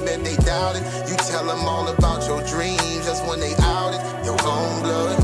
bet they doubt it. You tell them all about your dreams, that's when they out it. Your own blood,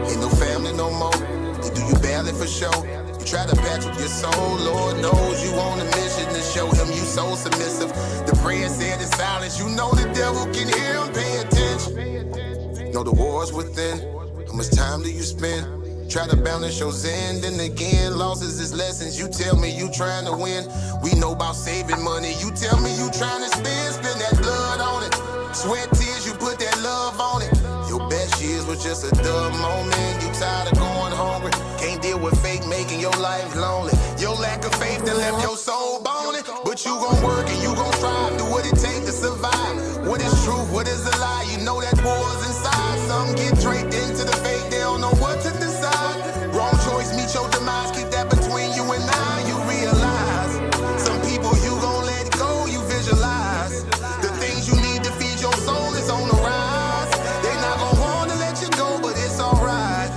ain't no family no more. They do you badly for show. You try to patch with your soul, Lord knows you on a mission to show him you so submissive. The prayer said in silence, you know the devil can hear him, pay attention. Know the war's within, how much time do you spend? Try to balance your zen, then again, losses is lessons. You tell me you trying to win, we know about saving money. You tell me you trying to spend that blood on it. Sweat, tears, you put that love on it. Your best years was just a dumb moment. You tired of going hungry, can't deal with fake making your life lonely. Your lack of faith that left your soul bony. But you gon' work and you gon' strive, do what it takes to survive. What is truth, what is a lie? You know that war's inside. Some get draped into the fake, they don't know what to decide. Wrong choice, meet your demise, keep that between you and I. You realize, some people you gon' let go, you visualize. The things you need to feed your soul is on the rise. They not gon' wanna let you go, but it's alright.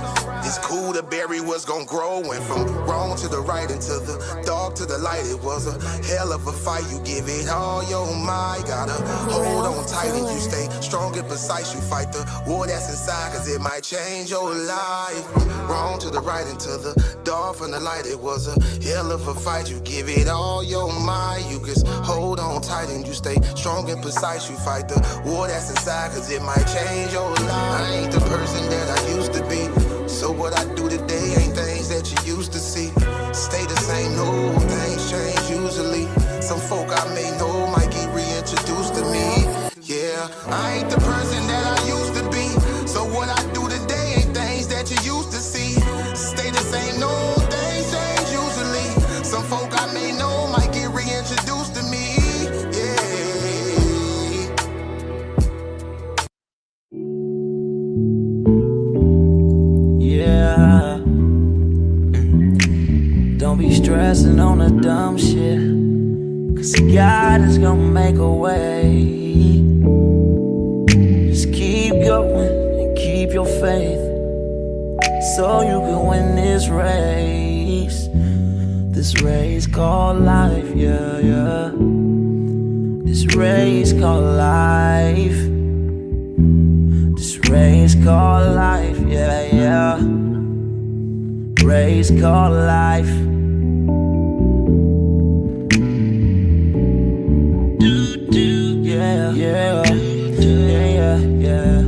It's cool to bury what's gon' grow. Went from wrong to the right and to the dark to the light. It was a hell of a fight. You give it all your might. Gotta hold on tight and you stay strong and precise. You fight the war that's inside, cause it might change your life. Wrong to the right and to the dark from the light. It was a hell of a fight. You give it all your might. You just hold on tight and you stay strong and precise. You fight the war that's inside, cause it might change your life. I ain't the person that I used to be. So what I do today ain't things that you used to see. Stay the same, no things change usually. Some folk I may know might get reintroduced to me. Yeah, I ain't the person that I used to be. So what I do today ain't things that you used to see. Stay the same, no things change usually. Some folk I may know might get reintroduced to me. Don't be stressing on the dumb shit, cause God is gonna make a way. Just keep going and keep your faith, so you can win this race. This race called life, yeah, yeah. This race called life. This race called life, yeah, yeah. Race called life. Yeah, yeah, yeah, yeah,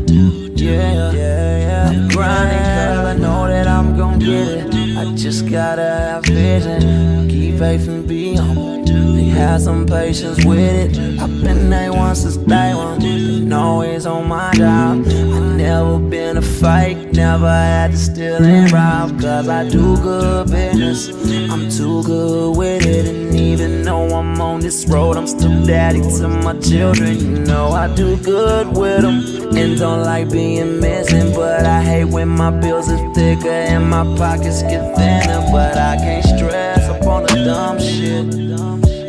yeah, yeah. I'm grinding cause I know that I'm gon' get it. I just gotta have vision, keep faith and be humble. And have some patience with it. I've been A1 since day one, been always on my job. I never been a fake, never had to steal and rob. Cause I do good business, I'm too good with it. And even though I'm on this road, I'm still daddy to my children. You know I do good with them, and don't like being missing. But I hate when my bills is thicker and my pockets get thinner. But I can't stress up on the dumb shit,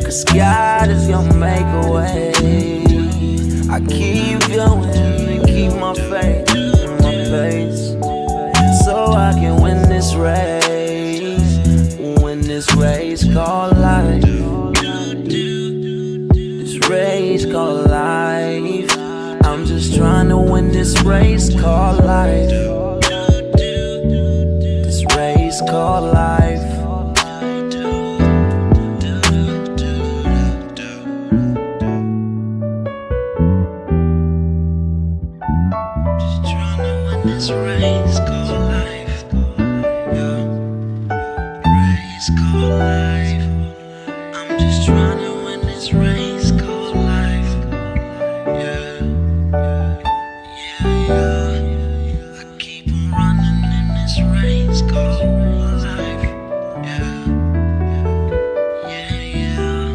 cause God is gonna make a way. I keep going and keep my faith and my pace, so I can win this race. Win this race called life. This race called life. I'm just trying to win this race called life. This race called life. This race called life, yeah. Race called life. I'm just trying to win this race called life, yeah, yeah, yeah. I keep on running in this race called life, yeah, yeah, yeah.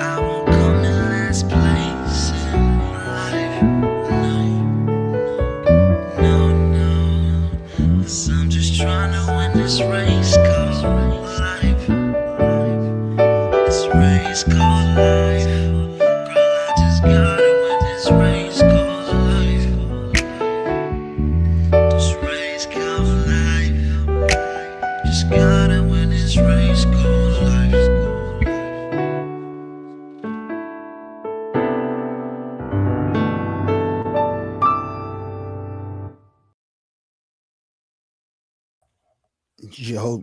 I won't come in last place in life, no. No, no. Yo.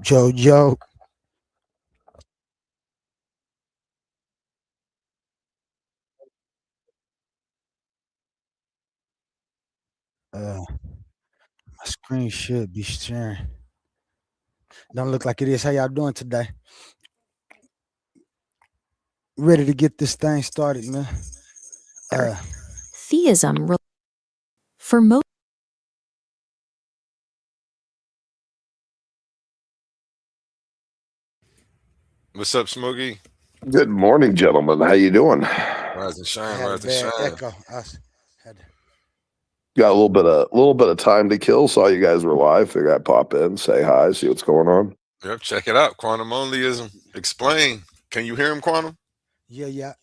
My screen should be sharing. Don't look like it is. How y'all doing today? Ready to get this thing started, man. Theism for most What's up, Smokey? Good morning, gentlemen. How you doing? Rise and I shine, had a rise and bad shine. echo. Had Got a little bit of time to kill. Saw you guys were live. Figured I'd pop in, say hi, see what's going on. Yep, check it out. Quantum onlyism. Explain. Can you hear him, Quantum? yeah.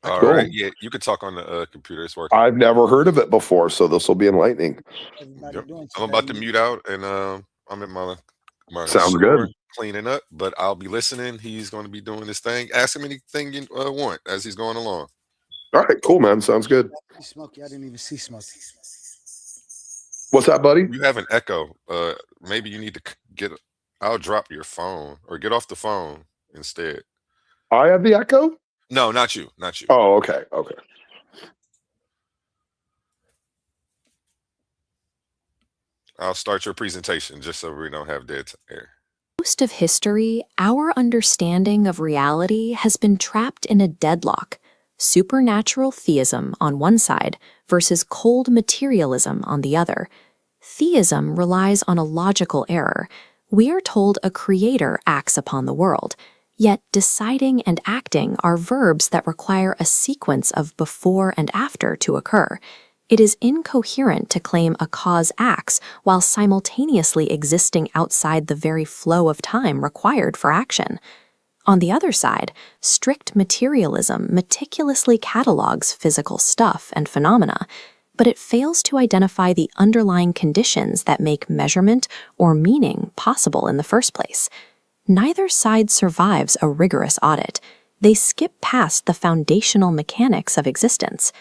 All Cool. right. Yeah, you could talk on the computer. It's working. I've never heard of it before, so this will be enlightening. Everybody Yep. doing I'm today, about to man? mute out, and I'm at my Sounds store good. cleaning up, but I'll be listening. He's going to be doing this thing. Ask him anything you want as he's going along. All right, cool, man. Sounds good. Smokey, I didn't even see Smokey. What's that, buddy? You have an echo. Maybe you need to get. I'll drop your phone or get off the phone instead. I have the echo? No, not you. Not you. Oh, okay. Okay. I'll start your presentation just so we don't have dead air. Most of history, our understanding of reality has been trapped in a deadlock. Supernatural theism on one side versus cold materialism on the other. Theism relies on a logical error. We are told a creator acts upon the world, yet deciding and acting are verbs that require a sequence of before and after to occur. It is incoherent to claim a cause acts while simultaneously existing outside the very flow of time required for action. On the other side, strict materialism meticulously catalogs physical stuff and phenomena, but it fails to identify the underlying conditions that make measurement or meaning possible in the first place. Neither side survives a rigorous audit. They skip past the foundational mechanics of existence.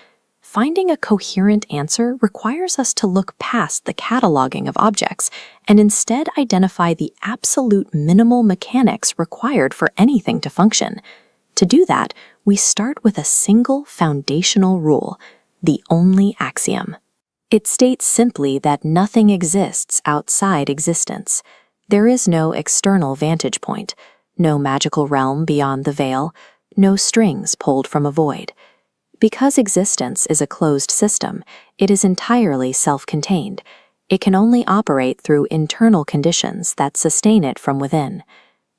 Finding a coherent answer requires us to look past the cataloging of objects and instead identify the absolute minimal mechanics required for anything to function. To do that, we start with a single foundational rule, the only axiom. It states simply that nothing exists outside existence. There is no external vantage point, no magical realm beyond the veil, no strings pulled from a void. Because existence is a closed system, it is entirely self-contained. It can only operate through internal conditions that sustain it from within.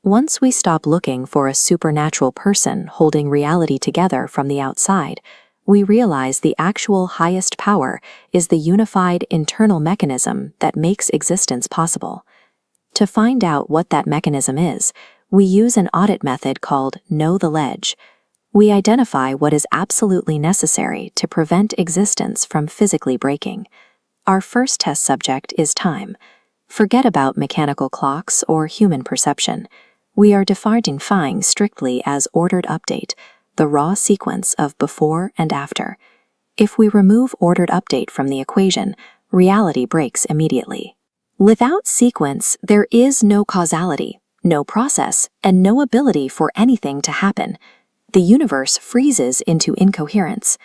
Once we stop looking for a supernatural person holding reality together from the outside, we realize the actual highest power is the unified internal mechanism that makes existence possible. To find out what that mechanism is, we use an audit method called Know the Ledge. We identify what is absolutely necessary to prevent existence from physically breaking. Our first test subject is time. Forget about mechanical clocks or human perception. We are defining strictly as ordered update, the raw sequence of before and after. If we remove ordered update from the equation, reality breaks immediately. Without sequence, there is no causality, no process, and no ability for anything to happen. The universe freezes into incoherence.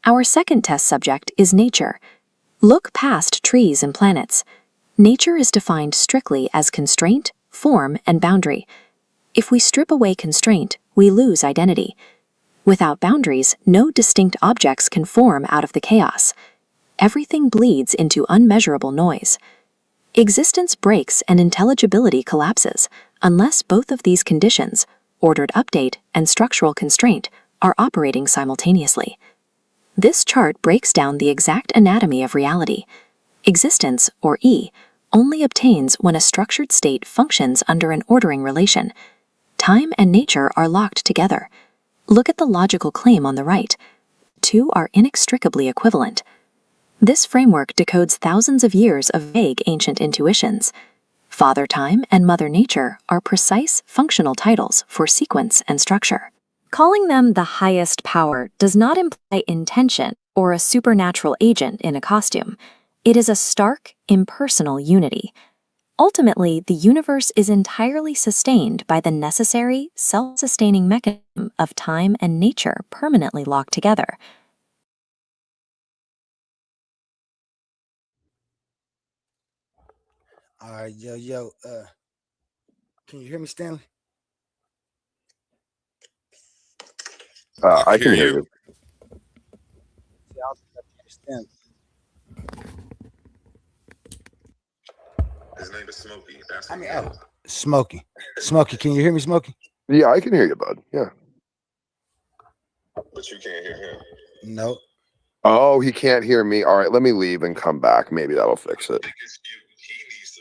Our second test subject is nature. Look past trees and planets. Nature is defined strictly as constraint, form, and boundary. If we strip away constraint, we lose identity. Without boundaries, no distinct objects can form out of the chaos. Everything bleeds into unmeasurable noise. Existence breaks and intelligibility collapses unless both of these conditions, ordered update and structural constraint, are operating simultaneously. This chart breaks down the exact anatomy of reality. Existence, or E, only obtains when a structured state functions under an ordering relation. Time and nature are locked together. Look at the logical claim on the right. Two are inextricably equivalent. This framework decodes thousands of years of vague ancient intuitions. Father Time and Mother Nature are precise functional titles for sequence and structure. Calling them the highest power does not imply intention or a supernatural agent in a costume. It is a stark, impersonal unity. Ultimately, the universe is entirely sustained by the necessary, self-sustaining mechanism of time and nature permanently locked together. All right, yo, can you hear me, Stanley? I can hear you. Yeah, I can't understand. His name is Smokey. That's Smokey. Smokey, can you hear me, Smokey? Yeah, I can hear you, bud. Yeah. But you can't hear him. No. Oh, he can't hear me. All right, let me leave and come back. Maybe that'll fix it. I think it's you. He needs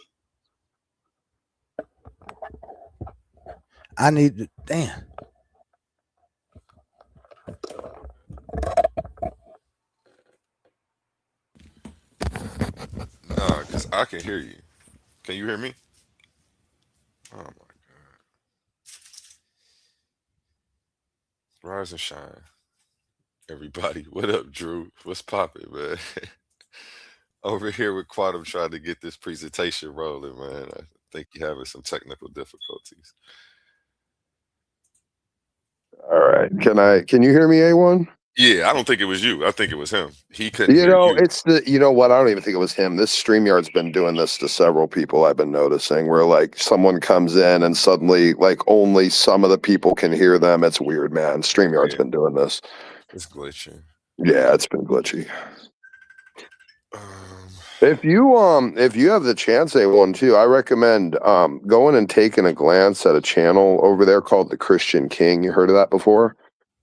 to. I need to. Damn. Nah, because I can hear you. Can you hear me? Oh my God. Rise and shine. Everybody. What up, Drew? What's poppin', man? Over here with Quantum trying to get this presentation rolling, man. I think you're having some technical difficulties. All right. Can you hear me, A1? Yeah, I don't think it was you. I think it was him. He couldn't hear you. It's you know what? I don't even think it was him. This StreamYard's been doing this to several people I've been noticing where like someone comes in and suddenly like only some of the people can hear them. It's weird, man. StreamYard's been doing this. It's glitching. Yeah, it's been glitchy. Um, If you have the chance, A1 too, I recommend going and taking a glance at a channel over there called The Christian King. You heard of that before?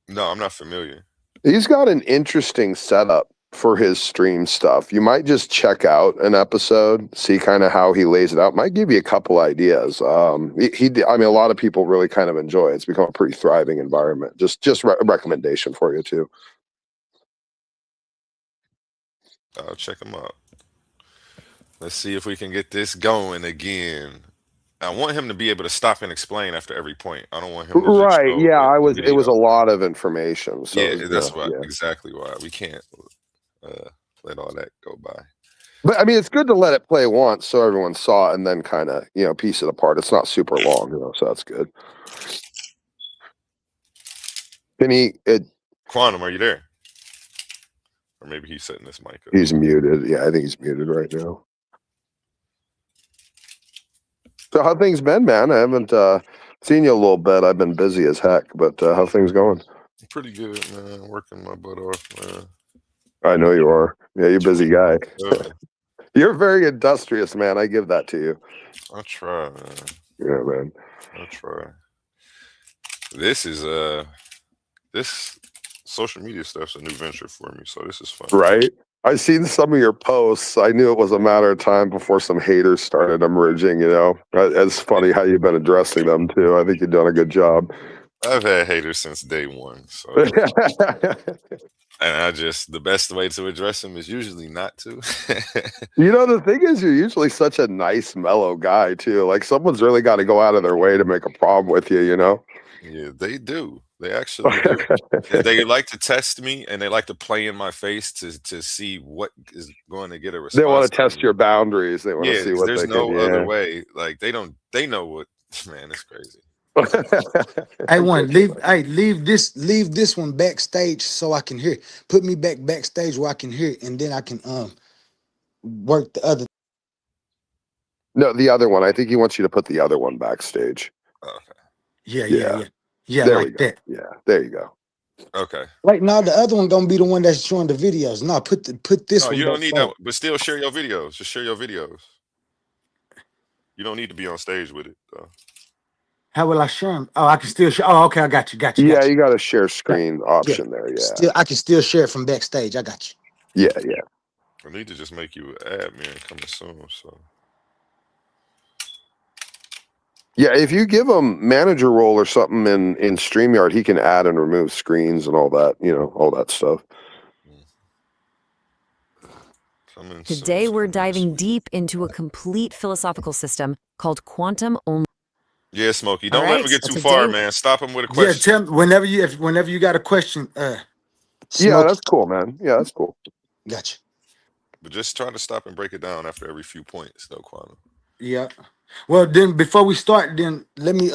no, I'm not familiar. He's got an interesting setup for his stream stuff. You might just check out an episode, see kind of how he lays it out. Might give you a couple ideas. I mean, a lot of people really kind of enjoy it. It's become a pretty thriving environment. Just a recommendation for you too. I'll check him out. Let's see if we can get this going again. I want him to be able to stop and explain after every point. I don't want him to just Right. show Yeah, the it was video. a lot of information. So Yeah, that's why. yeah. Exactly why we can't let all that go by. But I mean, it's good to let it play once so everyone saw it and then kind of, piece it apart. It's not super long, so that's good. Quantum, are you there? Or maybe he's setting this mic up. He's muted. Yeah, I think he's muted right now. So how things been, man? I haven't seen you a little bit. I've been busy as heck, but how things going? Pretty good, man. Working my butt off, man. I know you are. Yeah, you're a busy guy. You're very industrious, man. I give that to you. I try, man. Yeah, man. I try. This is this social media stuff's a new venture for me, so this is fun. Right? I seen some of your posts. I knew it was a matter of time before some haters started emerging, It's funny how you've been addressing them too. I think you've done a good job. I've had haters since day one, so and the best way to address them is usually not to. The thing is, you're usually such a nice, mellow guy too. Like someone's really got to go out of their way to make a problem with you, Yeah, they do. They actually do. They like to test me and they like to play in my face to see what is going to get a response. They want to test your boundaries. They want to see what there's they no can. other way. Like they know what, man, it's crazy. Leave this one backstage so I can hear. Put me backstage where I can hear it, and then I can work the other. No, the other one. I think he wants you to put the other one backstage. Okay. Yeah, there like we go. that. Yeah, there you go. Okay. Right now, the other one gonna be the one that's showing the videos. No, put this one. You don't need that, but still share your videos. Just share your videos. You don't need to be on stage with it, though. How will I share them? Oh, I can still share. Oh, okay, I got you. Yeah, you got a share screen option there. Yeah. I can still share it from backstage. I got you. Yeah. I need to just make you an admin coming soon. So. Yeah, if you give him manager role or something in StreamYard, he can add and remove screens and all that, all that stuff. Today we're diving deep into a complete philosophical system called quantum only. Yeah, Smokey, don't let him get too far, man. Stop him with a question. Yeah, tell me whenever you got a question. Yeah, that's cool, man. Yeah, that's cool. Gotcha. But just try to stop and break it down after every few points, though, Quantum. Yeah. Well, then before we start, then let me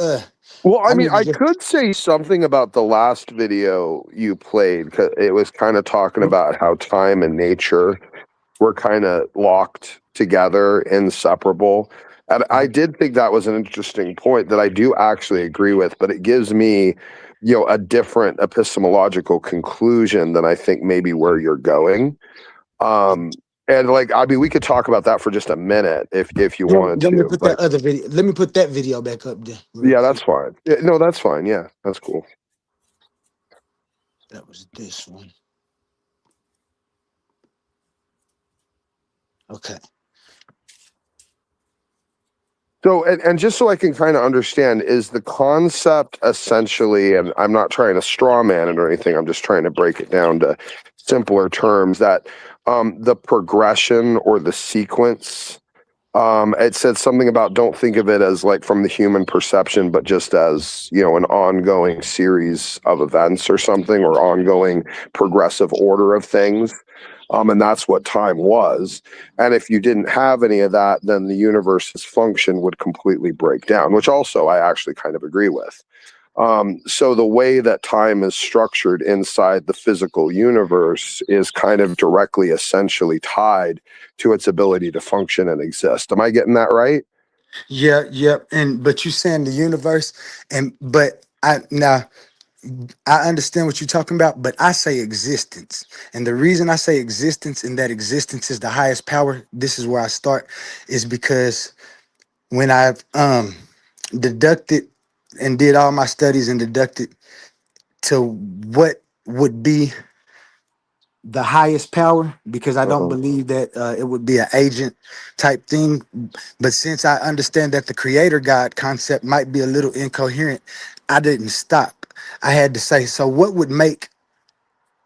Well, I I mean, need to I just could say something about the last video you played, 'cause it was kind of talking about how time and nature were kind of locked together, inseparable. And I did think that was an interesting point that I do actually agree with, but it gives me, a different epistemological conclusion than I think maybe where you're going. And like, I mean, we could talk about that for just a minute if you wanted let me to. put Like, that other video. Let me put that video back up there real yeah, quick. that's fine. Yeah, no, that's fine. Yeah, that's cool. That was this one. Okay. So, and just so I can kind of understand, is the concept essentially, and I'm not trying to straw man it or anything, I'm just trying to break it down to simpler terms, that the progression or the sequence, it said something about don't think of it as like from the human perception, but just as, an ongoing series of events or something, or ongoing progressive order of things. And that's what time was. And if you didn't have any of that, then the universe's function would completely break down, which also I actually kind of agree with. So the way that time is structured inside the physical universe is kind of directly, essentially tied to its ability to function and exist. Am I getting that right? Yeah, yeah. And but you saying the universe, and but I now I understand what you're talking about, but I say existence. And the reason I say existence and that existence is the highest power, this is where I start, is because when I've deducted and did all my studies and deducted to what would be the highest power, because I don't Uh-huh. believe that it would be an agent type thing. But since I understand that the creator God concept might be a little incoherent, I didn't stop. I had to say, so what would make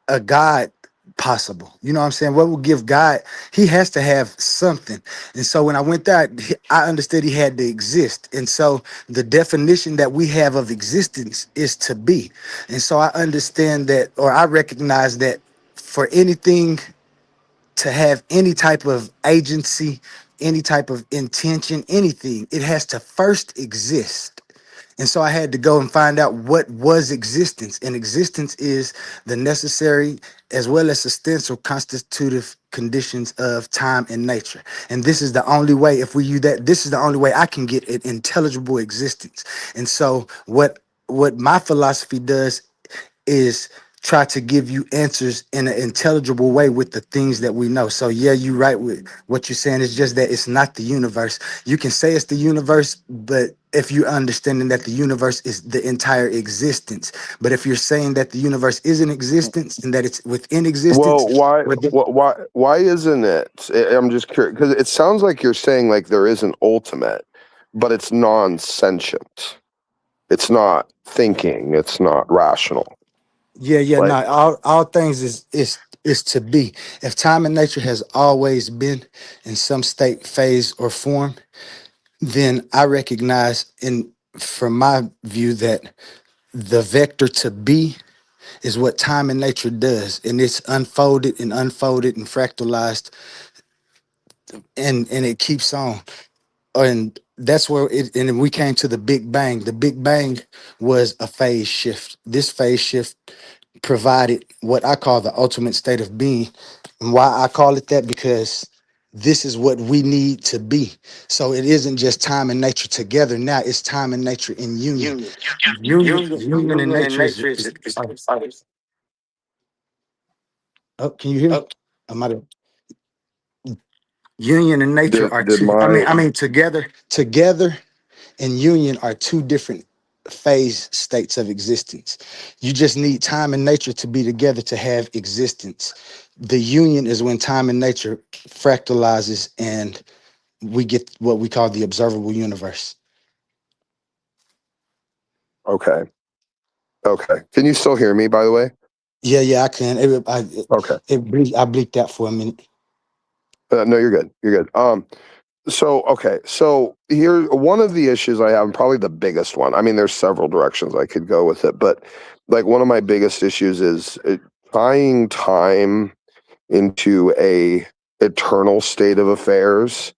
a God possible? You know what I'm saying? What would give God? He has to have something. And so when I went there, I understood he had to exist. And so the definition that we have of existence is to be. And so I understand that, or I recognize that for anything to have any type of agency, any type of intention, anything, it has to first exist. And so I had to go and find out what was existence. And existence is the necessary as well as substantial constitutive conditions of time and nature. And this is the only way, if we use that, this is the only way I can get an intelligible existence. And so what my philosophy does is try to give you answers in an intelligible way with the things that we know. So yeah, you're right with what you're saying. It's just that it's not the universe. You can say it's the universe, but if you're understanding that the universe is the entire existence, but if you're saying that the universe is an existence and that it's within existence, Well, why, well, then- why isn't it? I'm just curious because it sounds like you're saying like there is an ultimate, but it's non-sentient. It's not thinking. It's not rational. yeah, Like, no, all things is to be. If time and nature has always been in some state, phase, or form, then I recognize in from my view that the vector to be is what time and nature does, and it's unfolded and fractalized, and it keeps on. And that's where it, and then we came to the Big Bang. The Big Bang was a phase shift. This phase shift provided what I call the ultimate state of being. And why I call it that, because this is what we need to be. So it isn't just time and nature together. Now it's time and nature in union. Union and nature oh, can you hear me? I might have union and nature are did two. my I mean together and union are two different phase states of existence. You just need time and nature to be together to have existence. The union is when time and nature fractalizes and we get what we call the observable universe. okay, okay. Can you still hear me? By the way, Yeah, I can. okay. I bleeped that for a minute. No, you're good. You're good. So okay, so here one of the issues I have, and probably the biggest one. I mean, there's several directions I could go with it, but like one of my biggest issues is tying time into a eternal state of affairs.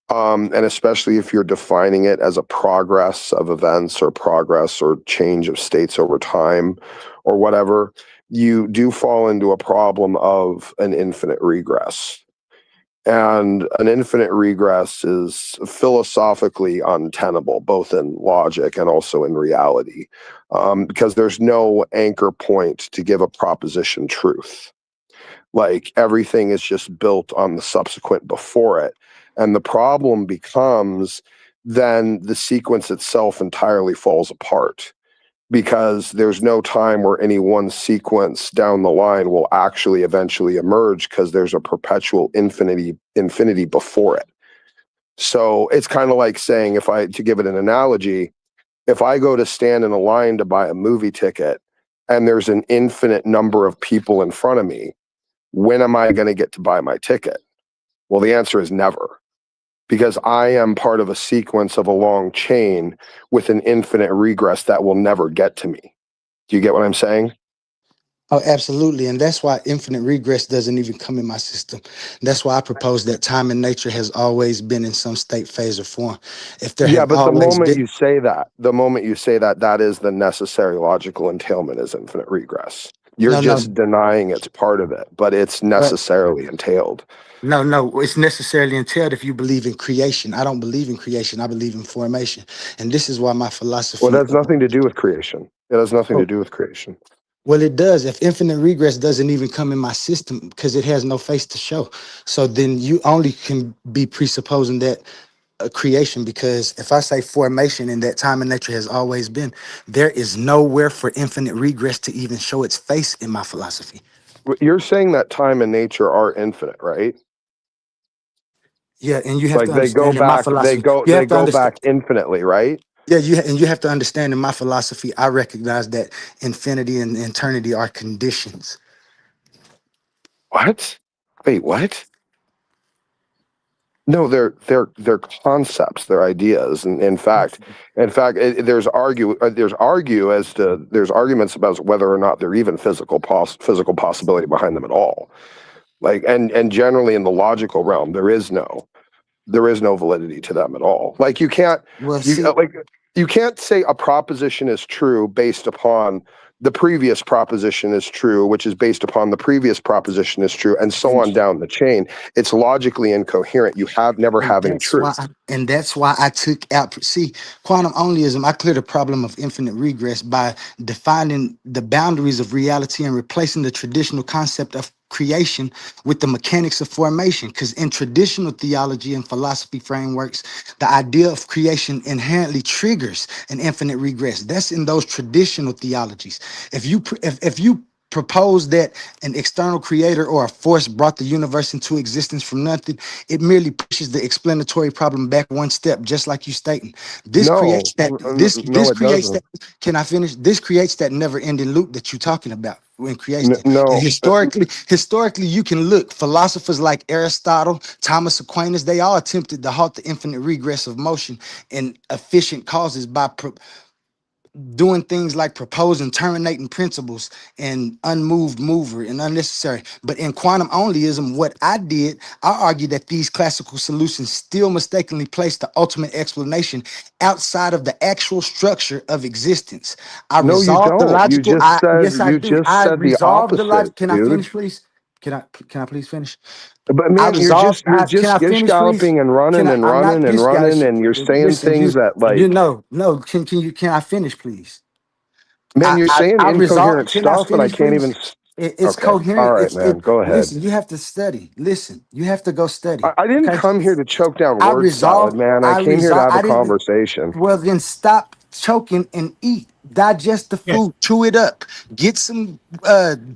And especially if you're defining it as a progress of events or progress or change of states over time or whatever, you do fall into a problem of an infinite regress. And an infinite regress is philosophically untenable, both in logic and also in reality, because there's no anchor point to give a proposition truth. Like everything is just built on the subsequent before it. And the problem becomes then the sequence itself entirely falls apart because there's no time where any one sequence down the line will actually eventually emerge because there's a perpetual infinity before it. So it's kind of like saying, to give it an analogy, if I go to stand in a line to buy a movie ticket and there's an infinite number of people in front of me, when am I going to get to buy my ticket? Well, the answer is never, because I am part of a sequence of a long chain with an infinite regress that will never get to me. Do you get what I'm saying? Oh, absolutely. And that's why infinite regress doesn't even come in my system. That's why I propose that time and nature has always been in some state, phase, or form. If there Yeah, have but the always moment been, you say that, that is the necessary logical entailment is infinite regress. You're no, no, just denying it's part of it, but it's but necessarily entailed. no, it's necessarily entailed if you believe in creation. I don't believe in creation. I believe in formation. And this is why my Well, it philosophy has nothing to do with creation. It has nothing to do with creation. well, it does. If infinite regress doesn't even come in my system because it has no face to show. So then you only can be presupposing that a creation, because if I say formation and that time and nature has always been, there is nowhere for infinite regress to even show its face in my philosophy. You're saying that time and nature are infinite, right? Yeah, and you have Like to understand in my philosophy, you they have to go understand. back infinitely, right? Yeah, and you have to understand in my philosophy, I recognize that infinity and eternity are conditions. What? Wait, what? No, they're concepts, they're ideas, and there's arguments about whether or not they're even physical possibility behind them at all. Like, and generally in the logical realm, there is no validity to them at all. Like Well, see, you can't say a proposition is true based upon the previous proposition is true, which is based upon the previous proposition is true, and so and on down the chain. It's logically incoherent. You never And have any that's why, truth. I took out. See, quantum onlyism. I cleared the problem of infinite regress by defining the boundaries of reality and replacing the traditional concept of creation with the mechanics of formation. Because in traditional theology and philosophy frameworks, the idea of creation inherently triggers an infinite regress. That's in those traditional theologies. If you propose that an external creator or a force brought the universe into existence from nothing, it merely pushes the explanatory problem back one step, just like you stating. This creates No, that this no, it creates doesn't. that. Can I finish? This creates that never-ending loop that you're talking about when creates that. And No, historically, you can look. Philosophers like Aristotle, Thomas Aquinas, they all attempted to halt the infinite regress of motion and efficient causes by doing things like proposing terminating principles and unmoved mover and unnecessary. But in quantum onlyism, what I did, I argued that these classical solutions still mistakenly place the ultimate explanation outside of the actual structure of existence. I no, you resolved the don't. logical. Yes, I You do. just I said the resolved the opposite, logic. Can I dude. finish, please? Can I please finish? But I man, resolved. Can you're just I gish finish, please? galloping and Can running I? and I'm not running and gish running, guys. and you're saying Listen, things that you like, know, no. Can I finish, please? man, you're saying I resolve. incoherent Can I stuff, and I finish, can't even. please? It's Okay, all coherent. right, man, go ahead. Listen. You have to study. Listen. You have to go study. I didn't Okay. come here to choke down I word salad, resolve. man. I I came here to resolve. have a I didn't. conversation. Well, then stop choking and eat. Digest the food. Chew it up. Get some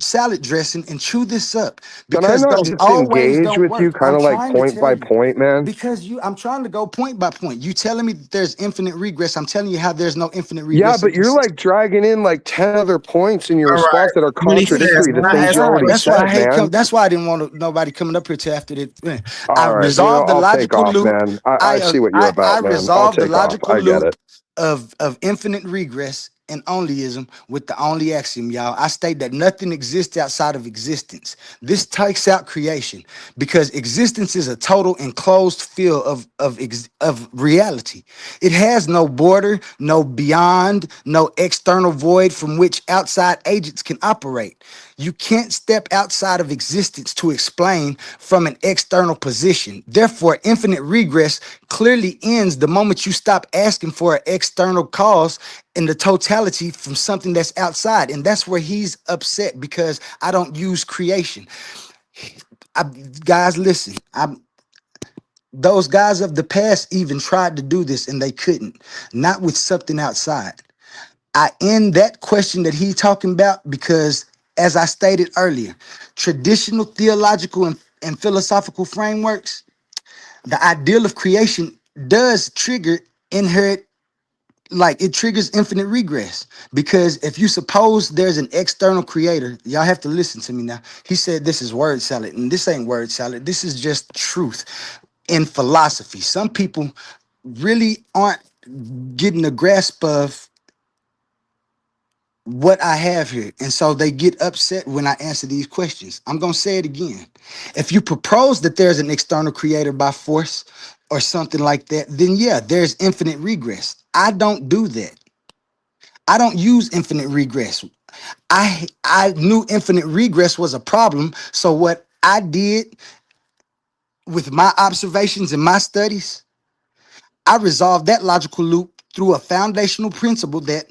salad dressing and chew this up Can I because not those just always engage don't with you work. kind I'm of like trying to point tell by you point, man? because I'm trying to go point by point. You telling me that there's infinite regress. I'm telling you how there's no infinite Yeah, regress in but this you're system. like dragging in like 10 other points in your All right. response that are Really fast. contradictory to Can I things ask you a already That's why I said, question? hate. man. That's why I didn't want nobody coming up here till after that. I All right, resolved the I'll take logical off, loop. man. I see what you're I about, man. I'll resolved the take off. logical I get it. loop of infinite regress and onlyism with the only axiom, y'all. I state that nothing exists outside of existence. This takes out creation because existence is a total enclosed field of reality. It has no border, no beyond, no external void from which outside agents can operate. You can't step outside of existence to explain from an external position. Therefore, infinite regress clearly ends the moment you stop asking for an external cause in the totality from something that's outside. And that's where he's upset because I don't use creation. I, guys, listen. Those guys of the past even tried to do this and they couldn't, not with something outside. I end that question that he talking about because, as I stated earlier, traditional theological and philosophical frameworks, the ideal of creation does trigger inherent, like it triggers infinite regress. Because if you suppose there's an external creator, y'all have to listen to me now. He said this is word salad, and this ain't word salad. This is just truth in philosophy. Some people really aren't getting a grasp of what I have here. And so they get upset when I answer these questions. I'm going to say it again. If you propose that there's an external creator by force or something like that, then yeah, there's infinite regress. I don't do that. I don't use infinite regress. I knew infinite regress was a problem. So what I did with my observations and my studies, I resolved that logical loop through a foundational principle that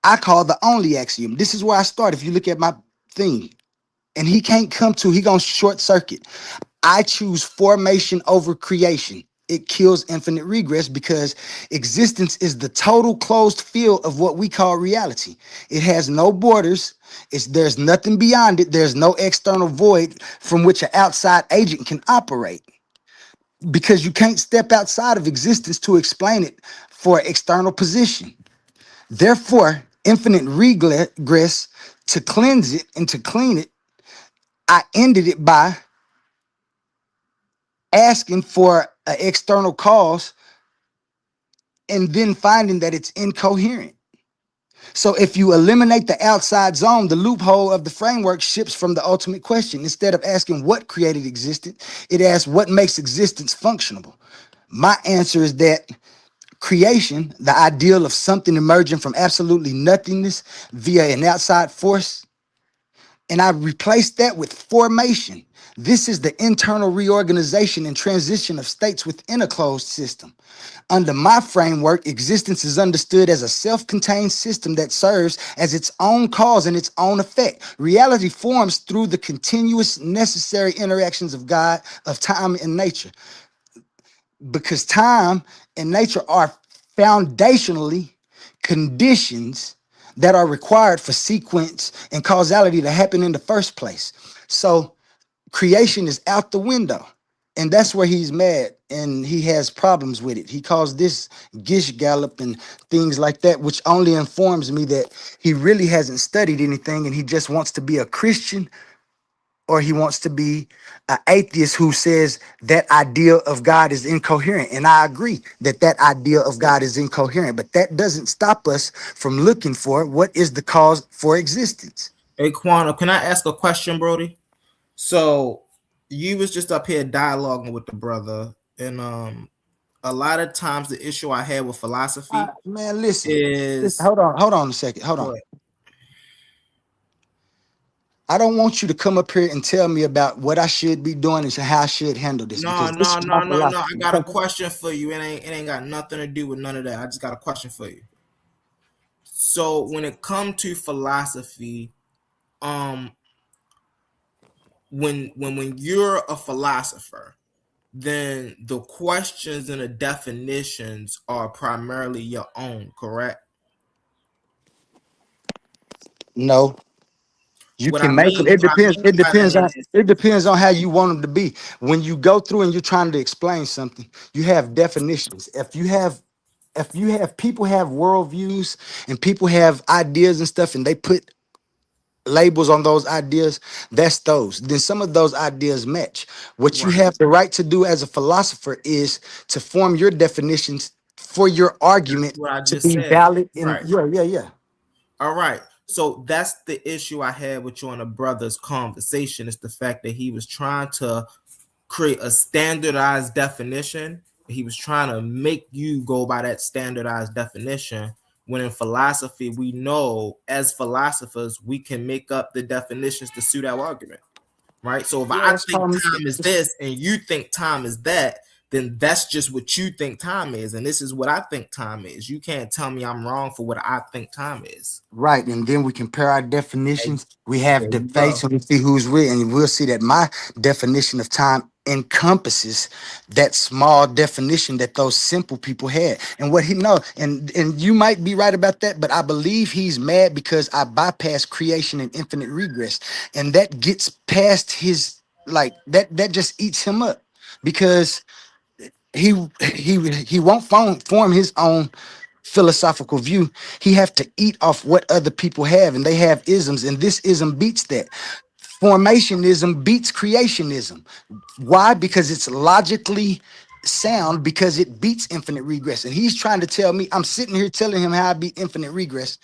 I call the only axiom. This is where I start. If you look at my thing, and he can't come to, he gonna short circuit. I choose formation over creation. It kills infinite regress because existence is the total closed field of what we call reality. It has no borders. There's nothing beyond it. There's no external void from which an outside agent can operate because you can't step outside of existence to explain it for external position. Therefore, infinite regress, to cleanse it and to clean it, I ended it by asking for an external cause and then finding that it's incoherent. So if you eliminate the outside zone, the loophole of the framework shifts from the ultimate question. Instead of asking what created existence, it asks what makes existence functional. My answer is that creation, the ideal of something emerging from absolutely nothingness via an outside force, and I replaced that with formation. This is the internal reorganization and transition of states within a closed system. Under my framework, existence is understood as a self-contained system that serves as its own cause and its own effect. Reality forms through the continuous necessary interactions of God, of time, and nature. Because time and nature are foundationally conditions that are required for sequence and causality to happen in the first place. So creation is out the window. And that's where he's mad and he has problems with it. He calls this Gish Gallop and things like that, which only informs me that he really hasn't studied anything and he just wants to be a Christian, or he wants to be an atheist who says that idea of God is incoherent. And I agree that that idea of God is incoherent, but that doesn't stop us from looking for what is the cause for existence. Hey, Quantum, can I ask a question, Brody? So you was just up here dialoguing with the brother, and a lot of times the issue I had with philosophy Man, listen. is Hold on a second. Hold on. I don't want you to come up here and tell me about what I should be doing and how I should handle this. No. Because this is my I philosophy. got a question for you. It ain't got nothing to do with none of that. I just got a question for you. So when it comes to philosophy, when you're a philosopher, then the questions and the definitions are primarily your own, correct? No. You What I can make mean, them. It what I depends. mean It by depends that on. is It depends on how you want them to be. When you go through and you're trying to explain something, you have definitions. If you have people have worldviews and people have ideas and stuff, and they put labels on those ideas, that's those. Then some of those ideas match. What you right. have the right to do as a philosopher is to form your definitions for your argument What I to just be said. valid. And Right. yeah. All right. So that's the issue I had with you and a brother's conversation. Is the fact that he was trying to create a standardized definition. He was trying to make you go by that standardized definition. When in philosophy, we know as philosophers, we can make up the definitions to suit our argument. Right. So if Yeah, I that's think called time is this and you think time is that, then that's just what you think time is. And this is what I think time is. You can't tell me I'm wrong for what I think time is. right. And then we compare our definitions. We have There you go. debates and we see who's real. And we'll see that my definition of time encompasses that small definition that those simple people had. And what he know, and you might be right about that, but I believe he's mad because I bypass creation and infinite regress. And that gets past his like that just eats him up because he won't form his own philosophical view. He have to eat off what other people have, and they have isms, and this ism beats that. Formationism beats creationism. Why? Because it's logically sound, because it beats infinite regress. And he's trying to tell me, I'm sitting here telling him how I beat infinite regress,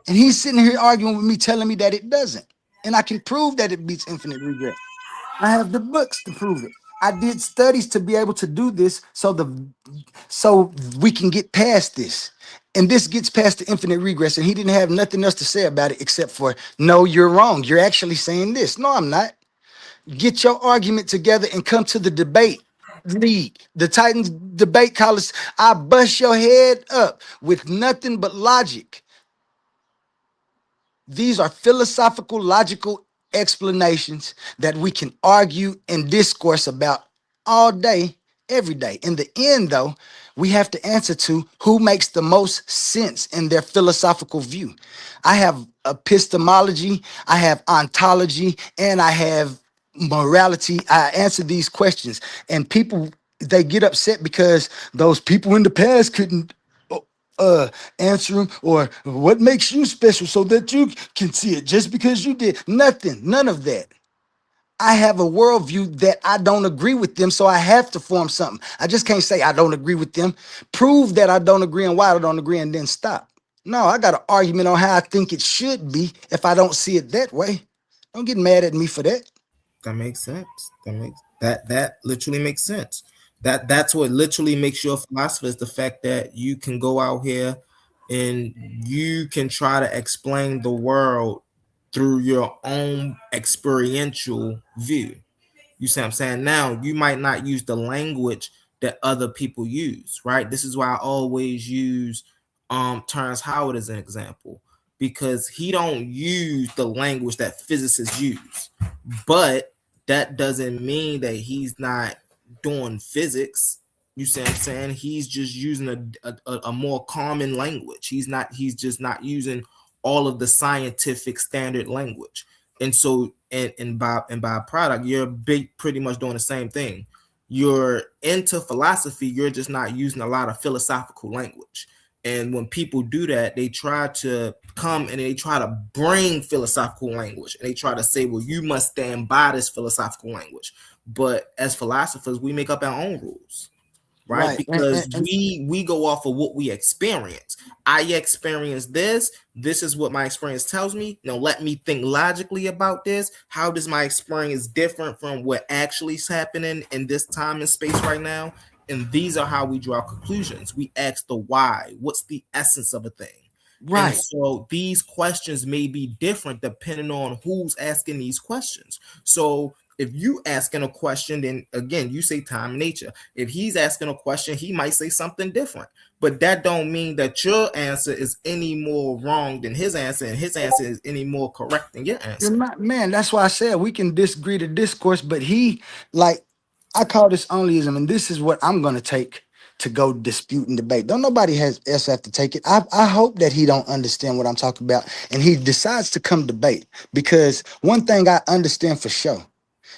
and he's sitting here arguing with me, telling me that it doesn't. And I can prove that it beats infinite regress. I have the books to prove it. I did studies to be able to do this so we can get past this. And this gets past the infinite regress. And he didn't have nothing else to say about it except for, no, you're wrong. You're actually saying this. No, I'm not. Get your argument together and come to the debate league. The Titans debate college. I bust your head up with nothing but logic. These are philosophical, logical explanations that we can argue and discourse about all day, every day. In the end, though, we have to answer to who makes the most sense in their philosophical view. I have epistemology, I have ontology, and I have morality. I answer these questions, and people, they get upset because those people in the past couldn't answer them, or what makes you special so that you can see it just because you did nothing, none of that. I have a worldview that I don't agree with them, so I have to form something. I just can't say I don't agree with them, prove that I don't agree and why I don't agree, and then stop. No, I got an argument on how I think it should be if I don't see it that way. Don't get mad at me for that. That makes sense. That literally makes sense. That's what literally makes you a philosopher, is the fact that you can go out here and you can try to explain the world through your own experiential view. You see what I'm saying? Now, you might not use the language that other people use, right? This is why I always use Terrence Howard as an example, because he don't use the language that physicists use. But that doesn't mean that he's not doing physics. You see what I'm saying? He's just using a more common language. He's just not using all of the scientific standard language. And so and by product, you're pretty much doing the same thing. You're into philosophy, you're just not using a lot of philosophical language. And when people do that, they try to come and they try to bring philosophical language, and they try to say, well, you must stand by this philosophical language. But as philosophers, we make up our own rules, right? Right. Because we go off of what we experience. I experience this. This is what my experience tells me. Now let me think logically about this. How does my experience different from what actually is happening in this time and space right now? And these are how we draw conclusions. We ask the why. What's the essence of a thing? Right. And so these questions may be different depending on who's asking these questions. So if you asking a question, then again, you say time and nature. If he's asking a question, he might say something different. But that don't mean that your answer is any more wrong than his answer, and his answer is any more correct than your answer. Man, that's why I said we can disagree the discourse, but he, like, I call this onlyism, and this is what I'm gonna take to go dispute and debate. Don't nobody else have to take it. I hope that he don't understand what I'm talking about, and he decides to come debate, because one thing I understand for sure: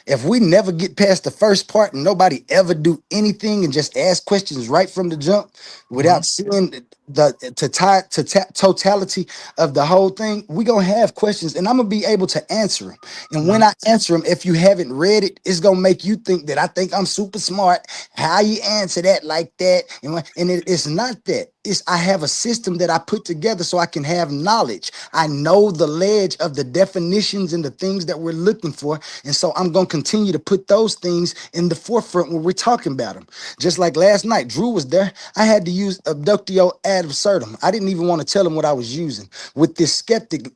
if we never get past the first part and nobody ever do anything and just ask questions right from the jump without seeing totality of the whole thing, we gonna have questions, and I'm gonna be able to answer them. And when I answer them, if you haven't read it, it's gonna make you think that I think I'm super smart. How you answer that like that? And it's not that. It's I have a system that I put together so I can have knowledge. I know the ledge of the definitions and the things that we're looking for, and so I'm gonna continue to put those things in the forefront when we're talking about them. Just like last night, Drew was there. I had to use abductio ad absurdum. I didn't even want to tell him what I was using with this skeptic,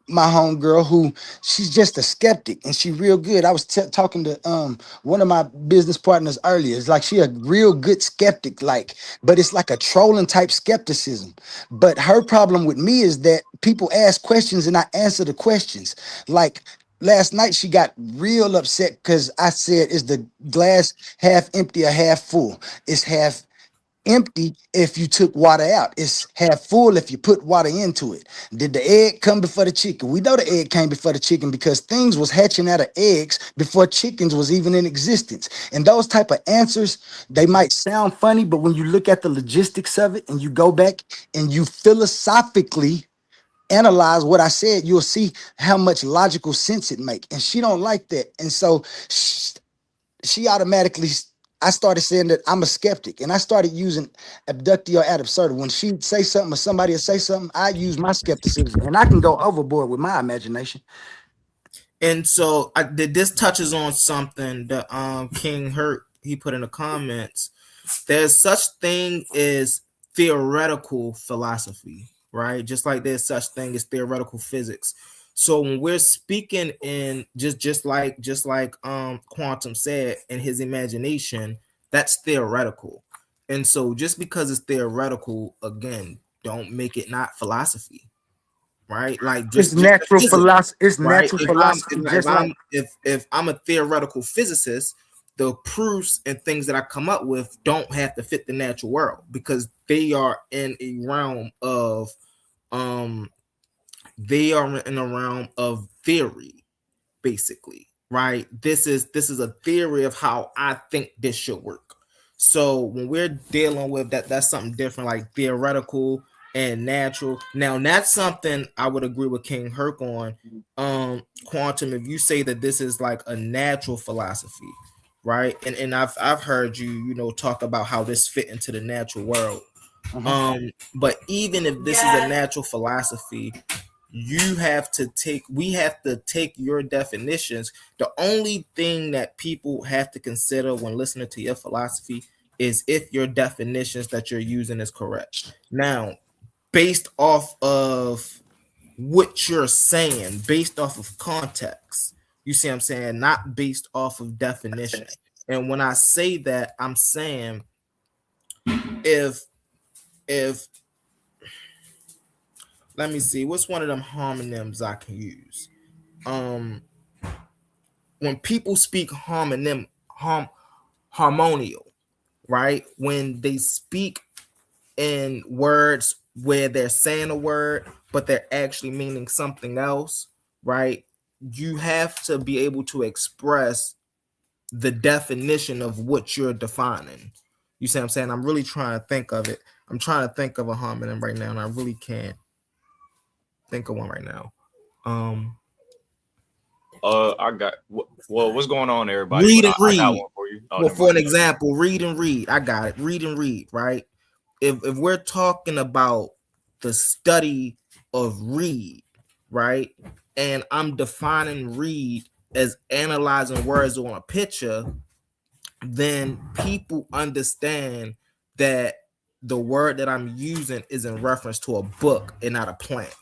my homegirl, who she's just a skeptic and she real good. I was talking to one of my business partners earlier. It's like she a real good skeptic, like, but it's like a trolling type skepticism. But her problem with me is that people ask questions and I answer the questions. Like last night, she got real upset because I said, "Is the glass half empty or half full?" It's half empty if you took water out. It's half full if you put water into it. Did the egg come before the chicken? We know the egg came before the chicken because things was hatching out of eggs before chickens was even in existence. And those type of answers, they might sound funny, but when you look at the logistics of it and you go back and you philosophically analyze what I said, you'll see how much logical sense it make. And she don't like that. And so she automatically, I started saying that I'm a skeptic, and I started using abductio ad absurdum. When she say something or somebody will say something, I use my skepticism, and I can go overboard with my imagination. And so this touches on something that King Hurt he put in the comments. There's such thing as theoretical philosophy, right? Just like there's such thing as theoretical physics. So when we're speaking in just like Quantum said in his imagination, that's theoretical. And so just because it's theoretical, again, don't make it not philosophy, right? Like It's just natural physics, philosophy. It's right? natural philosophy, just like If I'm a theoretical physicist, the proofs and things that I come up with don't have to fit the natural world because they are in a realm of theory, basically, right? This is a theory of how I think this should work. So when we're dealing with that's something different, like theoretical and natural. Now that's something I would agree with King Herc on. Quantum, if you say that this is like a natural philosophy, right? And I've heard you talk about how this fit into the natural world. But even if this is a natural philosophy, we have to take your definitions. The only thing that people have to consider when listening to your philosophy is if your definitions that you're using is correct. Now, based off of what you're saying, based off of context, you see what I'm saying? Not based off of definition. And when I say that, I'm saying if let me see, what's one of them homonyms I can use? When people speak harmonial, right? When they speak in words where they're saying a word, but they're actually meaning something else, right? You have to be able to express the definition of what you're defining. You see what I'm saying? I'm really trying to think of it. I'm trying to think of a homonym right now, and I really can't think of one right now. I got well. What's going on, everybody? Read But and I got read. one for you. Oh, Well, never for mind. an example, read and read. I got it. Read and read. Right. If we're talking about the study of read, right, and I'm defining read as analyzing words on a picture, then people understand that the word that I'm using is in reference to a book and not a plant.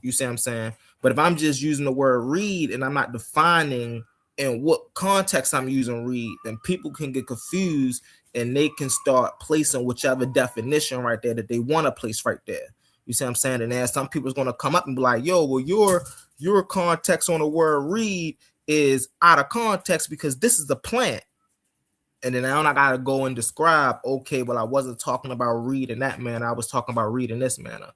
You see what I'm saying? But if I'm just using the word read and I'm not defining in what context I'm using read, then people can get confused and they can start placing whichever definition right there that they want to place right there. You see what I'm saying? And then some people's going to come up and be like, yo, well, your context on the word read is out of context because this is the plant. And then now I gotta go and describe, okay, well, I wasn't talking about read in that manner. I was talking about read in this manner.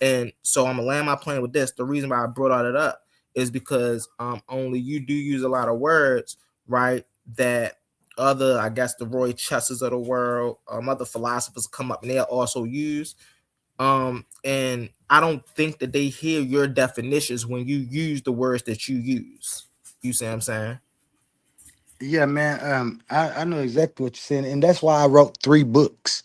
And so I'm gonna land my plane with this. The reason why I brought all that up is because only you do use a lot of words, right? That other, I guess, the Roy Chesses of the world, other philosophers come up and they'll also use. And I don't think that they hear your definitions when you use the words that you use. You see what I'm saying? Yeah, man. I know exactly what you're saying, and that's why I wrote 3 books.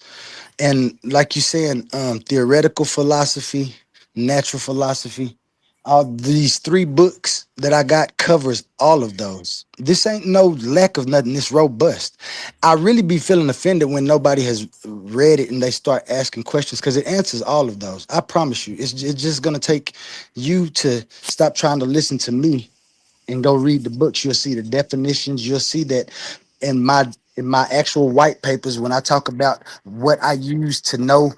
And like you saying, theoretical philosophy, natural philosophy, all these 3 books that I got covers all of those. This ain't no lack of nothing. It's robust. I really be feeling offended when nobody has read it and they start asking questions because it answers all of those. I promise you, it's just gonna take you to stop trying to listen to me and go read the books. You'll see the definitions. You'll see that in my actual white papers when I talk about what I use to know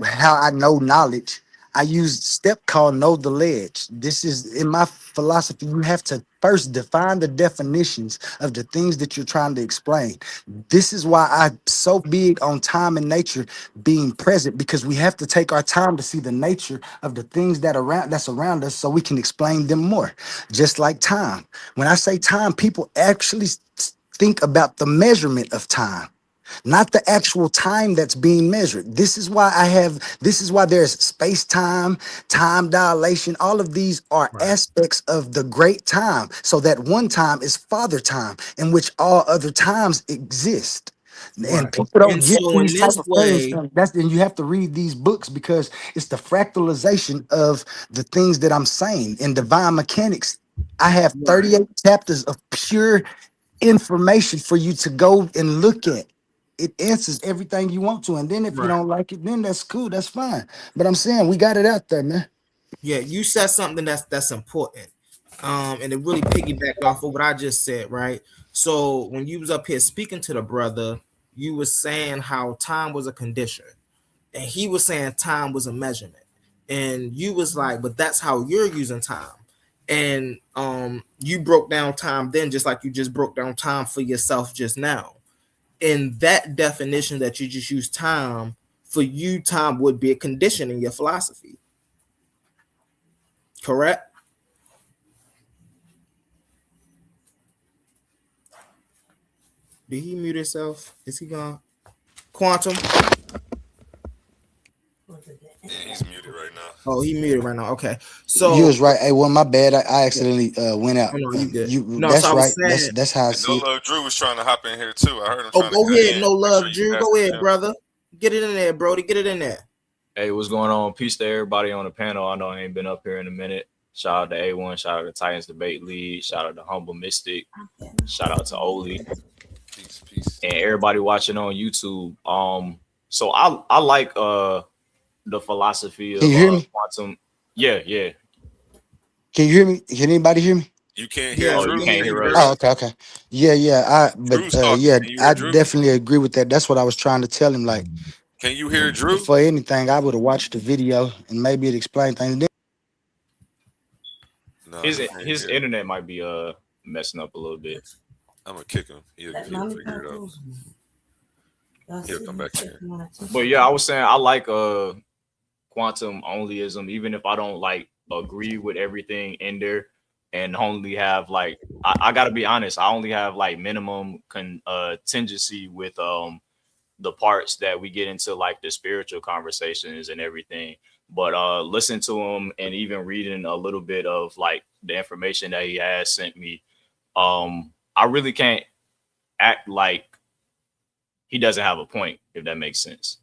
how I know knowledge. I use step called know the ledge. This is in my philosophy. You have to first define the definitions of the things that you're trying to explain. This is why I'm so big on time and nature being present, because we have to take our time to see the nature of the things that's around us so we can explain them more. Just like time. When I say time, people actually think about the measurement of time, not the actual time that's being measured. This is why there's space time, time dilation. All of these are Right. aspects of the great time. So that one time is father time, in which all other times exist. And Right. people don't And get so in these type this of things. way, And you have to read these books because it's the fractalization of the things that I'm saying. In divine mechanics, I have right, 38 chapters of pure information for you to go and look at. It answers everything you want to. And then if you right. don't like it, then that's cool. That's fine. But I'm saying we got it out there, man. Yeah, you said something that's important. And it really piggybacked off of what I just said, right? So when you was up here speaking to the brother, you was saying how time was a condition, and he was saying time was a measurement. And you was like, but that's how you're using time. And you broke down time then just like you just broke down time for yourself just now. In that definition that you just used time, for you, time would be a condition in your philosophy, correct? Did he mute himself? Is he gone? Quantum? Yeah, he's muted right now. Oh, he muted right now. Okay. You So was right. Hey, well, my bad. I accidentally went oh out. no, you good. You No, so that's I was right. saying, That's how I And No see it. Love Drew was trying to hop in here too. I heard him oh, trying to go cut ahead, in. no Make sure love, you Drew. pass Go it to ahead, him. brother. Get it in there, Brody. Get it in there. Hey, what's going on? Peace to everybody on the panel. I know I ain't been up here in a minute. Shout out to A1. Shout out to Titans Debate League. Shout out to Humble Mystic. Shout out to Oli Peace, peace. and everybody watching on YouTube. So I like the philosophy Can of you hear me? quantum. Yeah, yeah. Can you hear me? Can anybody hear me? You can't hear Yeah, Oh, we you can Drew? hear can't you, hear Oh, us? brother. okay, okay. Yeah. Drew's talking. Yeah, Can you hear I Drew? definitely agree with that. That's what I was trying to tell him. Like, Can you hear Drew? before anything, I would have watched the video and maybe it explained things. No, His he can't his hear. internet might be messing up a little bit. I'm gonna kick him. He'll figure it out. He'll come back in here. But yeah, I was saying I like quantum onlyism, even if I don't like agree with everything in there, and only have like I gotta be honest, I only have like minimum contingency with the parts that we get into like the spiritual conversations and everything. But listen to him and even reading a little bit of like the information that he has sent me, I really can't act like he doesn't have a point, if that makes sense.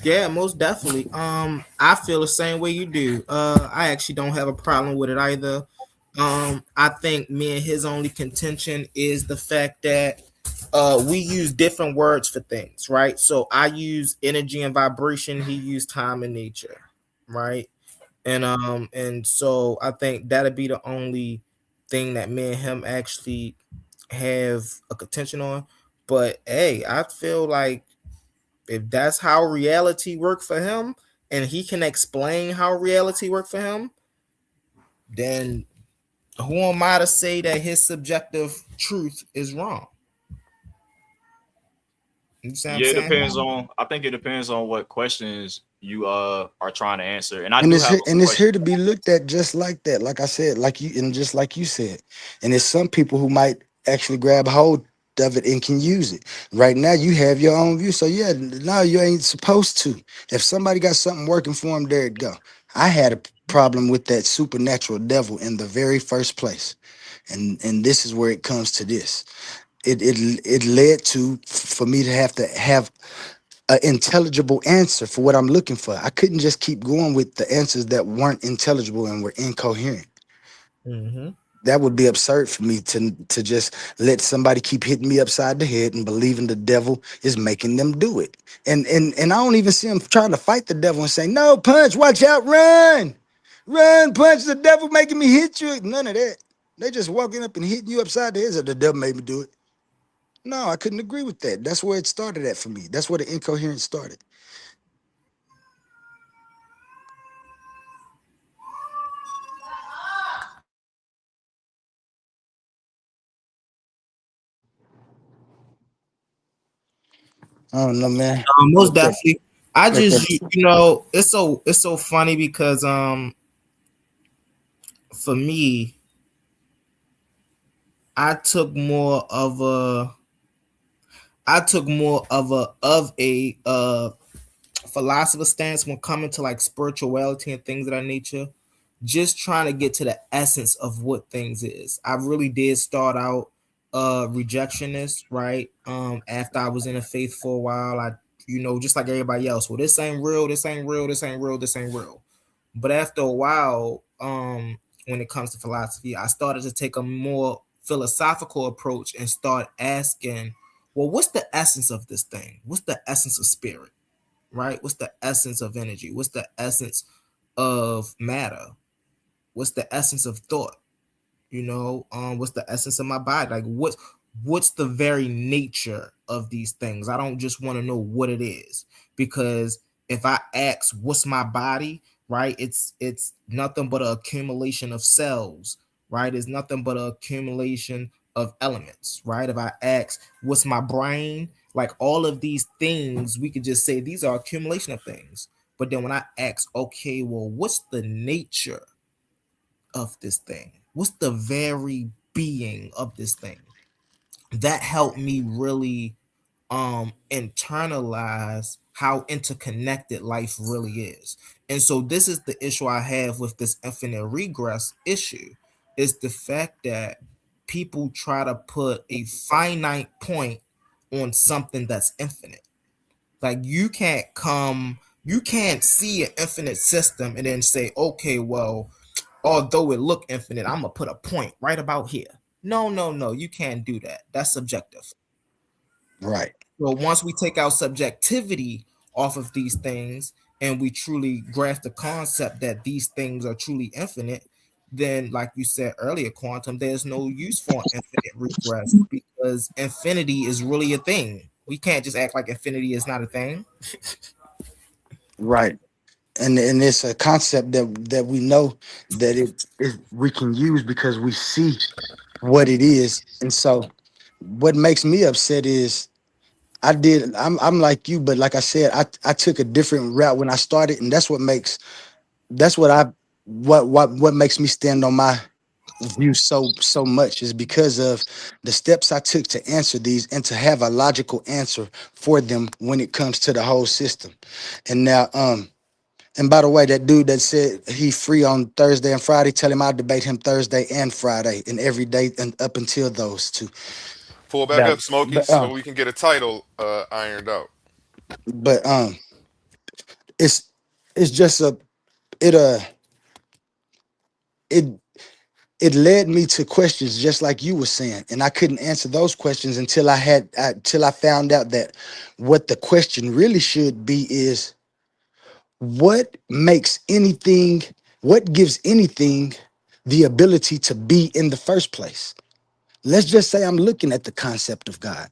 Yeah, most definitely. I feel the same way you do. I actually don't have a problem with it either. I think me and his only contention is the fact that we use different words for things, right? So I use energy and vibration, he used time and nature, right? And so I think that'd be the only thing that me and him actually have a contention on. But hey, I feel like if that's how reality worked for him and he can explain how reality worked for him, then who am I to say that his subjective truth is wrong? You see what I'm Yeah, it depends saying? on. I think it depends on what questions you are trying to answer, and I And do it's have here, a and it's here question. to be looked at just like that. Like I said, like you, and just like you said. And there's some people who might actually grab hold concept of it and can use it. Right now, you have your own view. So yeah, no, you ain't supposed to. If somebody got something working for them, there it go. I had a problem with that supernatural devil in the very first place, and this is where it comes to this. It led to for me to have an intelligible answer for what I'm looking for. I couldn't just keep going with the answers that weren't intelligible and were incoherent. Mm-hmm. That would be absurd for me to just let somebody keep hitting me upside the head and believing the devil is making them do it. And I don't even see them trying to fight the devil and say, no, punch, watch out, run. Run, punch, the devil making me hit you. None of that. They just walking up and hitting you upside the head. So the devil made me do it. No, I couldn't agree with that. That's where it started at for me. That's where the incoherence started. I don't know, man. Most definitely. I Let just, that- it's so funny because for me, I took more of a philosopher stance when coming to like spirituality and things of that nature, just trying to get to the essence of what things is. I really did start out rejectionist, right? After I was in the faith for a while, I, just like everybody else, well, this ain't real, this ain't real, this ain't real, this ain't real. But after a while, when it comes to philosophy, I started to take a more philosophical approach and start asking, well, what's the essence of this thing? What's the essence of spirit? Right? What's the essence of energy? What's the essence of matter? What's the essence of thought? What's the essence of my body? Like what's the very nature of these things? I don't just want to know what it is, because if I ask what's my body, right, it's nothing but an accumulation of cells, right? It's nothing but an accumulation of elements, right? If I ask what's my brain, like all of these things, we could just say these are accumulation of things. But then when I ask, okay, well, what's the nature of this thing? What's the very being of this thing? That helped me really internalize how interconnected life really is. And so this is the issue I have with this infinite regress issue, is the fact that people try to put a finite point on something that's infinite. Like you can't see an infinite system and then say, okay, well, although it look infinite, I'm gonna put a point right about here. No, no, no, you can't do that. That's subjective. Right. So once we take out subjectivity off of these things and we truly grasp the concept that these things are truly infinite, then like you said earlier, quantum, there's no use for infinite regress, because infinity is really a thing. We can't just act like infinity is not a thing. Right. And it's a concept that we know that we can use because we see what it is. And so what makes me upset is I'm like you, but like I said, I took a different route when I started, and that's what makes me stand on my view so much, is because of the steps I took to answer these and to have a logical answer for them when it comes to the whole system. And now and by the way, that dude that said he free on Thursday and Friday, tell him I'll debate him Thursday and Friday and every day and up until those two. Pull back Yeah. up, Smokey, But so we can get a title ironed out. but it's it's just it uh it it led me to questions just like you were saying, and I couldn't answer those questions until I found out that what the question really should be is what makes anything, what gives anything the ability to be in the first place. Let's just say I'm looking at the concept of God.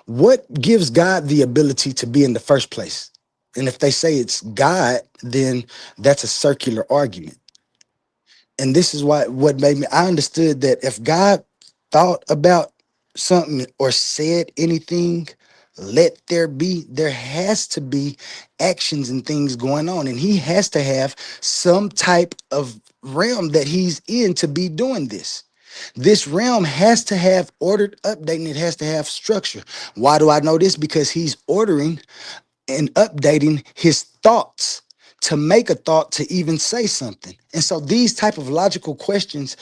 What gives God the ability to be in the first place? And if they say it's God, then that's a circular argument. And this is why what made me, I understood that if God thought about something or said anything, let there be, there has to be actions and things going on, and he has to have some type of realm that he's in to be doing this. This realm has to have ordered updating. It has to have structure. Why do I know this? Because he's ordering and updating his thoughts to make a thought to even say something. And so these type of logical questions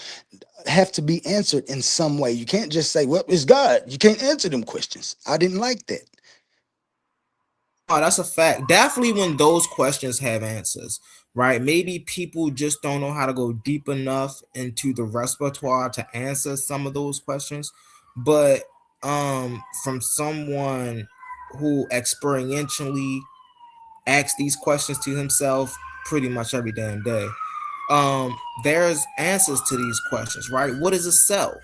have to be answered in some way. You can't just say, well, it's God. You can't answer them questions. I didn't like that. Oh, that's a fact. Definitely when those questions have answers, right? Maybe people just don't know how to go deep enough into the repertoire to answer some of those questions. But from someone who experientially asks these questions to himself pretty much every damn day, there's answers to these questions, right? What is a cell?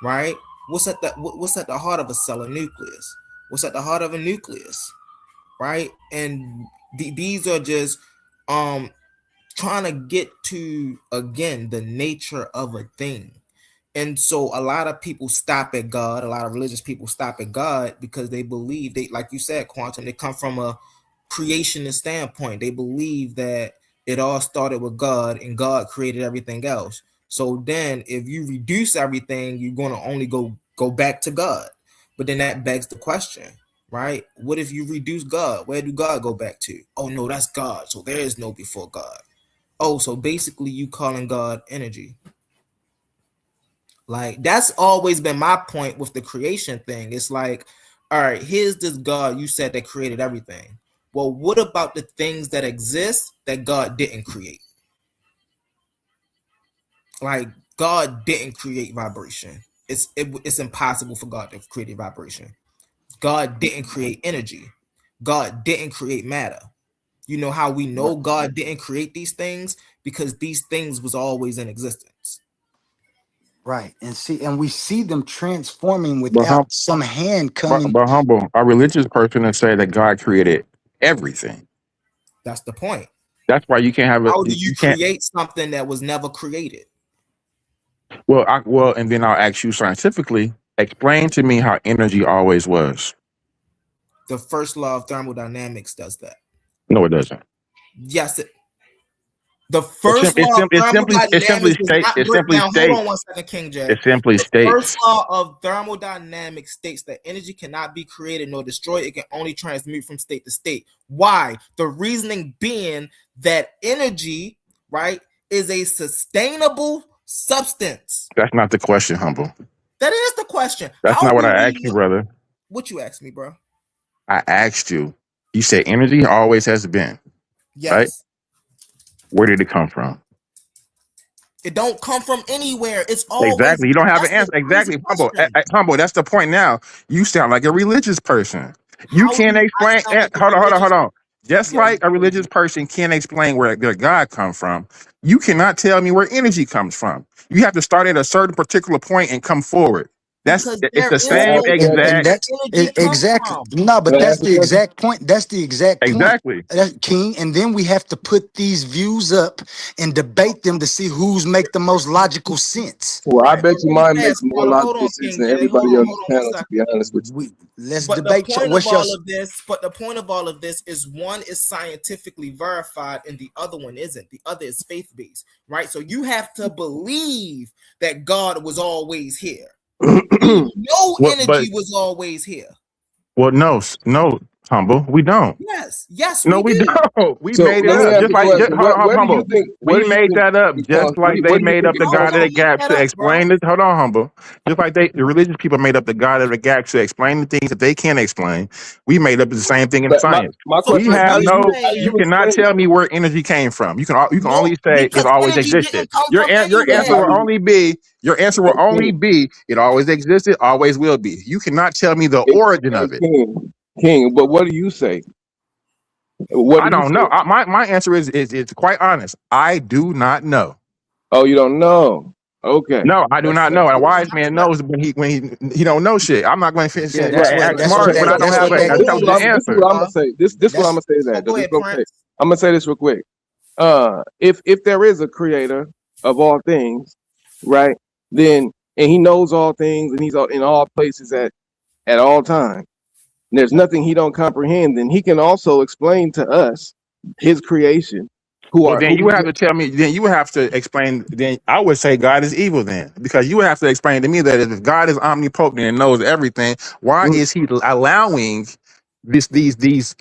Right? What's at the heart of a cell? A nucleus. What's at the heart of a nucleus? Right? And these are just trying to get to, again, the nature of a thing. And so a lot of people stop at God, a lot of religious people stop at God because they believe, they, like you said, Quantum, they come from a creationist standpoint. They believe that it all started with God and God created everything else. So then if you reduce everything, you're going to only go back to God. But then that begs the question, right? What if you reduce God? Where do God go back to? Oh no, that's God. So there is no before God. Oh, so basically you calling God energy. Like, that's always been my point with the creation thing. It's like, all right, here's this God you said that created everything. Well, what about the things that exist that God didn't create? Like, God didn't create vibration. It's impossible for God to create a vibration. God didn't create energy. God didn't create matter. You know how we know God didn't create these things? Because these things was always in existence. Right. And we see them transforming But without some hand coming. but humble, a religious person to say that God created everything. That's the point. That's why you can't have How do you you can't. create something that was never created? Well, and then I'll ask you scientifically. Explain to me how energy always was. The first law of thermodynamics does that. No, it doesn't. Yes, the first law of thermodynamics does not break down. Hold on one second, King J. It simply The states. first law of thermodynamics states that energy cannot be created nor destroyed. It can only transmute from state to state. Why? The reasoning being that energy, right, is a sustainable substance. That's not the question, humble. That is the question. That's not what I asked you, brother. What you asked me, bro? I asked you. You said energy always has been. Yes. Right? Where did it come from? It don't come from anywhere. It's always exactly. You don't have an answer. Exactly, humble. Humble. That's the point. Now you sound like a religious person. You can't explain. Hold on. Just like a religious person can't explain where their God comes from, you cannot tell me where energy comes from. You have to start at a certain particular point and come forward. It's the same exact. Exactly. No, but that's the exact point. That's the exact point. Exactly. King. And then we have to put these views up and debate them to see who's make the most logical sense. Well, I bet you mine makes more logical sense than everybody else's panel, to be honest with you. Let's but debate. The point of all of this is one is scientifically verified and the other one isn't. The other is faith-based, right? So you have to believe that God was always here. Energy was always here. Well, no, humble. We don't. Yes. No, we don't. We made it up. Just like humble. We made that up just like they made up the God of the gap to explain it. Hold on, humble. Just like the religious people made up the God of the gap to explain the things that they can't explain. We made up the same thing in science. We have you cannot tell me where energy came from. You can only say it always existed. Your answer will only be it always existed, always will be. You cannot tell me the origin of it. King, but what do you say? I don't know. My answer is quite honest. I do not know. Oh, you don't know? Okay. No, I do not know. A wise man knows when he don't know shit. I'm not going to act smart when I don't have an answer. This is what I'm gonna say. This what I'm gonna say. I'm gonna say this real quick. If there is a creator of all things, right? Then and he knows all things and he's in all places at all times. There's nothing he don't comprehend. Then he can also explain to us his creation Well, then you would have to tell me. Then you would have to explain. Then I would say God is evil. Then, because you would have to explain to me that if God is omnipotent and knows everything, why is He allowing these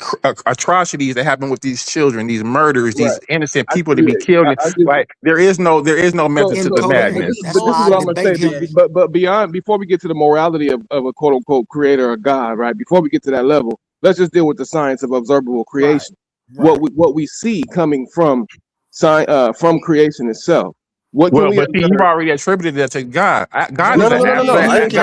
atrocities that happen with these children, these murders, these innocent people to be killed? Like there is no method to the madness. That's But this why is I what I'm gonna say. debate him. But beyond, before we get to the morality of a quote unquote creator or God, right? Before we get to that level, let's just deal with the science of observable creation. Right. What we see coming from creation itself. What can we But see, observe? you've already attributed that to God. God No, is no, an no, no, no, no. abstract.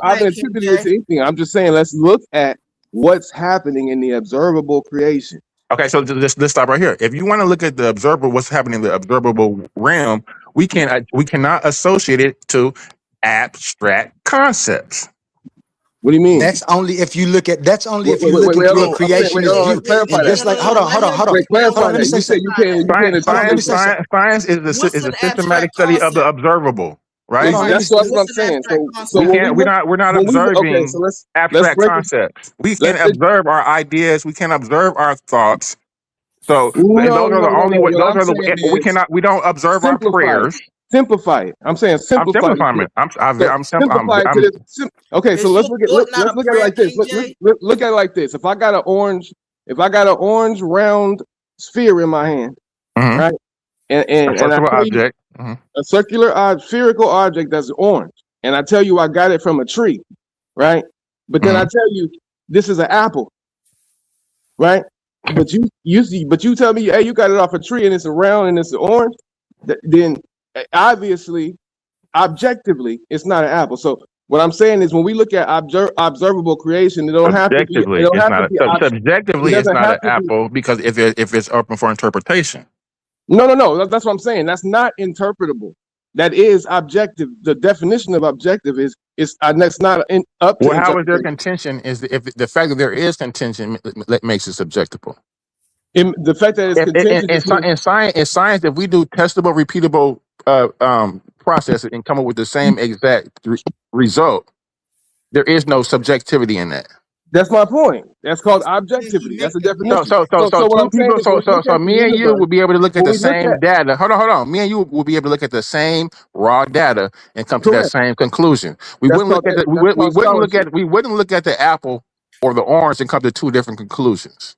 I haven't attributed it to anything. I'm just saying, let's look at what's happening in the observable creation. Okay, so let's stop right here. If you want to look at the observable, what's happening in the observable realm, we cannot associate it to abstract concepts. What do you mean? That's only if you look at. That's only if you Wait, look wait, into hold a on. I'm saying, creationist view. clarify And that. just like, hold on. Wait, clarify Let me that. say You said something. you can't. Hold on, let me say something. Science is a systematic study of the observable, right? Hold on, That's what I'm saying. So We when can't. we look, We're not when we okay, observing so let's abstract break it. concepts. We can Let's say, observe our ideas. We can observe our thoughts. So, and no. those are the only way. What Those I'm are saying the we is cannot. We don't observe our simplify it. prayers. Simplify it. I'm saying I'm simplify simplifying it. it. I'm So simplify it to this. Okay, so let's look at it like this. Look at it like this. If I got an orange round sphere in my hand, Mhm. right, A and I circular tell you object. a circular spherical object that's orange, and I tell you I got it from a tree, right? But then I tell you this is an apple, right? But you tell me, hey, you got it off a tree and it's round and it's orange. Then obviously, objectively, it's not an apple. So what I'm saying is, when we look at observable creation, it don't have to be. It Objectively, don't it's have not to a, be. It subjectively, it's doesn't not an have to be. apple because if it's open for interpretation. No. That's what I'm saying. That's not interpretable. That is objective. The definition of objective is that's not up to Well, how is there interpretation. contention? Is if the fact that there is contention makes it subjectable? The fact that it's contentious. In science, if we do testable, repeatable processes and come up with the same exact result, there is no subjectivity in that. That's my point. That's called objectivity. That's the definition. So What two I'm saying people. is, when we look So at the me and you universe, will be able to look at when the we look same at data. Hold on. Me and you will be able to look at the same raw data and come to that correct, same conclusion. We that's wouldn't look called at that's called scholarship. we wouldn't look at the apple or the orange and come to two different conclusions.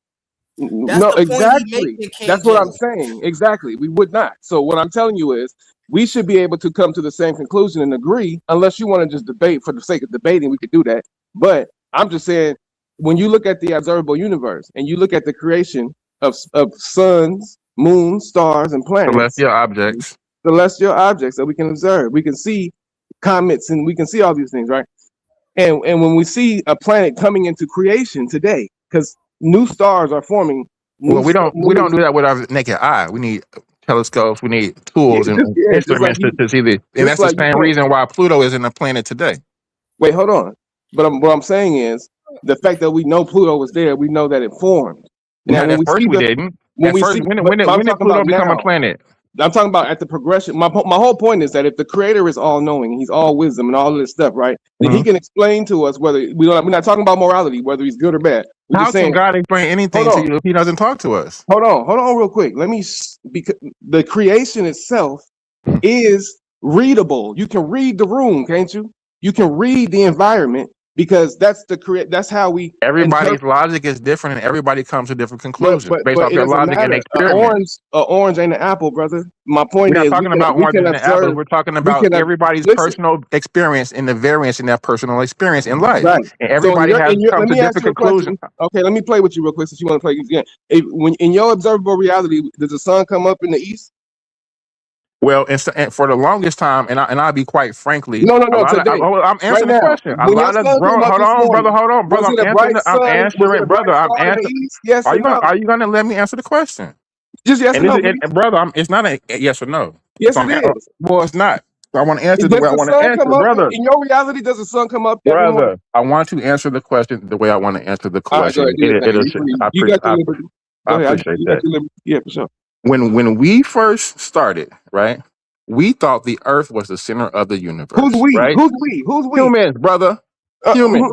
No, exactly. That's what I'm saying. Exactly. We would not. So what I'm telling you is, we should be able to come to the same conclusion and agree, unless you want to just debate for the sake of debating, we could do that. But I'm just saying, when you look at the observable universe and you look at the creation of suns, moons, stars, and planets, celestial objects that we can observe, we can see comets and we can see all these things, right? And when we see a planet coming into creation today, because new stars are forming. Well, we don't do that with our naked eye. We need telescopes. We need tools and instruments to see the. And that's the same reason why Pluto isn't a planet today. Wait, hold on. But what I'm saying is, the fact that we know Pluto was there, we know that it formed. Now, at first we didn't. When did Pluto become a planet? I'm talking about at the progression. My whole point is that if the creator is all knowing, he's all wisdom and all of this stuff, right? Then he can explain to us whether we're not talking about morality, whether he's good or bad. We're How can God explain anything to you if he doesn't talk to us? Hold on real quick. Because the creation itself is readable. You can read the room, can't you? You can read the environment, because that's how we. Everybody's logic is different, and everybody comes to different conclusions based off their logic and experiment. Orange ain't an apple, brother. My point is, we're not talking about oranges and apples. We're talking about everybody's personal experience and the variance in that personal experience in life. Right. And everybody has come to different conclusions. Okay, let me play with you real quick since you want to play again. When in your observable reality, does the sun come up in the east? Well, and for the longest time, and I'll be quite frankly, no. Today, I'm answering the question. A lot of hold on, brother. I'm answering, brother. I'm answering. Yes or no? Are you gonna let me answer the question? Just yes or no, brother. It's not a yes or no. Yes, it is. Well, it's not. I want to answer the way I want to answer, brother. In your reality, does the sun come up? Brother, I want to answer the question the way I want to answer the question. I appreciate that. Yeah, for sure. When we first started, right, we thought the Earth was the center of the universe. Who's we? Right? Who's we? Humans, brother. Humans.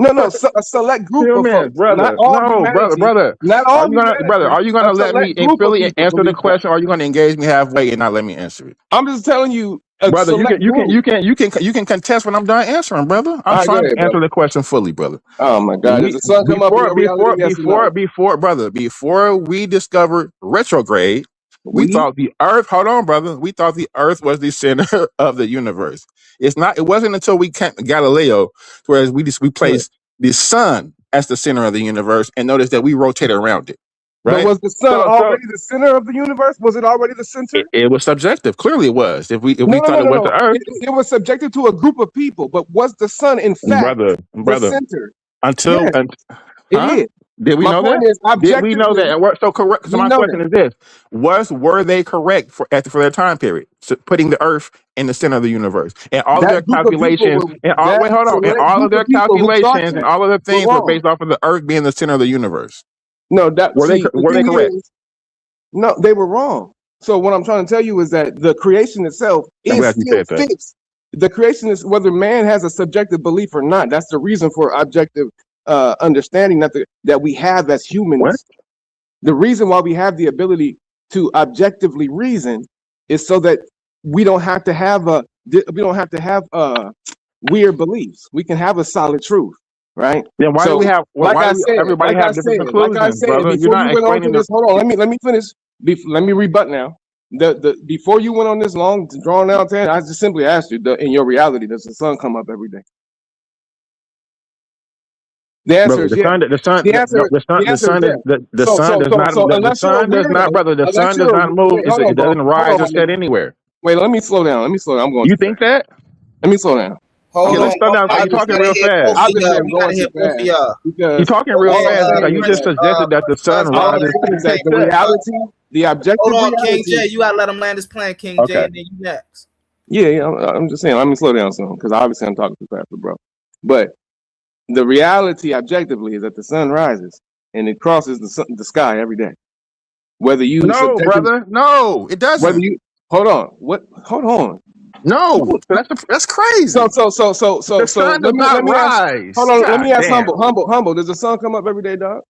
No, a select group of folks, not all humanity. Not all humanity. Are you gonna let me fully answer the question, or are you gonna engage me halfway and not let me answer it? I'm just telling you, brother. You can contest when I'm done answering, brother. I'm trying to answer the question fully, brother. Oh my God! Does the sun come up in your reality? Yes or no? Before we discovered retrograde, we thought the Earth. Hold on, brother. We thought the Earth was the center of the universe. It's not. It wasn't until we came Galileo, whereas we placed the sun as the center of the universe, and noticed that we rotate around it. Right? But was the sun already the center of the universe? Was it already the center? It was subjective. Clearly, it was. If we thought it was the Earth, it was subjected to a group of people. But was the sun, in fact, the center? Huh? Did we know that? Did we know that? So correct. So my question is this: were they correct for their time period, putting the Earth in the center of the universe, and all of their calculations, and all of their calculations, and all of the things were based off of the Earth being the center of the universe? No, were they correct? No, they were wrong. So what I'm trying to tell you is that the creation itself is still fixed. The creation is, whether man has a subjective belief or not, that's the reason for objective understanding that we have as humans. What? The reason why we have the ability to objectively reason is so that we don't have to have weird beliefs. We can have a solid truth, right? Then why do we have? Everybody have different conclusions, brother. You're not explaining this. Hold on, let me finish. Let me rebut now. Before you went on this long drawn out thing, I just simply asked you, in your reality, does the sun come up every day? The answer is yes. The sun does not, brother. The sun does not move. It doesn't rise or set anywhere. Wait, let me slow down. I'm going. You think that? Let me slow down. Let's slow down. You're talking real fast. You're talking real fast because you just suggested that the sun rises. The reality, the objective. Hold on, King J. You gotta let him land his plane, King J, and then you next. Yeah. I'm just saying. Let me slow down some because obviously I'm talking too fast, bro. But the reality, objectively, is that the sun rises and it crosses the sky every day. Whether you brother, no, it doesn't. Whether you hold on. No, that's crazy. So the sun does not rise. Hold on, let me ask humble. Does the sun come up every day, dog?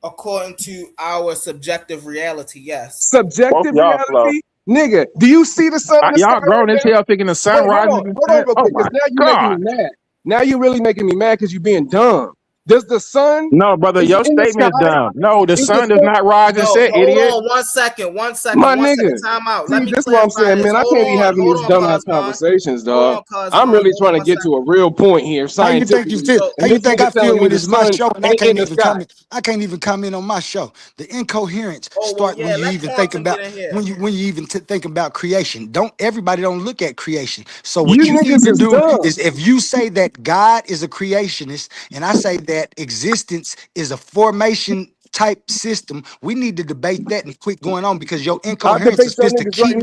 According to our subjective reality, yes. Subjective reality, nigga. Do you see the sun? Y'all grown as hell thinking the sun rises. Hold on, real quick, now you're making me mad. Now you're really making me mad because you're being dumb. Does the sun? No, brother, your statement is dumb. No, the sun does not rise and set, idiot. Hold on, one second. My nigga. Time out. See, this is what I'm saying, man. I can't be having these dumbass conversations, dog. I'm really trying to get to a real point here. How you think you feel? How you think I feel when it's my show and I can't even comment on my show? The incoherence start when you even think about think about creation. Everybody don't look at creation. So what you need to do is, if you say that God is a creationist and I say that existence is a formation type system, we need to debate that and quit going on because your incoherence is supposed to keep.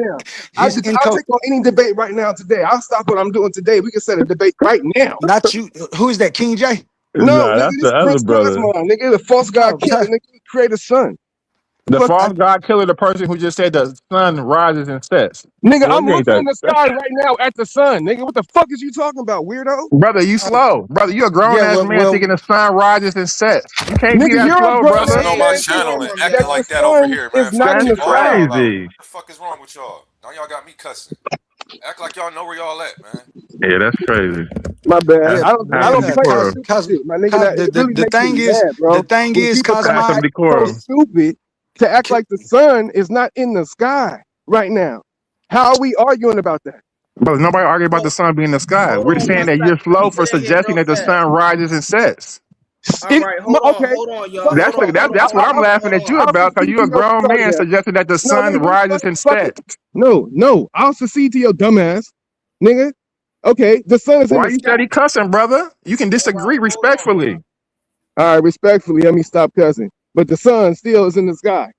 I'll take on any debate right now today. I'll stop what I'm doing today. We can set a debate right now. Not you. Who is that, King J? No, that's the other brother. Nigga, the false God killer, nigga, create a sun. The false God killer, the person who just said the sun rises and sets. Nigga, I'm looking in the sky right now at the sun. Nigga, what the fuck is you talking about, weirdo? Brother, you slow. Brother, you a grown-ass man thinking the sun rises and sets. You can't be that slow, brother. On my channel and acting like that over here, man. That's crazy. What the fuck is wrong with y'all? Now y'all got me cussing. Act like y'all know where y'all at, man. Yeah, that's crazy. My bad. I don't think my nigga. The thing is, so stupid to act like the sun is not in the sky right now. How are we arguing about that? But nobody arguing about the sun being in the sky. We're saying that you're slow for suggesting that the sun rises and sets. All right, hold on, y'all. That's what I'm laughing at you about, because you a grown man suggesting that the sun rises and sets. No, I'll secede to your dumbass, nigga. Okay, the sun is in the sky. Why you steady cussing, brother? You can disagree respectfully. All right, respectfully, let me stop cussing. But the sun still is in the sky.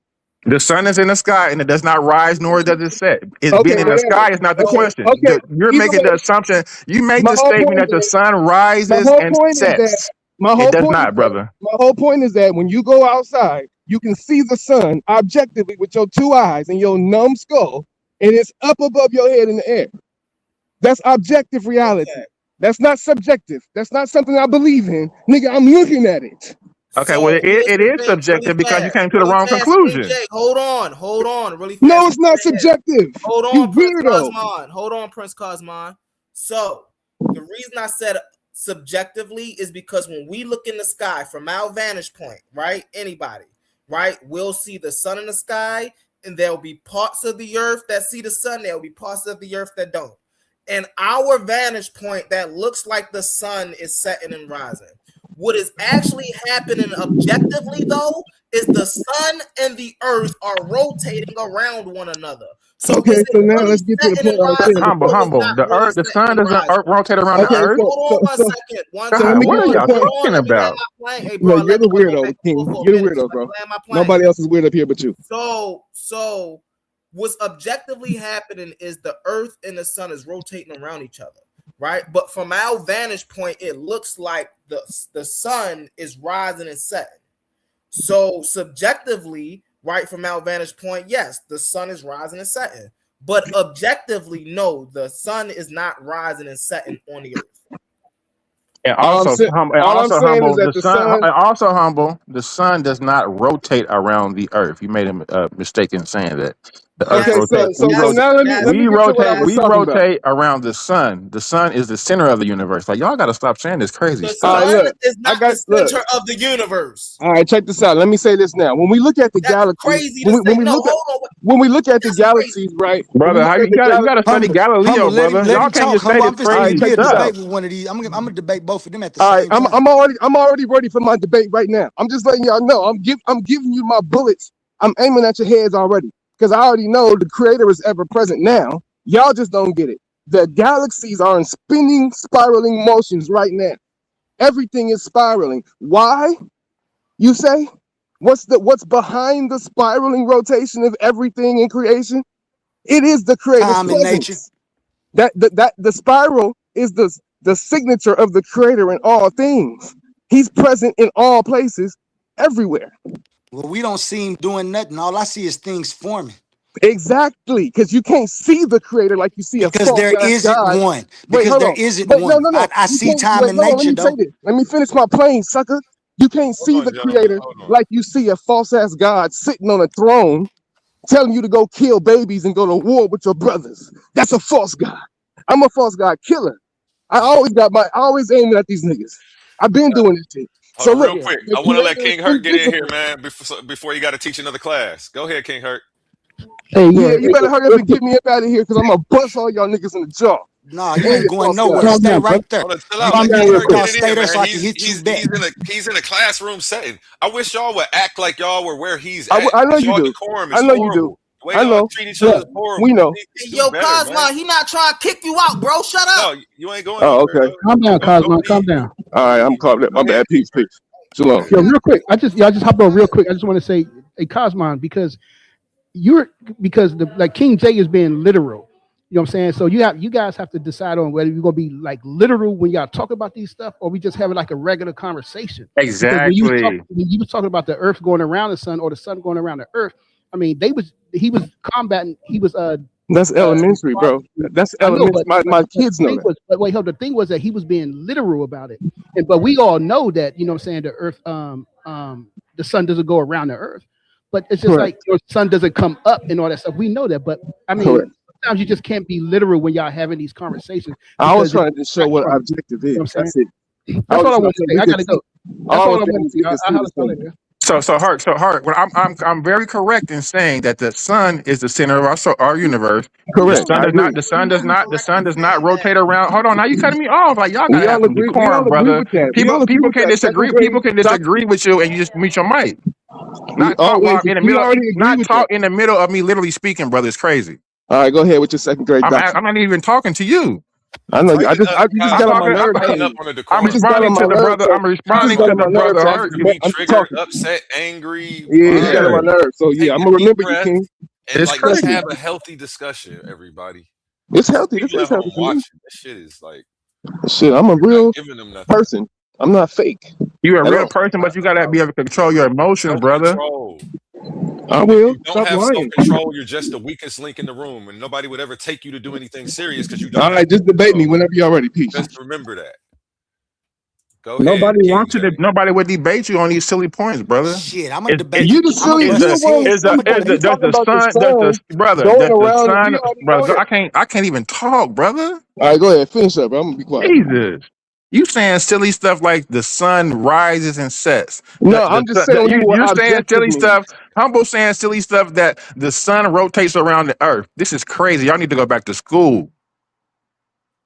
The sun is in the sky and it does not rise nor does it set. It's being in the sky is not the question. You're making the assumption. You make the statement that the sun rises and sets. It does not, brother. My whole point is that when you go outside, you can see the sun objectively with your two eyes and your numb skull, and it's up above your head in the air. That's objective reality. That's not subjective. That's not something I believe in. Nigga, I'm looking at it. Okay, well, it is subjective because you came to the wrong conclusion. Hold on, really fast. No, it's not subjective. Hold on, Prince Cosmon. Hold on, Prince Cosmon. So the reason I said subjectively is because when we look in the sky from our vantage point, right? Anybody, right? We'll see the sun in the sky, and there'll be parts of the earth that see the sun. There'll be parts of the earth that don't. And our vantage point that looks like the sun is setting and rising. What is actually happening objectively, though, is the sun and the earth are rotating around one another. So okay, so now let's get to the point I was saying. Humble. The sun doesn't rotate around the earth. Hold on 1 second. What are y'all talking about? Hey, bro, you're the weirdo, King. You're the weirdo, bro. Nobody else is weird up here but you. So what's objectively happening is the earth and the sun is rotating around each other, right? But from our vantage point, it looks like the sun is rising and setting. So subjectively, right, from our vantage point, yes, the sun is rising and setting. But objectively, no, the sun is not rising and setting on the earth. And also, humble, the sun does not rotate around the earth. You made a mistake in saying that. The earth rotates. We rotate around the sun. The sun is the center of the universe. Like, y'all got to stop saying this crazy stuff. The sun is not the center of the universe. All right, check this out. Let me say this now. When we look at the galaxies, when we look at the galaxies, right, brother? How you got to study Galileo, brother? Y'all can't just say this crazy stuff. One of these. I'm gonna debate both of them at the same time. I'm already ready for my debate right now. I'm just letting y'all know. I'm giving you my bullets. I'm aiming at your heads already. Because I already know the creator is ever present now. Y'all just don't get it. The galaxies are in spinning, spiraling motions right now. Everything is spiraling. Why? You say? What's behind the spiraling rotation of everything in creation? It is the creator's presence. That the spiral is the signature of the creator in all things. He's present in all places, everywhere. Well, we don't see him doing nothing. All I see is things forming. Exactly, because you can't see the creator like you see because there isn't God. one. Because there isn't one. No. I see time in nature, though. Let me finish my plane, sucker. You can't see the creator like you see a false ass God sitting on a throne telling you to go kill babies and go to war with your brothers. That's a false God. I'm a false God killer. I always aiming at these niggas. I've been doing this shit. So look, real quick, I want to let King Hurt get in here, man, before you got to teach another class. Go ahead, King Hurt. Hey, yeah, you better hurry up and get me up out of here because I'm gonna bust all y'all niggas in the jaw. Nah, you ain't going nowhere. Stay right there. He's in a classroom setting. I wish y'all would act like y'all were where he's at. I know you do. I know you do. The way y'all treat each other is horrible. We know. Yo, Cosmo, he not trying to kick you out, bro. Shut up. No, you ain't going. Oh, okay. Calm down, Cosmo. Calm down. All right, I'm calm down. My bad. Peace. Shalom. Yo, real quick. I just hop on real quick. I just want to say, hey, Cosmo, because like King J is being literal. You know what I'm saying? So you guys have to decide on whether you're gonna be like literal when y'all talk about these stuff, or we just have like a regular conversation. Exactly. When you was talking about the earth going around the sun or the sun going around the earth, I mean, he was combating. He was That's elementary, bro. That's elementary. My kids know that. But wait, the thing was that he was being literal about it. But we all know that, you know what I'm saying, the earth, the sun doesn't go around the earth. But it's just like your sun doesn't come up and all that stuff. We know that. But I mean, sometimes you just can't be literal when y'all having these conversations. I was trying to show what objective is. You know what that's it. That's all I want to say. I gotta go. That's all I want to say. So Hart. Well, I'm very correct in saying that the sun is the center of our universe. Correct. The sun does not rotate around. Hold on, now you cutting me off. Like y'all gotta have some decorum, brother. People can disagree. People can disagree with you, and you just mute your mic. Not talk in the middle of me literally speaking, brother. It's crazy. All right, go ahead with your second grade. I'm not even talking to you. I know. I just got on my nerves. I'm responding to the brother. I'm responding to the brother. Hurt. You be triggered, upset, angry. Yeah, you got on my nerves. So yeah, I'm gonna remember you, King. And like, let's have a healthy discussion, everybody. It's healthy. This is healthy. This shit is like shit. I'm a real person. I'm not fake. You're a real person, but you gotta be able to control your emotions, brother. I will. If you don't Stop have lying. self-control, you're just the weakest link in the room, and nobody would ever take you to do anything serious because you don't All have right, just debate me self-control. whenever you're ready. Peace. Just remember that. Go ahead, Nobody King wants J. you to. Nobody would debate you on these silly points, brother. Shit, I'm gonna debate. You the I'm gonna silly. Is bust You the the his one. head. is I'm the gonna You is the debate. does talking the about the sun sun brother going does the around, and sun we already know brother this. I can't even talk, brother. All right, go ahead. Finish up, bro. I'm gonna be quiet. Jesus. You saying silly stuff like the sun rises and sets. No, I'm just telling you what You're saying objective silly means. stuff. Humble saying silly stuff that the sun rotates around the earth. This is crazy. Y'all need to go back to school.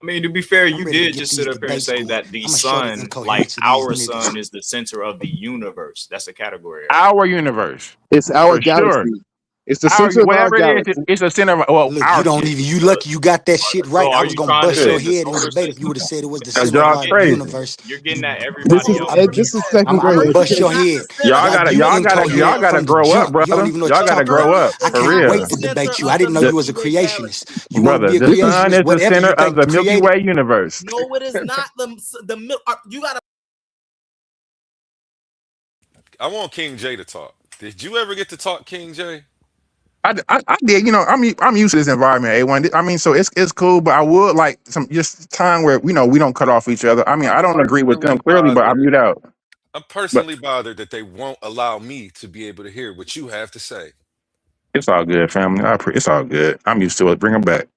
I mean, to be fair, I'm you ready to did get just these sit up here and debates say going. that the I'm gonna show the sun, like incoherence of these our niggas. sun, is the center of the universe. That's a category. Our universe. It's our For sure. galaxy. It's the center of our Whatever it is, galaxy. it's a center of Look, you our don't shit. even. You lucky you got that shit So right. I are was you gonna trying to bust your say Shit. the head in the solar debate if you system? would have said it was the Cause center of y'all our crazy. universe. You're getting at This everybody is else. this is second I'm gonna grade bust your education. head. You Y'all incoherent gotta from the grow up, jump. You don't brother. even know what Y'all you're gotta talking grow about. up I for can't real. wait to debate you. I didn't know The, you was a creationist. You want to brother, be a the sun creationist? is the Whatever center you of think the Milky created. Way universe. No, it is not the you gotta. I want King J to talk. Did you ever get to talk, King J? I did, I'm used to this environment, A1. I mean, so it's cool, but I would like some just time where we don't cut off each other. I mean, I'm I don't agree with personally them clearly, but I bothered. mute out. I'm But personally bothered that they won't allow me to be able to hear what you have to say. it's all good, family. It's all good. I'm used to it. Bring them back.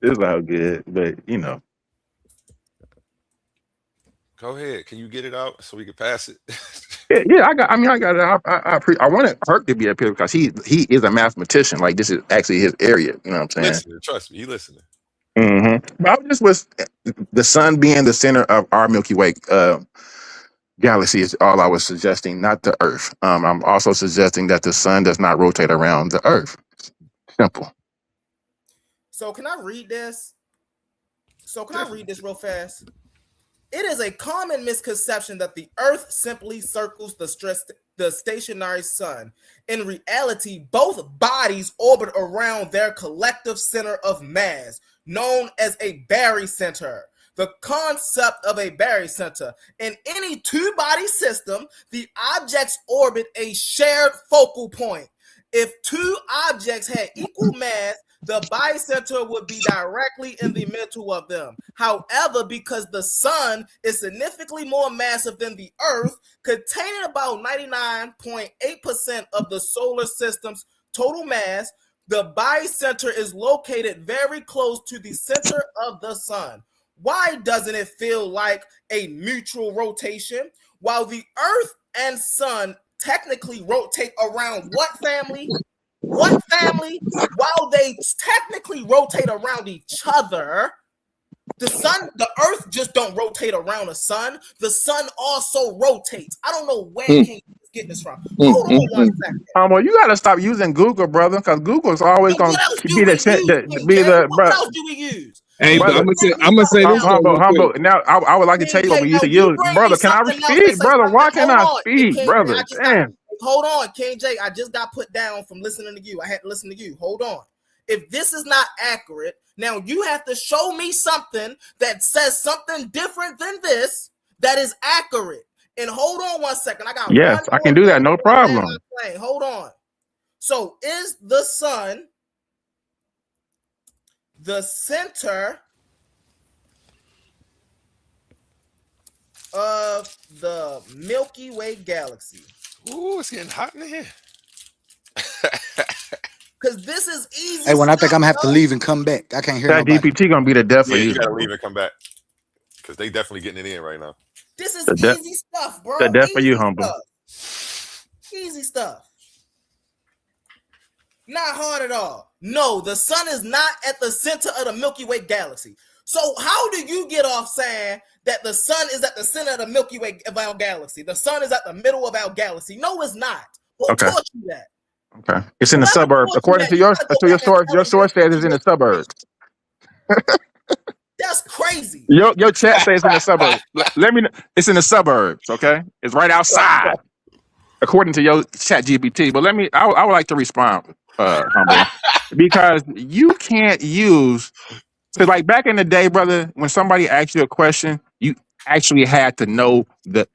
It's all good, but Go ahead. Can you get it out so we can pass it? yeah. I got it. I wanted Herc to be up here because he is a mathematician. Like this is actually his area. You know what I'm saying? Listening, trust me, he listening. But I just was the sun being the center of our Milky Way galaxy is all I was suggesting, not the Earth. I'm also suggesting that the sun does not rotate around the Earth. Simple. So can I read this? Real fast? It is a common misconception that the Earth simply circles the stationary sun. In reality, both bodies orbit around their collective center of mass, known as a barycenter. The concept of a barycenter. In any two-body system, the objects orbit a shared focal point. If two objects had equal mass, the bicenter would be directly in the middle of them. However, because the sun is significantly more massive than the Earth, containing about 99.8% of the solar system's total mass, the bicenter is located very close to the center of the sun. Why doesn't it feel like a mutual rotation? While the Earth and sun technically rotate around what family? What family? While they technically rotate around each other, the Earth just don't rotate around the sun. The sun also rotates. I don't know where King is getting this from. Hold on 1 second. Well, you gotta stop using Google, brother, because Google is always going to be What else do we use? Hey, but I'm gonna say this though, real humble. quick. Now, I would like to tell you what we used to use, brother. Can I speak, brother? Why can't I speak, brother? Damn. Hold on, King J. I just got put down from listening to you. I had to listen to you. Hold on. If this is not accurate, now you have to show me something that says something different than this that is accurate. And hold on 1 second. I got yes, I can do that. No problem. Hold on. So is the sun the center of the Milky Way galaxy? Ooh, it's getting hot in here. Because this is easy. Hey, when I think I'm gonna have to leave and come back, I can't hear that nobody. GPT gonna be the death for you. You gotta leave and come back because they definitely getting it in right now. This is easy stuff, bro. The death for you, humble. Easy stuff. Not hard at all. No, the sun is not at the center of the Milky Way galaxy. So how do you get off saying that the sun is at the center of the Milky Way of our galaxy? The sun is at the middle of our galaxy. No, it's not. Who taught you that? Okay, it's in the suburbs. According to your source, says it's in the suburbs. That's crazy. Your chat says it's in the suburbs. Let me know. It's in the suburbs. Okay, it's right outside. According to your chat GPT. But I would like to respond, humble, because you can't use. Because like back in the day, brother, when somebody asked you a question, you actually had to know the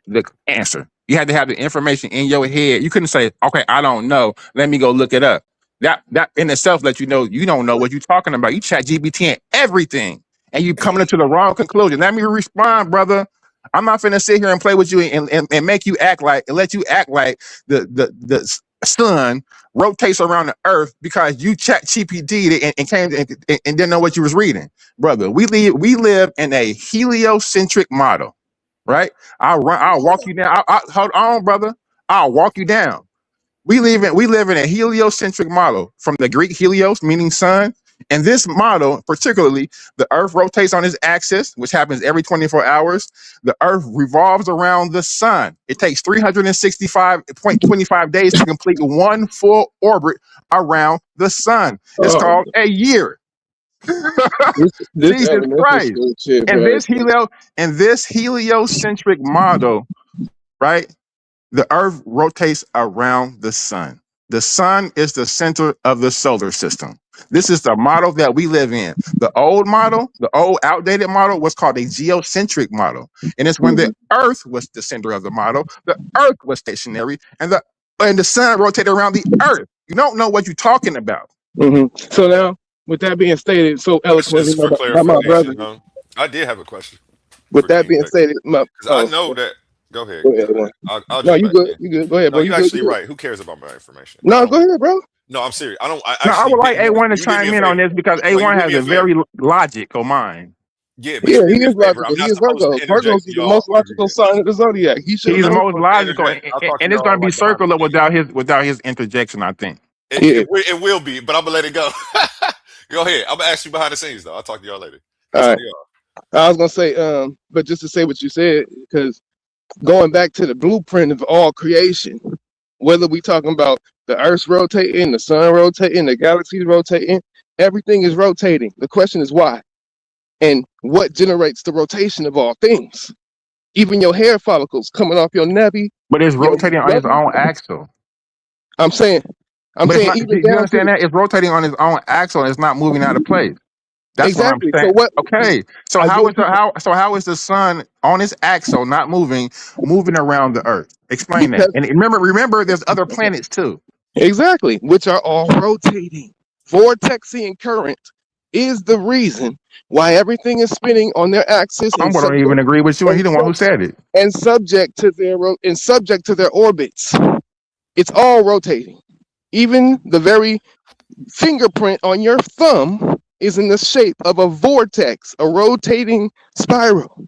answer. You had to have the information in your head. You couldn't say, okay, I don't know. Let me go look it up. That in itself lets you know you don't know what you're talking about. You chat GPT and everything, and you coming to the wrong conclusion. Let me respond, brother. I'm not finna sit here and play with you and make you act like and let you act like the sun rotates around the earth because you chat GPT and came and didn't know what you was reading, brother. We live in a heliocentric model, right? I'll walk you down. Hold on, brother. I'll walk you down. We live in a heliocentric model from the Greek helios, meaning sun. And this model, particularly, the Earth rotates on its axis, which happens every 24 hours. The Earth revolves around the sun. It takes 365.25 days to complete one full orbit around the sun. It's called a year. This Jesus Christ. shit, And bro. this heliocentric model, right? The Earth rotates around the sun. The sun is the center of the solar system. This is the model that we live in. The old model, the old outdated model was called a geocentric model. And it's when the Earth was the center of the model, the Earth was stationary, and the sun rotated around the Earth. You don't know what you're talking about. So now, with that being stated so eloquently Just for by my brother, clarification, I did have a question. with that being stated, I know that. Go ahead. Go ahead. I'll No, jump you back good. in. You good. Go ahead, No, bro. you're You actually good. right. Who cares about my information? No, go ahead, bro. No, I'm serious. I I would like didn't. A1 to You did me chime a in on favor. this because No, you A1 did has me a a favor. very logical mind. Yeah, but you Yeah, did he me a is favor. I'm logical. He not is supposed Virgo. to Virgo's interject. the Y'all most logical interject. sign of the zodiac. He should He's the know. most logical, I'll talk to and it's going y'all to be like behind the circular scenes. without his interjection, I think. It will be, but I'm gonna let it go. Go ahead. I'm gonna ask you behind the scenes though. I'll talk to y'all later. All Listen right. to y'all. I was gonna say, but just to say what you said, because going back to the blueprint of all creation, whether we talking about the Earth's rotating, the sun rotating, the galaxies rotating, everything is rotating. The question is why, and what generates the rotation of all things. Even your hair follicles coming off your nappy, But it's your rotating on its brother. own axle. I'm saying But it's not. even You down understand to that it's rotating on its own axle and it's not moving out of place. That's what I'm exactly. So saying. what? Okay. So I how get is the sun on its axle not moving around the Earth? Explain that. because And remember, there's other planets too. exactly, which are all rotating. Vortexian current is the reason why everything is spinning on their axis I don't even agree with you, and he the one who said it. and subject to their orbits. It's all rotating. Even the very fingerprint on your thumb is in the shape of a vortex, a rotating spiral,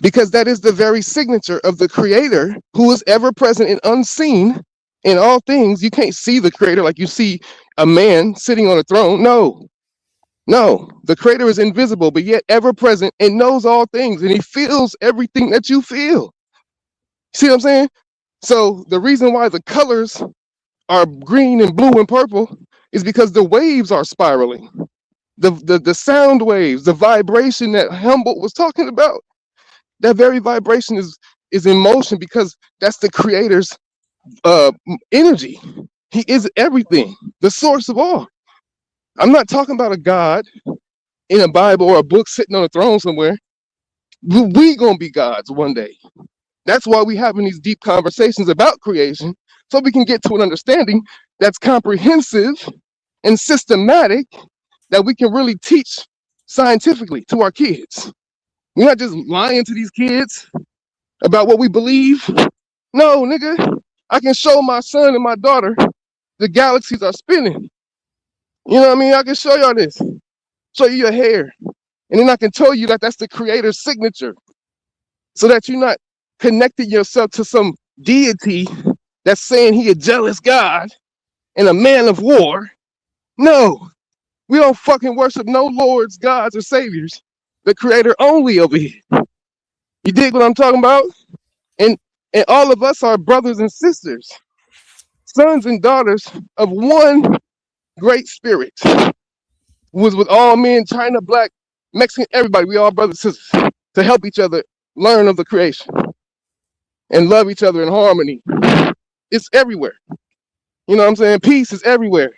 because that is the very signature of the creator who is ever present and unseen in all things. You can't see the creator like you see a man sitting on a throne. No, the creator is invisible, but yet ever present and knows all things, and he feels everything that you feel. See what I'm saying? So the reason why the colors are green and blue and purple is because the waves are spiraling. The sound waves, the vibration that Humboldt was talking about, that very vibration is in motion because that's the creator's energy. He is everything, the source of all. I'm not talking about a God in a Bible or a book sitting on a throne somewhere. We gonna be gods one day. That's why we having these deep conversations about creation, so we can get to an understanding that's comprehensive and systematic, that we can really teach scientifically to our kids. We're not just lying to these kids about what we believe. No, nigga, I can show my son and my daughter the galaxies are spinning. You know what I mean? I can show y'all this. Show you your hair. And then I can tell you that that's the creator's signature, so that you're not connecting yourself to some deity that's saying he a jealous God and a man of war. No, we don't fucking worship no lords, gods, or saviors. The creator only over here. You dig what I'm talking about? And all of us are brothers and sisters, sons and daughters of one great spirit, who was with all men, China, black, Mexican, everybody. We all brothers and sisters to help each other learn of the creation and love each other in harmony. It's everywhere. You know what I'm saying? Peace is everywhere.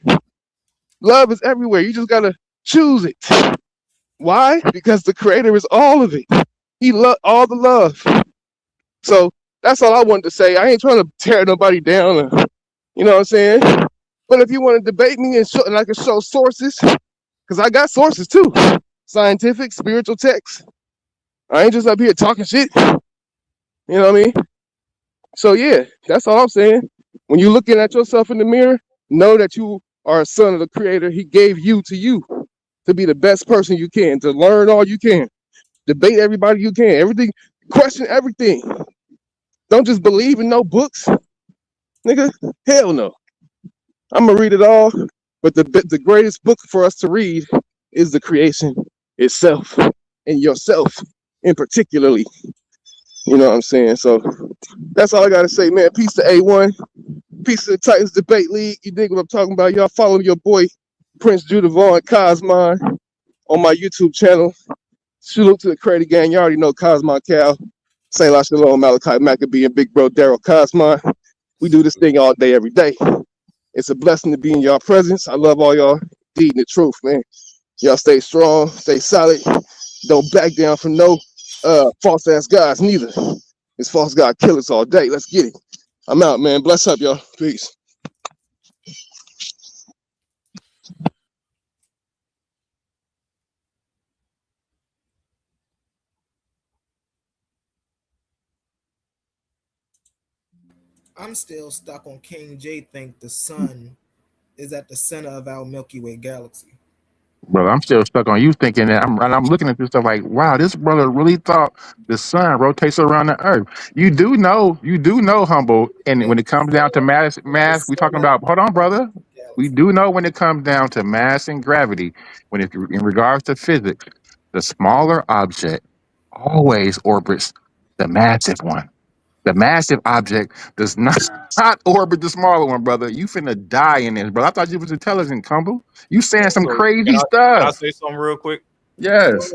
Love is everywhere. You just gotta choose it. Why? Because the creator is all of it. He loves all the love. So That's all I wanted to say. I ain't trying to tear nobody down. You know what I'm saying? But if you want to debate me and I can show sources, because I got sources too, scientific, spiritual texts. I ain't just up here talking shit. You know what I mean? So yeah, that's all I'm saying. When you're looking at yourself in the mirror, know that you are a son of the Creator. He gave you to be the best person you can, to learn all you can, debate everybody you can, everything, question everything. Don't just believe in no books, nigga. Hell no. I'm gonna read it all, but the greatest book for us to read is the creation itself and yourself in particularly. You know what I'm saying? So that's all I gotta say, man. Peace to A1. Peace to the Titans Debate League. You dig what I'm talking about? Y'all follow your boy Prince Judavon Cosmon on my YouTube channel. Salute to the Credit Gang. You already know Cosmon Cal, Saint La Shalom, Malachi Maccabee, and Big Bro Daryl Cosmon. We do this thing all day, every day. It's a blessing to be in y'all presence. I love all y'all. Deed and the truth, man. Y'all stay strong, stay solid. Don't back down from no false ass gods neither. It's false god killers all day. Let's get it. I'm out, man. Bless up, y'all. Peace. I'm still stuck on King J think the sun is at the center of our Milky Way galaxy. Brother, I'm still stuck on you thinking that. I'm looking at this stuff like, wow, this brother really thought the sun rotates around the earth. You do know, humble. And when it comes down to mass, we talking about. Hold on, brother. We do know when it comes down to mass and gravity. When it in regards to physics, the smaller object always orbits the massive one. The massive object does not orbit the smaller one, brother. You finna die in this, brother. I thought you was intelligent, Humble. You saying some So crazy can I stuff. say something real quick? Yes.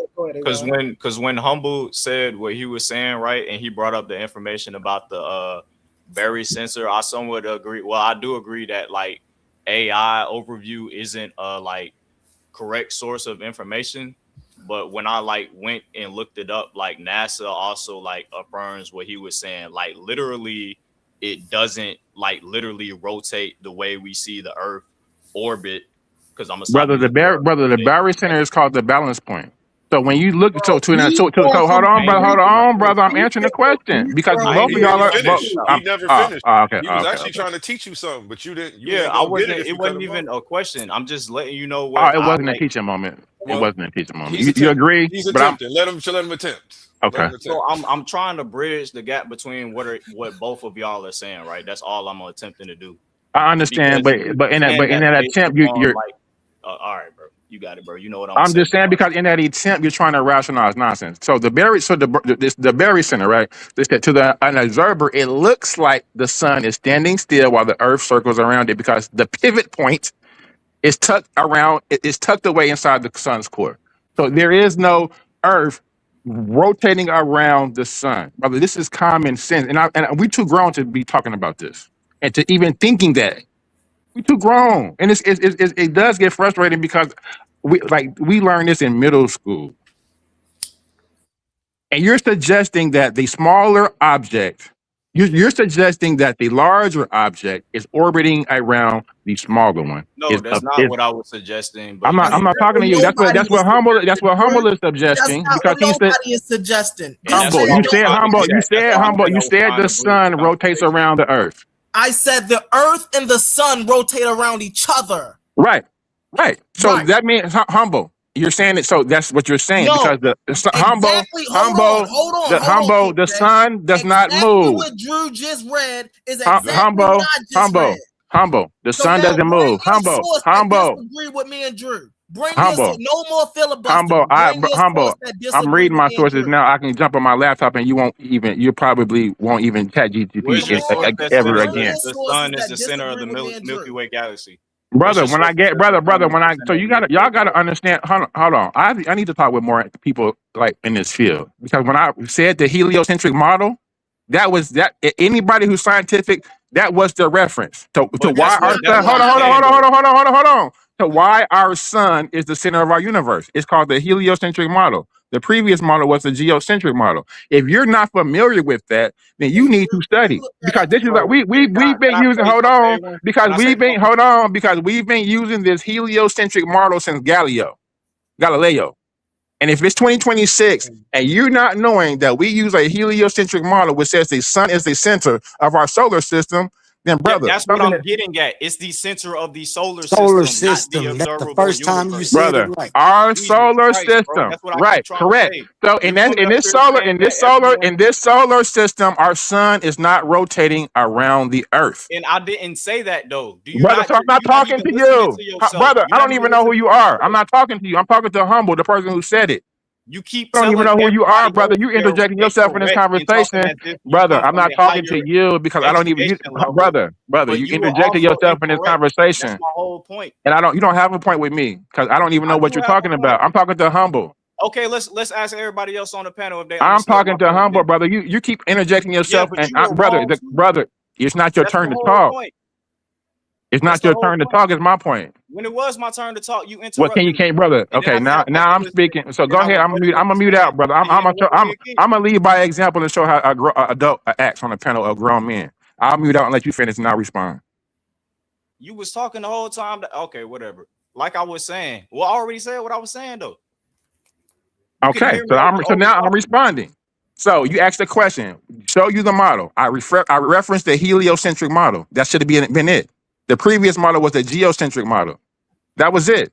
Because when Humble said what he was saying, right, and he brought up the information about the berry sensor, I somewhat agree. Well, I do agree that like AI overview isn't a like correct source of information. But when I like went and looked it up, like NASA also like affirms what he was saying. Like literally, it doesn't like literally rotate the way we see the Earth orbit. Because I'm gonna stop Brother, using the Barry Center is called the balance point. So when you look so hold on, brother, I'm answering the question because both He of y'all didn't are finish. He never finished. okay, He was okay, actually okay. trying to teach you something, but you didn't. You Yeah, ain't I gonna get wasn't. it if It you cut wasn't him off. even a question. I'm just letting you know Oh, what it I wasn't a like. teaching moment. It Well, wasn't a teaching moment. he's You agree? He's But attempting. Let him attempt. Okay. So I'm trying to bridge the gap between what both of y'all are saying, right? That's all I'm attempting to do. I understand, Because you but in saying that that based attempt, upon you're. like, all right, bro, you got it, bro. You know what I'm gonna I'm say. just saying because in that attempt, you're trying to rationalize nonsense. So the Berry Center, right? They said to an observer, it looks like the sun is standing still while the Earth circles around it because the pivot point is tucked around. It's tucked away inside the sun's core. So there is no Earth rotating around the sun, brother. This is common sense, and we too grown to be talking about this and to even thinking that. We too grown, and it does get frustrating because we learned this in middle school, and you're suggesting that the smaller object, you're suggesting that the larger object is orbiting around the smaller one. No, that's not what I was suggesting. But I'm you not. I'm can. not talking to you. That's what humble is That's suggesting not because what he said nobody is suggesting. humble. You said humble. You said humble. You said the sun rotates around the earth. I said the earth and the sun rotate around each other. Right. So that means humble. You're saying it. So that's what you're saying because the the sun does not move. What Drew just read is exactly what I just read. Humble. The sun now doesn't bring move. your source that disagree with me and Drew. Bring your source. No more filibustering. Bring your source that disagree. I'm reading my with me and sources Drew. now. I can jump on my laptop and you probably won't even chat GTP ever again. The sun is the center of the Milky Way galaxy. Brother, so y'all gotta understand. Hold on. I need to talk with more people like in this field because when I said the heliocentric model, that was anybody who's scientific, that was the reference to why our sun. Hold on. to why our sun is the center of our universe. It's called the heliocentric model. The previous model was the geocentric model. If you're not familiar with that, then you need to study, because this is like we've been using. Hold on, because we've been using this heliocentric model since Galileo. And if it's 2026 and you're not knowing that we use a heliocentric model, which says the sun is the center of our solar system, then brother, that's what I'm getting at. It's the center of the solar system. Not the That's the first time you said brother, it right. our solar system, right? Correct. So in this solar system, our sun is not rotating around the Earth. And I didn't say that though. Do you brother, so I'm not talking to you, brother. I don't even know who you are. I'm not talking to you. I'm talking to Humble, the person who said it. You keep don't even know who you are, brother. You interjecting yourself in this conversation, brother. I'm not talking to you because I don't even, brother. You interjected yourself in this conversation. That's my whole point. And you don't have a point with me because I don't even know what you're talking about. I'm talking to Humble. Okay, let's ask everybody else on the panel if they. I'm talking to Humble, brother. You keep interjecting yourself, and brother, it's not your turn to talk. It's not your turn to talk. Is my point. When it was my turn to talk, you interrupted. Well, you can't, brother. Okay, now I'm speaking. So go ahead. I'm gonna mute out, brother. I'm gonna lead by example and show how adult acts on a panel of grown men. I'll mute out and let you finish, and I'll respond. You was talking the whole time. Okay, whatever. Like I was saying. Well, I already said what I was saying though. Okay, so now I'm responding. So you asked the question. Show you the model. I referenced the heliocentric model. That should have been it. The previous model was the geocentric model. That was it.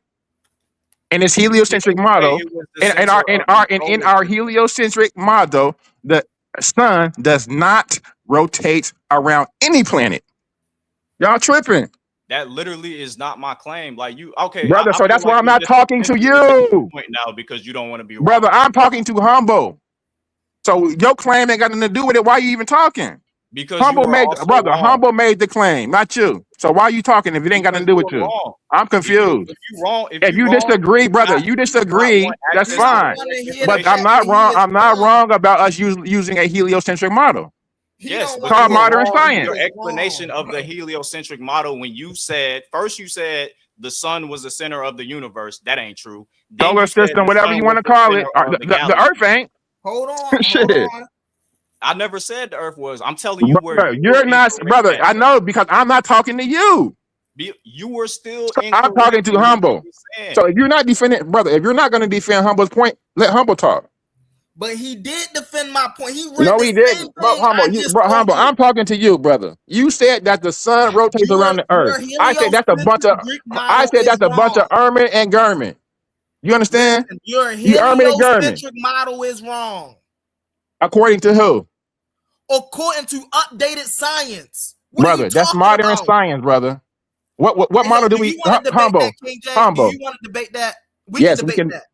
And this heliocentric model, in our heliocentric model, the sun does not rotate around any planet. Y'all tripping. That literally is not my claim. Like you, okay, brother. So that's why I'm not talking to you now, because you don't want to be brother. I'm talking to Humble. So your claim ain't got nothing to do with it. Why are you even talking? Because Humble made the claim, not you. So why are you talking if it ain't got nothing to do with you? Wrong. I'm confused. If you disagree, brother, you disagree. That's fine. But I'm not wrong. I'm not wrong about us using a heliocentric model. Yes, it's called modern science. Your explanation of the heliocentric model when you said the sun was the center of the universe. That ain't true. Solar system, whatever you want to call it. The Earth ain't. Hold on. Shit. I never said the Earth was. I'm telling you where you're not, brother. I know because I'm not talking to you. You were still. I'm talking to Humble. So if you're not defending, brother, if you're not going to defend Humble's point, let Humble talk. But he did defend my point. He didn't. Humble, I'm talking to you, brother. You said that the sun rotates around the Earth. I said that's a bunch of. I said that's a bunch of Ermin and Gurman. You understand? Your heliocentric model is wrong. According to who? According to updated science. Brother, that's modern science, brother. What model do we Humble? Do you want to debate that? We can debate that.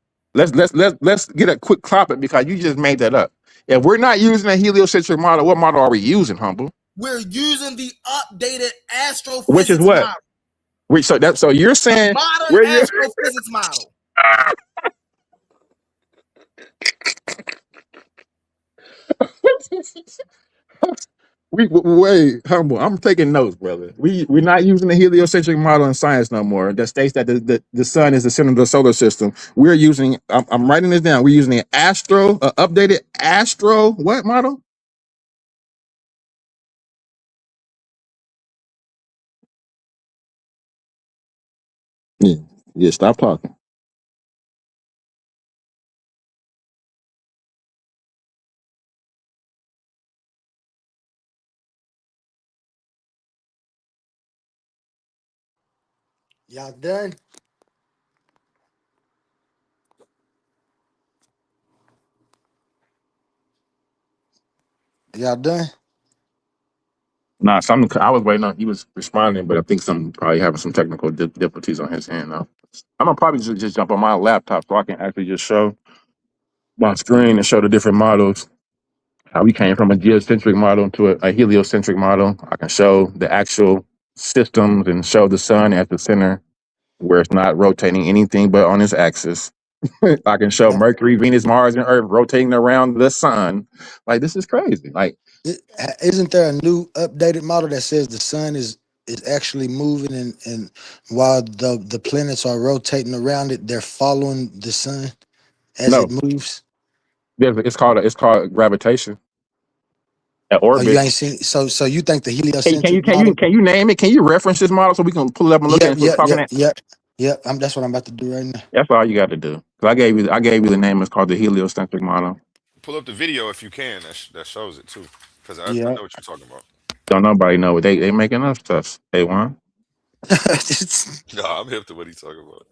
Let's get a quick topic because you just made that up. If we're not using a heliocentric model, what model are we using, Humble? We're using the updated astrophysics which is what? Model. So you're saying modern astrophysics model. Wait, Humble. I'm taking notes, brother. We're not using the heliocentric model in science no more. That states that the sun is the center of the solar system. We're using. I'm writing this down. We're using an updated astro what model? Yeah. Stop talking. Y'all done? Y'all done? Nah, I was waiting on. He was responding, but I think probably having some technical difficulties on his end. Now I'm gonna probably just jump on my laptop so I can actually just show my screen and show the different models. How we came from a geocentric model to a heliocentric model. I can show the actual systems and show the sun at the center where it's not rotating anything but on its axis. I can show Mercury, Venus, Mars, and Earth rotating around the sun. Like, this is crazy. Like, isn't there a new updated model that says the sun is is actually moving, and while the planets are rotating around it, they're following the sun as No, it moves? it's called gravitation at Oh, you orbit. ain't seen, so you think the Hey, heliocentric model? can you name it? Can you reference this model so we can pull it up and look at Yep, it? So yep, talking yep, that. yep, yep. That's what I'm about to do right now. That's all you got to do. 'Cause I gave you the name. It's called the heliocentric model. Pull up the video if you can. That shows it too, because I Yeah. know what you're talking about. Don't nobody know what they making up stuff. They want. No, I'm hip to what he's talking about.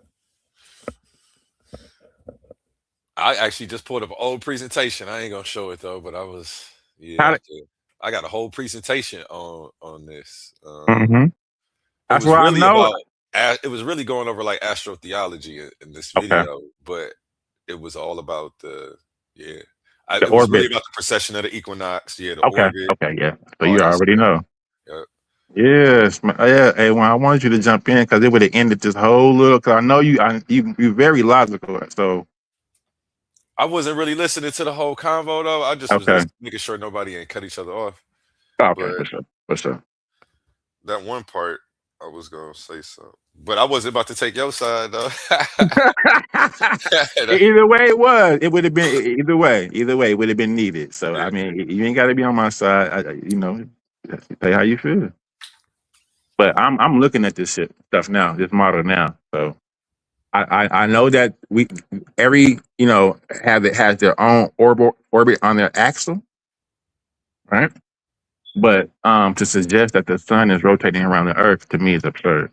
I actually just pulled up an old presentation. I ain't gonna show it though, but How? I got a whole presentation on this. Mm-hmm. It That's was what I really know. about it was really going over like astrotheology in this Okay. video, but it was all about The it was really orbit. about the precession of the equinox, the Okay. orbit, Okay. Yeah. So all you that already stuff. know. Yep. Yes. Yeah. Hey, well, I wanted you to jump in because it would have ended this whole little. Because I know you're very logical. So I wasn't really listening to the whole convo though. I just was okay. listening, making sure nobody ain't cut each other off. Okay. But For sure. For sure. that one part, I was gonna say something, but I wasn't about to take your side though. Either way, it would have been either way. Either way, it would have been needed. So Yeah. I mean, you ain't got to be on my side. Say how you feel. But I'm looking at this stuff now, this model now. So I know that every has their own orbit on their axle, right? But to suggest that the sun is rotating around the Earth to me is absurd.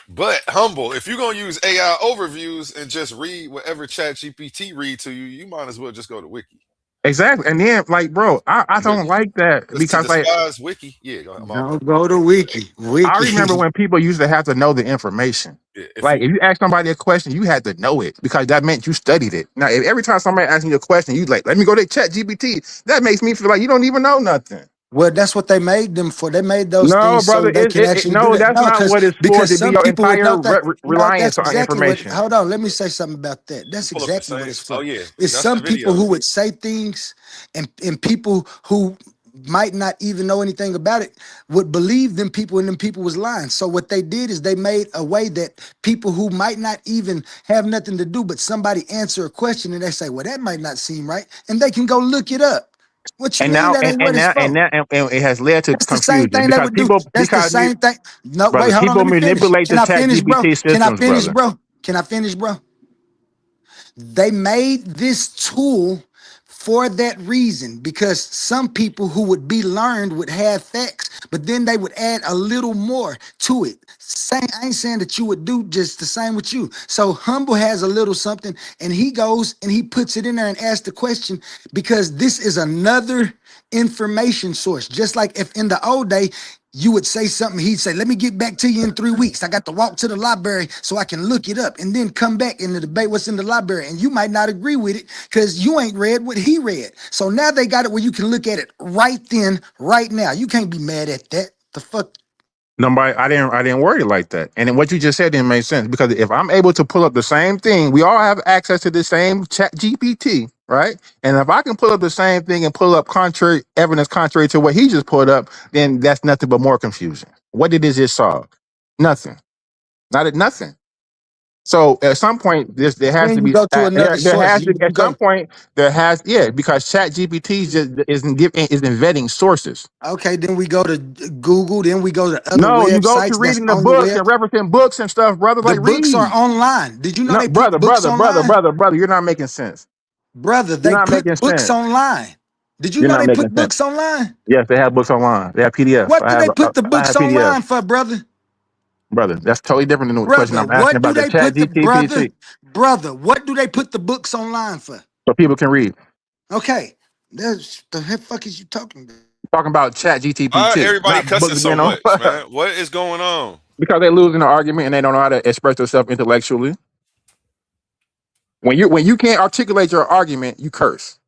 But humble, if you're gonna use AI overviews and just read whatever Chat GPT read to you, you might as well just go to Wiki. Exactly, and then like, bro, I don't like that To because like despise Wiki, yeah, go ahead. Don't go to Wiki. I remember Wiki. when people used to have to know the information. Yeah, Like if you ask somebody a question, you had to know it because that meant you studied it. Now, if every time somebody asks you a question, you like, let me go to Chat GPT. That makes me feel like you don't even know nothing. Well, that's what they made them for. They made those No, things so brother, they can actually do no, that. that's No, not what it's for. because To be some your people would entire don't think. No, reliance that's on exactly what. information. Hold on, let me say something about that. That's pull up the exactly what same. it's Oh for. yeah, It's that's the some people video. who would say things, and people who might not even know anything about it would believe them people, and them people was lying. So what they did is they made a way that people who might not even have nothing to do, but somebody answer a question and they say, well, that might not seem right, and they can go look it up. What you And mean now, that ain't what it's for? and it has led to That's the same confusion thing they would do. That's the same thing. No, wait, brother, hold on. people Let me finish. manipulate Can the I Chat finish, bro? GPT Can I systems, finish, brother. bro? Can I finish, bro? They made this tool for that reason because some people who would be learned would have facts, but then they would add a little more to it. I ain't saying that you would do just the same with you. So Humble has a little something, and he goes and he puts it in there and asks the question because this is another information source. Just like if in the old day, you would say something, he'd say, let me get back to you in 3 weeks. I got to walk to the library so I can look it up and then come back in the debate what's in the library. And you might not agree with it because you ain't read what he read. So now they got it where you can look at it right then, right now. You can't be mad at that. The fuck? Nobody, I didn't word it like that. And then what you just said didn't make sense because if I'm able to pull up the same thing, we all have access to the same Chat GPT, right? And if I can pull up the same thing and pull up contrary evidence contrary to what he just pulled up, then that's nothing but more confusion. What did it just solve? Nothing. Nothing. So at some point, there has Then to you be go to another there source. has to You at some go, point because Chat GPT just isn't vetting sources. okay, then we go to Google, then we go to other No, you go to websites that's reading the on the books web. and referencing books and stuff, brother. The Like books are read. online. Did you know No, they put books online? brother. You're not making sense. Brother, You're they not put making books sense. online. Did you You're know not they making put sense. books online? Yes, they have books online. They have PDF. What do they put the I books have PDF, online for, brother? brother. That's totally different than the question Brother, I'm asking what do about the they Chat put the brother? GPT, Brother, what do they put the books online for? so people can read. Okay, that's the heck fuck is you talking about? Talking about Chat Why GPT, everybody not cussing books so being on much, man? What is going on? because they're losing the argument and they don't know how to express themselves intellectually. When you can't articulate your argument, you curse.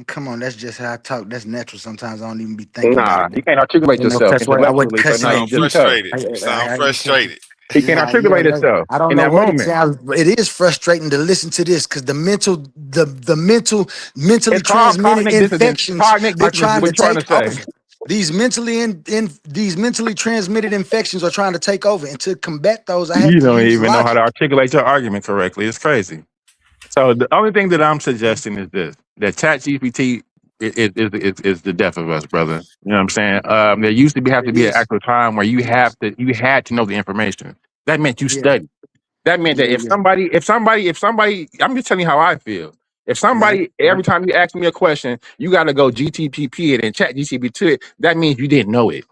Come on, that's just how I talk. That's natural. Sometimes I don't even be thinking about Nah, it. you can't articulate Ain't no yourself cuss word. I wasn't intellectually, so You cussing now you sound at just you. cuss. frustrated. You sound I ain't cussing. frustrated. He can't articulate himself I don't in know that what it moment. sounds. It is frustrating to listen to this because mentally It's called transmitted cognitive dissonance. infections Cognitive are dissonance is trying what to you're trying to take say. over. These these mentally transmitted infections are trying to take over, and to combat those, I have You to don't use even know how to logic. articulate your argument correctly. It's crazy. So the only thing that I'm suggesting is this: that ChatGPT is the death of us, brother. You know what I'm saying? There used to have to It be an is. actual time where you had to know the information. That meant you Yeah, studied. That meant that yeah, yeah. if somebody, I'm just telling you how I feel. If Right, somebody, right. every time you ask me a question, you got to go GTPP it and chat GTP to it, that means you didn't know it.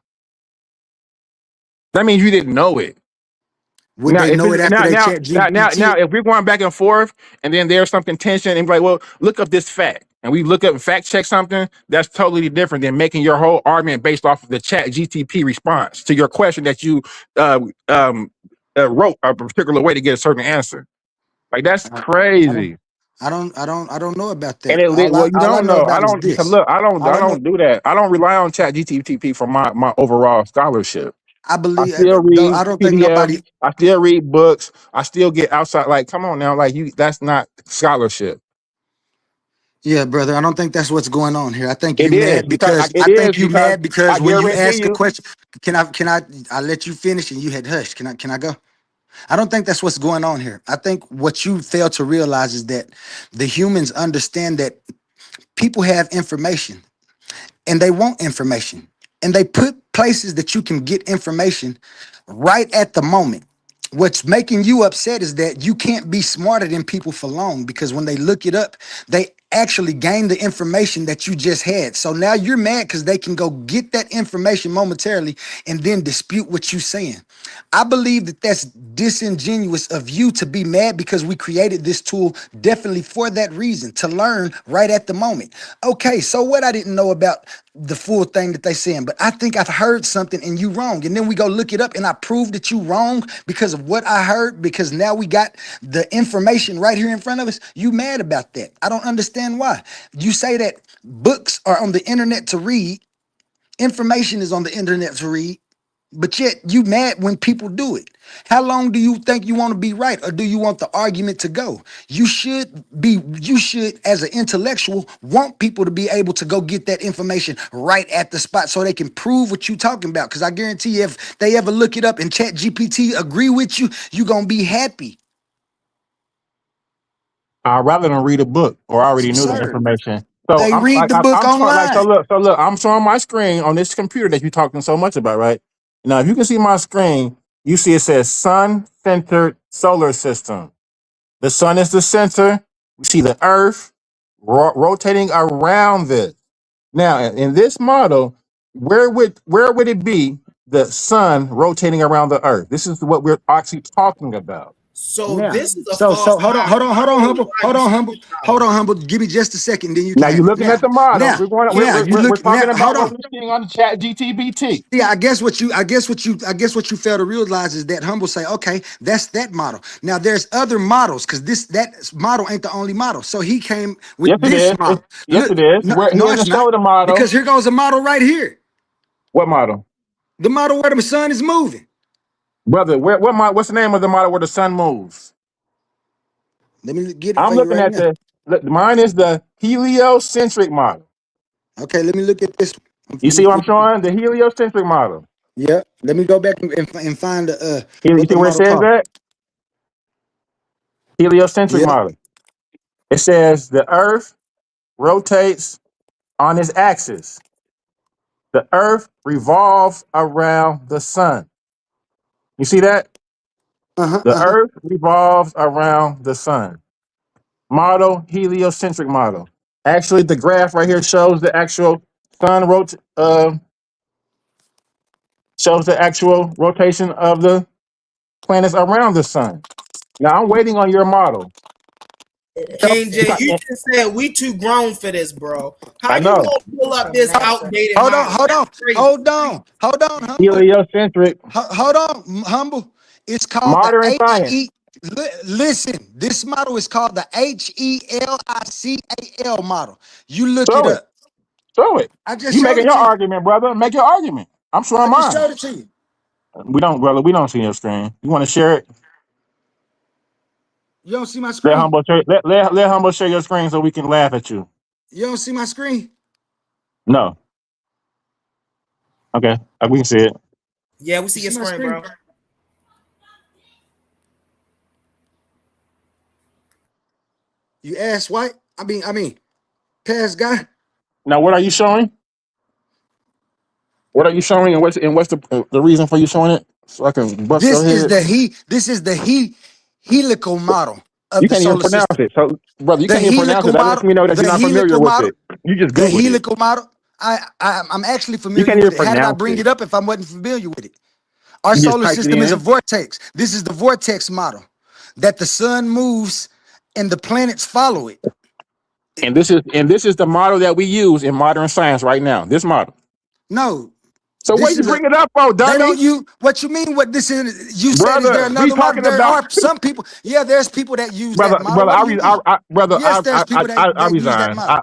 That means you didn't know it. Would Now, they if know it's it after they chat GPT? now, if we're going back and forth and then there's some contention and be like, well, look up this fact, and we look up and fact check something, that's totally different than making your whole argument based off of the chat GTP response to your question that you uh, um, wrote a particular way to get a certain answer. Like that's I, I don't, crazy. I don't know about And that. well, you All I don't know know. I about is don't because this. look, All I I know, don't do that. I don't rely on chat GTP for my overall scholarship. I I believe, still though. read I don't think PDFs. nobody. I still read books. I still get outside. Like, come on now, like you. That's not scholarship. Yeah, brother. I don't think that's what's going on here. I think you It is mad because because it I is think you because mad I because when you guarantee ask a you. question, I let you finish and you had hushed. Can I go? I don't think that's what's going on here. I think what you fail to realize is that the humans understand that people have information and they want information, and they put places that you can get information right at the moment. What's making you upset is that you can't be smarter than people for long, because when they look it up, they actually gain the information that you just had. So now you're mad because they can go get that information momentarily and then dispute what you're saying. I believe that that's disingenuous of you to be mad, because we created this tool definitely for that reason, to learn right at the moment. Okay, so what? I didn't know about the full thing that they saying, but I think I've heard something and you wrong. And then we go look it up and I prove that you wrong because of what I heard, because now we got the information right here in front of us. You mad about that? I don't understand why. You say that books are on the internet to read, information is on the internet to read, but yet you mad when people do it. How long do you think you want to be right, or do you want the argument to go? You should, as an intellectual, want people to be able to go get that information right at the spot so they can prove what you talking about. Because I guarantee you, if they ever look it up and chat GPT agree with you, you gonna be happy. I'd rather than read a book or I already Yes, knew the sir. information. So Hey, I'm read like the book I'm showing like online. so look I'm showing my screen on this computer that you're talking so much about, right? Now if you can see my screen, you see it says sun-centered solar system. The sun is the center. We see the Earth rotating around this. Now in this model, where would it be the sun rotating around the Earth? This is what we're actually talking about. So Now, this is a so false dichotomy. I don't know why you see this hold on, dichotomy. humble. Give me just a second, then you can Now you're have it. looking at Now, the model. now, now you We're look now. talking Hold about what on. we're seeing on the chat GTBT. See, I guess what you fail to realize is that humble say, okay, that's that model. Now there's other models, because that model ain't the only model. So he came with Yes, it this is. model. Yes, Look, it is. no, He no, doesn't it's not, show the model. because here goes a model right here. What model? The model where the sun is moving. Brother, what's the name of the model where the sun moves? Let me get it I'm for you looking right at now. mine is the heliocentric model. Okay, let me look at this. You see what I'm showing? The heliocentric model. Yeah, let me go back and find You what see the where it model says called. that? Heliocentric Yeah. model. It says the Earth rotates on its axis. The Earth revolves around the sun. You see that? Uh-huh. The Uh-huh. Earth revolves around the sun. Model, heliocentric model. Actually, the graph right here shows the actual sun shows the actual rotation of the planets around the sun. Now I'm waiting on your model. King J, you just said we too grown for this, bro. How I you know. gonna pull up this outdated Hold on, model? hold That's on, crazy. humble. Heliocentric, Hold on, humble. It's called the modern H science. E. Listen, this model is called the HELICAL model. You look it Show it. up. Show it. I just You showed making it your to you. argument, brother. Make your argument. I'm I showing just mine. showed it to you. We don't, brother. We don't see your screen. You want to share it? You don't see my Let screen? humble share. Let humble share your screen so we can laugh at you. You don't see my screen? No. Okay, we can see it. Yeah, we see your screen, bro. You ass white? I mean, past guy. Now, what are you showing? What are you showing, and what's the reason for you showing it? So I can bust your head. This is the helical model of You the can't even solar pronounce system. it. So, brother, you The can't even pronounce helical it. That lets model. me know that The you're not familiar helical with model. it. You just The Googled it. helical model. I'm actually You familiar can't with even it. How did I pronounce bring it. it up if I wasn't familiar with it? Our You just solar typed it system is a in. vortex. This is the vortex model that the sun moves and the planets follow it. And this is the model that we use in modern science right now. This model. No. So what This you is bring it up, oh dummy? They don't use what you mean. What this is? You said, is Brother, there we another model? talking There about are some people. Yeah, there's people that use that model. brother. What do you mean? Yes, there's people I that use that resign. model.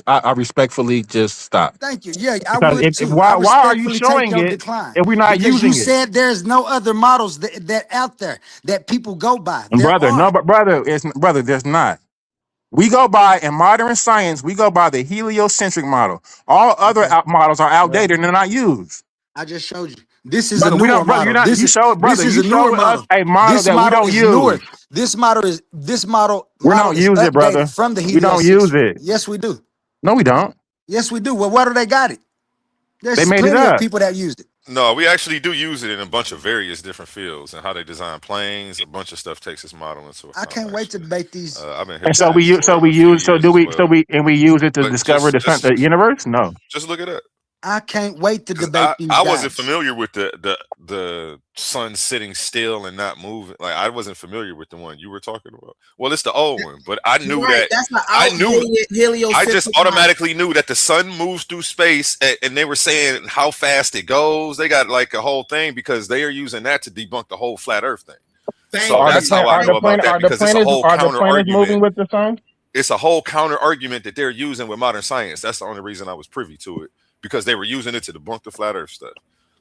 I respectfully just stop. Thank you. Yeah, I Because would too. I why are you respectfully take showing your it decline if we're not because you using it? said there's no other models that out there that people go by. There Brother, are. no, but brother, there's not. We go by in modern science. We go by the heliocentric model. All other models are outdated and they're not used. I just showed you. This is a Brother, we newer don't, brother. You're model. not. This You is show, this brother. is You a newer show us model. a model This that we model don't is newer. use. This model We don't is use it, brother. updated from the We don't use heliosync. it. Yes, we do. No, we don't. Yes, we do. Well, why do they got it? They There's made it plenty of up. people that used it. No, we actually do use it in a bunch of various different fields and how they design planes. A bunch of stuff takes this model into account. I can't wait to debate these. I've been And so we use. So we use. So do we? So we use it to discover the universe? No. Just look it up. I can't wait to debate these guys. I wasn't familiar with the sun sitting still and not moving. Like I wasn't familiar with the one you were talking about. Well, it's the old one, but I knew that. I just automatically knew that the sun moves through space, and they were saying how fast it goes. They got like a whole thing because they are using that to debunk the whole flat Earth thing. So that's how I know about that because it's a whole counter argument. Moving with the sun? It's a whole counter argument that they're using with modern science. That's the only reason I was privy to it. Because they were using it to debunk the flat Earth stuff,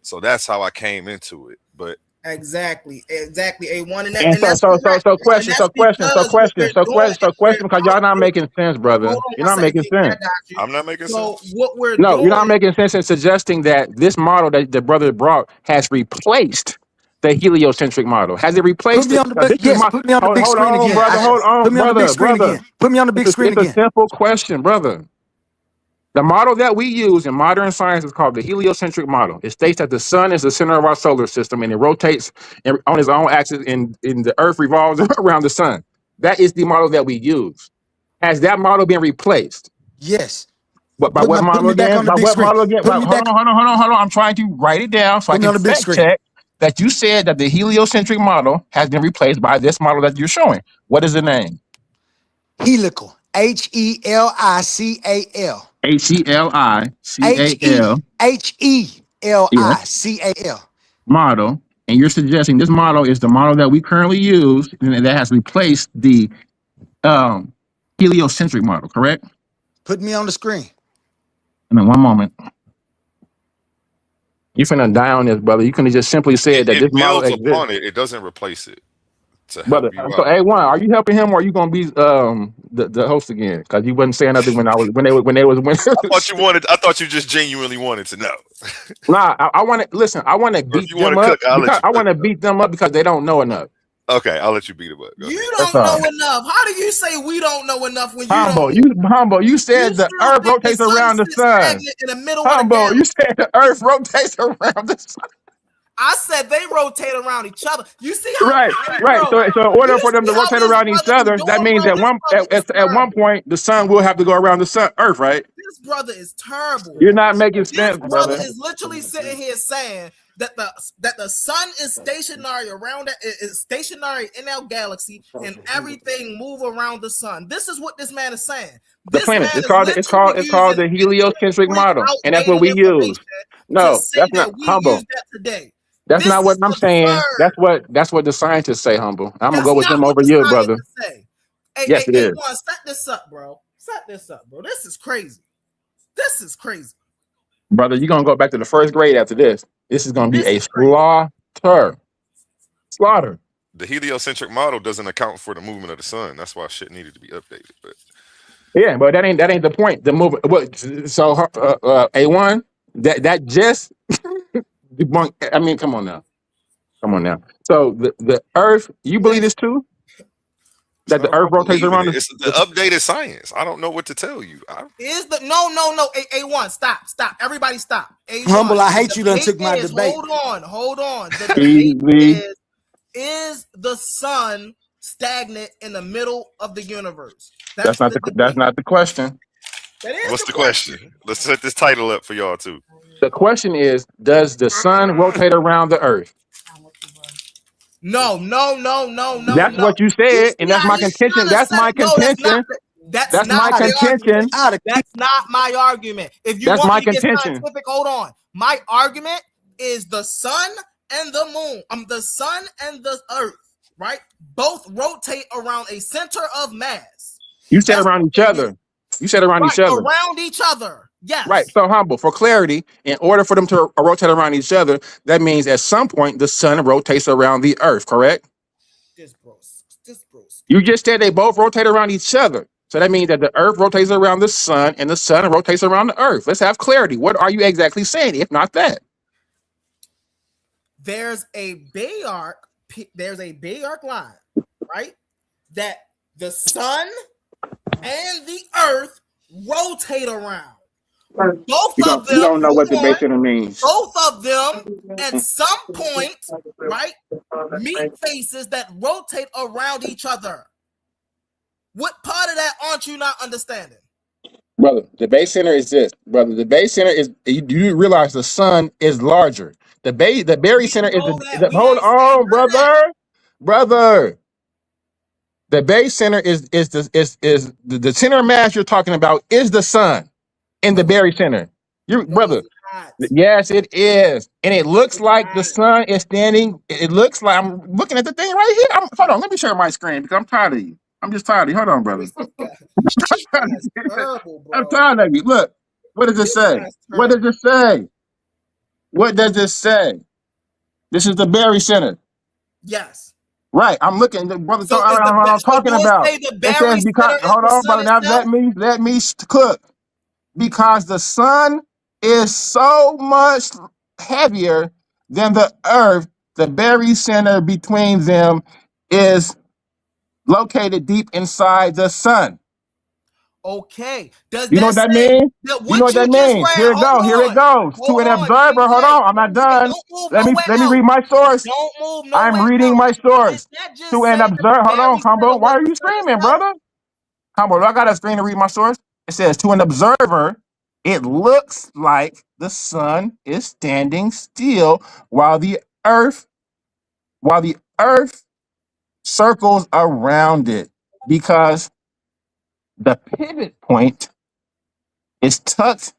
so that's how I came into it. But exactly, A1 and question. Because y'all not making sense, brother. You're not making sense. I'm not making sense. So what we're doing, you're not making sense in suggesting that this model that the brother brought has replaced the heliocentric model. Has it replaced it? Yes, put me on the big screen again. Brother, hold on, put me on the big screen again. Put me on the big screen again. It's a simple question, brother. The model that we use in modern science is called the heliocentric model. It states that the sun is the center of our solar system and it rotates on its own axis and the earth revolves around the sun. That is the model that we use. Has that model been replaced? Yes. But by what model again? By what model again? Hold on. I'm trying to write it down so I can fact check that you said that the heliocentric model has been replaced by this model that you're showing. What is the name? Helical. Helical. Helical. Model. And you're suggesting this model is the model that we currently use and that has replaced the heliocentric model, correct? Put me on the screen. And then one moment. You're finna die on this, brother. You could have just simply said that this model builds upon it. It doesn't replace it. Brother, so A1, are you helping him, or are you gonna be the host again? Because you wasn't saying nothing when they was. I thought you just genuinely wanted to know. Nah, I want to listen. I want to beat them up. I want to beat them up because they don't know enough. Okay, I'll let you beat them up. You don't know enough. How do you say we don't know enough when you don't? Humble, you said the earth rotates around the sun. Humble, you said the earth rotates around the sun. I said they rotate around each other. You see how right. So in order for them to rotate around each other, that means at one point the sun will have to go around the Earth, right? This brother is terrible. You're not making sense, brother. This brother is literally sitting here saying that the sun is stationary in our galaxy and everything move around the sun. This is what this man is saying. The planet. It's called the heliocentric model, and that's what we use. No, that's not Humble. That's not what I'm saying. That's what the scientists say, Humble. I'm gonna go with them over you, brother. Yes, it is. Set this up, bro. This is crazy. Brother, you're gonna go back to the first grade after this. This is gonna be a slaughter. The heliocentric model doesn't account for the movement of the sun. That's why shit needed to be updated. But yeah, but that ain't the point. The movement. So A1, That just debunk. I mean, come on now. So the Earth, you believe this too? That the I Earth rotates believe in around it. It's the updated science. I don't know what to tell you. Is the no A1 stop everybody stop A1 Humble, I hate you done took my is, debate. hold on the debate is the sun stagnant in the middle of the universe? That's not the question. That is What's the question? Let's set this title up for y'all too. The question is, does the sun rotate around the Earth? No. That's what you said, and that's my contention. That's my contention. That's not my contention. That's not my argument. If you That's want my me to get contention. scientific, hold on. My argument is the sun and the moon. The sun and the earth, right? Both rotate around a center of mass. You said around each other. You said around each other. Around each other. Yes. Right. So Humble, for clarity, in order for them to rotate around each other, that means at some point the sun rotates around the Earth, correct? This bro. You just said they both rotate around each other. So that means that the Earth rotates around the sun and the sun rotates around the Earth. Let's have clarity. What are you exactly saying, if not that? There's a Bayark line, right? That the sun and the earth rotate around. Both of them. You don't know what debate center means. Both of them at some point, right, meet faces that rotate around each other. What part of that aren't you not understanding? Brother, the base center is this. Brother, the base center is, you realize the sun is larger. The Berry center is hold on, brother. The base center is the center of mass you're talking about is the sun in the Berry center. Brother. Yes, it is. And it looks like the sun is standing. It looks like, I'm looking at the thing right here. Hold on, let me share my screen because I'm tired of you. I'm just tired of you. Hold on, brother. I'm tired of you. Look, what does it say? What does it say? What does it say? This is the Berry Center. Yes. Right. I'm looking. Brother, so what I'm talking about. It says because, hold on, brother. Now let me cook. Because the sun is so much heavier than the earth, the Berry Center between them is located deep inside the sun. Okay. Does you know what that means? You know what that means? Here it goes. To an observer, hold on, I'm not done. Let me read my source. Don't move I'm reading my source. To an observer, hold on, Combo. Why are you screaming, brother? Combo, I got a screen to read my source. It says, to an observer, it looks like the sun is standing still while the earth circles around it, because the pivot point is tucked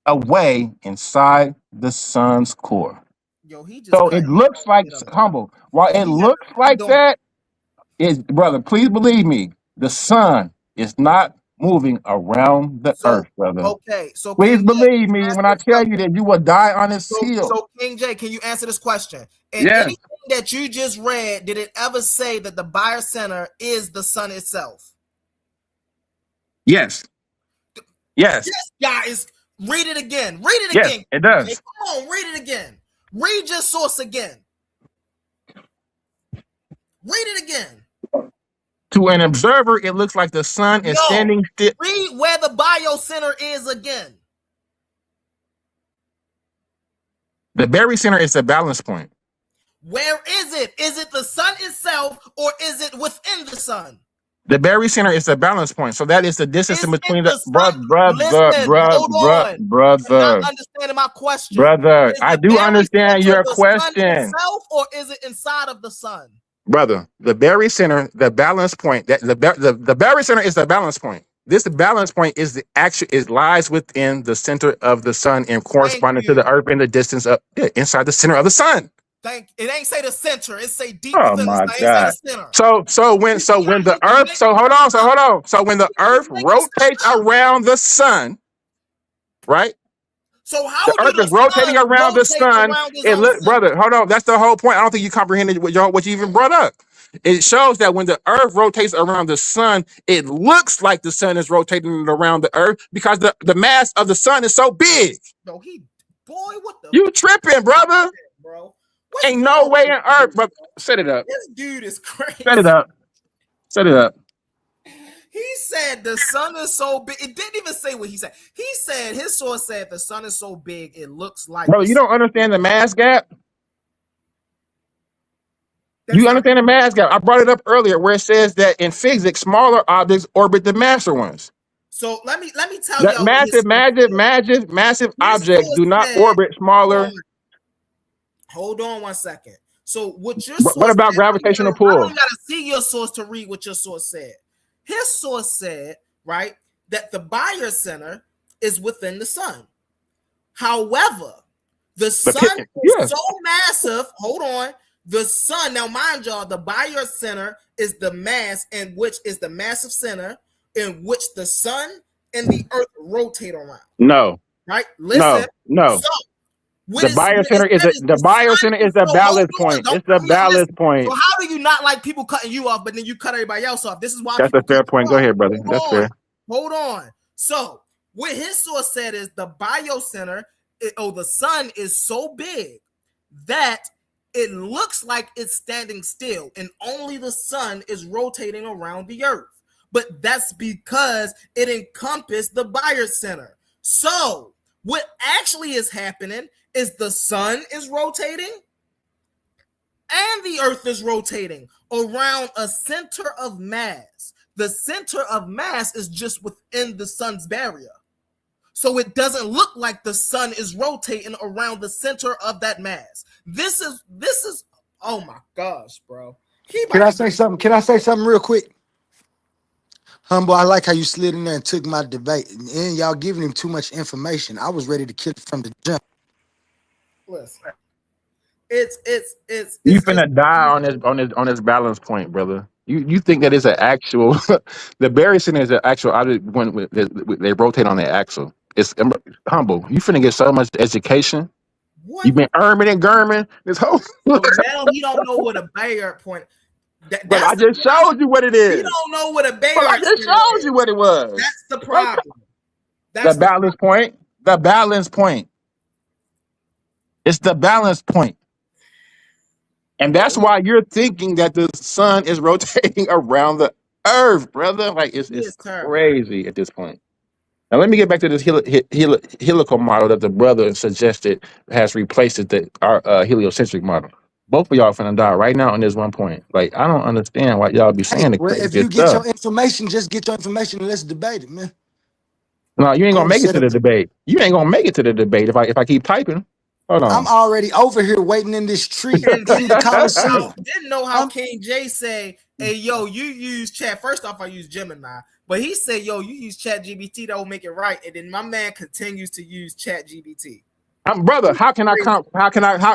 away inside the sun's core. So it looks like, Humble, while it looks like that, brother, please believe me, the sun is not moving around the earth, brother. Okay, so please believe me when I tell you that you will die on this hill. So King J, can you answer this question? In yes. Anything that you just read, did it ever say that the Bayer Center is the sun itself? Yes. Yes. Yes, guys, read it again. Read it yes, again. It does. Hey, come on, read it again. Read your source again. Read it again. To an observer, it looks like the sun is standing still. Read where the biocenter is again. The Berry Center is a balance point. Where is it? Is it the sun itself or is it within the sun? The Berry Center is a balance point. So that is the distance in between the brother. You're not understanding my question. Brother, I do understand your question. Itself, or is it inside of the sun? Brother, the Berry Center, the balance point, the Berry Center is the balance point. This balance point is it lies within the center of the sun and corresponding to the earth in the distance of inside the center of the sun. It ain't say the center, it say deep within the sun. It say the center. So when the earth, hold on. So when the earth rotates around the sun, right? So how the earth is rotating around the sun? Brother, hold on. That's the whole point. I don't think you comprehended what you even brought up. It shows that when the Earth rotates around the sun, it looks like the sun is rotating around the Earth because the mass of the sun is so big. No, what the? You tripping, brother? Bro, ain't no way in Earth, bro. Set it up. This dude is crazy. Set it up. Set it up. He said the sun is so big. It didn't even say what he said. He said his source said the sun is so big it looks like. Bro, you don't understand the mass gap. You understand the mass gap? I brought it up earlier where it says that in physics, smaller objects orbit the massive ones. So let me tell that y'all. massive objects do not orbit smaller. Hold on 1 second. So what your What about gravitational pull? I don't gotta see your source to read what your source said. His source said, right, that the barycenter is within the sun. However, the sun is so massive. Hold on. The sun, now mind y'all, the barycenter is the mass in which is the massive center in which the sun and the earth rotate around. No. Right? Listen. No. So, the biocenter is the ballast point. It's the ballast point. So how do you not like people cutting you off, but then you cut everybody else off? This is why that's a fair point. Go ahead, brother. That's fair. Hold on. So what his source said is the biocenter, the sun is so big that it looks like it's standing still, and only the sun is rotating around the earth. But that's because it encompassed the barycenter. So what actually is happening is the sun is rotating and the earth is rotating around a center of mass. The center of mass is just within the sun's barrier. So it doesn't look like the sun is rotating around the center of that mass. This is oh my gosh, bro. Can I say something? Can I say something real quick? Humble, I like how you slid in there and took my debate. And y'all giving him too much information. I was ready to kill it from the jump. Listen, it's you finna die on this balance point, brother. You think that it's an actual the barycenter is an actual object when they rotate on the axle. It's Humble. You finna get so much education. What? You've been erming and germing this whole. So now he don't know what a Bayer point. But I just showed you what it is. You don't know what a Bayer. But I just showed you what it was. That's the problem. That's the balance point. The balance point. It's the balance point. And that's why you're thinking that the sun is rotating around the earth, brother. Like it's crazy at this point. Now let me get back to this helical model that the brother suggested has replaced our heliocentric model. Both of y'all finna die right now on this one point. Like I don't understand why y'all be saying well, if you get your information, just get your information and let's debate it, man. No, you ain't gonna make it to the debate. You ain't gonna make it to the debate if I keep typing. Hold on. I'm already over here waiting in this tree in the Coliseum. Didn't know how King J say, "Hey, yo, you use chat." First off, I use Gemini, but he said, "Yo, you use Chat GBT, that will make it right." And then my man continues to use Chat GBT. Brother,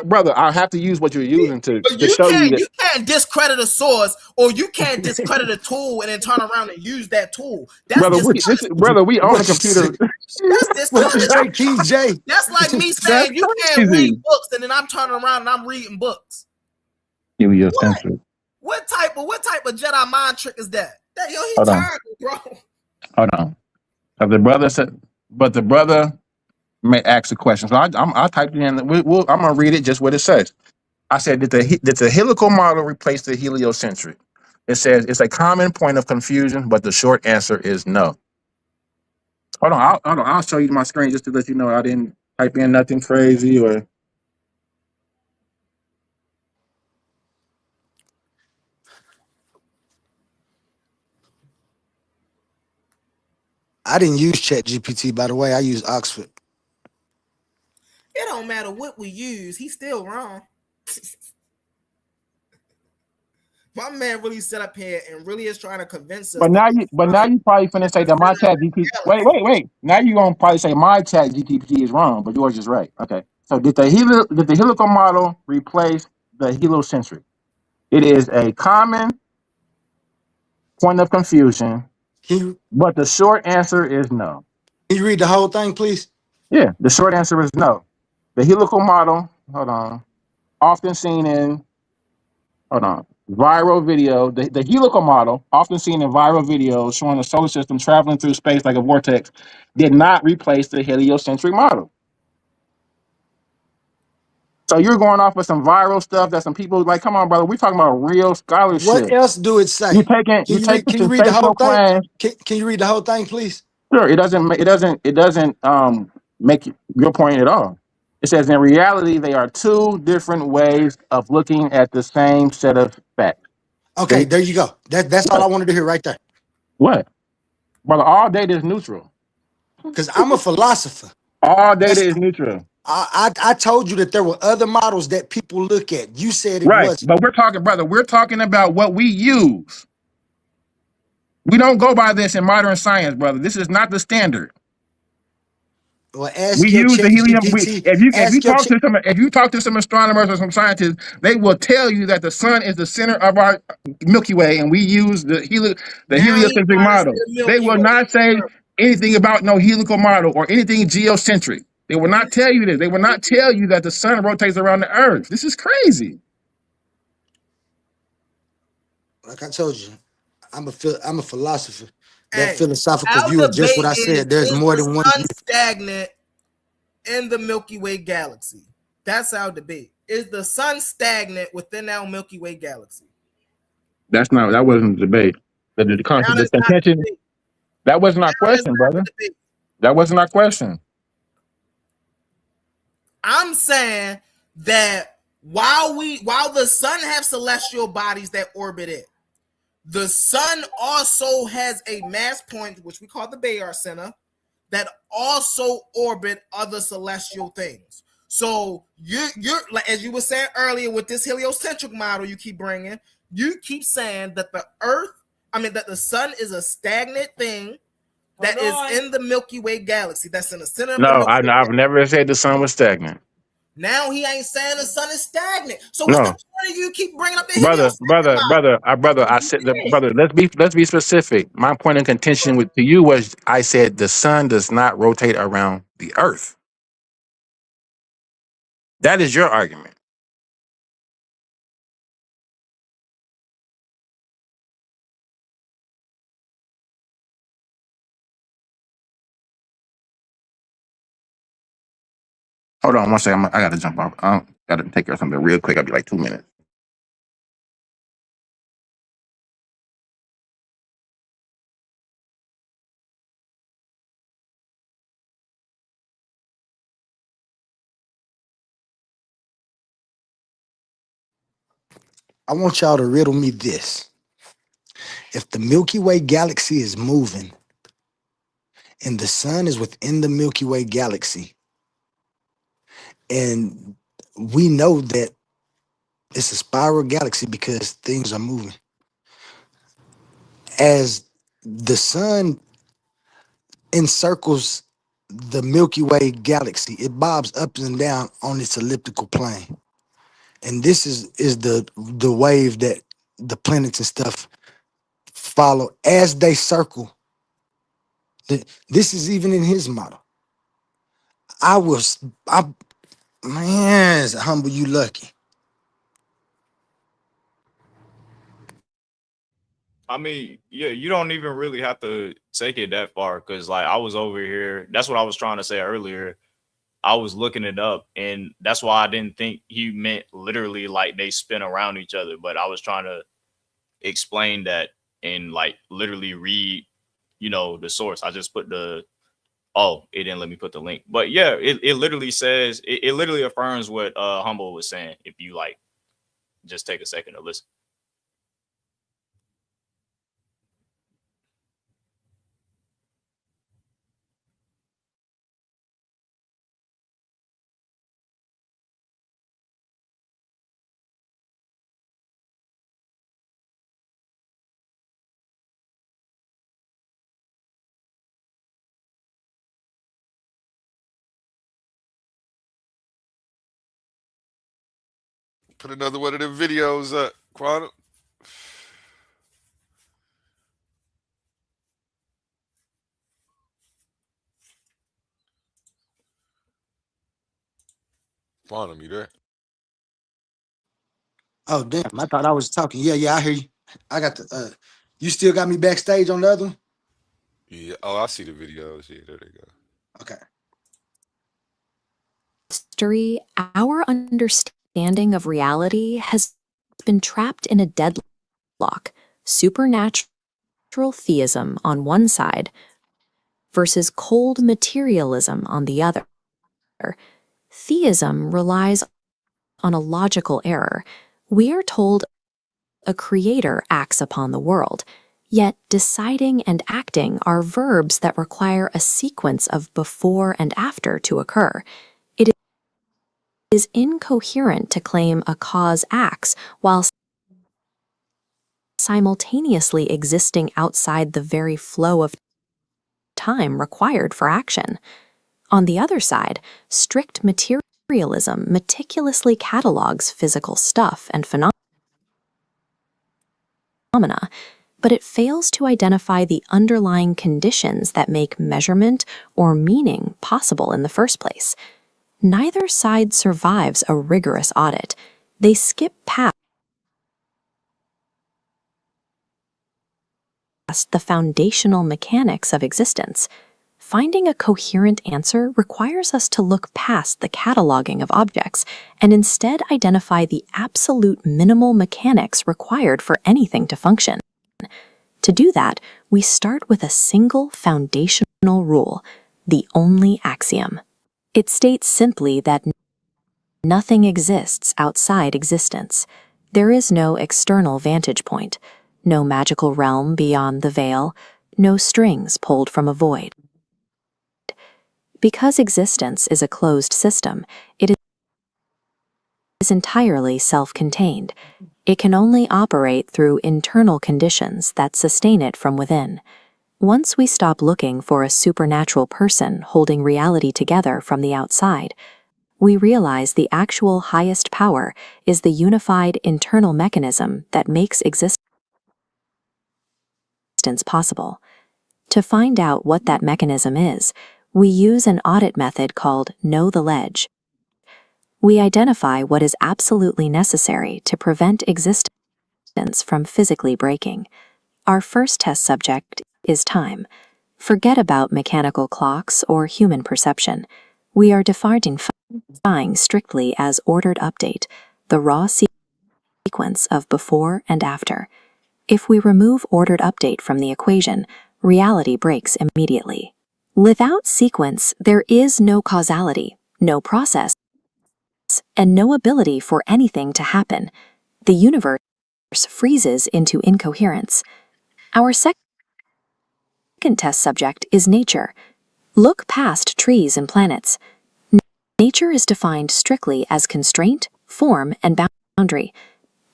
brother, I have to use what you're using to show you that. You can't discredit a source, or you can't discredit a tool and then turn around and use that tool. That's brother, we own a computer. That's King J. That's like me saying you can't read books, and then I'm turning around and I'm reading books. What type of Jedi mind trick is that? He's tired, bro. Hold on. But the brother may ask a question. So I typed it in. I'm gonna read it just what it says. I said, did the helical model replace the heliocentric? It says it's a common point of confusion, but the short answer is no. Hold on, I'll show you my screen just to let you know I didn't type in nothing crazy or. I didn't use Chat GPT, by the way. I use Oxford. It don't matter what we use, he's still wrong. My man really set up here and really is trying to convince us. But now you probably finna say that my Chat GPT. Wait. Now you gonna probably say my Chat GPT is wrong, but yours is right. Okay. So did the helical model replace the heliocentric? It is a common point of confusion, but the short answer is no. Can you read the whole thing, please? Yeah, the short answer is no. The helical model, often seen in, viral video, the helical model, often seen in viral videos showing the solar system traveling through space like a vortex, did not replace the heliocentric model. So you're going off of some viral stuff that some people like. Come on, brother. We're talking about real What scholarship. else do it say? You taking Can you read the whole sensational thing? claims. Can you read the whole thing, please? Sure, it doesn't make your point at all. It says in reality they are two different ways of looking at the same set of facts. Okay, there you go. That's all I wanted to hear right there. What? Brother, all data is neutral. Because I'm a philosopher. All data is neutral. I told you that there were other models that people look at. You said it Right. wasn't. But we're talking about what we use. We don't go by this in modern science, brother. This is not the standard. Well, ask We your use the chat helium. GPT. If you Ask your talk chat. to some astronomers or some scientists, they will tell you that the sun is the center of our Milky Way, and we use the Now he's heliocentric trying to say model. the They Milky will Way. not say anything about no helical model or anything geocentric. They will not tell you this. They will not tell you that the sun rotates around the Earth. This is crazy. Like I told you, I'm a philosopher. That Hey, philosophical our view of just what debate I said. There's is more the than one sun view. stagnant in the Milky Way galaxy? That's our debate. Is the sun stagnant within our Milky Way galaxy? That wasn't the debate. The Now content, the that's not the contention. debate. That wasn't our Now that's question, not the brother. debate. That wasn't our question. I'm saying that while the sun have celestial bodies that orbit it, the sun also has a mass point, which we call the Bayard Center, that also orbit other celestial things. So you're like, as you were saying earlier with this heliocentric model you keep bringing, you keep saying that that the sun is a stagnant thing that is in the Milky Way galaxy, that's in the center of the No, Milky Way I've galaxy. never said the sun was stagnant. Now he ain't saying the sun is stagnant. So what's the No, point of you keep bringing up the brother, heliocentric model? I said, brother. Let's be specific. My point of contention to you was, I said the sun does not rotate around the Earth. That is your argument. Hold on one second. I gotta jump off. I gotta take care of something real quick. I'll be like 2 minutes. I want y'all to riddle me this. If the Milky Way galaxy is moving and the sun is within the Milky Way galaxy, and we know that it's a spiral galaxy because things are moving. As the sun encircles the Milky Way galaxy, it bobs up and down on its elliptical plane. And this is the wave that the planets and stuff follow as they circle. This is even in his model. Man, humble you lucky. I mean, yeah, you don't even really have to take it that far because, like, I was over here. That's what I was trying to say earlier. I was looking it up, and that's why I didn't think he meant literally like they spin around each other. But I was trying to explain that and like literally read, the source. I just put it didn't let me put the link. But yeah, it literally says it literally affirms what Humble was saying. If you like, just take a second to listen. Put another one of them videos up, Quantum. Quantum, you there? Oh damn! I thought I was talking. Yeah, I hear you. I got the. You still got me backstage on the other one? Yeah. Oh, I see the videos. Yeah, there they go. Okay. History, our understanding of reality has been trapped in a deadlock. Supernatural theism on one side versus cold materialism on the other. Theism relies on a logical error. We are told a creator acts upon the world, yet deciding and acting are verbs that require a sequence of before and after to occur. It is incoherent to claim a cause acts while simultaneously existing outside the very flow of time required for action. On the other side, strict materialism meticulously catalogs physical stuff and phenomena, but it fails to identify the underlying conditions that make measurement or meaning possible in the first place. Neither side survives a rigorous audit. They skip past the foundational mechanics of existence. Finding a coherent answer requires us to look past the cataloging of objects and instead identify the absolute minimal mechanics required for anything to function. To do that, we start with a single foundational rule, the only axiom. It states simply that nothing exists outside existence. There is no external vantage point, no magical realm beyond the veil, no strings pulled from a void. Because existence is a closed system, it is entirely self-contained. It can only operate through internal conditions that sustain it from within. Once we stop looking for a supernatural person holding reality together from the outside, we realize the actual highest power is the unified internal mechanism that makes existence possible. To find out what that mechanism is, we use an audit method called Know the Ledge. We identify what is absolutely necessary to prevent existence from physically breaking. Our first test subject is time. Forget about mechanical clocks or human perception. We are defining strictly as ordered update, the raw sequence of before and after. If we remove ordered update from the equation, reality breaks immediately. Without sequence, there is no causality, no process, and no ability for anything to happen. The universe freezes into incoherence. Our second test subject is nature. Look past trees and planets. Nature is defined strictly as constraint, form, and boundary.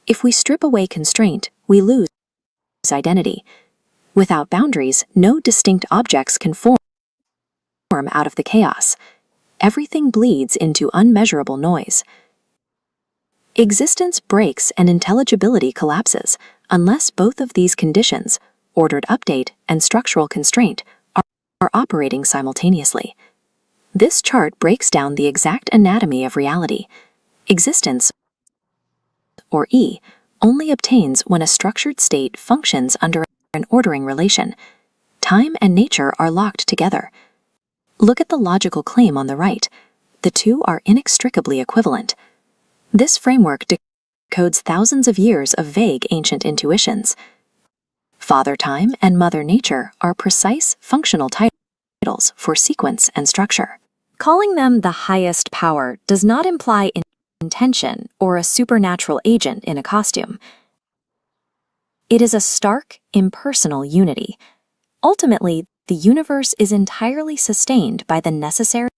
If we strip away constraint, we lose identity. Without boundaries, no distinct objects can form out of the chaos. Everything bleeds into unmeasurable noise. Existence breaks and intelligibility collapses unless both of these conditions, ordered update and structural constraint, are operating simultaneously. This chart breaks down the exact anatomy of reality. Existence, or E, only obtains when a structured state functions under an ordering relation. Time and nature are locked together. Look at the logical claim on the right. The two are inextricably equivalent. This framework decodes thousands of years of vague ancient intuitions. Father Time and Mother Nature are precise functional titles for sequence and structure. Calling them the highest power does not imply intention or a supernatural agent in a costume. It is a stark, impersonal unity. Ultimately, the universe is entirely sustained by the necessary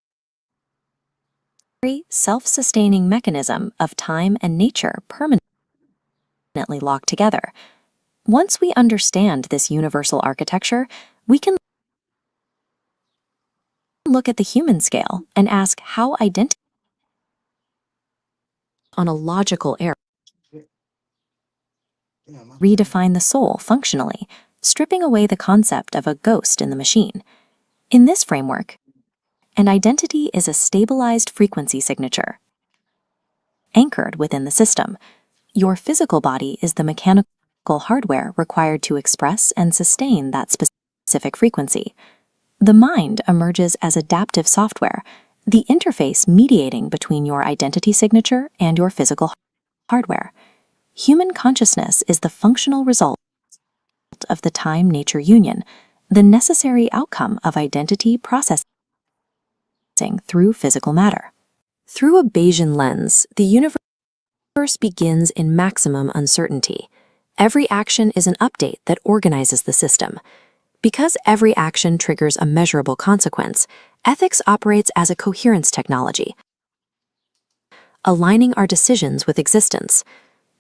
self-sustaining mechanism of time and nature permanently locked together. Once we understand this universal architecture, we can look at the human scale and ask how identity on a logical error redefine the soul functionally, stripping away the concept of a ghost in the machine. In this framework, an identity is a stabilized frequency signature anchored within the system. Your physical body is the mechanical hardware required to express and sustain that specific frequency. The mind emerges as adaptive software, the interface mediating between your identity signature and your physical hardware. Human consciousness is the functional result of the time-nature union, the necessary outcome of identity processing through physical matter. Through a Bayesian lens, the universe begins in maximum uncertainty. Every action is an update that organizes the system. Because every action triggers a measurable consequence, ethics operates as a coherence technology, aligning our decisions with existence.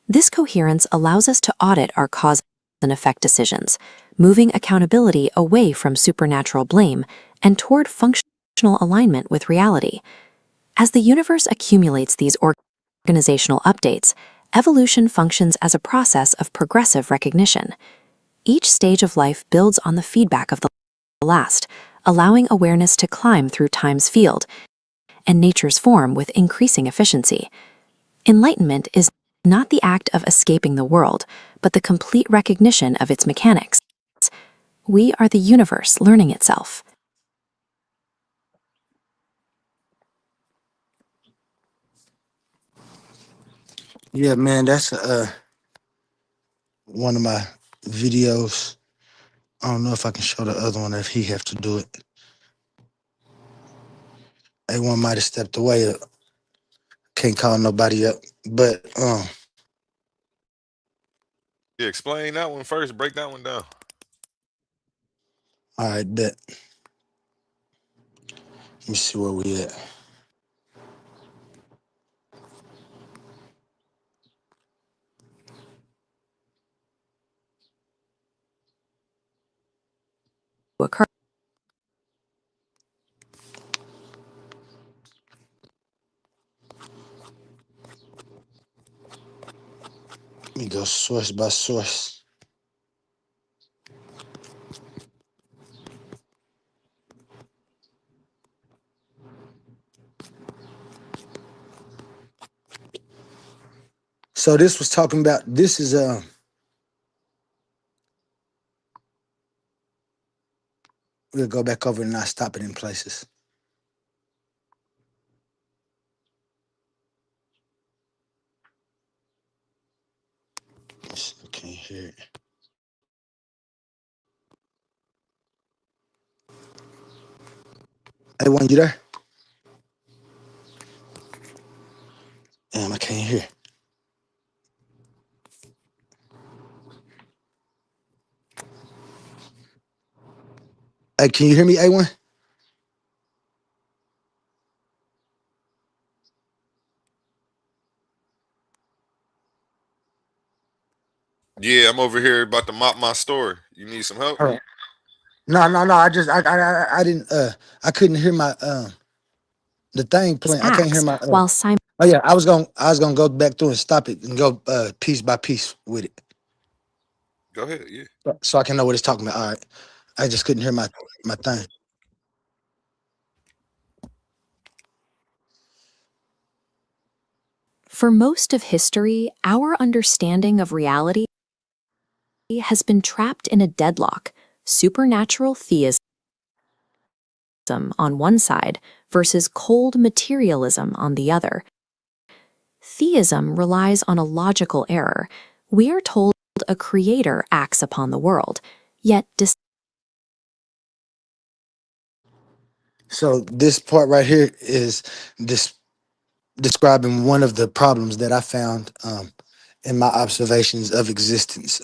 This coherence allows us to audit our cause and effect decisions, moving accountability away from supernatural blame and toward functional alignment with reality. As the universe accumulates these organizational updates, evolution functions as a process of progressive recognition. Each stage of life builds on the feedback of the last, allowing awareness to climb through time's field and nature's form with increasing efficiency. Enlightenment is not the act of escaping the world, but the complete recognition of its mechanics. We are the universe learning itself. Yeah, man, that's one of my videos. I don't know if I can show the other one if he have to do it. A1 might have stepped away. Can't call nobody up. But Yeah, explain that one first. Break that one down. all right, bet. Let me see where we at. Occur. Let me go source by source. So this was talking about, this is we'll go back over and not stop it in places. I can't hear it. A1, you there? Damn, I can't hear. Hey, can you hear me, A1? Yeah, I'm over here about to mop my store. You need some help? All right. No. I didn't I couldn't hear my the thing playing. I can't hear Acts my while oh yeah, I was gonna go back through and stop it and go piece by piece with it. Go ahead. Yeah. So I can know what it's talking about. All right. I just couldn't hear my thing. For most of history, our understanding of reality has been trapped in a deadlock: supernatural theism on one side versus cold materialism on the other. Theism relies on a logical error. We are told a creator acts upon the world, yet So this part right here is this describing one of the problems that I found in my observations of existence.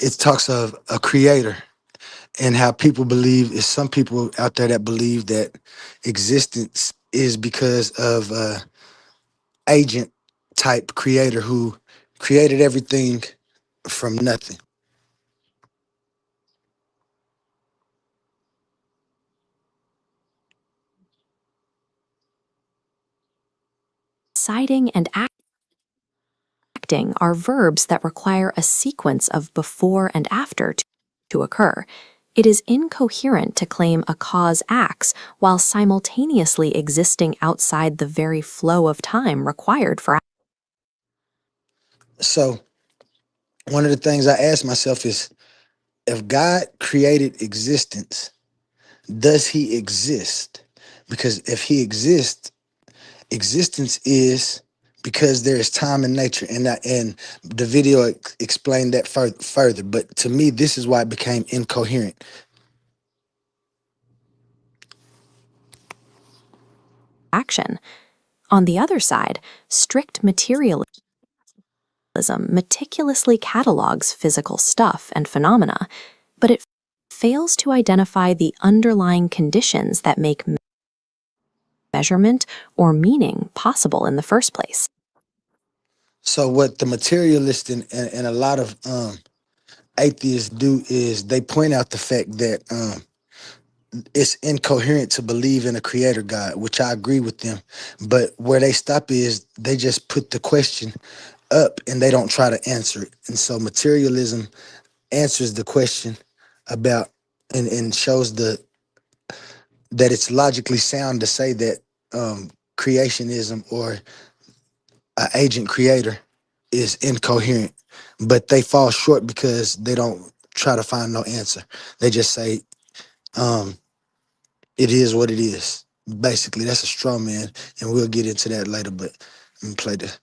It talks of a creator and how people believe, is some people out there that believe that existence is because of agent type creator who created everything from nothing. deciding and acting are verbs that require a sequence of before and after to occur. It is incoherent to claim a cause acts while simultaneously existing outside the very flow of time required for So one of the things I ask myself is, if God created existence, does he exist? Because if he exists, existence is because there is time in nature, and the video explained that further. But to me, this is why it became incoherent. Action. On the other side, strict materialism meticulously catalogs physical stuff and phenomena, but it fails to identify the underlying conditions that make measurement or meaning possible in the first place. So what the materialist and a lot of atheists do is they point out the fact that it's incoherent to believe in a creator God, which I agree with them. But where they stop is they just put the question up and they don't try to answer it. And so materialism answers the question about and shows that it's logically sound to say that creationism or an agent creator is incoherent, but they fall short because they don't try to find no answer. They just say it is what it is. Basically, that's a straw man, and we'll get into that later. But let me play this.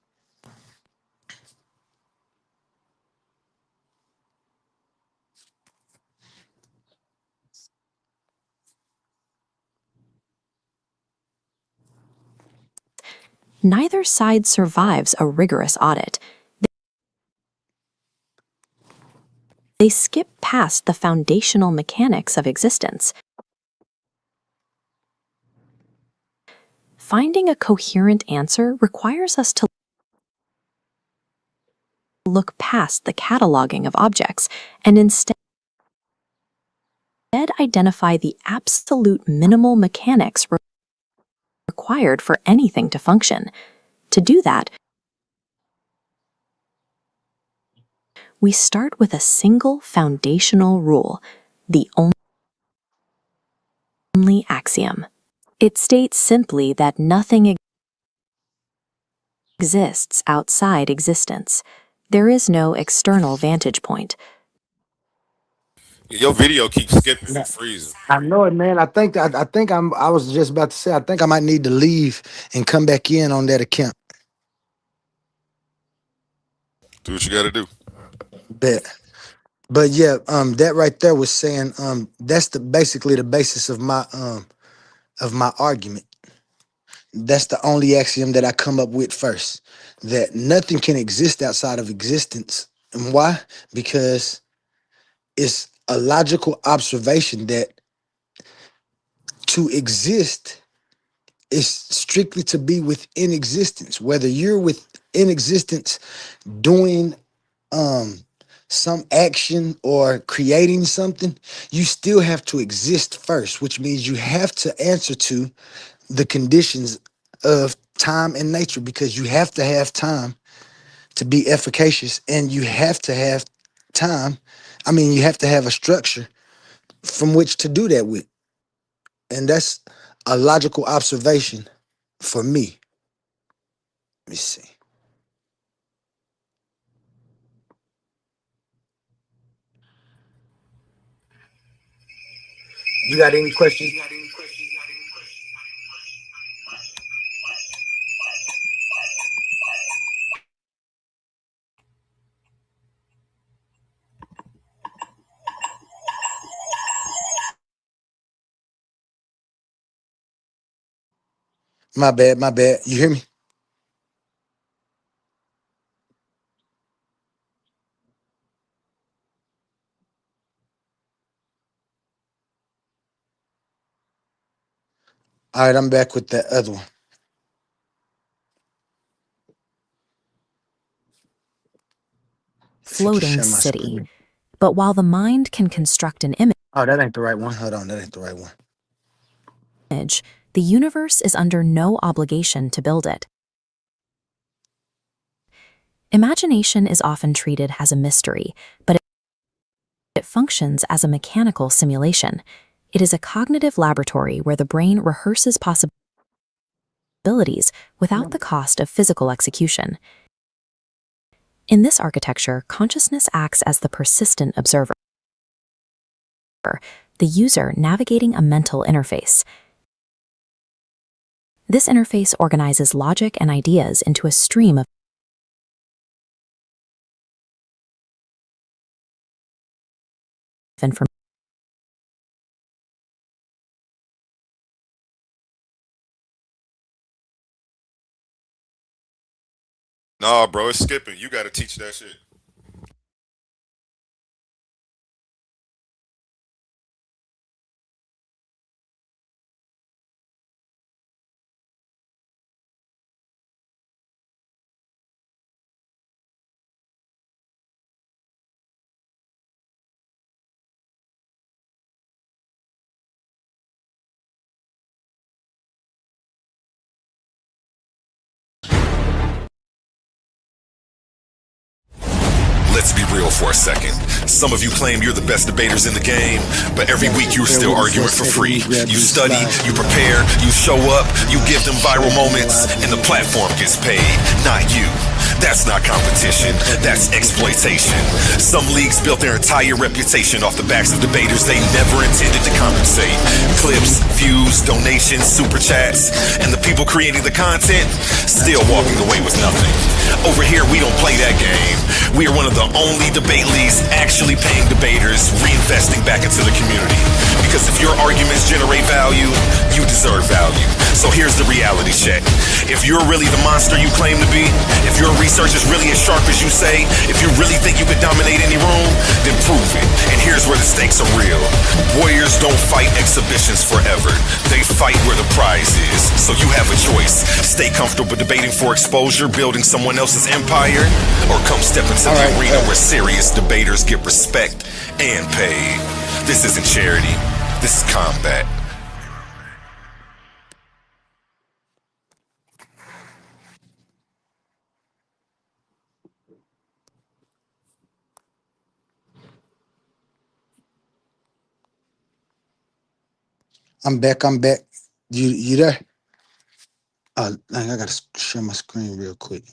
Neither side survives a rigorous audit. They skip past the foundational mechanics of existence. Finding a coherent answer requires us to look past the cataloging of objects and instead identify the absolute minimal mechanics required for anything to function. To do that, we start with a single foundational rule, the only axiom. It states simply that nothing exists outside existence. There is no external vantage point. Your video keeps skipping and freezing. I know it, man. I was just about to say, I think I might need to leave and come back in on that account. Do what you got to do. Bet. But yeah, that right there was saying, that's basically the basis of my argument. That's the only axiom that I come up with first. That nothing can exist outside of existence. And why? Because it's a logical observation that to exist is strictly to be within existence. Whether you're within existence doing some action or creating something, you still have to exist first, which means you have to answer to the conditions of time and nature, because you have to have time to be efficacious, and you have to have time. I mean, you have to have a structure from which to do that with. And that's a logical observation for me. Let me see. You got any questions? My bad, my bad. You hear me? All right, I'm back with that other one. Floating city. But while the mind can construct an image, Oh, that ain't the right one. Hold on, that ain't the right one. the universe is under no obligation to build it. Imagination is often treated as a mystery, but it functions as a mechanical simulation. It is a cognitive laboratory where the brain rehearses possibilities without the cost of physical execution. In this architecture, consciousness acts as the persistent observer, the user navigating a mental interface. This interface organizes logic and ideas into a stream of information. Nah, bro, it's skipping. You got to teach that shit. Let's be real for a second. Some of you claim you're the best debaters in the game, but every week you're still arguing for free. You study, you prepare, you show up, you give them viral moments, and the platform gets paid, not you. That's not competition, that's exploitation. Some leagues built their entire reputation off the backs of debaters they never intended to compensate. Clips, views, donations, super chats, and the people creating the content still walking away with nothing. Over here, we don't play that game. We are one of the only debate leagues actually paying debaters, reinvesting back into the community. Because if your arguments generate value, you deserve value. So here's the reality check. If you're really the monster you claim to be, if your research is really as sharp as you say, if you really think you could dominate any room, then prove it. And here's where the stakes are real. Warriors don't fight exhibitions forever. They fight where the prize is. So you have a choice. Stay comfortable debating for exposure, building someone else's empire, or come step into the arena where serious debaters get respect and paid. This isn't charity. This is combat. I'm back. You there? I gotta share my screen real quick.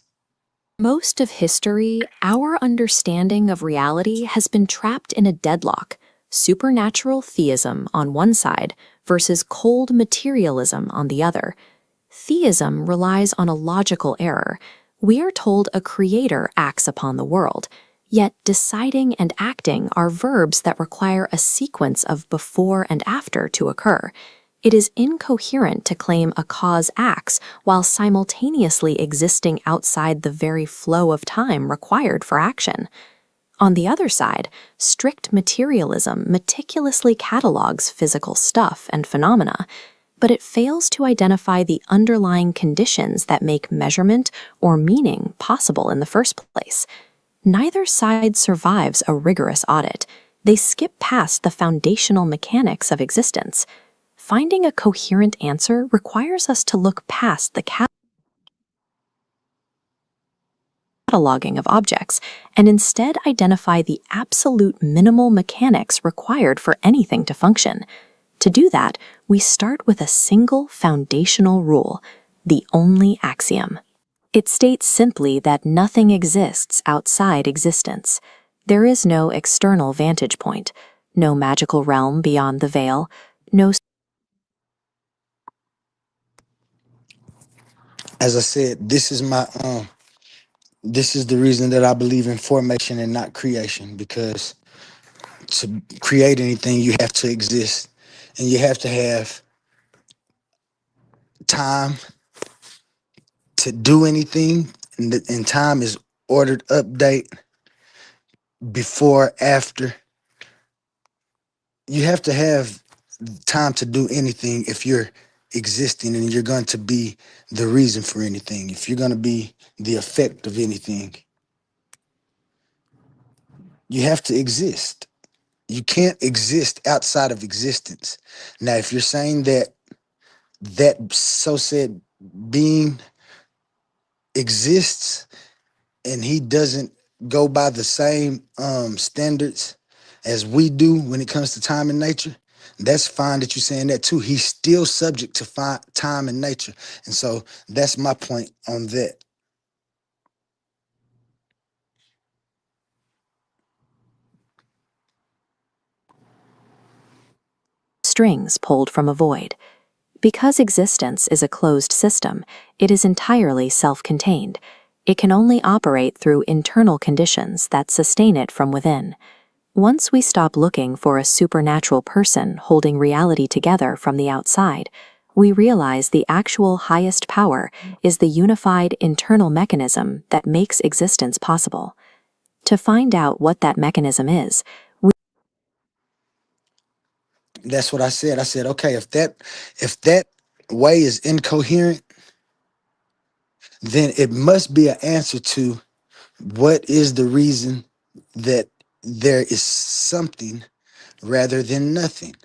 Most of history, our understanding of reality has been trapped in a deadlock: supernatural theism on one side versus cold materialism on the other. Theism relies on a logical error. We are told a creator acts upon the world, yet deciding and acting are verbs that require a sequence of before and after to occur. It is incoherent to claim a cause acts while simultaneously existing outside the very flow of time required for action. On the other side, strict materialism meticulously catalogs physical stuff and phenomena, but it fails to identify the underlying conditions that make measurement or meaning possible in the first place. Neither side survives a rigorous audit. They skip past the foundational mechanics of existence. Finding a coherent answer requires us to look past the cataloging of objects and instead identify the absolute minimal mechanics required for anything to function. To do that, we start with a single foundational rule, the only axiom. It states simply that nothing exists outside existence. There is no external vantage point, no magical realm beyond the veil, no. As I said, this is this is the reason that I believe in formation and not creation, because to create anything, you have to exist, and you have to have time to do anything, and time is ordered update before, after. You have to have time to do anything if you're existing, and you're going to be the reason for anything, if you're going to be the effect of anything. You have to exist. You can't exist outside of existence. Now, if you're saying that so said being exists and he doesn't go by the same standards as we do when it comes to time and nature, that's fine that you're saying that too. He's still subject to time and nature. And so that's my point on that. strings pulled from a void. Because existence is a closed system, it is entirely self-contained. It can only operate through internal conditions that sustain it from within. Once we stop looking for a supernatural person holding reality together from the outside, we realize the actual highest power is the unified internal mechanism that makes existence possible. To find out what that mechanism is, That's what I said. I said, okay, if that way is incoherent, then it must be an answer to what is the reason that there is something rather than nothing.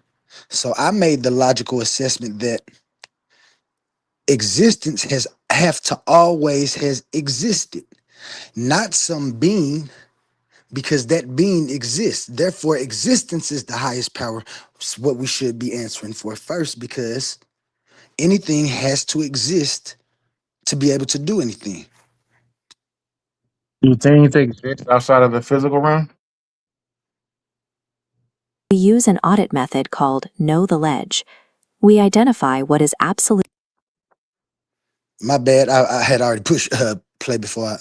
So I made the logical assessment that existence has have to always has existed, not some being, because that being exists. Therefore, existence is the highest power. It's what we should be answering for first, because anything has to exist to be able to do anything. Do things exist outside of the physical realm? we use an audit method called Know the Ledge. We identify what is absolute. My bad. I had already pushed play before I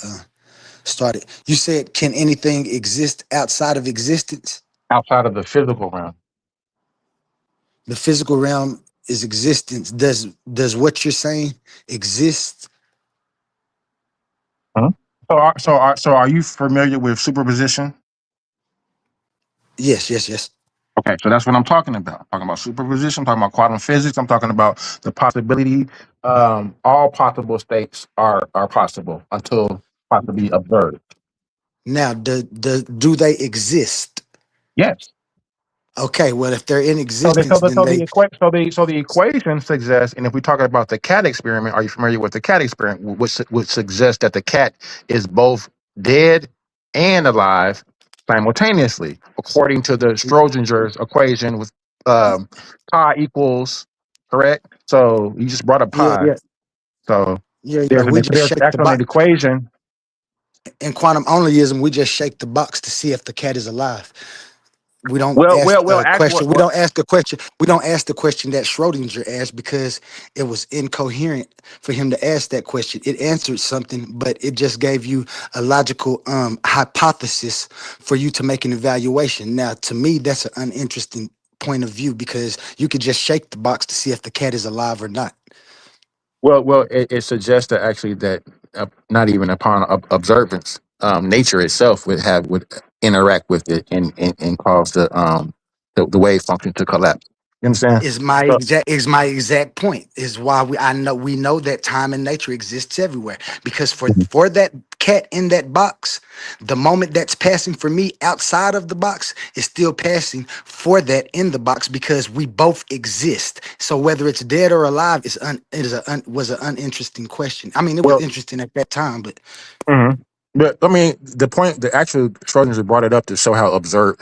started. You said, can anything exist outside of existence? Outside of the physical realm. The physical realm is existence. Does what you're saying exist? Huh? So are you familiar with superposition? Yes, yes, yes. Okay, so that's what I'm talking about. I'm talking about superposition. I'm talking about quantum physics. I'm talking about the possibility. All possible states are possible until possibly observed. Now, do they exist? Yes. Okay, well, if they're in So the so existence, the then so the they equa- so the equation suggests, and if we talk about the cat experiment, are you familiar with the cat experiment, which would suggest that the cat is both dead and alive simultaneously, according to the Schrodinger's equation with pi equals correct. So you just brought up yeah, pi. yeah, So yeah. We just there's shake the actually an box. equation. In quantum onlyism, we just shake the box to see if the cat is alive. We don't ask a question. We don't ask a question. We don't ask the question that Schrodinger asked, because it was incoherent for him to ask that question. It answered something, but it just gave you a logical hypothesis for you to make an evaluation. Now, to me, that's an uninteresting point of view, because you could just shake the box to see if the cat is alive or not. It suggests that actually that not even upon observance, nature itself would interact with it and cause the wave function to collapse. You understand? So, Is my exact point, is why we know that time and nature exists everywhere, because for that cat in that box, the moment that's passing for me outside of the box is still passing for that in the box, because we both exist. So whether it's dead or alive was an uninteresting question. I mean, it was well, interesting at that time, but mhm. But I mean, the actual Schrodinger brought it up to show how observed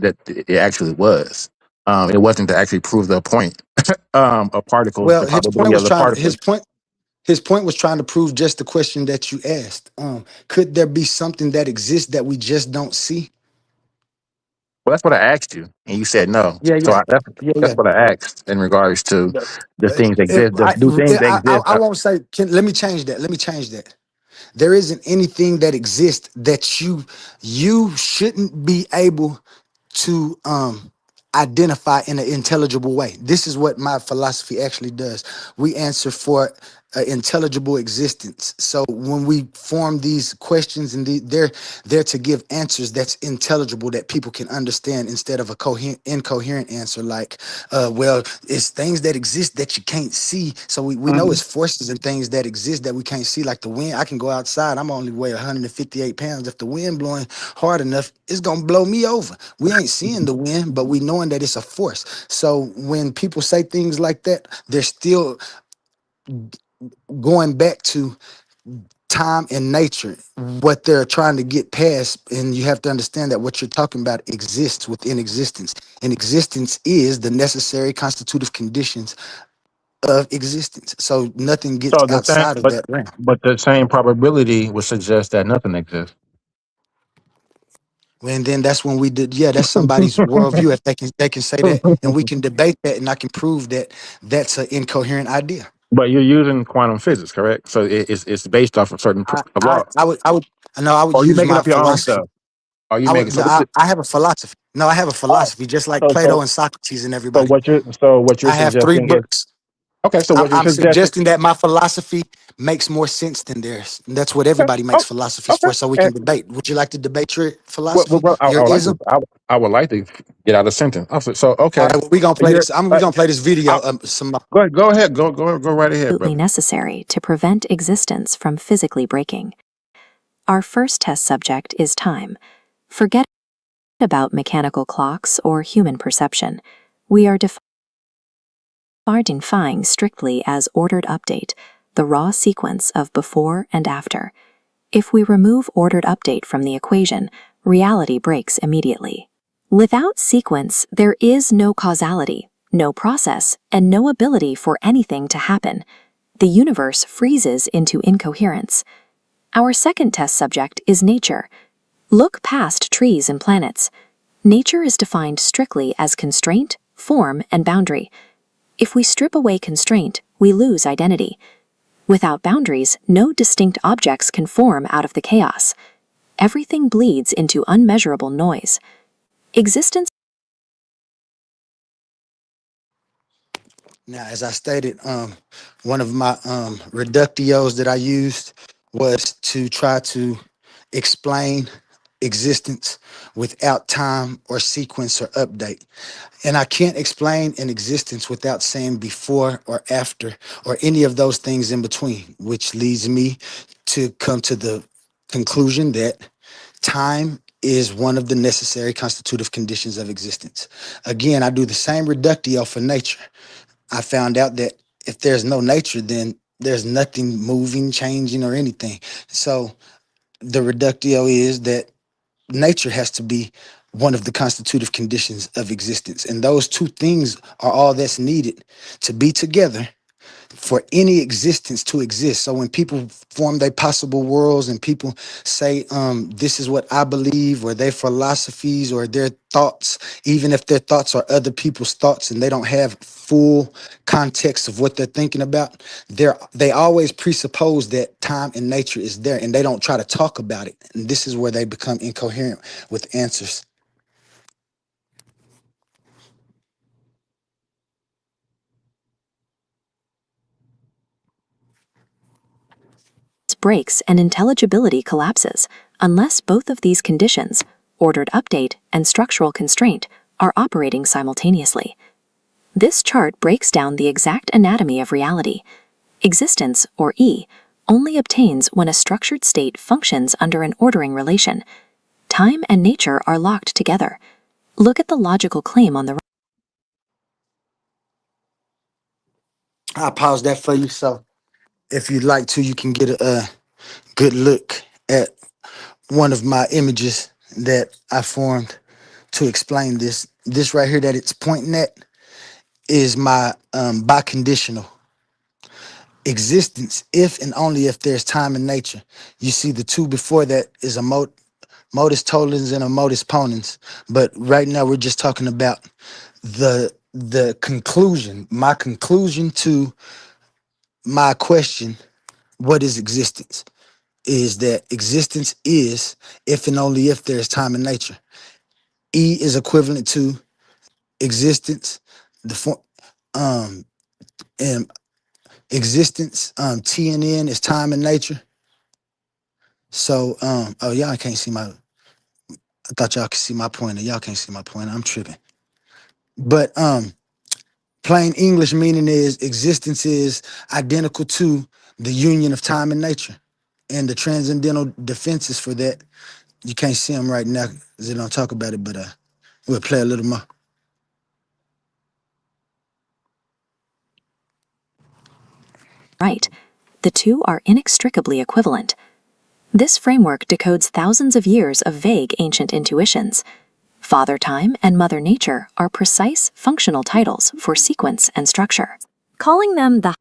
that it actually was. It wasn't to actually prove the point of particles, well, the probability of the particles. his point was trying to prove just the question that you asked. Could there be something that exists that we just don't see? Well, that's what I asked you, and you said no. Yeah, So yeah, yeah, that's yeah. what I asked in regards to the things If exist. Do things exist? I won't say. Let me change that. Let me change that. There isn't anything that exists that you shouldn't be able to identify in an intelligible way. This is what my philosophy actually does. We answer for an intelligible existence. So when we form these questions, and they're there to give answers that's intelligible, that people can understand, instead of a incoherent answer like, well, it's things that exist that you can't see. So we know it's forces and things that exist that we can't see, like the wind. I can go outside. I'm only weigh 158 pounds. If the wind blowing hard enough, it's gonna blow me over. We ain't seeing the wind, but we knowing that it's a force. So when people say things like that, they're still going back to time and nature, what they're trying to get past. And you have to understand that what you're talking about exists within existence, and existence is the necessary constitutive conditions of existence. So nothing gets So the same, outside of that realm. but the same probability would suggest that nothing exists. And then that's when we did, yeah, that's somebody's worldview. If they can say that, and we can debate that, and I can prove that that's an incoherent idea. But you're using quantum physics, correct? So it's based off of certain laws. I would Or you use making my up your own philosophy. stuff? Are you I making would, no, so this is I have a philosophy. No, I have a oh philosophy, just like so Plato so and Socrates and so everybody. what you're I have 3 suggesting is books. okay. So what you're I'm suggesting? suggesting that my philosophy makes more sense than theirs. And that's what Okay, everybody makes oh, philosophies okay. for, so we And can debate. Would you like to debate your philosophy, well, your I would like ism? to. I would like to get out a sentence. So All okay, right, well, we're gonna so play this. We're gonna play this video. I, go ahead, go ahead, go right ahead, Absolutely brother. necessary to prevent existence from physically breaking. Our first test subject is time. Forget about mechanical clocks or human perception. We are defining strictly as ordered update, the raw sequence of before and after. If we remove ordered update from the equation, reality breaks immediately. Without sequence, there is no causality, no process, and no ability for anything to happen. The universe freezes into incoherence. Our second test subject is nature. Look past trees and planets. Nature is defined strictly as constraint, form, and boundary. If we strip away constraint, we lose identity. Without boundaries, no distinct objects can form out of the chaos. Everything bleeds into unmeasurable noise. Existence. Now, as I stated, one of my reductios that I used was to try to explain existence without time or sequence or update. And I can't explain an existence without saying before or after or any of those things in between, which leads me to come to the conclusion that time is one of the necessary constitutive conditions of existence. Again, I do the same reductio for nature. I found out that if there's no nature, then there's nothing moving, changing, or anything. So the reductio is that nature has to be one of the constitutive conditions of existence. And those two things are all that's needed to be together for any existence to exist. So when people form their possible worlds and people say, this is what I believe, or their philosophies or their thoughts, even if their thoughts are other people's thoughts and they don't have full context of what they're thinking about, they always presuppose that time and nature is there and they don't try to talk about it. And this is where they become incoherent with answers. Breaks and intelligibility collapses unless both of these conditions, ordered update and structural constraint, are operating simultaneously. This chart breaks down the exact anatomy of reality. Existence, or E, only obtains when a structured state functions under an ordering relation. Time and nature are locked together. Look at the logical claim on the right. I'll pause that for you. So if you'd like to, you can get a good look at one of my images that I formed to explain this. This right here that it's pointing at is my biconditional existence if and only if there's time and nature. You see the two before that is a modus tollens and a modus ponens. But right now we're just talking about the conclusion, my conclusion to my question, what is existence? Is that existence is if and only if there's time and nature. E is equivalent to existence, the form, and existence, T and N is time and nature. So, oh, y'all can't see my, I thought y'all could see my pointer. Y'all can't see my pointer. I'm tripping. But plain English meaning is existence is identical to the union of time and nature. And the transcendental defenses for that, you can't see them right now because they don't talk about it, but we'll play a little more. Right. The two are inextricably equivalent. This framework decodes thousands of years of vague ancient intuitions. Father Time and Mother Nature are precise functional titles for sequence and structure. Calling them the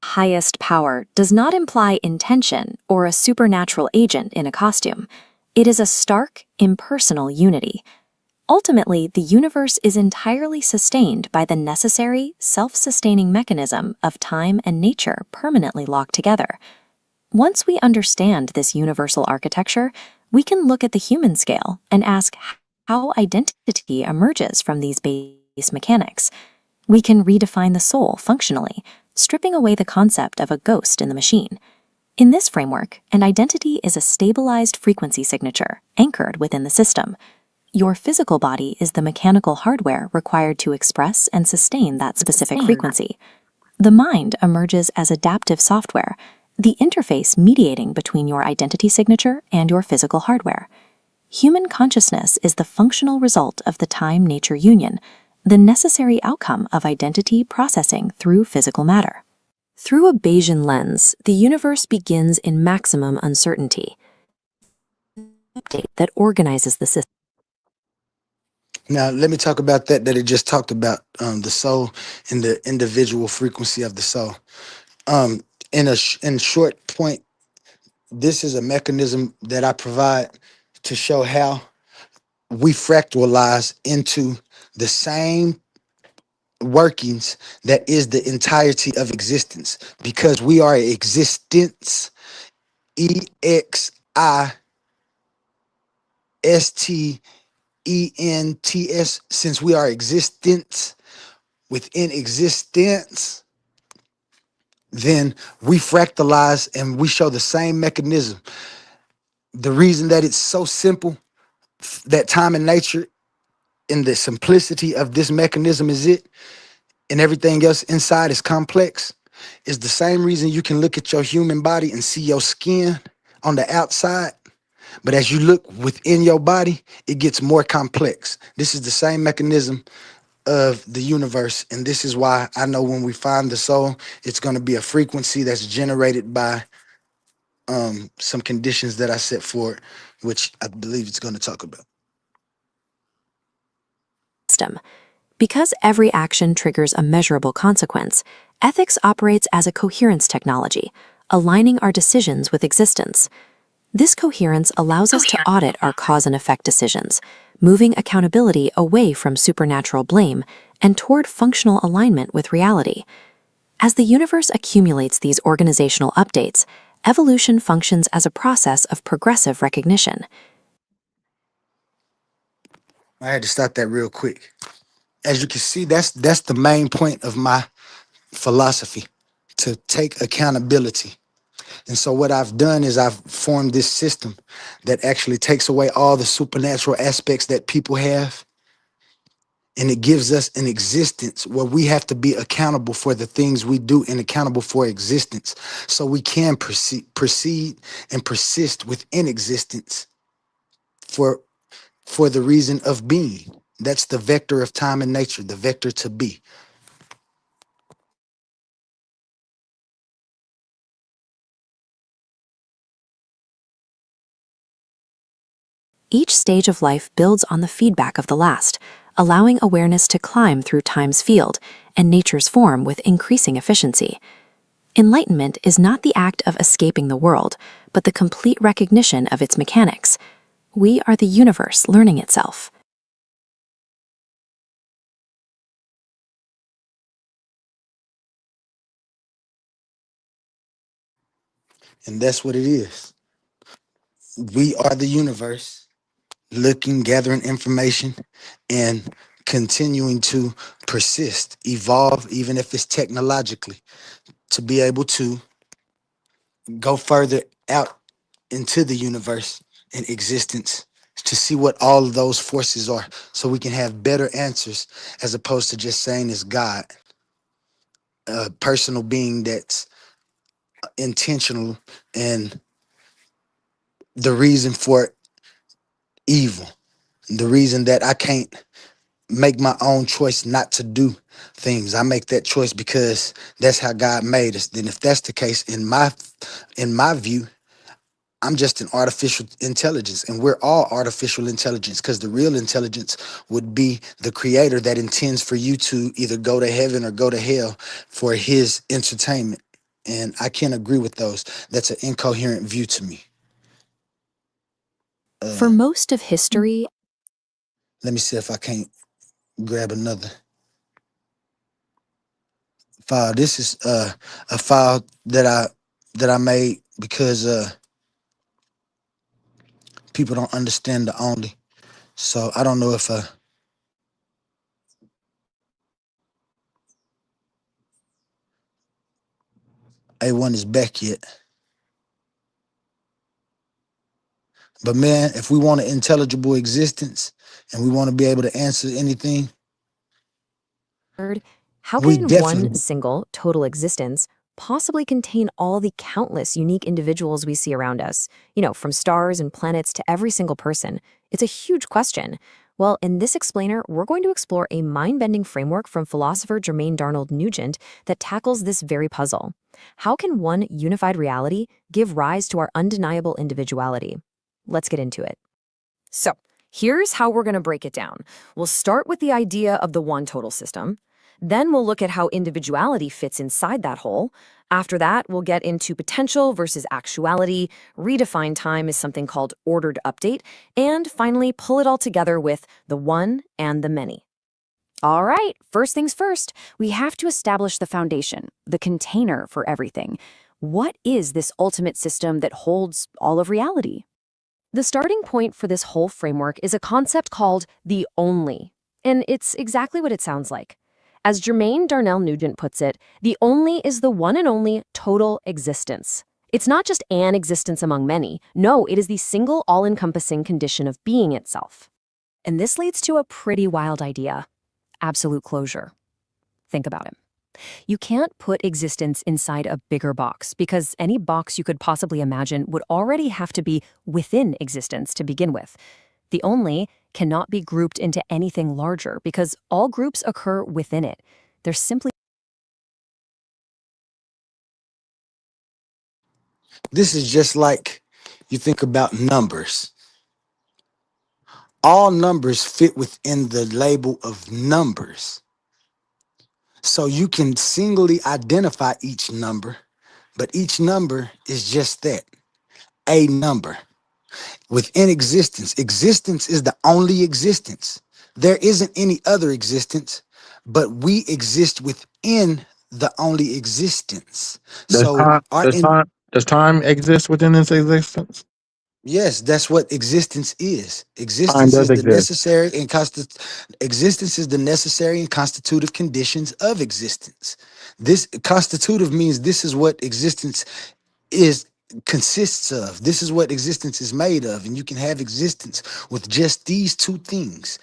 highest power does not imply intention or a supernatural agent in a costume. It is a stark, impersonal unity. Ultimately, the universe is entirely sustained by the necessary, self-sustaining mechanism of time and nature permanently locked together. Once we understand this universal architecture, we can look at the human scale and ask how identity emerges from these base mechanics. We can redefine the soul functionally, stripping away the concept of a ghost in the machine. In this framework, an identity is a stabilized frequency signature anchored within the system. Your physical body is the mechanical hardware required to express and sustain that specific frequency. The mind emerges as adaptive software, the interface mediating between your identity signature and your physical hardware. Human consciousness is the functional result of the time-nature union, the necessary outcome of identity processing through physical matter. Through a Bayesian lens, the universe begins in maximum uncertainty that organizes the system. Now, let me talk about that it just talked about, the soul and the individual frequency of the soul. In short point, this is a mechanism that I provide to show how we fractalize into the same workings that is the entirety of existence, because we are existence, EXISTENTS. Since we are existence within existence, then we fractalize and we show the same mechanism. The reason that it's so simple, that time and nature and the simplicity of this mechanism is it, and everything else inside is complex, is the same reason you can look at your human body and see your skin on the outside, but as you look within your body, it gets more complex. This is the same mechanism of the universe, and this is why I know when we find the soul, it's going to be a frequency that's generated by some conditions that I set for it, which I believe it's going to talk about. Because every action triggers a measurable consequence, ethics operates as a coherence technology, aligning our decisions with existence. This coherence allows us to audit our cause and effect decisions, moving accountability away from supernatural blame and toward functional alignment with reality. As the universe accumulates these organizational updates, evolution functions as a process of progressive recognition. I had to stop that real quick. As you can see, that's the main point of my philosophy, to take accountability. And so what I've done is I've formed this system that actually takes away all the supernatural aspects that people have, and it gives us an existence where we have to be accountable for the things we do and accountable for existence, so we can proceed and persist within existence for the reason of being. That's the vector of time and nature, the vector to be. Each stage of life builds on the feedback of the last, allowing awareness to climb through time's field and nature's form with increasing efficiency. Enlightenment is not the act of escaping the world, but the complete recognition of its mechanics. We are the universe learning itself. And that's what it is. We are the universe, looking, gathering information, and continuing to persist, evolve, even if it's technologically, to be able to go further out into the universe and existence, to see what all of those forces are, so we can have better answers, as opposed to just saying it's God, a personal being that's intentional and the reason for evil, the reason that I can't make my own choice not to do things. I make that choice because that's how God made us. Then if that's the case, in my view, I'm just an artificial intelligence, and we're all artificial intelligence, because the real intelligence would be the creator that intends for you to either go to heaven or go to hell for his entertainment. And I can't agree with those. That's an incoherent view to me For most of history, let me see if I can't grab another file. This is a file that I made because people don't understand the only. So I don't know if A1 is back yet. But man, if we want an intelligible existence and we want to be able to answer anything, how we can definitely one single total existence possibly contain all the countless unique individuals we see around us? You know, from stars and planets to every single person. It's a huge question. Well, in this explainer, we're going to explore a mind-bending framework from philosopher Jermaine Darnold Nugent that tackles this very puzzle. How can one unified reality give rise to our undeniable individuality? Let's get into it. So, here's how we're going to break it down. We'll start with the idea of the one total system. Then we'll look at how individuality fits inside that whole. After that, we'll get into potential versus actuality, redefine time as something called ordered update, and finally pull it all together with the one and the many. All right, first things first, we have to establish the foundation, the container for everything. What is this ultimate system that holds all of reality? The starting point for this whole framework is a concept called the only, and it's exactly what it sounds like. As Jermaine Darnell Nugent puts it, the only is the one and only total existence. It's not just an existence among many. No, it is the single all-encompassing condition of being itself. And this leads to a pretty wild idea: absolute closure. Think about it. You can't put existence inside a bigger box because any box you could possibly imagine would already have to be within existence to begin with. The only cannot be grouped into anything larger because all groups occur within it. They're simply... This is just like you think about numbers. All numbers fit within the label of numbers. So you can singly identify each number, but each number is just that, a number. Within existence, existence is the only existence. There isn't any other existence, but we exist within the only existence. Does So time our does time does time exist within this existence? yes, that's what existence is. Time Existence does is the exist. necessary and existence is the necessary and constitutive conditions of existence. This constitutive means this is what existence is consists of. This is what existence is made of, and you can have existence with just these two things.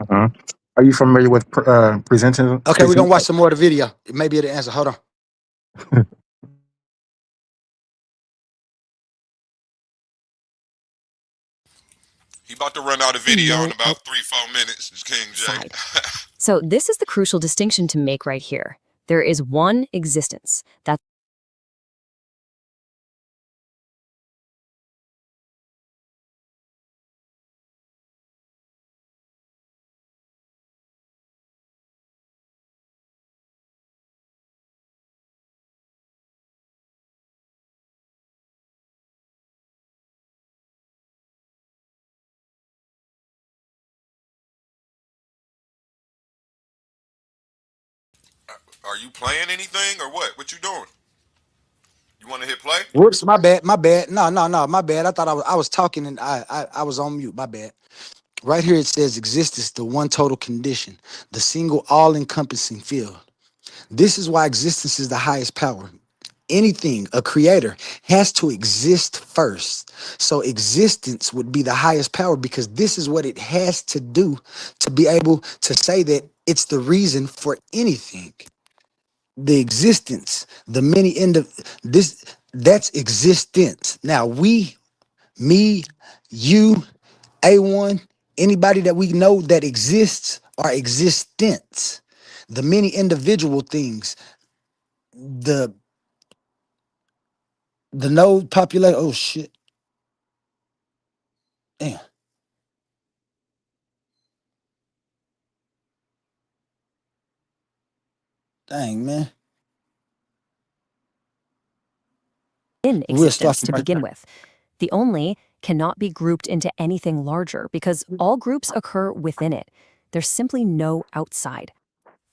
Uh-huh. Are you familiar with presenting? Okay, we're gonna watch some more of the video. Maybe it'll answer. Hold on. He about to run out of video in about 3-4 minutes. It's King J. So this is the crucial distinction to make right here. There is one existence. That's Are you playing anything or what? What you doing? You want to hit play? Whoops, my bad, my bad. No, my bad. I thought I was talking and I was on mute. My bad. Right here it says existence, the one total condition, the single all-encompassing field. This is why existence is the highest power. Anything, a creator, has to exist first. So existence would be the highest power because this is what it has to do to be able to say that it's the reason for anything. The existence, the many end of this, that's existence. Now we, me, you, A1, anybody that we know that exists are existence. The many individual things, the node population. Oh shit. Damn. Dang, man. in We're existence stopping to right begin there. with. The only cannot be grouped into anything larger because all groups occur within it. There's simply no outside.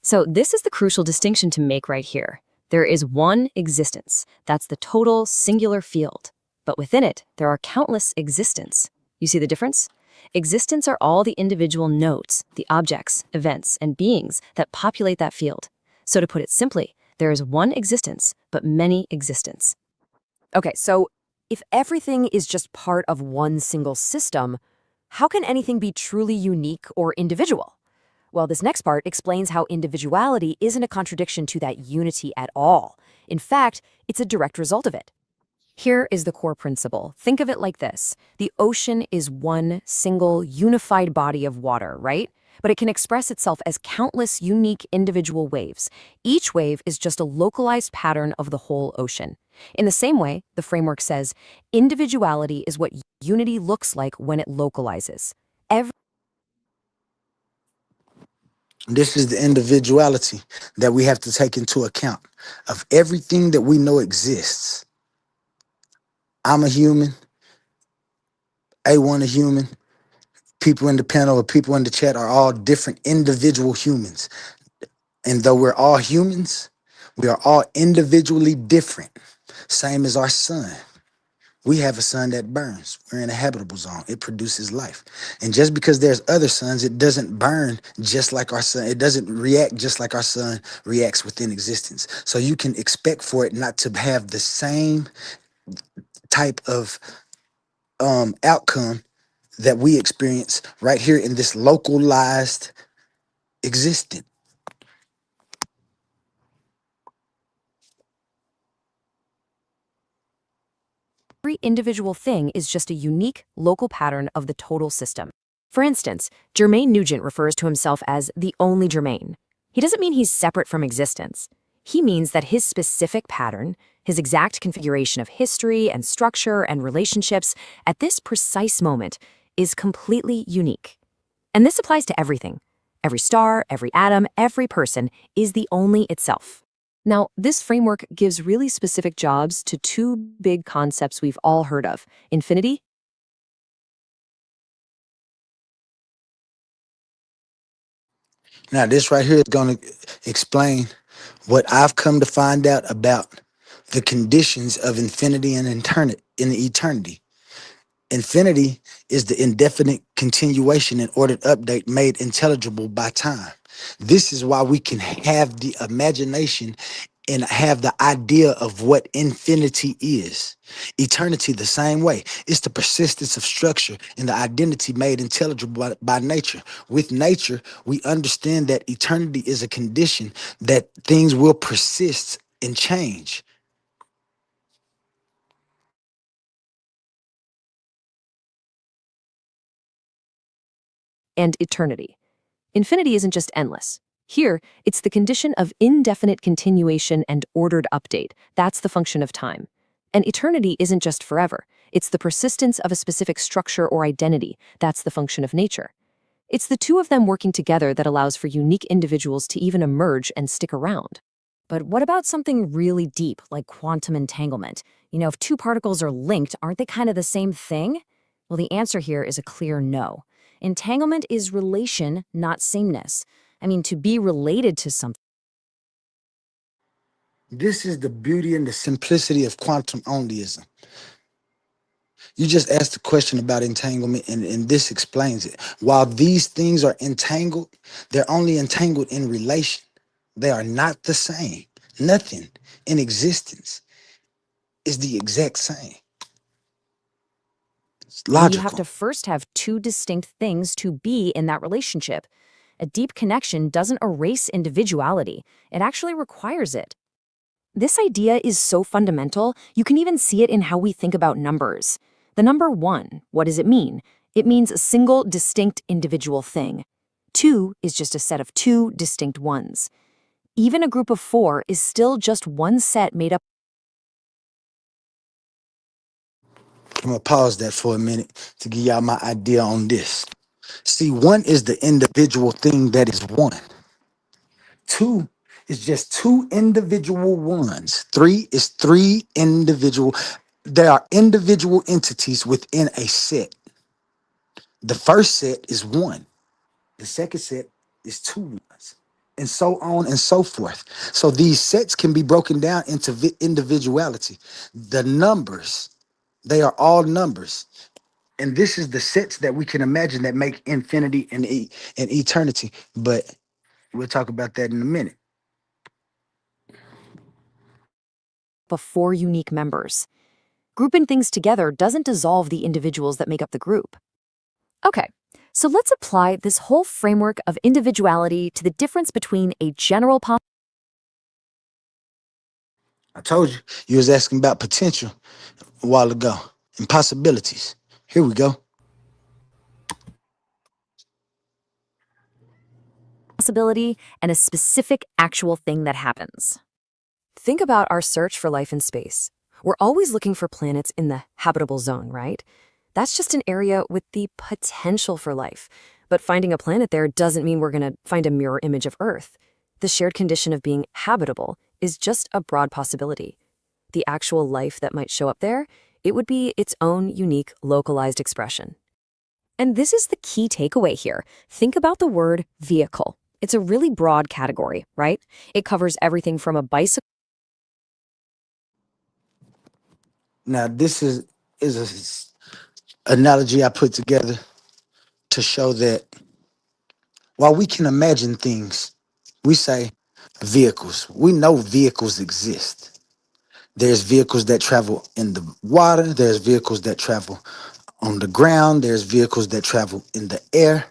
So this is the crucial distinction to make right here. There is one existence. That's the total singular field. But within it, there are countless existents. You see the difference? Existents are all the individual nodes, the objects, events, and beings that populate that field. So to put it simply, there is one existence, but many existents. Okay, so if everything is just part of one single system, how can anything be truly unique or individual? Well, this next part explains how individuality isn't a contradiction to that unity at all. In fact, it's a direct result of it. Here is the core principle. Think of it like this. The ocean is one single, unified body of water, right? But it can express itself as countless unique individual waves. Each wave is just a localized pattern of the whole ocean. In the same way, the framework says, individuality is what unity looks like when it localizes. This is the individuality that we have to take into account of everything that we know exists. I'm a human, A1 a human, people in the panel or people in the chat are all different individual humans. And though we're all humans, we are all individually different. Same as our sun. We have a sun that burns. We're in a habitable zone. It produces life. And just because there's other suns, it doesn't burn just like our sun. It doesn't react just like our sun reacts within existence. So you can expect for it not to have the same type of outcome that we experience right here in this localized existence. Every individual thing is just a unique, local pattern of the total system. For instance, Jermaine Nugent refers to himself as the only Jermaine. He doesn't mean he's separate from existence. He means that his specific pattern, his exact configuration of history and structure and relationships at this precise moment is completely unique. And this applies to everything. Every star, every atom, every person is the only itself. Now, this framework gives really specific jobs to two big concepts we've all heard of: infinity. Now, this right here is going to explain what I've come to find out about the conditions of infinity and eternity. Infinity is the indefinite continuation and ordered update made intelligible by time. This is why we can have the imagination and have the idea of what infinity is. Eternity, the same way. It's the persistence of structure and the identity made intelligible by nature. With nature, we understand that eternity is a condition that things will persist and change. And eternity. Infinity isn't just endless. Here, it's the condition of indefinite continuation and ordered update. That's the function of time. And eternity isn't just forever. It's the persistence of a specific structure or identity. That's the function of nature. It's the two of them working together that allows for unique individuals to even emerge and stick around. But what about something really deep, like quantum entanglement? If two particles are linked, aren't they kind of the same thing? Well, the answer here is a clear no. Entanglement is relation, not sameness. To be related to something. This is the beauty and the simplicity of quantum onlyism. You just asked a question about entanglement, and this explains it. While these things are entangled, they're only entangled in relation. They are not the same. Nothing in existence is the exact same. It's logical. You have to first have two distinct things to be in that relationship. A deep connection doesn't erase individuality. It actually requires it. This idea is so fundamental, you can even see it in how we think about numbers. The number 1, what does it mean? It means a single, distinct individual thing. 2 is just a set of two distinct ones. Even a group of 4 is still just one set made up. I'm going to pause that for a minute to give y'all my idea on this. See, 1 is the individual thing that is 1. 2 is just 2 individual ones. 3 is 3 individual There are individual entities within a set. The first set is one. The second set is two ones, and so on and so forth. So these sets can be broken down into individuality. The numbers, they are all numbers. And this is the sets that we can imagine that make infinity and eternity. But we'll talk about that in a minute. Before unique members. Grouping things together doesn't dissolve the individuals that make up the group. Okay, so let's apply this whole framework of individuality to the difference between a general I told you, you was asking about potential a while ago and possibilities. Here we go. possibility and a specific actual thing that happens. Think about our search for life in space. We're always looking for planets in the habitable zone, right? That's just an area with the potential for life. But finding a planet there doesn't mean we're going to find a mirror image of Earth. The shared condition of being habitable is just a broad possibility. The actual life that might show up there, it would be its own unique, localized expression. And this is the key takeaway here. Think about the word vehicle. It's a really broad category, right? It covers everything from a bicycle. Now, this is a analogy I put together to show that while we can imagine things, we say vehicles. We know vehicles exist. There's vehicles that travel in the water. There's vehicles that travel on the ground. There's vehicles that travel in the air.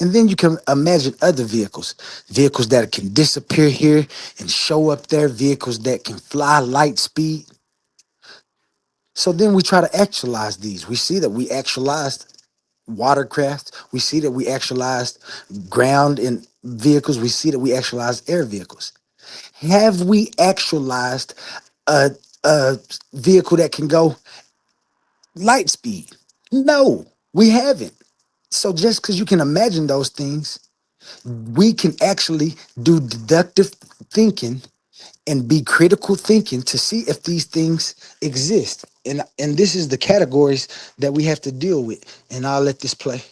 And then you can imagine other vehicles that can disappear here and show up there, vehicles that can fly light speed. So then we try to actualize these. We see that we actualized watercraft. We see that we actualized ground in vehicles. We see that we actualized air vehicles. Have we actualized a, a vehicle that can go light speed? No, we haven't. So just because you can imagine those things, we can actually do deductive thinking and be critical thinking to see if these things exist. And this is the categories that we have to deal with. And I'll let this play.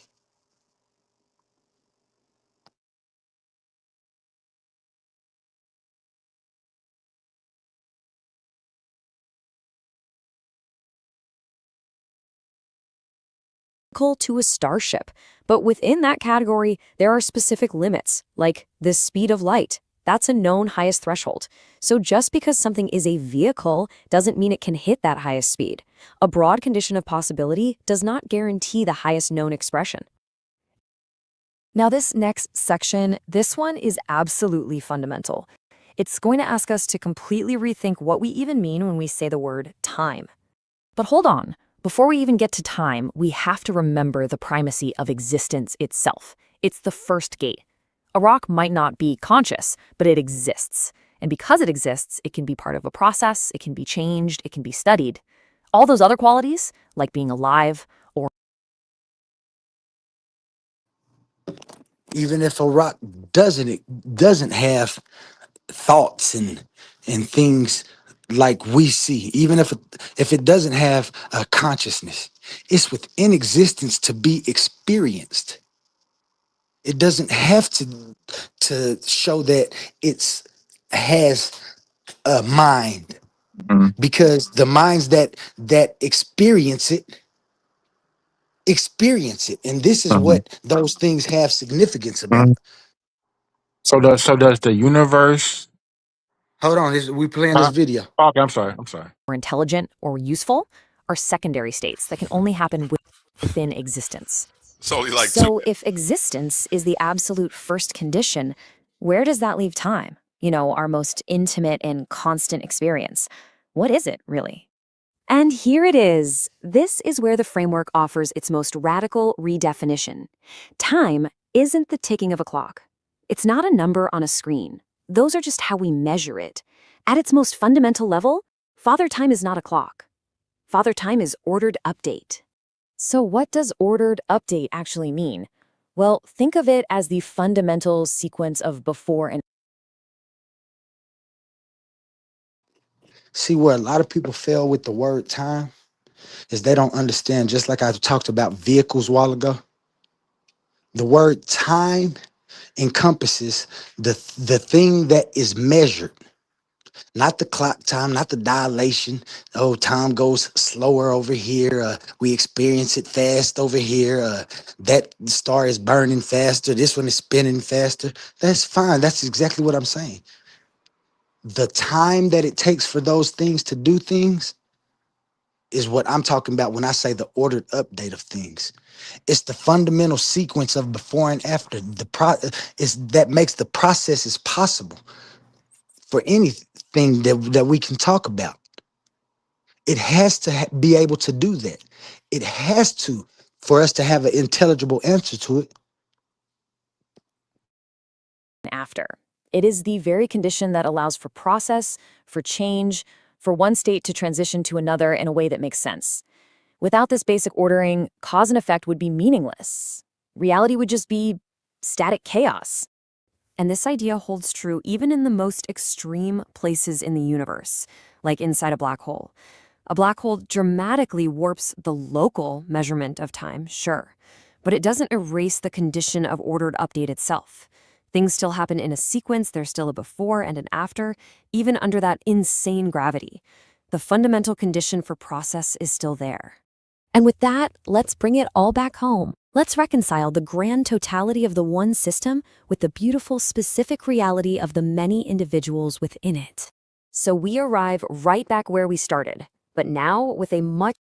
To a starship. But within that category, there are specific limits, like the speed of light. That's a known highest threshold. So just because something is a vehicle doesn't mean it can hit that highest speed. A broad condition of possibility does not guarantee the highest known expression. Now this next section, this one is absolutely fundamental. It's going to ask us to completely rethink what we even mean when we say the word time. But hold on. Before we even get to time, we have to remember the primacy of existence itself. It's the first gate. A rock might not be conscious, but it exists. And because it exists, it can be part of a process, it can be changed, it can be studied. All those other qualities, like being alive or... Even if a rock doesn't have thoughts and things like we see, even if it doesn't have a consciousness, it's within existence to be experienced. It doesn't have to show that it's has a mind, because the minds that experience it, and this is what those things have significance about. So does the universe? Hold on, we playing this video. Okay, I'm sorry. or intelligent or useful are secondary states that can only happen within existence. So like So if existence is the absolute first condition, where does that leave time? You know, our most intimate and constant experience. What is it, really? And here it is. This is where the framework offers its most radical redefinition. Time isn't the ticking of a clock. It's not a number on a screen. Those are just how we measure it. At its most fundamental level, Father Time is not a clock. Father Time is ordered update. So what does ordered update actually mean? Well, think of it as the fundamental sequence of before and See, where a lot of people fail with the word time is they don't understand, just like I talked about vehicles a while ago. The word time encompasses the thing that is measured, not the clock time, not the dilation. Oh, time goes slower over here. We experience it fast over here. That star is burning faster. This one is spinning faster. That's fine. That's exactly what I'm saying. The time that it takes for those things to do things is what I'm talking about when I say the ordered update of things. It's the fundamental sequence of before and after. Is that makes the processes possible for anything that we can talk about. It has to be able to do that. It has to, for us to have an intelligible answer to it. After. It is the very condition that allows for process, for change, for one state to transition to another in a way that makes sense. Without this basic ordering, cause and effect would be meaningless. Reality would just be static chaos. And this idea holds true even in the most extreme places in the universe, like inside a black hole. A black hole dramatically warps the local measurement of time, sure, but it doesn't erase the condition of ordered update itself. Things still happen in a sequence, there's still a before and an after, even under that insane gravity. The fundamental condition for process is still there. And with that, let's bring it all back home. Let's reconcile the grand totality of the one system with the beautiful specific reality of the many individuals within it. So we arrive right back where we started, but now with a much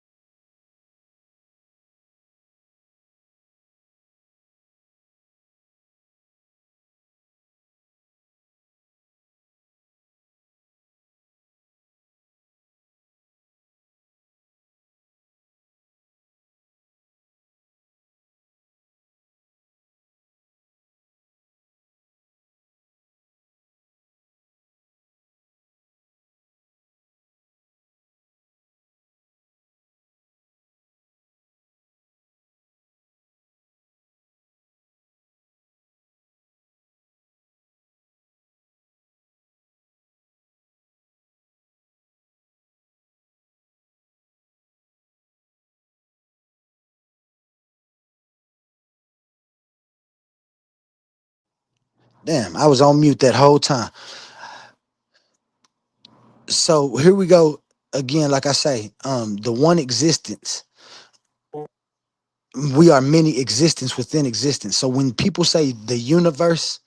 Damn, I was on mute that whole time. So here we go again. Like I say, the one existence. We are many existence within existence. So when people say the universe,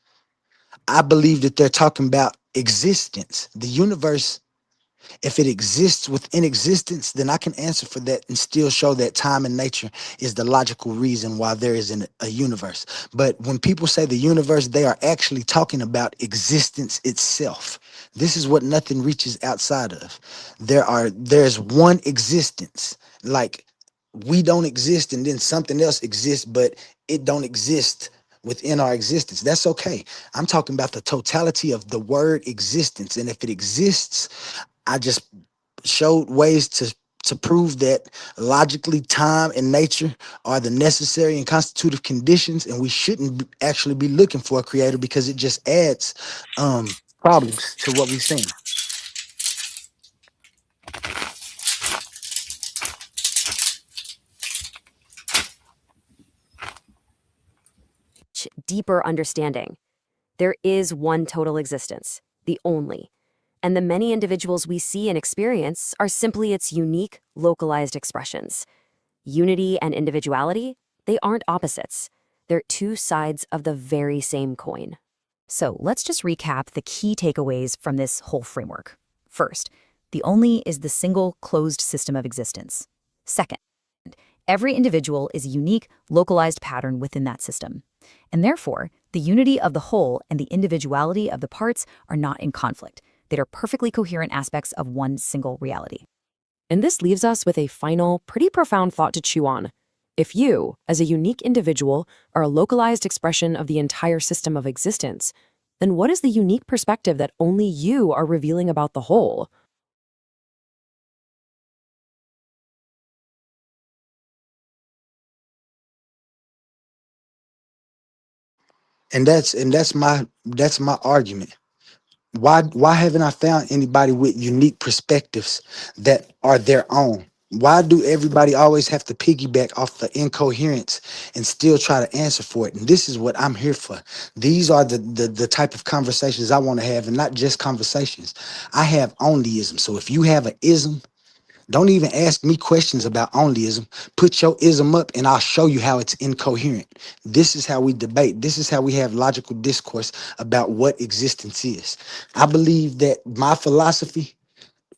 I believe that they're talking about existence. The universe, if it exists within existence, then I can answer for that and still show that time and nature is the logical reason why there is a universe. But when people say the universe, they are actually talking about existence itself. This is what nothing reaches outside of. There's one existence. Like we don't exist and then something else exists, but it don't exist within our existence. That's okay. I'm talking about the totality of the word existence. And if it exists, I just showed ways to prove that logically time and nature are the necessary and constitutive conditions, and we shouldn't actually be looking for a creator because it just adds problems to what we're seeing. deeper understanding. There is one total existence, the only. And the many individuals we see and experience are simply its unique, localized expressions. Unity and individuality, they aren't opposites. They're two sides of the very same coin. So let's just recap the key takeaways from this whole framework. First, the only is the single closed system of existence. Second, every individual is a unique, localized pattern within that system. And therefore, the unity of the whole and the individuality of the parts are not in conflict. They are perfectly coherent aspects of one single reality. And this leaves us with a final, pretty profound thought to chew on. If you, as a unique individual, are a localized expression of the entire system of existence, then what is the unique perspective that only you are revealing about the whole? And that's my argument. Why haven't I found anybody with unique perspectives that are their own? Why do everybody always have to piggyback off the incoherence and still try to answer for it? And this is what I'm here for. These are the type of conversations I want to have, and not just conversations. I have onlyism. So if you have an ism, don't even ask me questions about onlyism. Put your ism up and I'll show you how it's incoherent. This is how we debate. This is how we have logical discourse about what existence is. I believe that my philosophy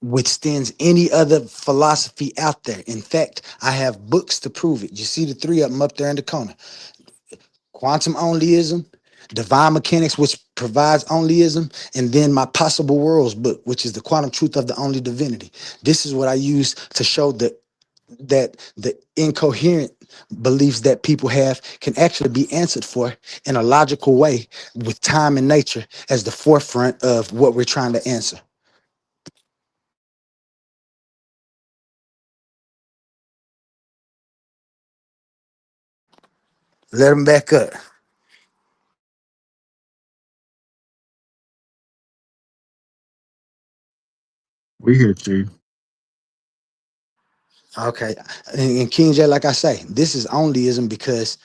withstands any other philosophy out there. In fact, I have books to prove it. You see the three of them up there in the corner. Quantum onlyism, divine mechanics, which provides onlyism, and then my possible worlds book, which is the quantum truth of the only divinity. This is what I use to show that the incoherent beliefs that people have can actually be answered for in a logical way with time and nature as the forefront of what we're trying to answer. Let them back up. We here, Chief. Okay. And King J, like I say, this is onlyism because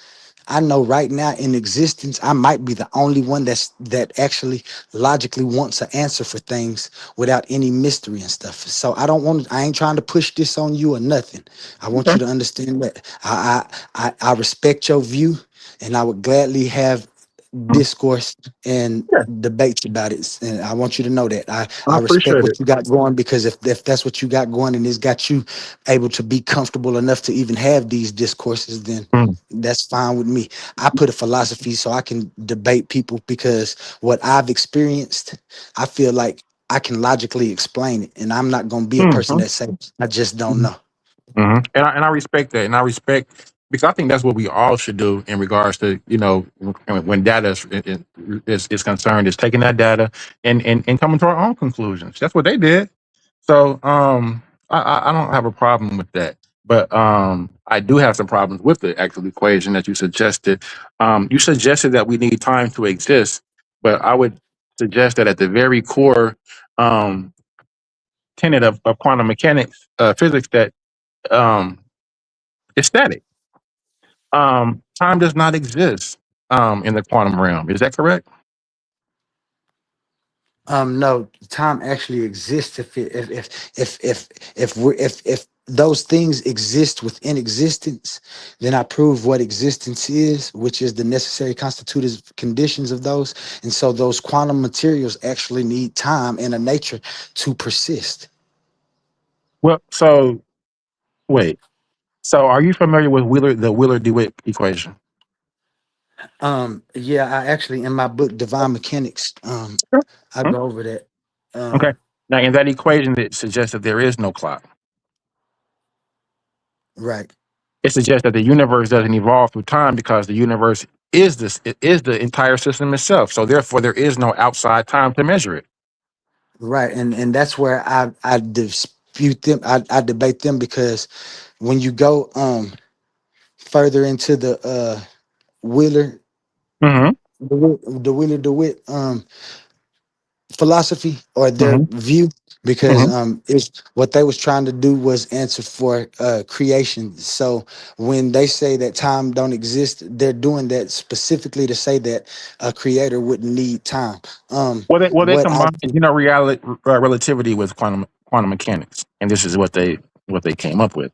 I know right now in existence, I might be the only one that actually logically wants an answer for things without any mystery and stuff. So I ain't trying to push this on you or nothing. I want Okay. you to understand that I respect your view, and I would gladly have Mm. discourse and Yeah, debates about it. And I want you to know that I I respect appreciate what it. you got going, because if that's what you got going and it's got you able to be comfortable enough to even have these discourses, then Mm. that's fine with me. I put a philosophy so I can debate people, because what I've experienced, I feel like I can logically explain it. And I'm not going to be a person Mm-hmm. that says, I just don't know. Hmm. And I respect that, and I respect because I think that's what we all should do in regards to when data is concerned, is taking that data and coming to our own conclusions. That's what they did. So I don't have a problem with that, but I do have some problems with the actual equation that you suggested. You suggested that we need time to exist, but I would suggest that at the very core um, tenet of quantum mechanics, physics, that um, it's static. Time does not exist in the quantum realm. Is that correct? No, time actually exists if those things exist within existence, then I prove what existence is, which is the necessary constitutive conditions of those. And so those quantum materials actually need time and a nature to persist. Well, so wait. So are you familiar with the Wheeler DeWitt equation? Yeah, I actually in my book Divine Mechanics, Sure. I Hmm? go over that. Okay. Now, in that equation, it suggests that there is no clock. Right. It suggests that the universe doesn't evolve through time because the universe is this. It is the entire system itself. So therefore, there is no outside time to measure it. Right, and that's where I dispute them. I debate them, because when you go further into the Wheeler Mm-hmm. the Wheeler DeWitt philosophy or their Mm-hmm. view, because Mm-hmm. it's what they was trying to do was answer for creation. So when they say that time don't exist, they're doing that specifically to say that a creator wouldn't need time. Well, they What I combine reality, relativity with quantum mechanics, and this is what they came up with.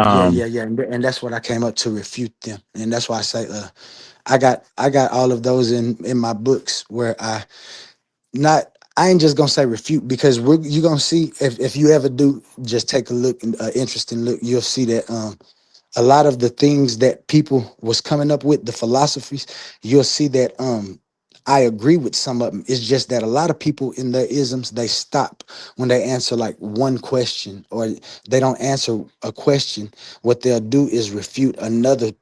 Yeah, Um, yeah, yeah, and that's what I came up to refute them, and that's why I say I got all of those in my books, where not I ain't just gonna say refute, because you're gonna see, if you ever do just take a look, interesting look, you'll see that a lot of the things that people was coming up with, the philosophies, you'll see that I agree with some of them. It's just that a lot of people in their isms, they stop when they answer like one question, or they don't answer a question. What they'll do is refute another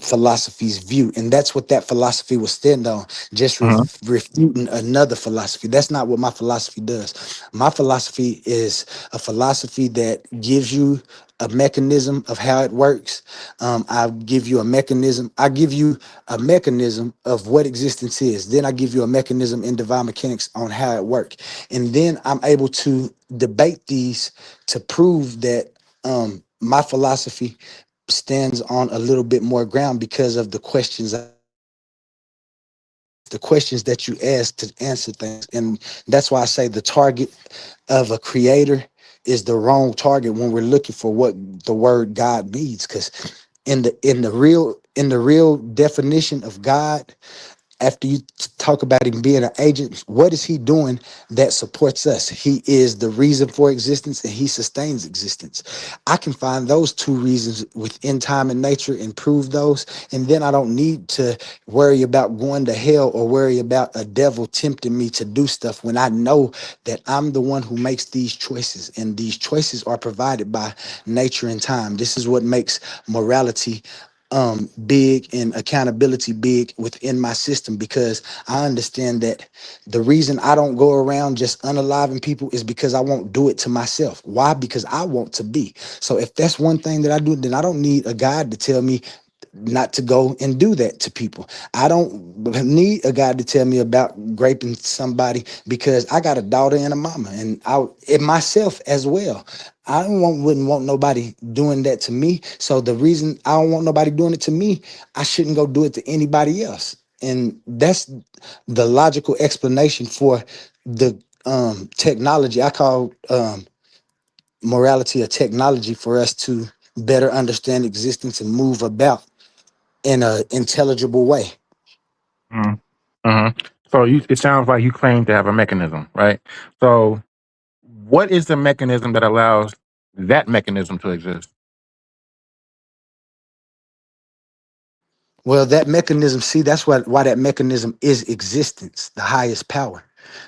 philosophy's view, and that's what that philosophy will stand on, just mhm. refuting another philosophy. That's not what my philosophy does. My philosophy is a philosophy that gives you a mechanism of how it works. I give you a mechanism. I give you a mechanism of what existence is. Then I give you a mechanism in divine mechanics on how it works. And then I'm able to debate these to prove that my philosophy stands on a little bit more ground because of the questions that you ask to answer things. And that's why I say the target of a creator is the wrong target when we're looking for what the word God means. Because in the real definition of God, after you talk about him being an agent, what is he doing that supports us? He is the reason for existence and he sustains existence. I can find those two reasons within time and nature and prove those. And then I don't need to worry about going to hell or worry about a devil tempting me to do stuff when I know that I'm the one who makes these choices. And these choices are provided by nature and time. This is what makes morality big and accountability big within my system, because I understand that the reason I don't go around just unaliving people is because I won't do it to myself. Why? Because I want to be. So if that's one thing that I do, then I don't need a God to tell me not to go and do that to people. I don't need a guy to tell me about raping somebody because I got a daughter and a mama and myself as well. Wouldn't want nobody doing that to me. So the reason I don't want nobody doing it to me, I shouldn't go do it to anybody else. And that's the logical explanation for the technology. I call morality a technology for us to better understand existence and move about in a intelligible way. Mm. So it sounds like you claim to have a mechanism, right? So what is the mechanism that allows that mechanism to exist? Well, that mechanism, see, that's why that mechanism is existence, the highest power.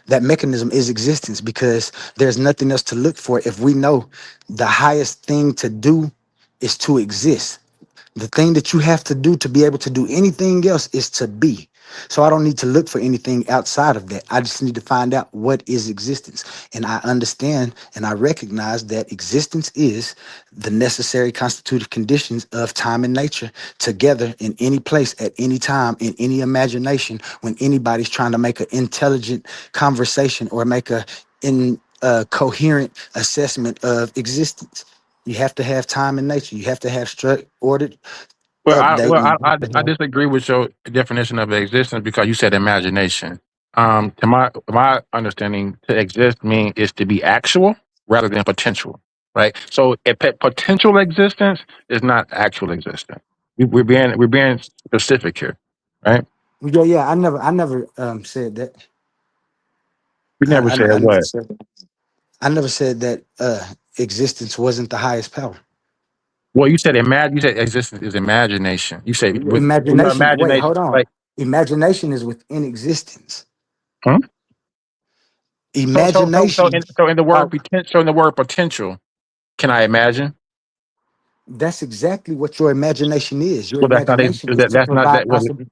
That mechanism is existence because there's nothing else to look for if we know the highest thing to do is to exist. The thing that you have to do to be able to do anything else is to be. So I don't need to look for anything outside of that. I just need to find out what is existence. And I understand and I recognize that existence is the necessary constitutive conditions of time and nature together in any place at any time in any imagination when anybody's trying to make an intelligent conversation or make a coherent assessment of existence. You have to have time and nature. You have to have ordered Well, update. I disagree with your definition of existence because you said imagination. To my understanding, to exist mean is to be actual rather than potential, right? So, potential existence is not actual existence. We're being specific here, right? Yeah. I never said that. We I, never I, said I never what. said. I never said that existence wasn't the highest power. Well, you said You said existence is imagination. You say with your Imagination. Wait, imagination, hold on. like. Imagination is within existence. Hmm? Imagination. So in the Uh, word potential, can I imagine? that's exactly what your imagination is. Your Well, that's not imagination is to that's not provide that. possible.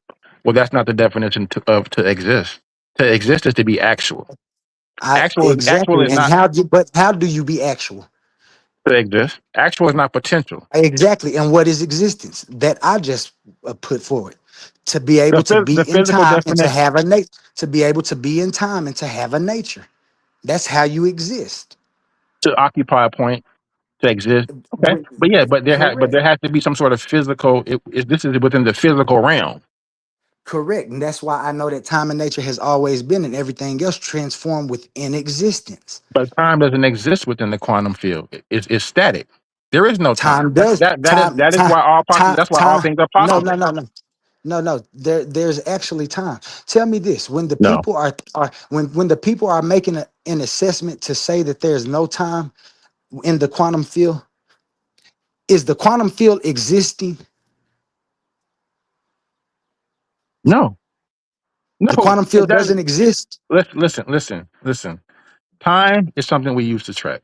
Well, that's not the definition of to exist. To exist is to be actual. Actual Exactly. is And not how do you be actual? to exist. Actual is not potential. Exactly. And what is existence that I just put forward? To be The able to be the in physical time and to definition have a nature. To be able to be in time and to have a nature. That's how you exist. to occupy a point to exist. Okay, but yeah, Correct. there has to be some sort of physical. This is within the physical realm. Correct. And that's why I know that time and nature has always been and everything else transformed within existence. But time doesn't exist within the quantum field. It's static. There is no time. Time does That is why that's why all time. things are No, possible. no, no, no. No, no. There's actually time. Tell me this: when the No, people are when the people are making an assessment to say that there's no time in the quantum field, is the quantum field existing? no, The no. quantum It field doesn't. doesn't exist. Listen. Time is something we use to track.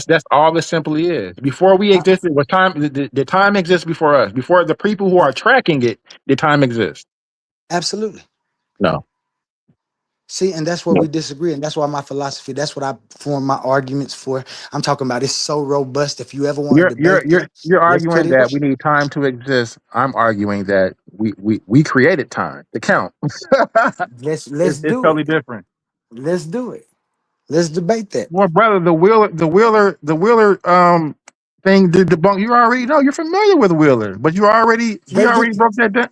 That's all it simply is. Before we Uh, existed, was time. The time exists before us. Before the people who are tracking it, the time exists. absolutely. No. See, and that's where we disagree, and that's why my philosophy. That's what I form my arguments for. I'm talking about. It's so robust. If you ever want to You're debate you're you're that, you're let's put arguing it up. that we need time to exist. I'm arguing that we created time to count. Let's It's do totally it. different. Let's do it. Let's debate that. Well, brother, the Wheeler thing did debunk. You already know. You're familiar with Wheeler, but we They already did, broke that down.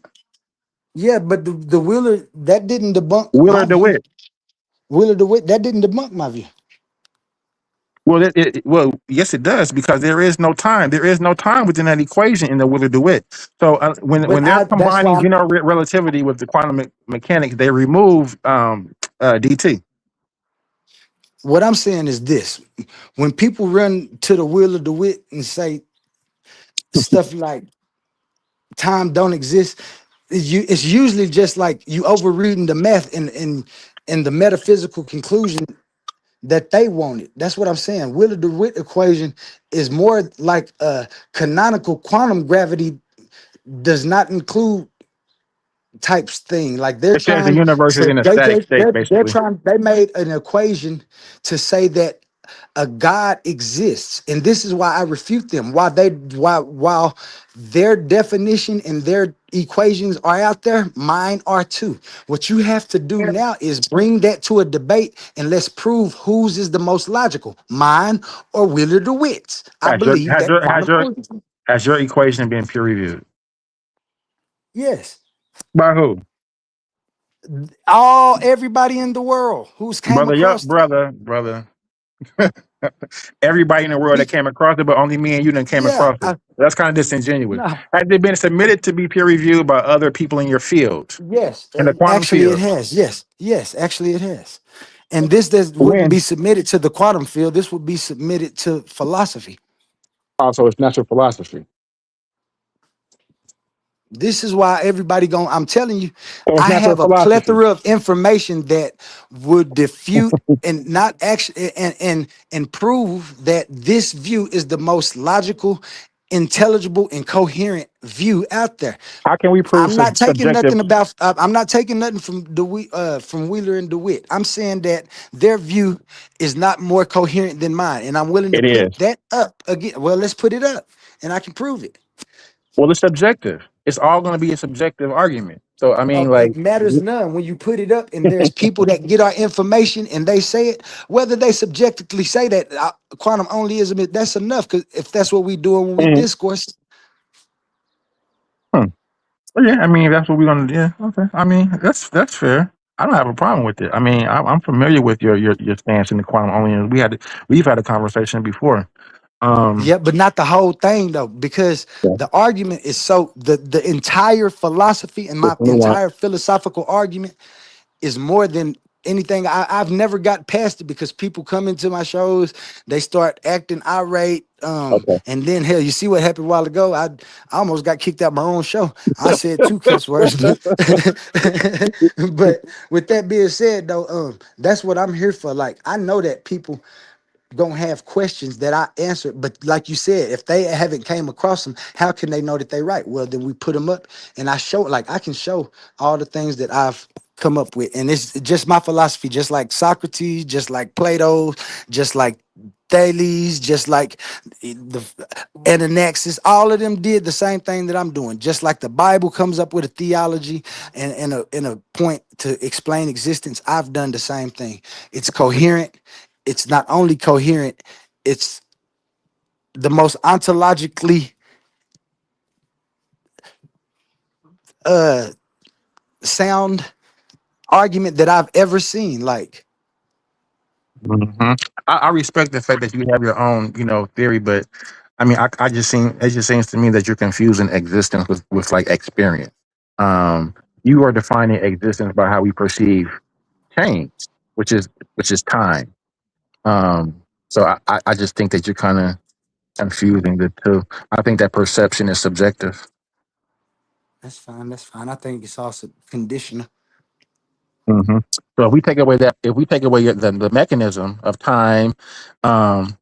yeah, but the Wheeler that didn't debunk Wheeler my view. DeWitt. Wheeler DeWitt that didn't debunk my view. Well, well, yes, it does because there is no time. There is no time within that equation in the Wheeler DeWitt. So when But they're that's why combining general relativity with the quantum mechanics, they remove DT. what I'm saying is this: when people run to the Wheeler DeWitt and say stuff like time don't exist, it's usually just like you overreading the math and the metaphysical conclusion that they wanted. That's what I'm saying. Wheeler DeWitt equation is more like a canonical quantum gravity does not include types thing. Like they're It says the trying universe is to in a static state, they're basically. trying they made an equation to say that a God exists. And this is why I refute them. While their definition and their equations are out there, mine are too. What you have to do now is bring that to a debate and let's prove whose is the most logical, mine or Willard DeWitt's. I Has your believe has that your has quantum your onlyism. has your equation been peer reviewed Yes. by who? Everybody in the world who's came Brother, across it. brother. Everybody in the world that We, came across it, but only me and you done came yeah, across it. That's kind of disingenuous. no, Has it been submitted to be peer reviewed by other people in your field, yes, in the quantum actually it field? has. Yes, actually it has. And this wouldn't be When? submitted to the quantum field. This would be submitted to philosophy. Also, it's natural philosophy. This is why everybody going. I'm telling you, So it's I natural have a philosophy. plethora of information that would defute and not actually and prove that this view is the most logical, intelligible, and coherent view out there. How can we prove I'm not taking subjective? nothing about. I'm not taking nothing from from Wheeler and DeWitt. I'm saying that their view is not more coherent than mine, and I'm willing to It put is. that up again. Well, let's put it up, and I can prove it. Well, it's subjective. It's all going to be a subjective argument. So I mean, No, like, it matters none when you put it up, and there's people that get our information and they say it. Whether they subjectively say that quantum onlyism is that's enough. Because if that's what we doing when we mhm. discourse, Hmm. Well, yeah, I mean, that's what we're gonna do. Yeah, okay. I mean, that's fair. I don't have a problem with it. I mean, I'm familiar with your stance in the quantum only. We've had a conversation before. Um, yeah, but not the whole thing though, because yeah, the argument is so the entire philosophy and it's my nuanced. entire philosophical argument is more than anything. I've never got past it because people come into my shows, they start acting irate. Okay. And then hell, you see what happened a while ago. I almost got kicked out my own show. I said two cuss words, but but with that being said, though, that's what I'm here for. Like I know that people gonna have questions that I answered, but like you said, if they haven't came across them, how can they know that they right? Well, then we put them up, and I show like I can show all the things that I've come up with, and it's just my philosophy, just like Socrates, just like Plato, just like Thales, just like the Anaxagoras, all of them did the same thing that I'm doing. Just like the Bible comes up with a theology and a point to explain existence, I've done the same thing. It's coherent. It's not only coherent, it's the most ontologically uh sound argument that I've ever seen. Like, Mhm. I respect the fact that you have your own, theory, but I mean, it just seems to me that you're confusing existence with like experience. You are defining existence by how we perceive change, which is which is time. So I just think that you're kind of confusing the two. I think that perception is subjective. that's fine, that's fine. I think it's also conditional. hmm So if we take away the mechanism of time, um,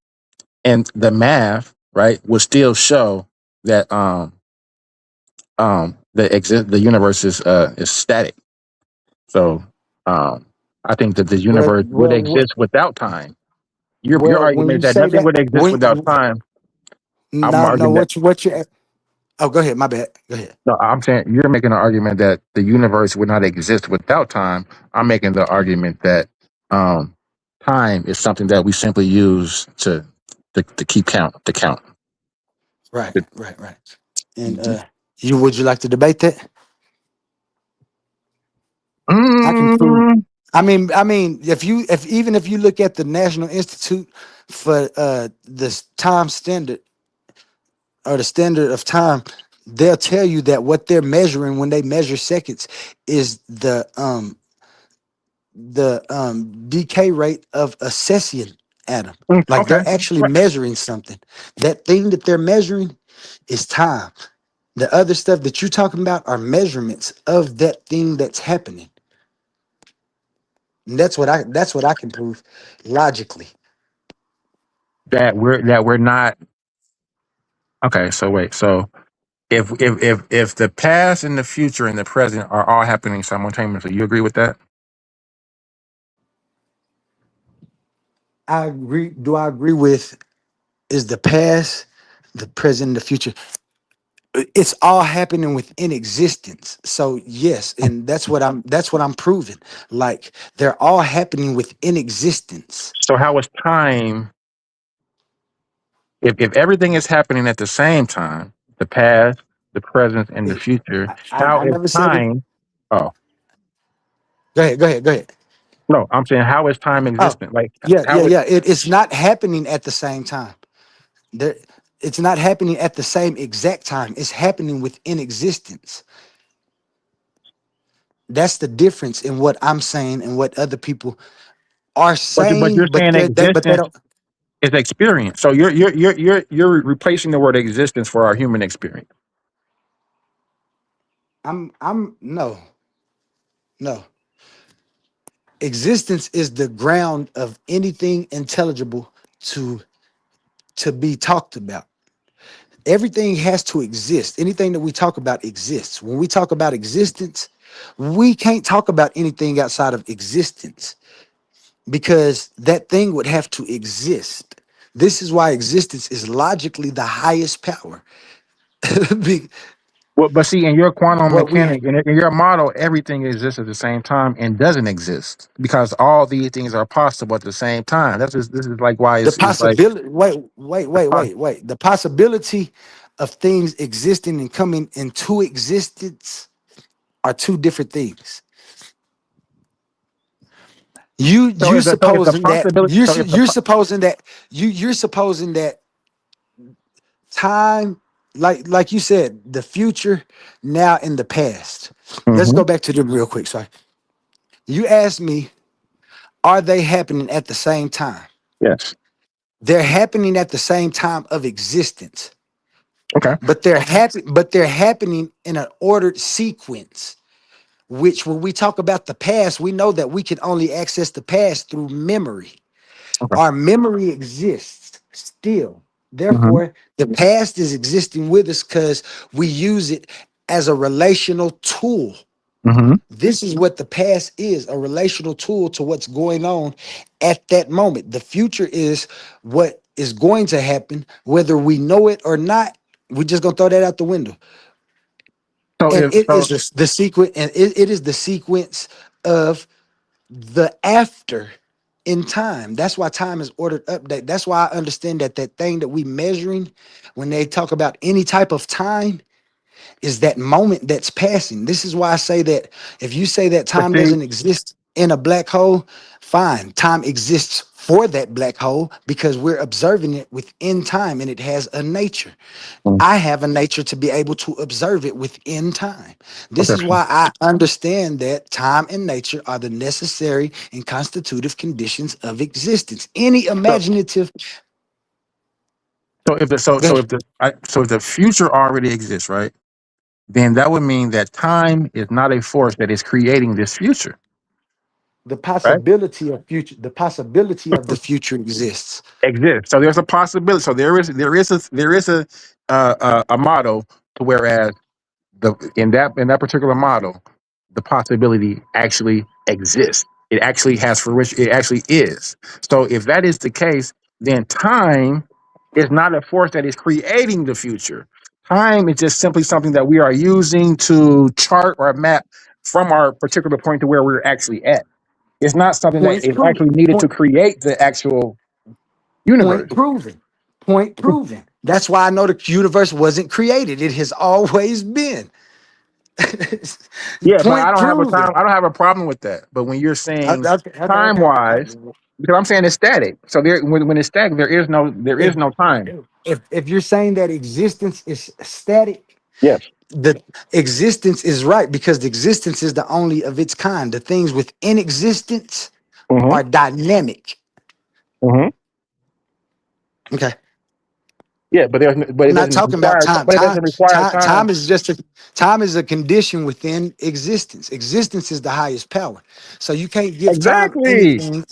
and the math, right, will still show that the universe is static. So um I think that the Well, universe would well, exist without time. Your well, when argument you is that say nothing that, would exist without when time. I'm no, no, arguing that what you? Oh, go ahead. My bad. Go ahead. no, I'm saying you're making an argument that the universe would not exist without time. I'm making the argument that um, time is something that we simply use to keep count, to count. Right, right, right. And you would you like to debate that? I can prove. Mm, I mean, if even if you look at the National Institute for the time standard or the standard of time, they'll tell you that what they're measuring when they measure seconds is the decay rate of a cesium atom. Like okay. they're actually measuring something. That thing that they're measuring is time. The other stuff that you're talking about are measurements of that thing that's happening. And that's what I can prove logically. That we're not okay. So wait. So if the past and the future and the present are all happening simultaneously, you agree with that? I agree. Do I agree with is the past, the present, the future? It's all happening within existence. So yes, and that's what I'm proving. Like they're all happening within existence. So how is time? If everything is happening at the same time, the past, the present, and the It, future, I how is never said it. time? Oh Go ahead, go ahead, go ahead. no, I'm saying how is time Oh, existent? Like yeah, yeah, how it? yeah. It's not happening at the same time. There, it's not happening at the same exact time. It's happening within existence. That's the difference in what I'm saying and what other people are But you're saying, but saying they existence don't. is experience. So you're replacing the word existence for our human experience. I'm no, no. Existence is the ground of anything intelligible to be talked about. Everything has to exist. Anything that we talk about exists. When we talk about existence, we can't talk about anything outside of existence because that thing would have to exist. This is why existence is logically the highest power. Be- Well, but see, in your quantum what we mechanic, in your model, everything exists at the same time and doesn't exist because all these things are possible at the same time. This is like why the it's like possibility wait, the possibility of things existing and coming into existence are two different things. you so you if the supposing that possibility you're so su- if the you're supposing that you're supposing that time, like you said, the future, now, in the past. Let's Mhm. go back to them real quick. Sorry, you asked me, are they happening at the same time? Yes. They're happening at the same time of existence, Okay. but they're happening in an ordered sequence. Which, when we talk about the past, we know that we can only access the past through memory. Okay. Our memory exists still. Mhm. Therefore, the past is existing with us because we use it as a relational tool. Mhm. This is what the past is, a relational tool to what's going on at that moment. The future is what is going to happen, whether we know it or not. We're just gonna throw that out the window. So And if it so, is the sequence, and it is the sequence of the after in time. That's why time is ordered up. That's why I understand that that thing that we measuring when they talk about any type of time is that moment that's passing. This is why I say that if you say that but time see, doesn't exist in a black hole, fine. Time exists for that black hole because we're observing it within time and it has a nature. mm, I have a nature to be able to observe it within time. This okay. is why I understand that time and nature are the necessary and constitutive conditions of existence. Any So imaginative. so if the so Go so ahead. if the so if the future already exists, right? Then that would mean that time is not a force that is creating this future, The right? possibility of future, the possibility of the future exists. Exists. So there's a possibility. So there is a model to whereas the in that particular model, the possibility actually exists. It actually has fruition. It actually is. So if that is the case, then time is not a force that is creating the future. Time is just simply something that we are using to chart or map from our particular point to where we're actually at. It's not something that Point is proven. actually needed to create the actual Point universe. proven. Point proven. That's why I know the universe wasn't created. It has always been. Yeah, but I Point don't have a time. proven. I don't have a problem with that. But when you're saying time Okay. wise, because I'm saying it's static. So there, when it's static, there If, is no time. if you're saying that existence is static, Yes. the existence is right because the existence is the only of its kind. The things within existence Mm-hmm. are dynamic. Mm-hmm. Okay. Yeah, but I'm not talking about time. But it doesn't require Time time. is just a time is a condition within existence. Existence is the highest power. So you can't give time Exactly. anything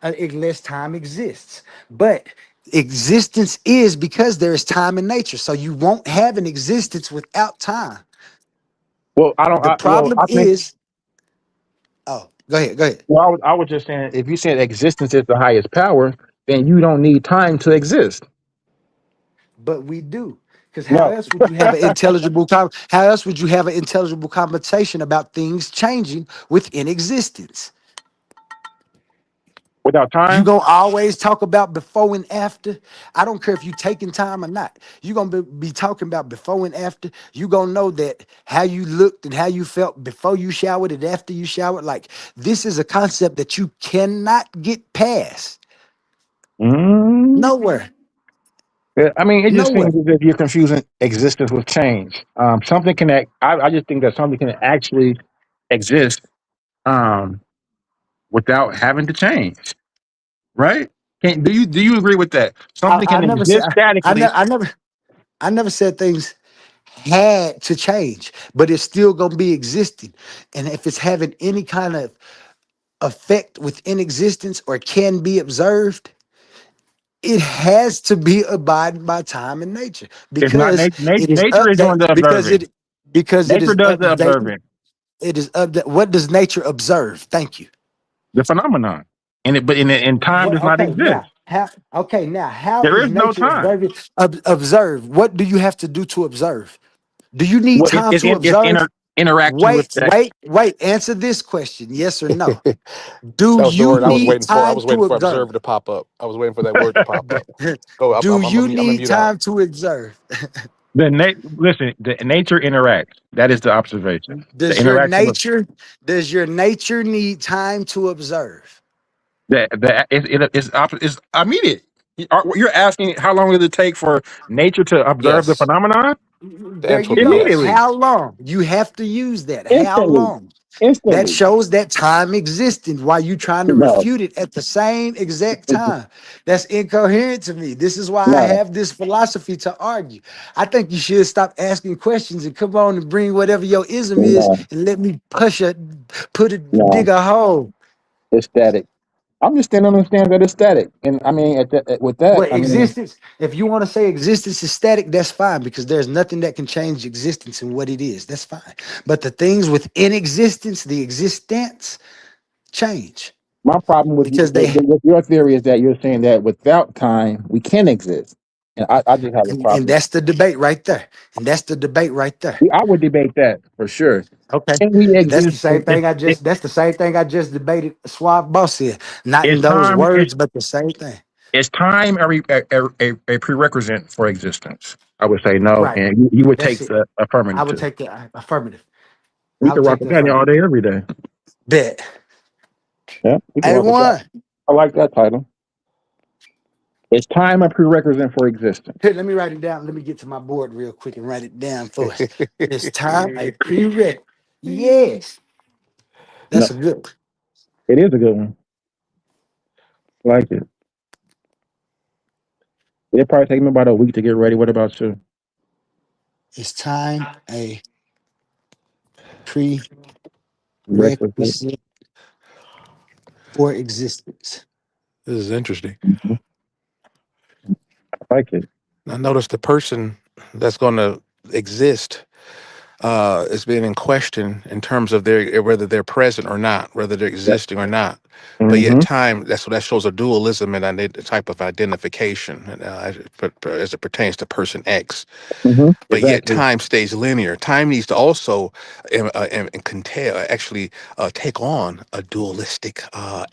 unless time exists. But existence is because there is time in nature. So you won't have an existence without time. Well, I don't. The problem I think. is, oh, go ahead, go ahead. Well, I was just saying, if you said existence is the highest power, then you don't need time to exist. But we do. Because how No, else would you have an how else would you have an intelligible conversation about things changing within existence? without You time. gonna always talk about before and after. I don't care if you taking time or not. You gonna be talking about before and after. You gonna know that how you looked and how you felt before you showered and after you showered. Like this is a concept that you cannot get past. Mm, Nowhere. yeah, I mean, it just Nowhere. seems as if you're confusing existence with change. Something can. I just think that something can actually exist um, without having to change. Right? Do you agree with that? Something I can never said exist statically I never said things had to change, but it's still gonna be existing. And if it's having any kind of effect within existence or can be observed, it has to be abiding by time and nature It's not because it is nature is doing update the observing. because it Nature is does the updating. observing, It is update. What does nature observe? Thank you. the phenomenon, and time What? does not Okay, exist. now how? Okay, now how There is is no nature time. observing? Observe. What do you have to do to observe? Do you need Well, time to it's observe? interacting with that. Wait. Answer this question: yes or no? Do That was the you word I was need waiting for. I time was waiting to for observe? observe to pop up. I was waiting for that word to pop up. Go. Do you I'm gonna need mute out. time to observe? Listen, the nature interacts. That is the observation. The Does your interaction of nature does your nature need time to observe? it's immediate. You're asking how long does it take for nature to observe the Yes. phenomenon? The There answer you would be go. yes. Immediately, How long? You have to use that. How instantly, long? That instantly. shows that time existed while you trying to No, refute it at the same exact time. That's incoherent to me. This is why I no, have this philosophy to argue. I think you should stop asking questions and come on and bring whatever your ism is no, and let me dig no. a hole. It's static. I'm just standing on the stance that it's static, and I mean, with that, What I mean, existence? If you want to say existence is static, that's fine because there's nothing that can change existence and what it is. That's fine. But the things within existence, the existence, change my problem with, because they with your theory is that you're saying that without time we can exist, and I just have a and problem. that's the debate right there. And that's the debate right there. I would debate that for sure. Okay. Can we And that's the exist? same thing that's the same thing I just debated Suave Boss here. Not Is in those time words, but the same thing. is time a prerequisite for existence? I would say no, Right. and you would That's take it. the I would affirmative. take the affirmative. We I could would rock take with the that all affirmative. day, every day. Bet. Yeah, we can rock with that. A1. I like that title. Is time a prerequisite for existence? Here, let me write it down. Let me get to my board real quick and write it down for us. Is time a prereq? Yes. No, That's a good one. it is a good one. I like it. It'll probably take me about a week to get ready. What about you? Is time a Requisite. prerequisite for existence? This is interesting. Mhm. I like it. I noticed the person that's going to exist is being in question in terms of their whether they're present or not, whether they're existing or not. But yet, Mm-hmm. time that shows a dualism and a type of identification as it pertains to person X. Mm-hmm. But yet, Exactly. time stays linear. Time needs to also actually take on a dualistic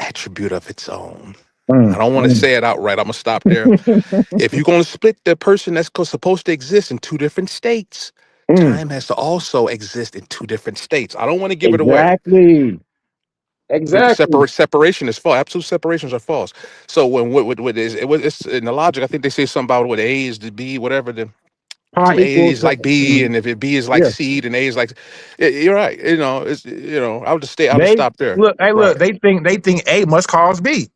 attribute of its own. I Mm, don't want to mm. say it outright. I'm gonna stop there. If you're going to split the person that's supposed to exist in two different states, Mm. time has to also exist in two different states. I don't want to give it away. Exactly. Exactly. Separation is false. Absolute separations are false. So when what is it's in the logic, I think they say something about what A is to B, whatever the Pi A equals is like B, mhm. and if it B is like Yeah. C, then A is like. You're right. I'll just stay. I'll just They stop there. look. Hey, Right. look. They think A must cause B.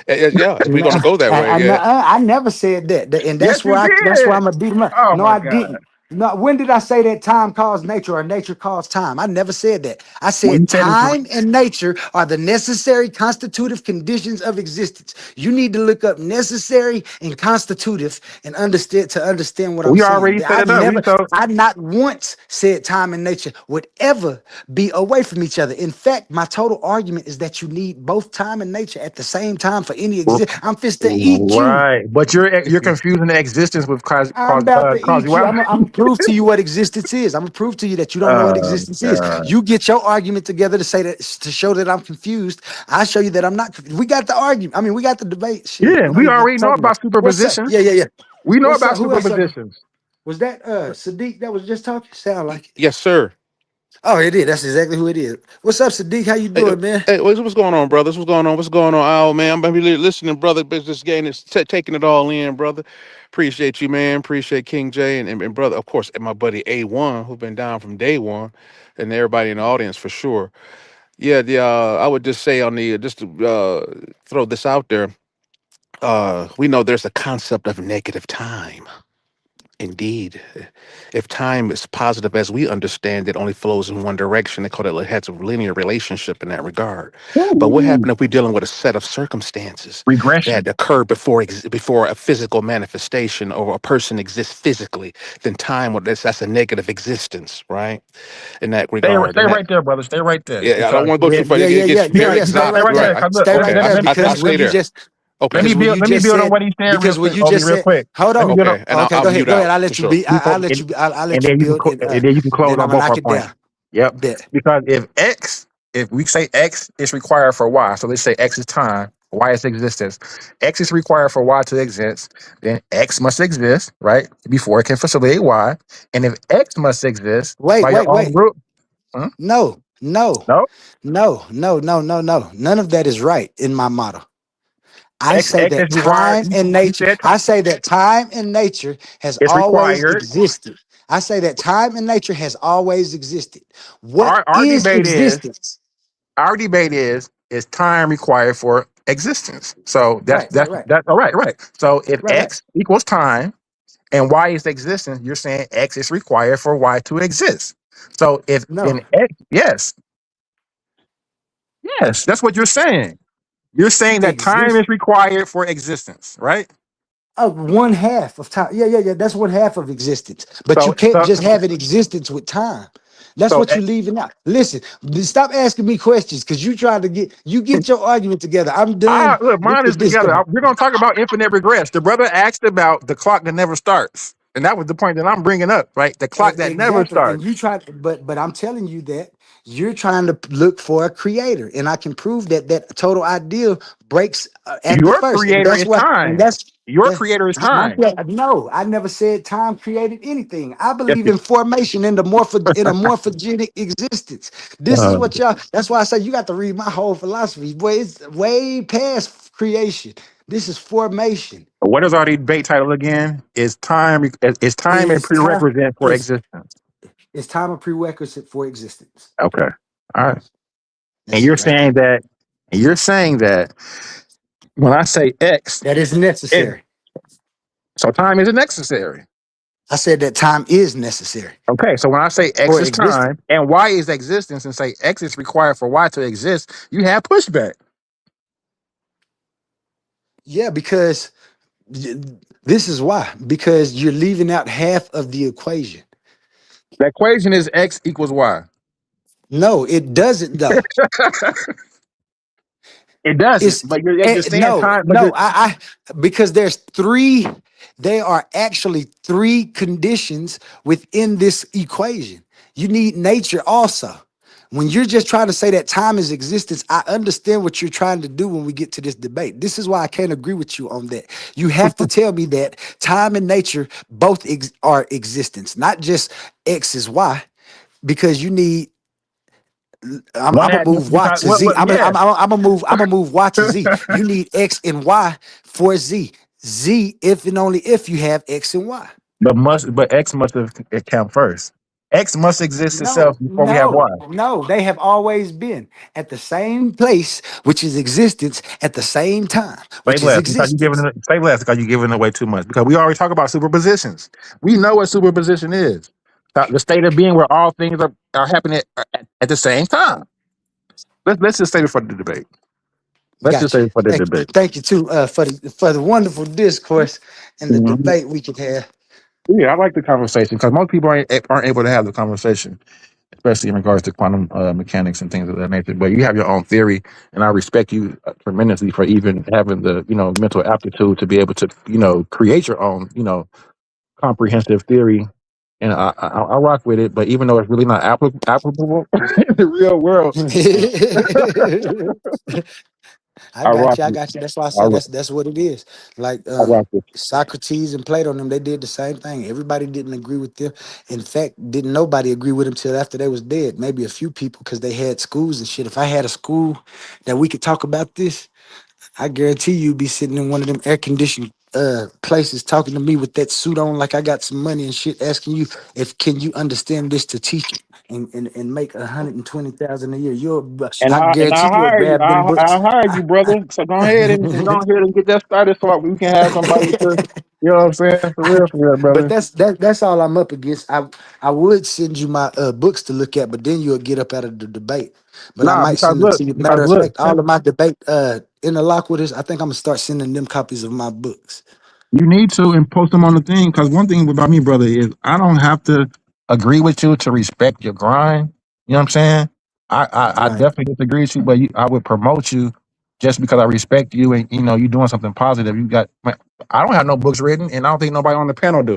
Yeah. If we're No, gonna go that way, yeah. I never said that. And Yes, you that's where I'm did. gonna beat him up. Oh No, my I God. didn't. No, when did I say that time caused nature or nature caused time? I never said that. I When you said said it, time and nature are the necessary constitutive conditions of existence. You need to look up necessary and constitutive and understand what I'm we saying. already set it up. I not once said time and nature would ever be away from each other. In fact, my total argument is that you need both time and nature at the same time for any exist. I'm fist to eat you. Right, but you're confusing the existence with I'm about to eat you. causality. I'm gonna prove to you what existence is. I'm gonna prove to you that you don't know what Oh existence is. God. You get your argument together to show that I'm confused. I show you that I'm not. We got the argument. I mean, we got the debate. Shit, Yeah, we don't we even have to already know talk about about it. What's up? superpositions. Yeah. We know What's up? about Who else? superpositions. Was that Sadiq that was just talking? Sound like it. Yes, sir. Oh, it is. That's exactly who it is. What's up, Sadiq? How you Hey, doing, man? hey, what's going on, brothers? What's going on? What's going on? Oh man, I'm really listening, brother. But just getting taking it all in, brother. Appreciate you, man. Appreciate King J and brother, of course, and my buddy A1, who's been down from day one, and everybody in the audience for sure. Yeah, I would just say on the just to throw this out there. We know there's a concept of negative time. Indeed, if time is positive as we understand it, only flows in one direction. They call it has a linear relationship in that regard. But what Ooh, happened if we're dealing with a set of circumstances that regression. occur before a physical manifestation or a person exists physically? Then time, that's a negative existence, right? In that regard, Stay and that right there, brother. Stay right there yeah, I don't because want to go too far. It gets very no, Stay stay right exotic, right there. there. right? Because look, Stay right Okay, there I'll because stay what you there. just let Okay, me because when build. you Let me just build on said what he's saying real because when quick, you Obi, just real said quick. hold Let me on. build on. okay, and Okay, I'll mute go ahead. out for sure. I'll And let you then build and then you can close then on I'm gonna both knock our it points. down. Yep. Bet. Because if we say X is required for Y, so let's say X is time, Y is existence. X is required for Y to exist, then X must exist, right? Before it can facilitate Y. And if X must exist Wait, by your wait, own wait. rule, huh? No, no, No? no. None of that is right in my model. I say X is that required. time and You nature, said I say that time and nature has it's always required. existed. I say that time and nature has always existed. What Our is debate is existence? is time required for existence. So Right, right, right, that's all right, right. So if right. X equals time and Y is existence, you're saying X is required for Y to exist. So if No, then X, yes, that's what you're saying. You're saying that time exist. is required for existence, right? One half of time. Yeah. That's one half of existence. But you So can't so just have an existence with time. That's so what you're leaving out. Listen, stop asking me questions because you get your argument together. I'm done look, with mine the is together. discussion. We're going to talk about infinite regress. The brother asked about the clock that never starts, and that was the point that I'm bringing up, right? The clock that never Exactly. And starts. you try, but I'm telling you that you're trying to look for a creator, and I can prove that total ideal breaks at the Your first, and creator that's is what, and time. that's Your that. creator is time. No, I never said time created anything. I Yes, believe in formation in in a morphogenic existence. This is uh, what y'all. That's why I say you got to read my whole philosophy. Boy, it's way past creation. This is formation. what is our debate title again? Is time a Is time prerequisite for is existence? is time a prerequisite for existence? Okay. All right. And That's you're it right there. saying that when I say X, That is it, necessary. so time isn't necessary. I said that time is necessary Okay, so when I say X for is existence. time and Y is existence and say X is required for Y to exist, you have pushback. Yeah, because this is why. Because you're leaving out half of the equation. The equation is X equals Y. No, it doesn't though. It doesn't, It's but you're saying no, time, but no. Because there's three. There are actually three conditions within this equation. You need nature also. When you're just trying to say that time is existence, I understand what you're trying to do when we get to this debate. This is why I can't agree with you on that. You have to tell me that time and nature both are existence, not just X is Y, because you need one I'm gonna had move Y because to Z. yeah, I'm gonna move Y to Z. You need X and Y for Z. Z if and only if you have X and Y. but X must have account first. X must exist itself No, before we have Y. no, no. They have always been at the same place, which is existence, at the same time, Say which is less because you're existence. say less because you're giving away too much. Because we already talk about superpositions. We know what superposition is. The state of being where all things are happening at the same time. Let's just say it for the debate. Let's just Got say you. it for the debate. Thank you too for the wonderful discourse and the Mhm. debate we could have. Yeah, I like the conversation because most people aren't able to have the conversation, especially in regards to quantum mechanics and things of that nature. But you have your own theory, and I respect you tremendously for even having the mental aptitude to be able to create your own comprehensive theory. And I rock with it, but even though it's really not applicable in the real world, I I got rock you. I with got you. That's why I I, said ro- that's what it is. Like I rock with Socrates and Plato and them, they did the same thing. Everybody didn't agree with them. In fact, didn't nobody agree with them till after they was dead. Maybe a few people because they had schools and shit. If I had a school that we could talk about this, I guarantee you'd be sitting in one of them air conditioned places talking to me with that suit on like I got some money and shit, asking you if can you understand this to teach it and make 120,000 a year. I and guarantee I'll you'll hire you. grab them books. I'll hire you, brother. So go ahead and go ahead and get that started so we can have somebody to, you know what I'm saying? For real, But brother. that's all I'm up against. I would send you my books to look at, but then you'll get up out of the debate. But I Nah, might send them to you. because Matter of look, fact, all of my debate interlock with us. I think I'm gonna start sending them copies of my books. you need to and post them on the thing. Because one thing about me, brother, is I don't have to agree with you to respect your grind. You know what I'm saying? I Right. definitely disagree with you, but I would promote you just because I respect you and you doing something positive. I don't have no books written, and I don't think nobody on the panel do.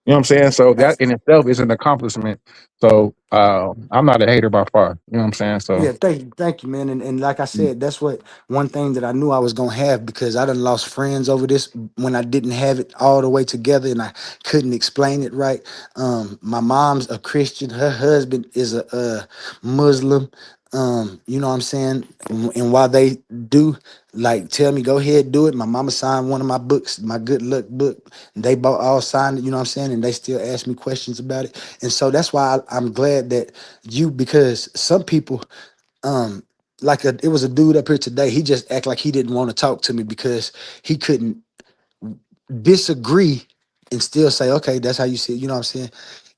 You know what I'm saying? So that in itself is an accomplishment. So I'm not a hater by far. You know what I'm saying? So Yeah, thank you, man. And like I said, that's what one thing that I knew I was gonna have because I done lost friends over this when I didn't have it all the way together and I couldn't explain it right. My mom's a Christian, her husband is a Muslim. You know what I'm saying? And while they do like tell me go ahead, do it. My mama signed one of my books, my good luck book. They both all signed it, you know what I'm saying? And they still ask me questions about it. And so that's why I'm glad that because some people it was a dude up here today. He just act like he didn't want to talk to me because he couldn't disagree and still say, okay, that's how you see it. You know what I'm saying?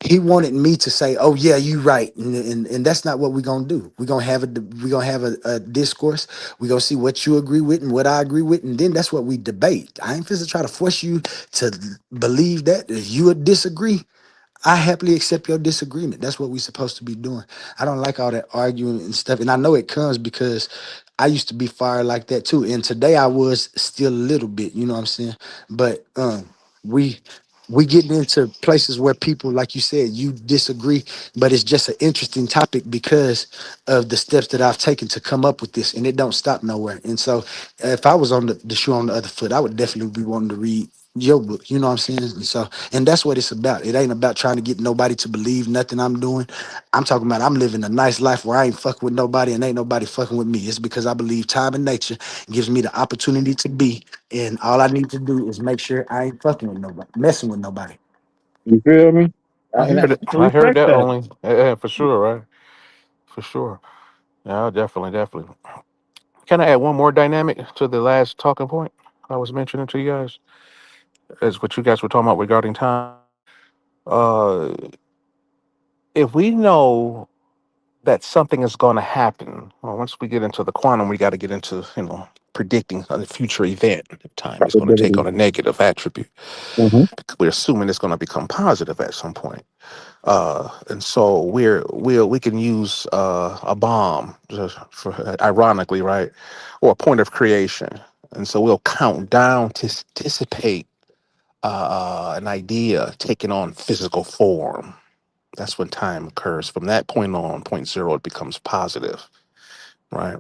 He wanted me to say, oh yeah, you right. And that's not what we're gonna do. We're gonna have a discourse. We're gonna see what you agree with and what I agree with, and then that's what we debate. I ain't supposed to try to force you to believe that. If you would disagree, I happily accept your disagreement. That's what we're supposed to be doing. I don't like all that arguing and stuff. And I know it comes because I used to be fired like that too. And today I was still a little bit, you know what I'm saying? But we we getting into places where people, like you said, you disagree, but it's just an interesting topic because of the steps that I've taken to come up with this, and it don't stop nowhere. And so, if I was on the shoe on the other foot, I would definitely be wanting to read your book. You know what I'm saying? And so, and that's what it's about. It ain't about trying to get nobody to believe nothing I'm doing. I'm talking about I'm living a nice life where I ain't fucking with nobody and ain't nobody fucking with me. It's because I believe time and nature gives me the opportunity to be, and all I need to do is make sure I ain't fucking with nobody, messing with nobody. you feel me? I And I heard it. can I heard respect that that. only. Yeah, for sure, right? For sure. Yeah, definitely. Can I add one more dynamic to the last talking point I was mentioning to you guys? As what you guys were talking about regarding time. Uh, if we know that something is going to happen, well, once we get into the quantum, we got to get into predicting a future event. If time is going to take Probability. on a negative attribute, Mm-hmm. because we're assuming it's going to become positive at some point. And so we can use a bomb, just for, ironically, right, or a point of creation. And so we'll count down to anticipate an idea taking on physical form. That's when time occurs. From that point on, point zero, it becomes positive, right?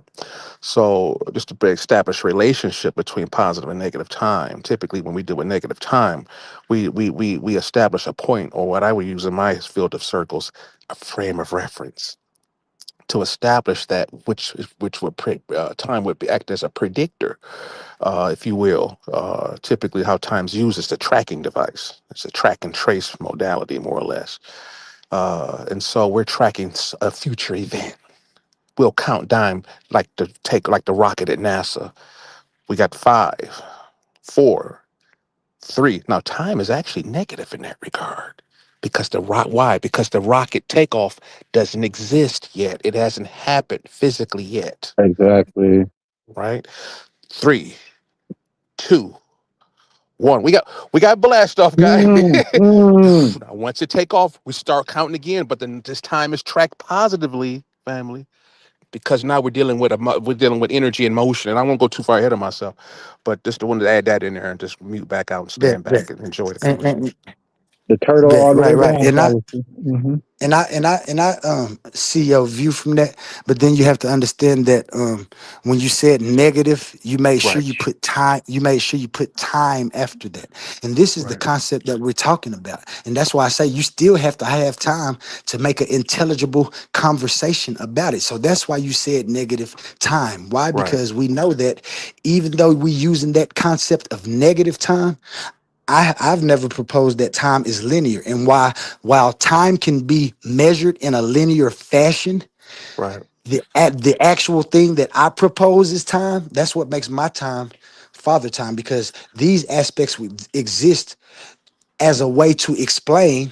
So just to establish relationship between positive and negative time. Typically, when we deal with negative time, we establish a point, or what I would use in my field of circles, a frame of reference to establish that which would time would be act as a predictor, if you will. Typically, how time's used is the tracking device. It's a track and trace modality, more or less. And so we're tracking a future event. We'll count down like the rocket at NASA. We got 5, 4, 3. Now time is actually negative in that regard because why? Because the rocket takeoff doesn't exist yet. It hasn't happened physically yet. Exactly. Right? 3, 2, 1. We got blast off, guy. Now, once it take off, we start counting again, but then this time is tracked positively, family, because now we're dealing with energy and motion. And I won't go too far ahead of myself, but just the one to add that in there and just mute back out and Bet, stand bet. back and enjoy the And, conversation. The turtle bet, all the way right. down, policy. Mm-hmm. And I see your view from that, but then you have to understand that when you said negative, you made sure Right, you put time. You made sure you put time after that, and this is the right, concept that we're talking about. And that's why I say you still have to have time to make an intelligible conversation about it. So that's why you said negative time. Why? right, Because we know that even though we're using that concept of negative time, I've never proposed that time is linear. And while time can be measured in a linear fashion, right. the actual thing that I propose is time. That's what makes my time father time, because these aspects would exist as a way to explain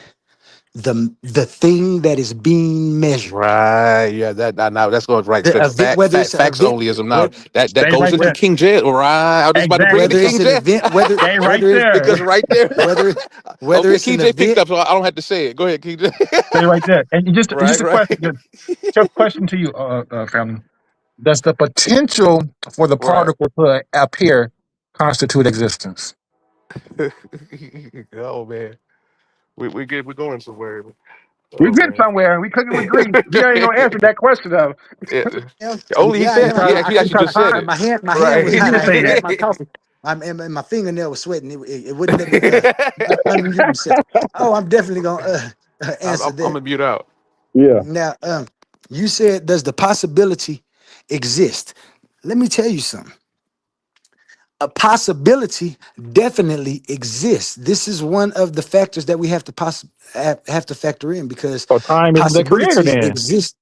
the thing that is being measured. Right, yeah. Now that's going right. The So event, whether it's an facts event, onlyism. Now whether, that Stay goes right into there. King Jet. Right, I was just about to bring it to whether Exactly. it's King an Jet event, Stay right whether it's there. because right there. whether Okay, it's King an J picked event. up, so I don't have to say it. Go ahead, King J. Stay right there. And just Right, a right, question, just a question to you, family. Does the potential for the right. particle to appear constitute existence? Oh man, we're going somewhere. We Oh get man. somewhere. We couldn't agree. You ain't gonna answer that question though. Yeah. Else? Only he Yeah, I said know. he, Because I he couldn't actually because talk. just said time it. My hand was Right. he hot. did I say had that. my coffee. My fingernail was sweating. It wouldn't let me unmute myself. Oh, I'm definitely gonna answer I'm that. gonna mute out. Yeah. Now, you said, does the possibility exist? Let me tell you something. A possibility definitely exists. This is one of the factors that we have to have to factor in, because So time is the creator possibilities then. exist.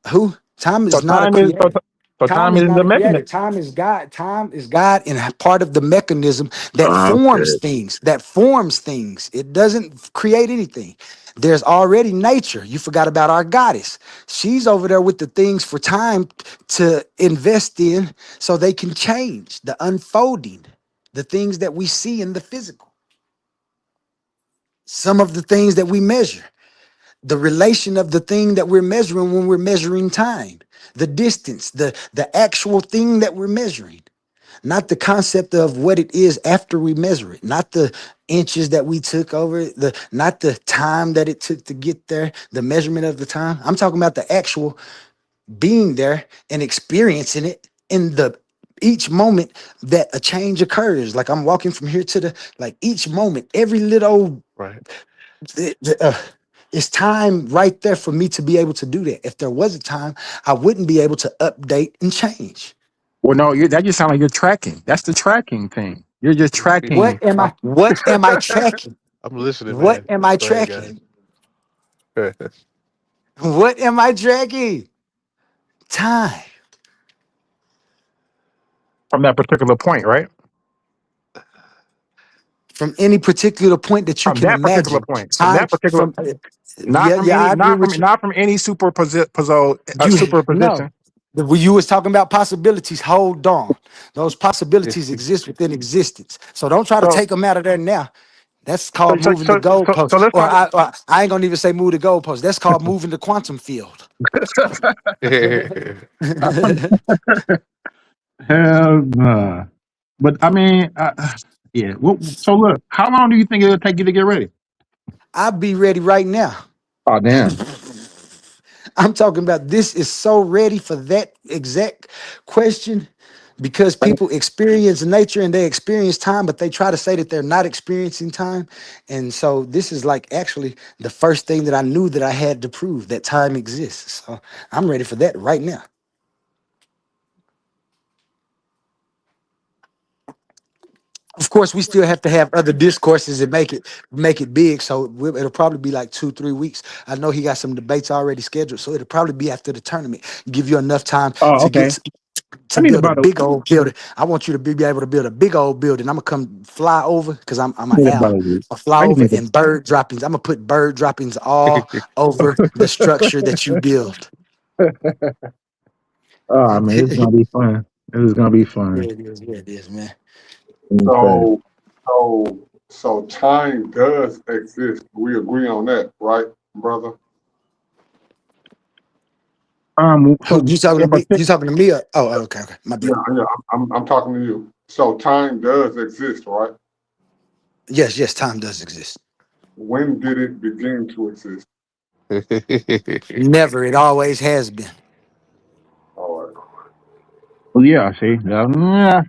Who? Time So is not a time is so, creator. so Time time is is not the a creator. mechanism. Time is God. Time is God and part of the mechanism that Okay. forms things. That forms things. It doesn't create anything. There's already nature. You forgot about our goddess. She's over there with the things for time to invest in so they can change. The unfolding, the things that we see in the physical, some of the things that we measure, the relation of the thing that we're measuring when we're measuring time, the distance, the actual thing that we're measuring, not the concept of what it is after we measure it, not the inches that we took over it, not the time that it took to get there, the measurement of the time. I'm talking about the actual being there and experiencing it in the each moment that a change occurs. Like I'm walking from here to the, like each moment, every little Right. th- th- uh, it's time right there for me to be able to do that. If there was a time, I wouldn't be able to update and change. Well, no, that just sounds like you're tracking. That's the tracking thing. You're just What tracking. am I? What am I tracking? I'm listening, What man. am I Go ahead, tracking? guys. What am I tracking? Time. From that particular point, right? From any particular point that you From can that particular imagine. point. From Time that particular, from not yeah, from yeah, any, I agree with you. not from any You no. superposition. When you was talking about possibilities, hold on. Those Yeah. possibilities exist within existence. So don't try to So, take them out of there now. That's called moving the So goalpost. let's Or talk. I ain't gonna even say move the goalpost. That's called moving the quantum field. Hell nah. But I mean, yeah. So look, how long do you think it'll take you to get ready? I'll be ready right now. Oh damn. I'm talking about this is so ready for that exact question because people experience nature and they experience time, but they try to say that they're not experiencing time. And so this is like actually the first thing that I knew that I had to prove that time exists. So I'm ready for that right now. Of course, we still have to have other discourses and make it big. So it'll probably be like 2-3 weeks. I know he got some debates already scheduled, so it'll probably be after the tournament. Give you enough time Oh, to okay. I to need build a about a big old building. I want you to be able to build a big old building. I'm gonna come fly over because I'm I an need about owl. a week. I'll fly I can over make and bird droppings. I'm gonna put bird droppings all over the structure that you build. it. Oh man, it's Yeah, gonna be fun. This is gonna be fun. it is. Yeah, it is, man. Okay. So, so time does exist. We agree on that, right, brother? Who So you talking to if a me? You talking to me? Okay, okay. My Yeah, bad. yeah. I'm talking to you. So time does exist, right? Yes, yes. Time does exist. When did it begin to exist? Never. It always has been. All right. well, yeah, see, yeah.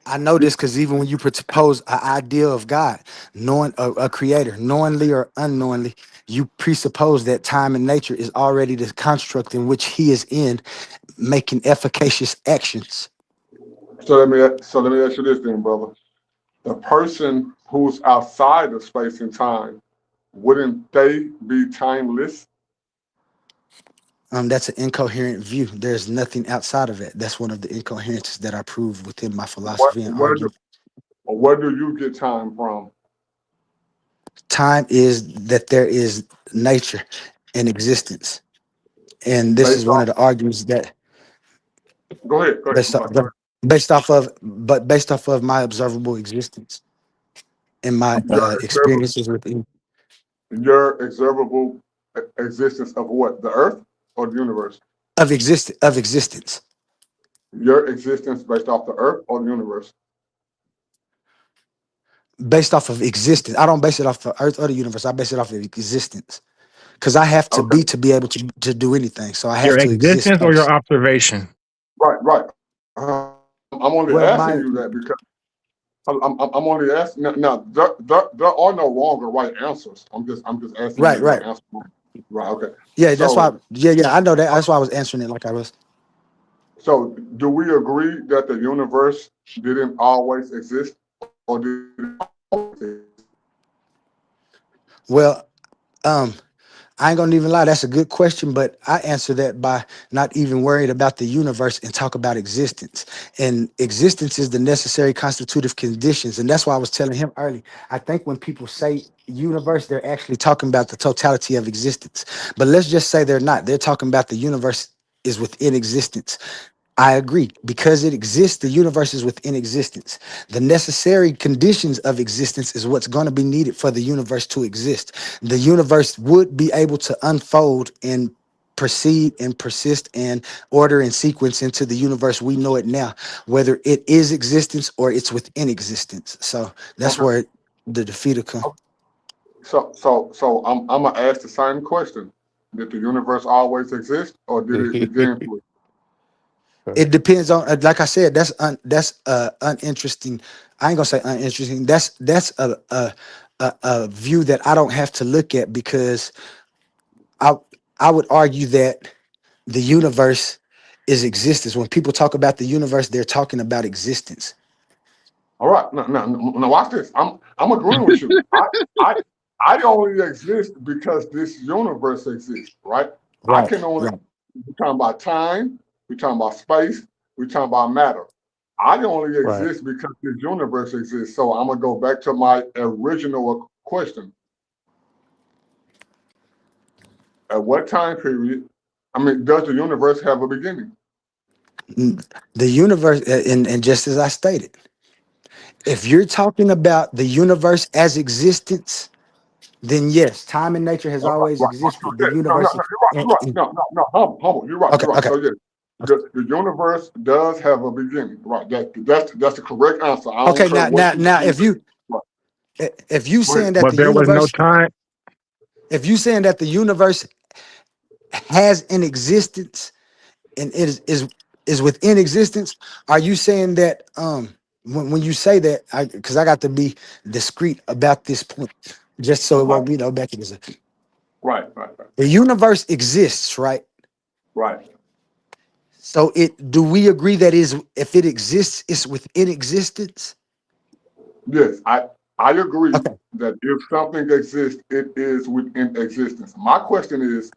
I know this because even when you propose an idea of God, knowing a creator, knowingly or unknowingly, you presuppose that time and nature is already the construct in which he is in, making efficacious actions. So let me ask you this then, brother. The person who's outside of space and time, wouldn't they be timeless? That's an incoherent view. There's nothing outside of it. That's one of the incoherences that I prove within my What philosophy and where do argue. where do you get time from? Time is that there is nature and existence. And this is Based one of off the arguments that go ahead, based I'm off, sorry. based off of my observable existence and my Your observable experiences within your observable existence of what? The earth or the universe? of existence Your existence based off the earth or the universe? based off of existence. I don't base it off the earth or the universe. I base it off of existence because I have Okay. to be able to do anything. So I have Your to exist existence or your first. observation? Right, right. I'm only Well, asking my you that because I'm only asking now. There are no wrong or right answers. I'm just asking you right, your right. answer. Right. Okay. Yeah, that's why. So Yeah, I know that. That's why I was answering it like I was. so do we agree that the universe didn't always exist, or did it always exist? Well, um, I ain't gonna even lie, that's a good question, but I answer that by not even worried about the universe and talk about existence. And existence is the necessary constitutive conditions. And that's why I was telling him early. I think when people say universe, they're actually talking about the totality of existence. But let's just say they're not. They're talking about the universe is within existence. I agree. Because it exists, the universe is within existence. The necessary conditions of existence is what's going to be needed for the universe to exist. The universe would be able to unfold and proceed and persist and order and sequence into the universe we know it now, whether it is existence or it's within existence. So that's Okay. where the defeat will come. So I'm gonna ask the same question. Did the universe always exist, or did it begin to? It depends on, like I said, that's uninteresting. I ain't gonna say uninteresting. That's a view that I don't have to look at because I I would argue that the universe is existence. When people talk about the universe, they're talking about existence. All right, now watch this. I'm agreeing with you. I I only exist because this universe exists, right? I Right, can only right, we're talking about time, we're talking about space, we're talking about matter. I only right. exist because this universe exists. So I'm gonna go back to my original question. At what time period? I mean, does the universe have a beginning? The universe, and just as I stated, If you're talking about the universe as existence, then yes, time and nature has always Right. So existed. The yeah, no, universe. you're right. No, humble. You're right. Okay, You're right. okay. So yeah, the universe does have a beginning. Right. That's the correct answer. I don't Okay, care now, what now, you now, say. if you Go ahead. saying that But the there was no universe, time. if you saying that the universe has an existence and is within existence, are you saying that when you say that, because I got to be discreet about this point, just so it Right. won't be no back in this. Right. The universe exists, right? Right. So do we agree that is if it exists, it's within existence? Yes, I agree Okay. that if something exists, it is within existence. My question is,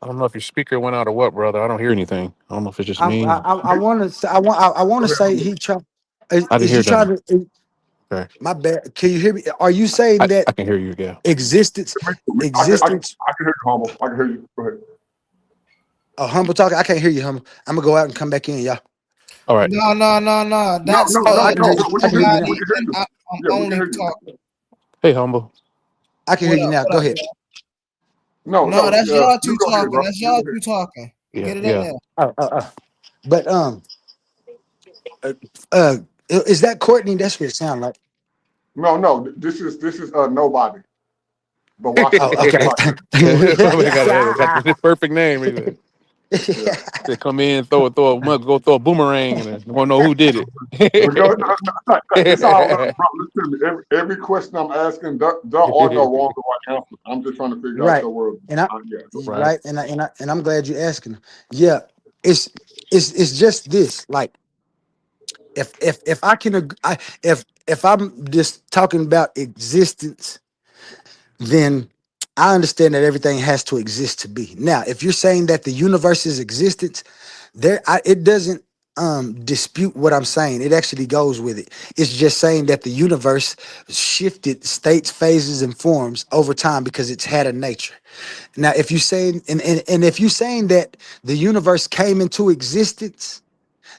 I don't know if your speaker went out or what, brother. I don't hear anything. I don't know if it's just I me. want to say I want to say he try. I didn't Is he hear trying nothing. to? Okay. My bad. Can you hear me? Are you saying that I can hear you. Yeah. existence, I can existence? hear you, humble. I can hear you. Go ahead. Oh, humble talking. I can't hear you, humble. I'm gonna go out and come back in, y'all. All right. No. That's Oh, I can hear you. I can hear you now. We can hear you. I'm Yeah, we can only hear you. talking. Hey, humble. I can hear you now. Go ahead. No, that's y'all two You go ahead, talking. bro. That's You go y'all ahead. two talking. Yeah. Get it in Yeah. there. But uh, uh, is that Courtney? That's what it sound like. No, this is nobody. But watch this. Oh, okay. Somebody got Yeah. the perfect name. He said, Yeah. they come in, throw a mug, go throw a boomerang, and want to know who did No, it's all love, it. bro. Listen to me. Every question I'm asking, there are no wrong or right answers. I'm just trying to figure out Right. your world. And I Yeah. Right. right, and I'm glad you asking. Yeah, it's it's just this. Like if I can if I'm just talking about existence, then I understand that everything has to exist to be. Now, if you're saying that the universe is existence, it doesn't dispute what I'm saying. It actually goes with it. It's just saying that the universe shifted states, phases, and forms over time because it's had a nature. Now, if you saying and if you saying that the universe came into existence,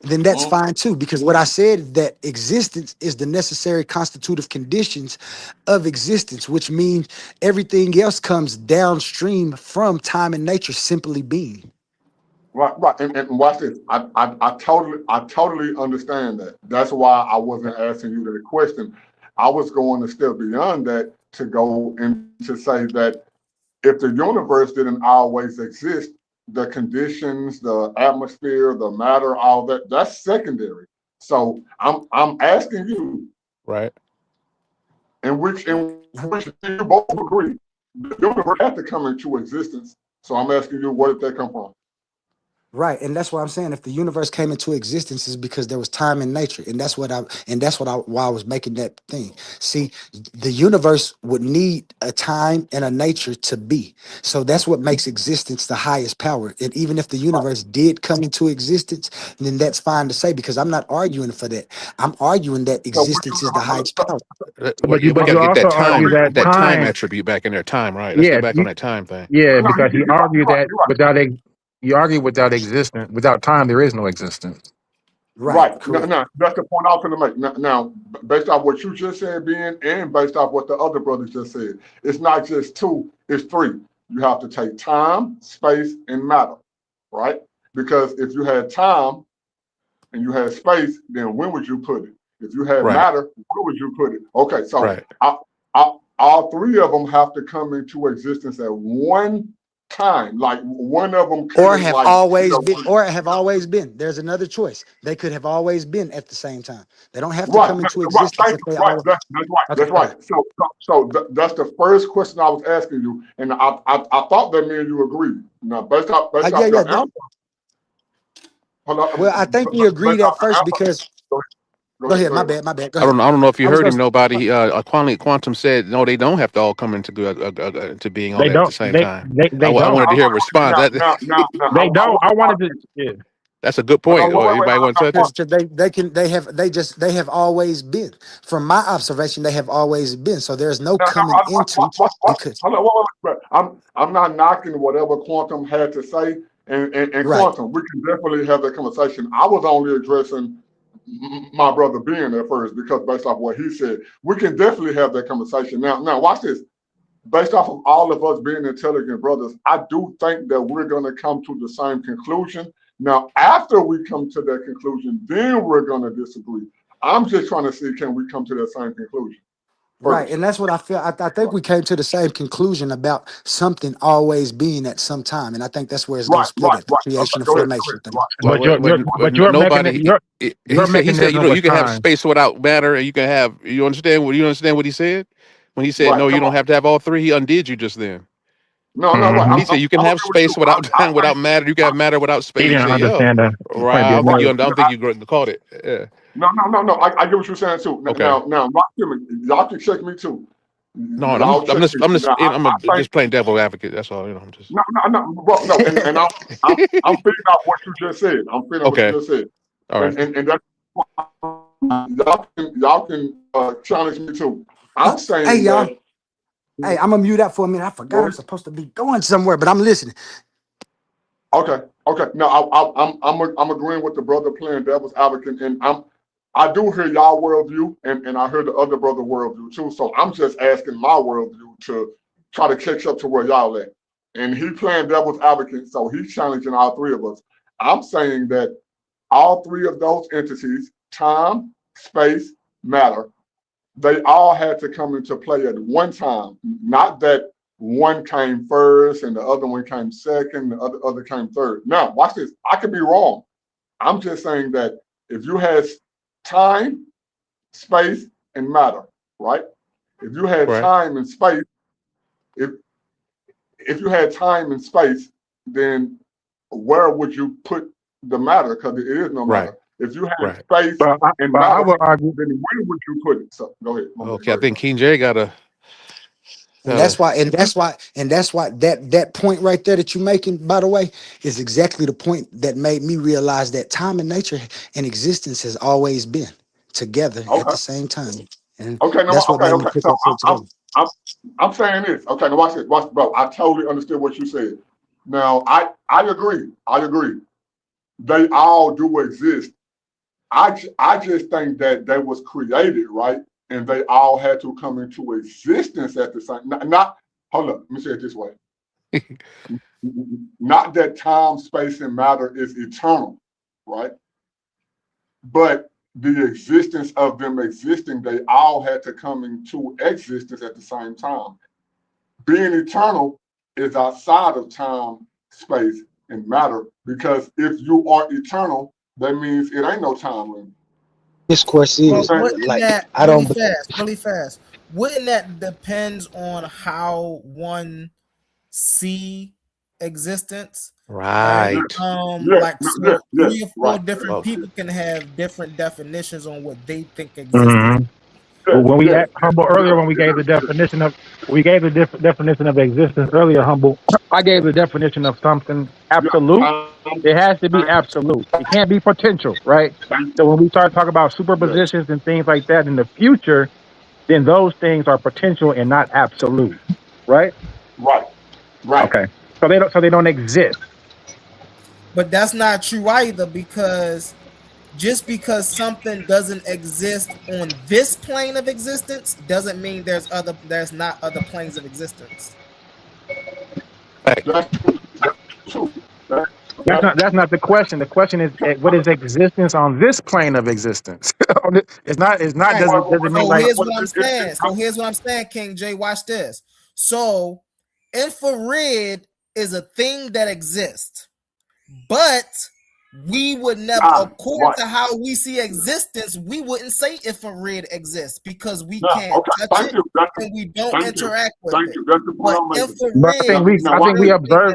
then that's fine too. Because what I said is that existence is the necessary constitutive conditions of existence, which means everything else comes downstream from time and nature simply being. Right. And watch this. I totally understand that. That's why I wasn't asking you that question. I was going a step beyond that to go and to say that if the universe didn't always exist, the conditions, the atmosphere, the matter, all that's secondary. So I'm asking you, Right. in which you both agree, the universe had to come into existence. So I'm asking you, where did that come from? Right, and that's what I'm saying. If the universe came into existence, is because there was time in nature, and why I was making that thing. See, the universe would need a time and a nature to be. So that's what makes existence the highest power. And even if the universe did come into existence, then that's fine to say because I'm not arguing for that. I'm arguing that So existence is the highest power. Well, yeah, we But got you to get also argue that that time time. attribute back in there. Time, right? Let's Yeah, get back on that time thing. yeah, no, because he you're right, argued you're right, that you're right. you argue without existence, without time, there is no existence. Right, Right. No, correct. that's the point I was going to make. Now, based off what you just said, Ben, and based off what the other brothers just said, it's not just two, it's three. You have to take time, space, and matter, right? Because if you had time and you had space, then when would you put it? If you had Right. matter, where would you put it? Okay, so Right. all three of them have to come into existence at one time. Like one of them Or couldn't, have like, always been, or have always been. There's another choice. They could have always been at the same time. They don't have to right, come into right, existence thank if you. they Right, all. that's right, Okay, that's okay. right. So that's the first question I was asking you, and I thought that me and you agreed. Now, based off Yeah, yeah. your answer, hold Well, on, I think we agreed based off at your first answer, because. go Go ahead, ahead. go My ahead, bro. bad. My bad. Go I ahead. don't know if you I was heard going. him. Nobody. Quantum said no. They don't have to all come into to being all They at the don't. same time. They I don't. wanted to hear a response. Now, They I don't. want I to wanted to. Yeah. That's a good point. Or anybody want to touch it? Because they have always been. From my observation, they have always been. So there's no coming into because Hold on, wait. I'm not knocking whatever Quantum had to say, and right. Quantum, we can definitely have that conversation. I was only addressing my brother being there first because based off what he said, we can definitely have that conversation. Now watch this. Based off of all of us being intelligent brothers, I do think that we're going to come to the same conclusion. Now, after we come to that conclusion, then we're going to disagree. I'm just trying to see, can we come to that same conclusion? Right, and that's what I feel. I think we came to the same conclusion about something always being at some time, and I think that's where it's going to split at the creation and formation thing. But your Nobody. He said, you can have time. space without matter, and you can have. You understand what he said? When he said, no, you don't have to have all three. He undid you just then. No, He said you can have space without time, without matter. You can have matter without space. He didn't understand that. Right. I don't think you caught it. Yeah. No. I get what you're saying too. Okay. Now, y'all can check me too. No, I'm just playing devil advocate. That's all. I'm just. No. And I'm feeling out what you just said. I'm feeling what you just said. All right. And that's y'all can challenge me too. I'm saying, hey y'all. Hey, I'm gonna mute up for a minute. I forgot I'm supposed to be going somewhere, but I'm listening. Okay. No, I'm agreeing with the brother playing devil's advocate, and I do hear y'all worldview, and I hear the other brother worldview too. So I'm just asking my worldview to try to catch up to where y'all at. And he playing devil's advocate, so he's challenging all three of us. I'm saying that all three of those entities, time, space, matter, they all had to come into play at one time. Not that one came first and the other one came second, the other came third. Now, watch this. I could be wrong. I'm just saying that if you had time, space, and matter, right? If you had time and space, if you had time and space, then where would you put the matter? Because it is no matter. If you had space and matter, I would argue, then where would you put it? So go ahead. Okay, I think King J got a. And that's why that point right there that you're making, by the way, is exactly the point that made me realize that time and nature and existence has always been together at the same time. And that's what made me pick up so I'm saying this. Okay, now watch this. Bro, I totally understood what you said. Now, I agree. They all do exist. I just think that they was created, right? And they all had to come into existence at the same. Hold up. Let me say it this way. Not that time, space, and matter is eternal, right? But the existence of them existing, they all had to come into existence at the same time. Being eternal is outside of time, space, and matter, because if you are eternal, that means it ain't no time limit. This course is really fast. Wouldn't that depends on how one see existence? Right. Three or four different people can have different definitions on what they think existence. When we Humble earlier, when we gave the definition of definition of existence earlier, Humble, I gave the definition of something absolute. It has to be absolute. It can't be potential, right? So when we start talking about superpositions and things like that in the future, then those things are potential and not absolute, right? Right. Okay. So they don't exist. But that's not true either, because just because something doesn't exist on this plane of existence doesn't mean there's not other planes of existence. That's not the question. The question is, what is existence on this plane of existence? It's not. Right. Doesn't mean like. Here's what I'm saying, King J. Watch this. So infrared is a thing that exists, but we would never, according to how we see existence, we wouldn't say infrared exists because we can't touch it and we don't interact with it. But infrared, I think we observe.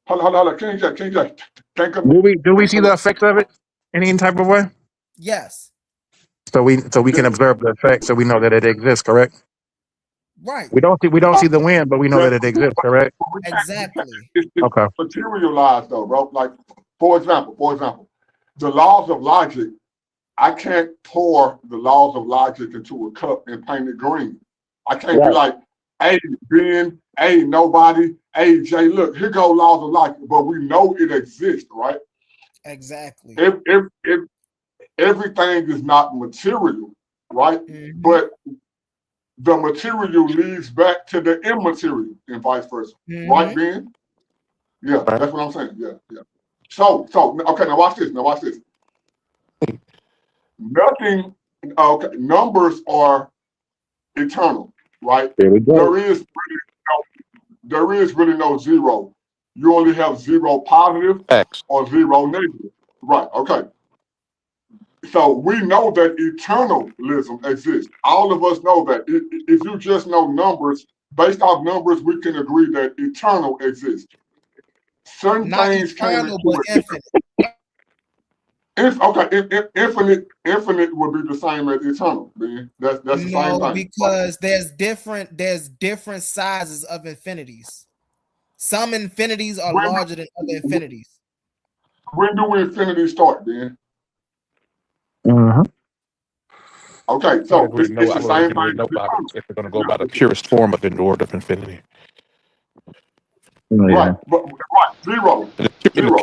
Hold on, King J. Do we see the effects of it in any type of way? Yes. So we can observe the effects, so we know that it exists. Correct. Right. We don't see the wind, but we know that it exists, correct? Exactly. It's Okay. materialized though, bro. Like, for example, the laws of logic, I can't pour the laws of logic into a cup and paint it green. I can't be like, hey, Ben, hey, nobody, hey, Jay, look, here go laws of logic, but we know it exists, right? Exactly. If everything is not material, right? Mm-hmm. But the material leads back to the immaterial and vice versa. Mm-hmm. Right, Ben? Yeah, that's what I'm saying. Yeah. So, okay, now watch this. Nothing, okay, numbers are eternal, right? There we go. There is really no zero. You only have zero positive X. or zero negative. Right, okay. So we know that eternalism exists. All of us know that. If you just know numbers, based off numbers, we can agree that eternal exists. Certain Not things came eternal, into but it. infinite. Infinite would be the same as eternal, man. That's the same No, thing. because there's different sizes of infinities. Some infinities are larger than other infinities. When do infinity start, Ben? Mm-hmm. Okay, so it's the same thing. If we're going to go by the purest form of the word of infinity. Right, but zero. In the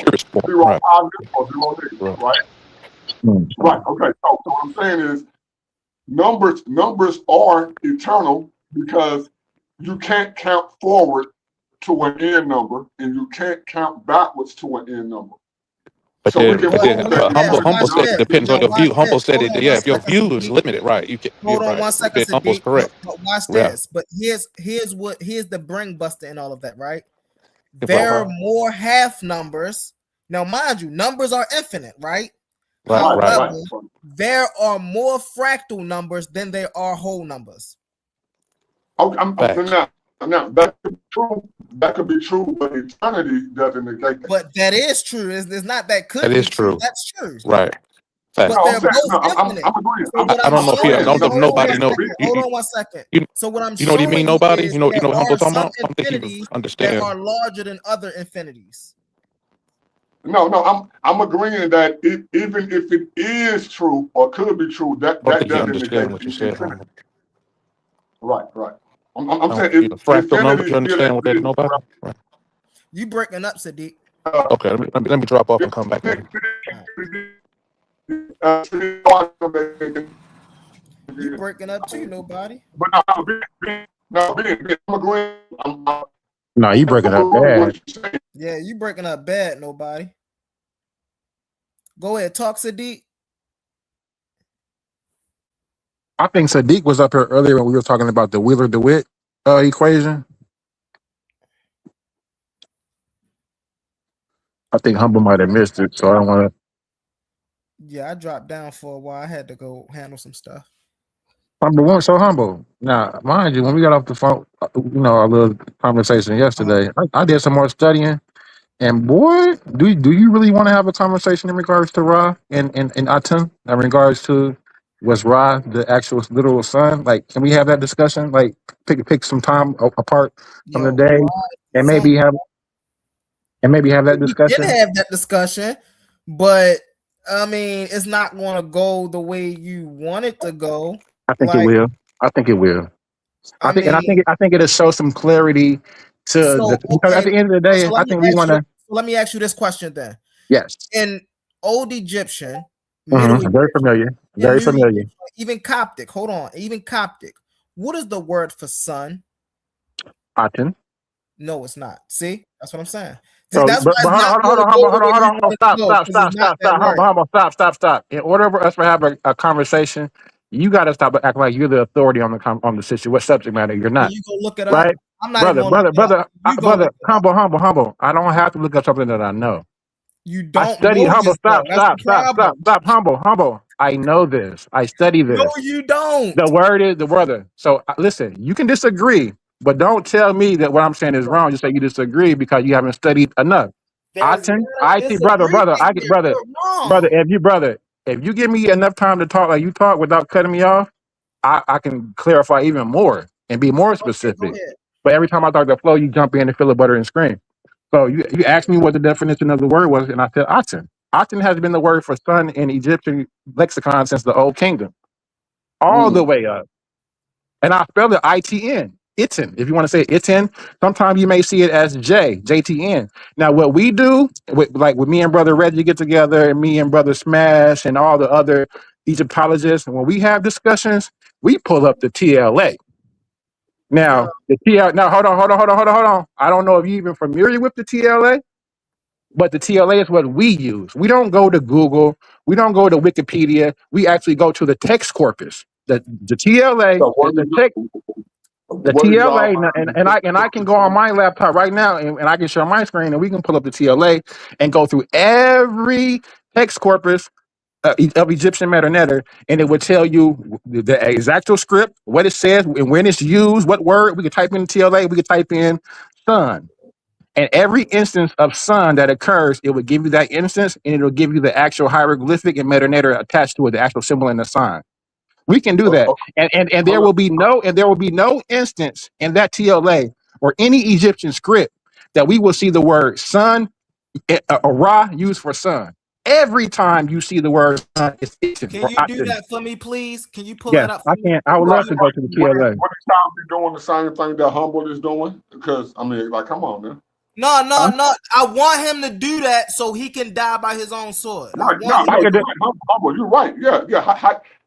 purest form, Zero right. positive or zero negative, right? Right, okay. So what I'm saying is numbers are eternal because you can't count forward to an end number and you can't count backwards to an end number. But So then, Humble said it depends on your view. Humble said it. Yeah, if your view is limited, right? Hold on right. 1 second, Humble's Sadiq. correct. But watch Yeah. this. But here's the brain buster and all of that, right? Right. There are more half numbers. Now, mind you, numbers are infinite, right? Right. However, Right. there are more fractal numbers than there are whole numbers. Okay, now that could be true, but eternity doesn't negate that. But that is true. It's not that could That be is true. That's true. Right. But Fact. they're both infinite. I don't know if I don't know if nobody knows. Hold on 1 second. So what I'm You know what you mean? showing Nobody. is You know what there Humble's are talking some about? I don't think you infinities that understand. are larger than other infinities. No, I'm agreeing that even if it is true or could be true, that doesn't negate what you said. Right. I'm saying fractal numbers. You understand what that is? Nobody. Right. You breaking up, Sadiq? Okay, let me drop off and come back in. You breaking up too, nobody. But I'm agreeing. No, you breaking up bad. Yeah, you breaking up bad, nobody. Go ahead, talk, Sadiq. I think Sadiq was up here earlier when we were talking about the Wheeler-DeWitt equation. I think Humble might have missed it, so I don't want to. Yeah, I dropped down for a while. I had to go handle some stuff. Humble one, so humble. Now, mind you, when we got off the phone, our little conversation yesterday, I did some more studying, and boy, do you really want to have a conversation in regards to Ra and Atum, in regards to was Ra the actual literal son? Like, can we have that discussion? Like, pick some time apart from the day, and maybe have that discussion. We can have that discussion, but I mean, it's not going to go the way you want it to go. I think it will. I think it'll show some clarity to because at the end of the day, I think we want to. Let me ask you this question then. Yes. In Old Egyptian, Middle Egyptian, very familiar. Very familiar. Even Coptic. Hold on. Even Coptic. What is the word for son? Aten. No, it's not. See, that's what I'm saying. See, that's why hold on. Stop. In order for us to have a conversation, you got to stop acting like you're the authority on the situation. What subject matter? You're not. You go look it right? up. I'm not brother. Humble. I don't have to look up something that I know. You don't. I study humble. Stop. Humble. I know this. I study this. No, you don't. The word is the brother. So listen, you can disagree, but don't tell me that what I'm saying is wrong. Just say you disagree because you haven't studied enough. Brother. If you give me enough time to talk like you talk without cutting me off, I can clarify even more. and be more specific. But every time I talk to Flo, you jump in and fill a butter and scream. So you asked me what the definition of the word was, and I said Aten. Aten has been the word for sun in Egyptian lexicon since the Old Kingdom, all the way up. And I spelled it ITN. Iten. If you want to say Iten, sometimes you may see it as JTN. Now, what we do, with me and Brother Reggie get together, and me and Brother Smash, and all the other Egyptologists, and when we have discussions, we pull up the TLA. Now, the TL. Now, hold on. I don't know if you're even familiar with the TLA, but the TLA is what we use. We don't go to Google. We don't go to Wikipedia. We actually go to the text corpus. The TLA is the text. The TLA, and I can go on my laptop right now, and I can share my screen, and we can pull up the TLA and go through every text corpus of Egyptian metanetter, and it would tell you the exact script, what it says, and when it's used, what word. We could type in TLA, we could type in sun, and every instance of sun that occurs, it would give you that instance, and it'll give you the actual hieroglyphic and metanetter attached to it, the actual symbol and the sign. We can do that, and there will be no instance in that TLA or any Egyptian script that we will see the word sun, a Ra used for sun. Every time you see the word sun, it's Iten. Can you do that for me, please? Can you pull Yes, that up? I can. I would love to go to the TLA. What is Southie doing the same thing that Humble is doing? Because I mean, like, come on, man. No. I want him to do that so he can die by his own sword. Right, Humble, you're right. Yeah.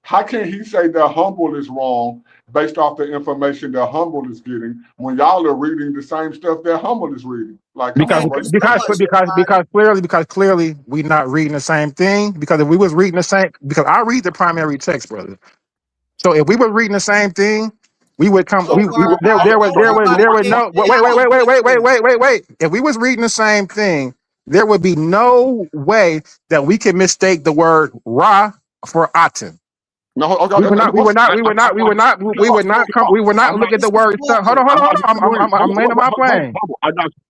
How can he say that Humble is wrong based off the information that Humble is getting when y'all are reading the same stuff that Humble is reading? Like, because clearly we're not reading the same thing. Because if we was reading the same, because I read the primary text, brother. So if we were reading the same thing, we would come. There was no. Wait. If we was reading the same thing, there would be no way that we could mistake the word Ra for Aten. No, okay, we would not look at the word sun. Hold on. I'm landing my plane.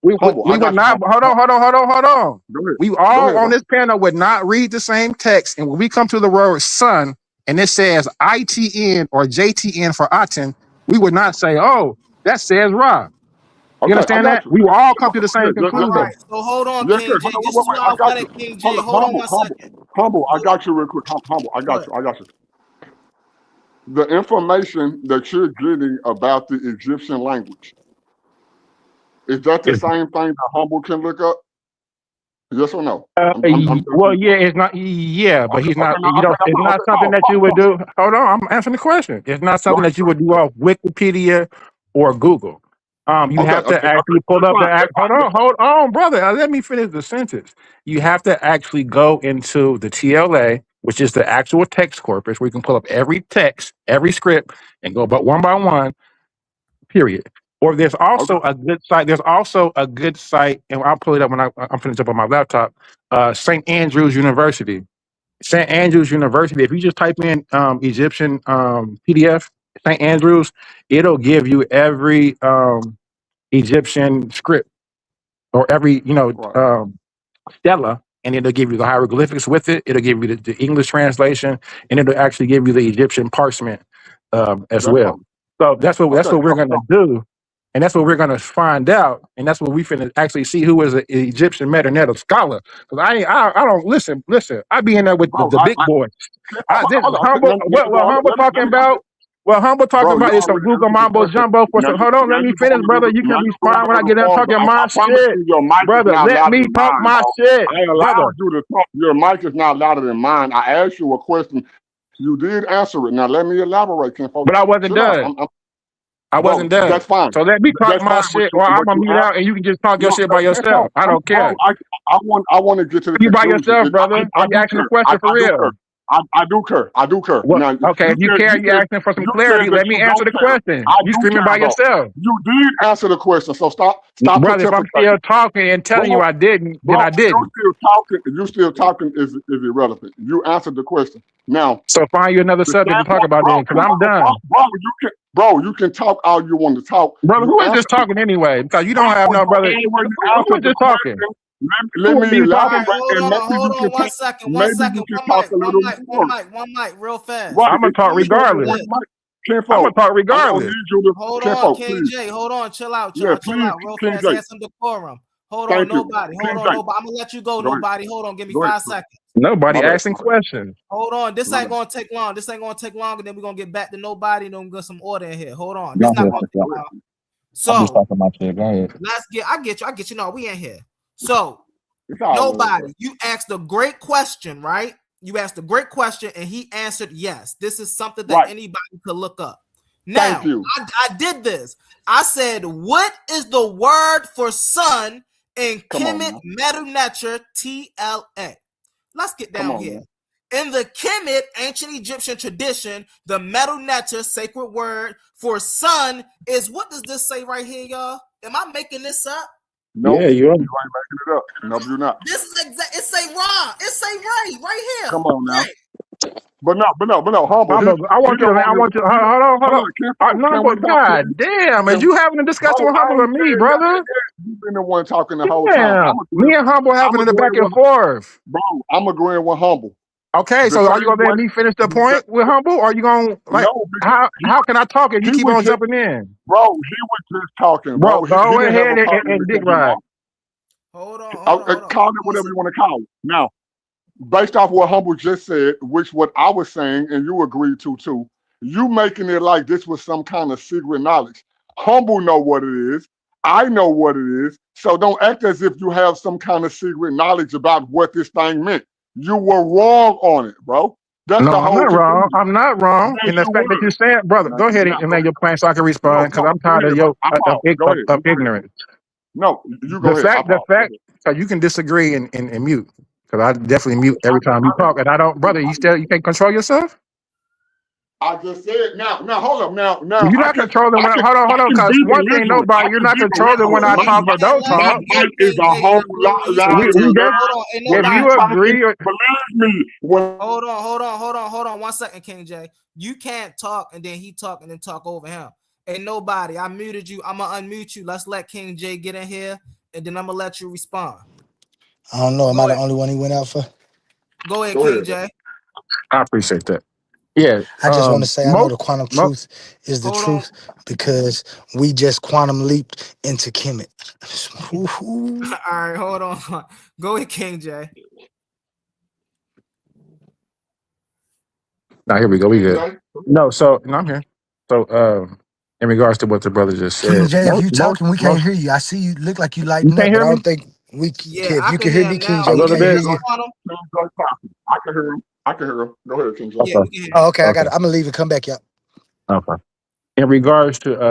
We would not. Hold on. We all on this panel would not read the same text, and when we come to the word sun, and it says ITN or JTN for Aten, we would not say, "Oh, that says Ra." You understand that? We will all come to the same conclusion. Right, so hold on, King J. This is why I wanted King J. Hold on 1 second. Humble, I got you real quick. Humble, I got you. The information that you're getting about the Egyptian language, is that the same thing that Humble can look up? Yes or no? Well, yeah, it's not. Yeah, but he's not. It's not something that you would do. Hold on, I'm answering the question. It's not something that you would do off Wikipedia or Google. You have to actually pull up the. Hold on, brother. Let me finish the sentence. You have to actually go into the TLA, which is the actual text corpus, where you can pull up every text, every script, and go but one by one. Period. Or there's also a good site. There's also a good site, and I'll pull it up when I'm finished up on my laptop. St. Andrews University. St. Andrews University. If you just type in Egyptian PDF, St. Andrews, it'll give you every Egyptian script or every stela, and it'll give you the hieroglyphics with it. It'll give you the English translation, and it'll actually give you the Egyptian parchment as well. So that's what we're gonna do. And that's what we're gonna find out, and that's what we finna actually see who is an Egyptian metanetter scholar. Because I don't listen. I be in there with the big boys. Humble talking about. Well, Humble talking about is some Google Mambo Jumbo for some. Hold on, let me finish, brother. You can respond when I get done talking my shit, brother. Let me talk my shit, brother. Your mic is not louder than mine. I asked you a question. You did answer it. Now let me elaborate, Ken. But I wasn't done. I wasn't done. That's fine. So let me talk my shit, or I'm gonna mute out, and you can just talk your shit by yourself. I don't care. I want to get to the. You by yourself, brother. I'm asking a question for real. I do care. Well, now, okay, if you care, you're asking for some clarity. Let me answer the question. You screaming by yourself. You did answer the question, so stop. Brother, if I'm still talking and telling you I didn't, then I didn't. You still talking is irrelevant. You answered the question. Now, so find you another subject to talk about then, because I'm done. Bro, you can talk all you want to talk. Brother, who is just talking anyway? Because you don't have no brother. Who is just talking? Let me elaborate. Hold on 1 second. One mic, real fast. I'm gonna talk regardless. I'm gonna talk I don't regardless. need you to. Hold on, Kinfolk, King please. J. Hold on. Chill out, Yeah, y'all. Chill please, out real King fast. J. Have some decorum. Hold on, Thank you. nobody. King Hold on, J. nobody. I'm gonna let you go. Go ahead. Nobody. Hold on. Give me Go ahead. 5 seconds. Nobody My bad. asking questions. Hold on. This My ain't bad. gonna take long. This ain't gonna take long, and then we're gonna get back to nobody, and then we're gonna get some order in here. Hold on. Go This not ahead. gonna Go take ahead. long. I'm just So talking my shit. Go ahead. let's get. I get you. No, we ain't here. So It's all love, nobody. bro. You asked a great question, right? You asked a great question, and he answered yes. This is something that Right. anybody could look up. Thank Now, you. I did this. I said, what is the word for sun in Come on Kemet now. Medu-Neter TLA? Let's get Come down on here. now. In the Kemet ancient Egyptian tradition, the Medu-Neter sacred word for sun is, what does this say right here, y'all? Am I making this up? Nope. Yeah, you You are. ain't making it up. No, you're not. This is exact. It say wrong. It say right here. Come on now. Right. But no, humble. Humble, I want you to. Hold on, hold on. No, Can we but talk, God please? damn, is Can you we, having a discussion bro, with I Humble or ain't me, saying brother? you've been the one talking the whole time. Damn, me and Humble having the back and forth. Bro, I'm agreeing with Humble. Okay, The so are you same gonna let way. me finish the point with Humble, or are you gonna like No, because how can I talk if you he keep was on just, jumping in? bro, he was just talking, Bro, bro. He go didn't have ahead a problem and with dick cutting him ride. off. Hold on. Call it whatever you want to call it. Now, based off what Humble just said, which what I was saying, and you agreed to too, you making it like this was some kind of secret knowledge. Humble know what it is. I know what it is. So don't act as if you have some kind of secret knowledge about what this thing meant. You were wrong on it, bro. That's No, the I'm whole not wrong. conclusion. I'm not wrong Yes, in the you fact that were. you're saying, brother. No, Go ahead you're not. and Go make ahead. your plan so I can No, respond because I'm go tired of ahead, bro. I pause. Go ahead. of You go ahead. ignorance. No, you go ahead. I The pause. fact, because you can disagree and mute. Because I definitely mute every time you talk, and I don't, brother. You can't control yourself. I just said now hold up now You're not controlling when. Hold on. I can Because be one thing, belligerent. I nobody, you're can not be controlling when I belligerent. talk or don't My talk. mic is a whole lot louder, We man. just, Hold on. Ain't When if I'm you nobody. talking, agree, or, believe me, when Hold on. 1 second, King J. You can't talk and then he talk and then talk over him. Ain't nobody. I muted you. I'm gonna unmute you. Let's let King J get in here, and then I'm gonna let you respond. I don't know. Am Go I the ahead. only one he went out for? Go ahead, go King ahead, bro. J. I appreciate that. Yeah. I just want to say I know the quantum Most. truth is the Hold on. truth because we just quantum leaped into Kemet. Ooh. All right, hold on. Go ahead, King J. Now here we go. We King good. J. No, I'm here. So, in regards to what the brother just King said, J, if you talking, we can't most, hear you. I see you look like you you lighting can't up, but hear I me don't think we Yeah, can. If I you can can hear hear me, him King now. J, a we Can little you can't hear hear bit. me, you. Quantum? I can hear him. I can hear him. Go ahead, King J. Yeah, Okay. we can hear Oh, him. okay, I got Okay. it. I'm gonna leave and come back, y'all. Okay. In regards to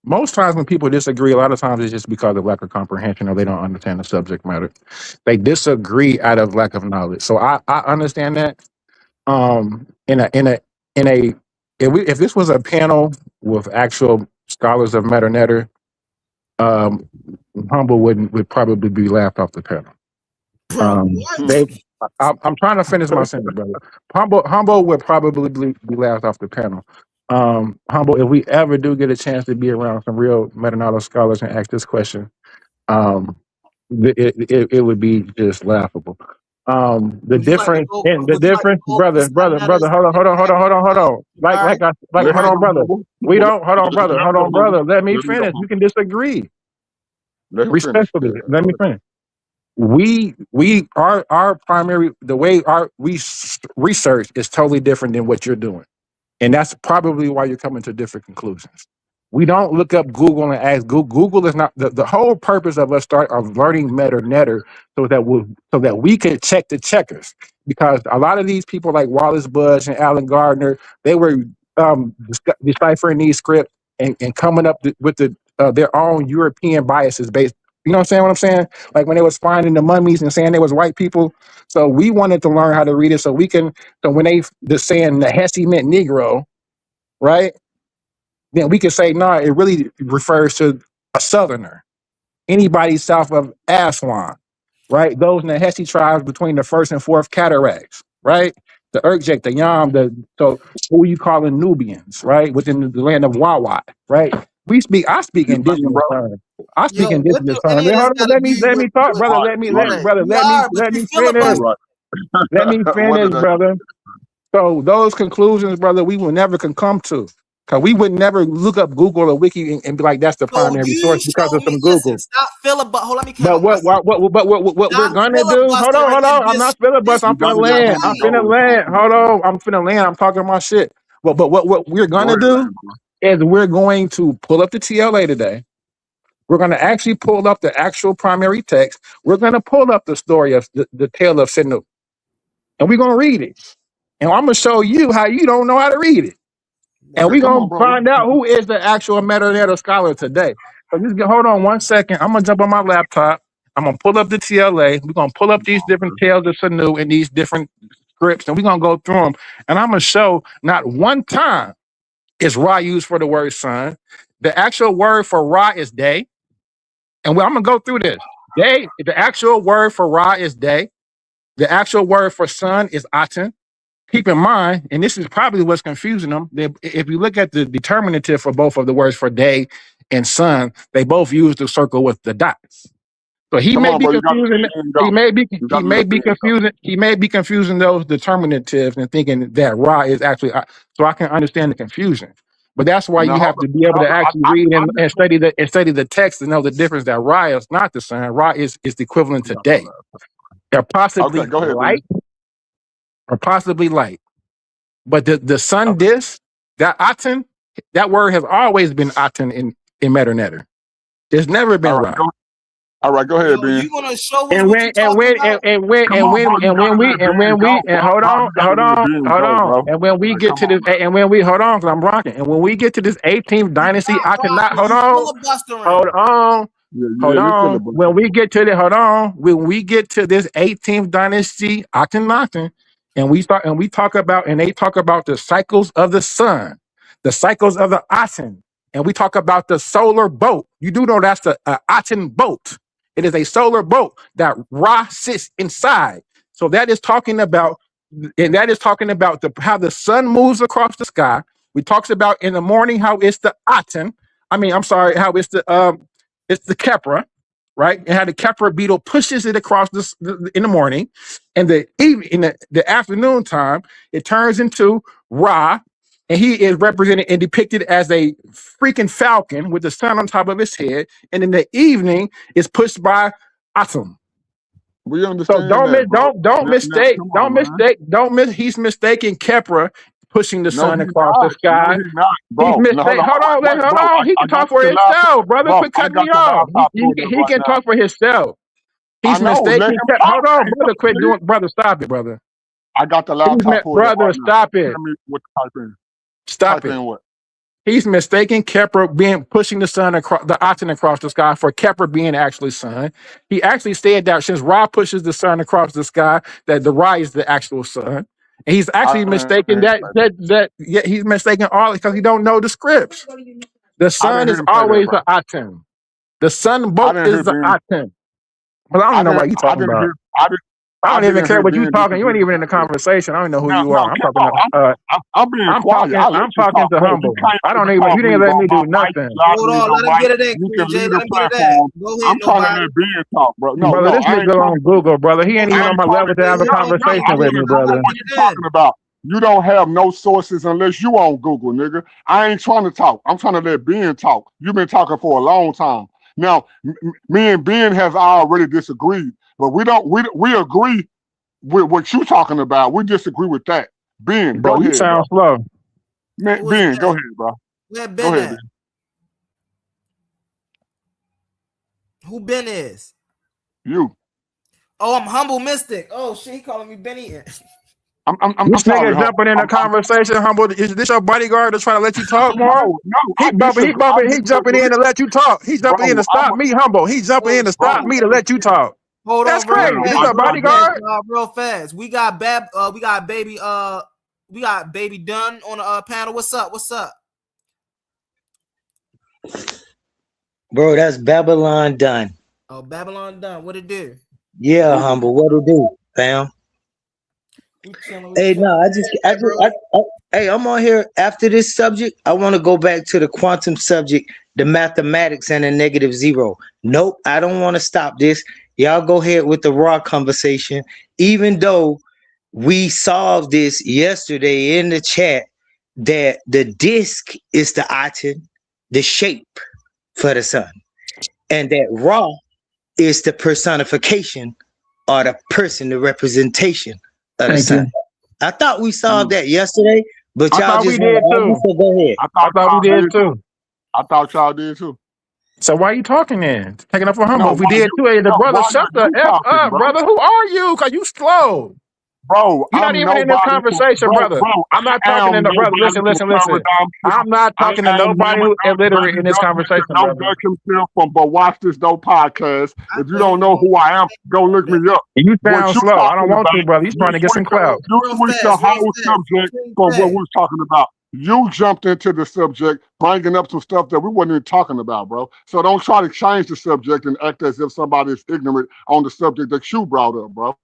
most times when people disagree, a lot of times it's just because of lack of comprehension or they don't understand the subject matter. They disagree out of lack of knowledge. So I understand that. In a if this was a panel with actual scholars of Meta Netter, um, Humble would probably be laughed off the panel. Bro, what? They, I'm trying to finish my sentence, brother. Humble would probably be laughed off the panel. Humble, if we ever do get a chance to be around some real meta knowledge scholars and ask this question, um, it would be just laughable. Would you like to go? The Would you like to difference, go over the sun brother, letters hold on. Right. Like, Let hold him on, go brother. humble. We don't, hold on, brother, Let him go humble. Let me Let him go finish. You humble. can disagree Let him finish. respectfully. Yeah, Let go me ahead. finish. Our primary, the way we research is totally different than what you're doing. And that's probably why you're coming to different conclusions. We don't look up Google and ask Google. Google is not the whole purpose of us of learning Meta Netter so that we can check the checkers. Because a lot of these people like Wallace Budge and Alan Gardner, they were deciphering these scripts and coming up with their own European biases based. You know what I'm saying? Like when they was finding the mummies and saying they was white people. So we wanted to learn how to read it so we can. So when they just saying the Hesse meant Negro, right? Then we can say, no, it really refers to a Southerner, anybody south of Aswan, right? Those in the Hesse tribes between the first and fourth cataracts, right? The Urkjek, the Yam, so who you calling Nubians, right? Within the land of Wawa, right? I speak Keep thinking, indigenous bro. terms. I speak Yo, what indigenous do terms. any of this Hold on, got to do let with me talk, brother. Right. Brother, you are? But let you me finish. filibuster. Right. Let me What finish, did I? brother. So those conclusions, brother, we will never can come to. Because we would never look up Google or Wiki and be like, that's the primary source because of some Google. Stop filibustering. Hold on, let me But what we're gonna do? Hold on. I'm not filibustering. I'm finna land. I'm finna land. I'm talking my shit. But what we're gonna do is we're going to pull up the TLA today. We're gonna actually pull up the actual primary text. We're gonna pull up the story of the tale of Sinu, and we're gonna read it. And I'm gonna show you how you don't know how to read it. And we're gonna find out who is the actual metadata scholar today. So just hold on 1 second. I'm gonna jump on my laptop. I'm gonna pull up the TLA. We're gonna pull up these different tales of Sanu and these different scripts, and we're gonna go through them. And I'm gonna show not one time is Ra used for the word son. The actual word for Ra is day. And I'm gonna go through this. Day, the actual word for Ra is day. The actual word for son is Aten. Keep in mind, and this is probably what's confusing them, that if you look at the determinative for both of the words for day and sun, they both use the circle with the dots. So he may be confusing. He may be confusing those determinatives and thinking that Ra is actually. So I can understand the confusion. But that's why you have to be able to actually read and study the text to know the difference. That Ra is not the sun. Ra is the equivalent to day. They're possibly light. Or possibly light. But the sun disk, that Aten, that word has always been Aten in Metanetter. There's never been Ra. All right, go ahead, Ben. You gonna show us what you're talking about? And when we get to this, hold on, because I'm rocking. And when we get to this 18th dynasty, I cannot hold on. When we get to this 18th dynasty, Akhenaten, and we talk about the cycles of the sun, the cycles of the Aten, and we talk about the solar boat. You do know that's the Aten boat. It is a solar boat that Ra sits inside. So that is talking about, how the sun moves across the sky. We talks about in the morning how it's the Aten. How it's the Kepra, right? And how the Kepra beetle pushes it across in the morning, and in the afternoon time, it turns into Ra, and he is represented and depicted as a freaking falcon with the sun on top of his head, and in the evening is pushed by Atum. We understand. So don't mistake. He's mistaking Kepra pushing the sun across the sky. Hold on. He can talk for himself, brother. Quit cutting me off. He can talk for himself. He's mistaking. Hold on, brother. Quit doing, brother. Stop it, brother. I got the laptop. Brother, stop it. Stop it. He's mistaking Kepra pushing the sun across the Aten across the sky for Kepra being actually sun. He actually said that since Ra pushes the sun across the sky, that the Ra is the actual sun. And he's actually mistaken he's mistaken all because he don't know the scripts. The sun is always the Aten. The sun boat is the Aten. Well, I don't know what you're talking about. I don't even care what you're talking. You ain't even in the conversation. I don't know who you are. I'm being quiet. I'm talking to Humble. I don't even. You didn't let me do nothing. Hold on, let him get it in. Let him get it in. Go ahead, I'm trying to let Ben talk, bro. Brother, this nigga on Google, brother. He ain't even on my level to have a conversation with me, brother. What you talking about? You don't have no sources unless you on Google, nigga. I ain't trying to talk. I'm trying to let Ben talk. You've been talking for a long time. Now, me and Ben has already disagreed, but we agree with what you talking about. We disagree with that. Ben, bro, go ahead. You sound slow. Man, Ben, go ahead, bro. Where Ben go ahead, at? Who Ben is? You. Oh, I'm Humble Mystic. Oh shit, he calling me Benny. This nigga jumping in a conversation, Humble. Is this your bodyguard that's trying to let you talk more? No, he jumping in to let you talk. He's jumping in to stop me, Humble. He's jumping in to stop me to let you talk. Hold That's on, crazy. This is a bodyguard. Real fast. We got baby Dunn on the panel. What's up? Bro, that's Babylon Dunn. Oh, Babylon Dunn. What it do? Yeah, Humble. What it do, fam? Hey, no, hey, I'm on here after this subject. I want to go back to the quantum subject, the mathematics and the negative zero. Nope, I don't want to stop this. Y'all go ahead with the raw conversation. Even though we solved this yesterday in the chat, that the disk is the Aten, the shape for the sun, and that Ra is the personification or the person, the representation of the Thank sun. you. I thought we solved that yesterday, but I y'all thought we just want did to argue, too. so go ahead. I thought we did too. I thought y'all did too. So why you talking then? Taking up for humble. No, If we why did you? too, hey, the No, brother, why shut the you F talking, up, bro? brother. Who are you? Cause you slow. Bro, You're not I'm even in this nobody. conversation, brother. Bro, I'm not I talking to am no brother. nobody Listen, to listen, listen. paradigm shift. I'm not I talking to am nobody who's illiterate in this conversation, don't brother. duck himself from but watch this dope podcast. If you know don't you know don't who I am, go look me up. You What sound you slow. I don't talking want to, about, brother. He's trying to get some clout. you real switched the fast, real whole fast. subject King from what J. we was talking about. You jumped into the subject, bringing up some stuff that we wasn't even talking about, bro. So don't try to change the subject and act as if somebody is ignorant on the subject that you brought up, bro.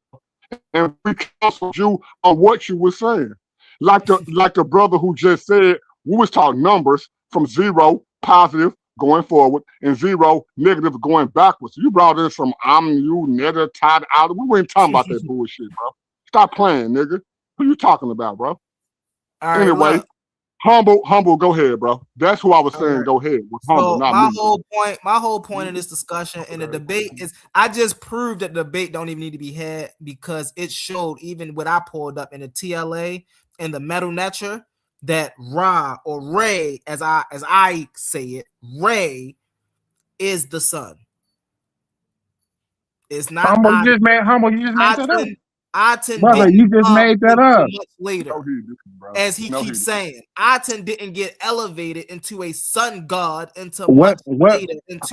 And we counseled you on what you were saying. Like the brother who just said, we was talking numbers from 0 positive going forward and 0 negative going backwards. You brought in some you nigga tied out. We weren't talking about that bullshit, bro. Stop playing, nigga. Who you talking about, bro? All right, Anyway, look. humble, go ahead, bro. That's who I was All saying. right. Go ahead with humble, So not me, bro. my whole point in this discussion and the debate is I just proved that the debate don't even need to be had because it showed even what I pulled up in the TLA and the Metal Nature that Ra or Ray, as I say it, Ray is the sun. It's not Humble, Aten. you just made that up. Aten Brother, didn't you just come made that until up. much later. No, he didn't, bro. As he No, he keeps didn't. saying, Aten didn't get elevated into a sun god until What much later. Into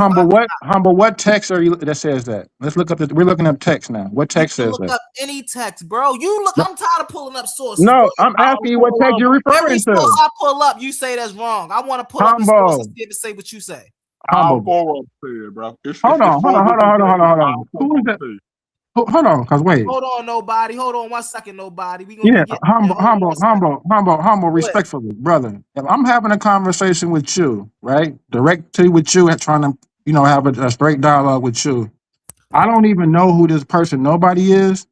what text are you that says that? Let's look up we're looking up text now. What you text can says look that? up any text, bro. You look. No, I'm tired of pulling up sources, bro. no, I'm asking you what text you're Every referring source to. I pull up, you say that's wrong. I want to pull up the source and Humble. see if it say what you say. All Humble. four of them said, bro. It's Hold on, hold four on, hold on, different hold on, hold on, texts. hold All on. four Who of is them that? said. Hold on, cause wait. Hold on, nobody. Hold on 1 second, nobody. We Yeah, get humble, hold on 1 second. humble, Go ahead. respectfully, brother. If I'm having a conversation with you, right, directly with you, and trying to, have a straight dialogue with you, I don't even know who this person, nobody is.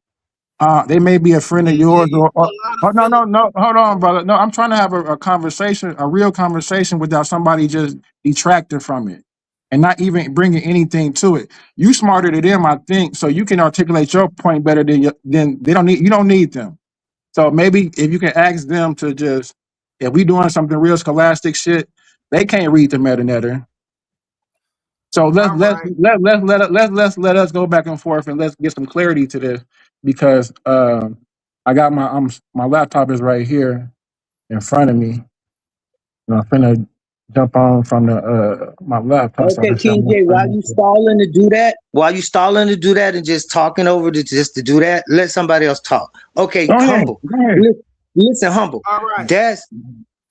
They may be a friend of Yeah, yours, you put a lot of no, feelings. hold on, brother. No, I'm trying to have a conversation, a real conversation, without somebody just detracting from it and not even bringing anything to it. You smarter than them, I think, so you can articulate your point better than they don't need. You don't need them. So maybe if you can ask them to just, if we doing something real scholastic shit, they can't read the metanetter. So let's All let's right. let us go back and forth and let's get some clarity to this because I got my laptop is right here in front of me. And I'm finna jump on from the my laptop so I Okay, can show King my J, while screen. you stalling to do that and just talking over just to do that, let somebody else talk. Okay, Go ahead, humble. go ahead. Listen, humble. All right. That's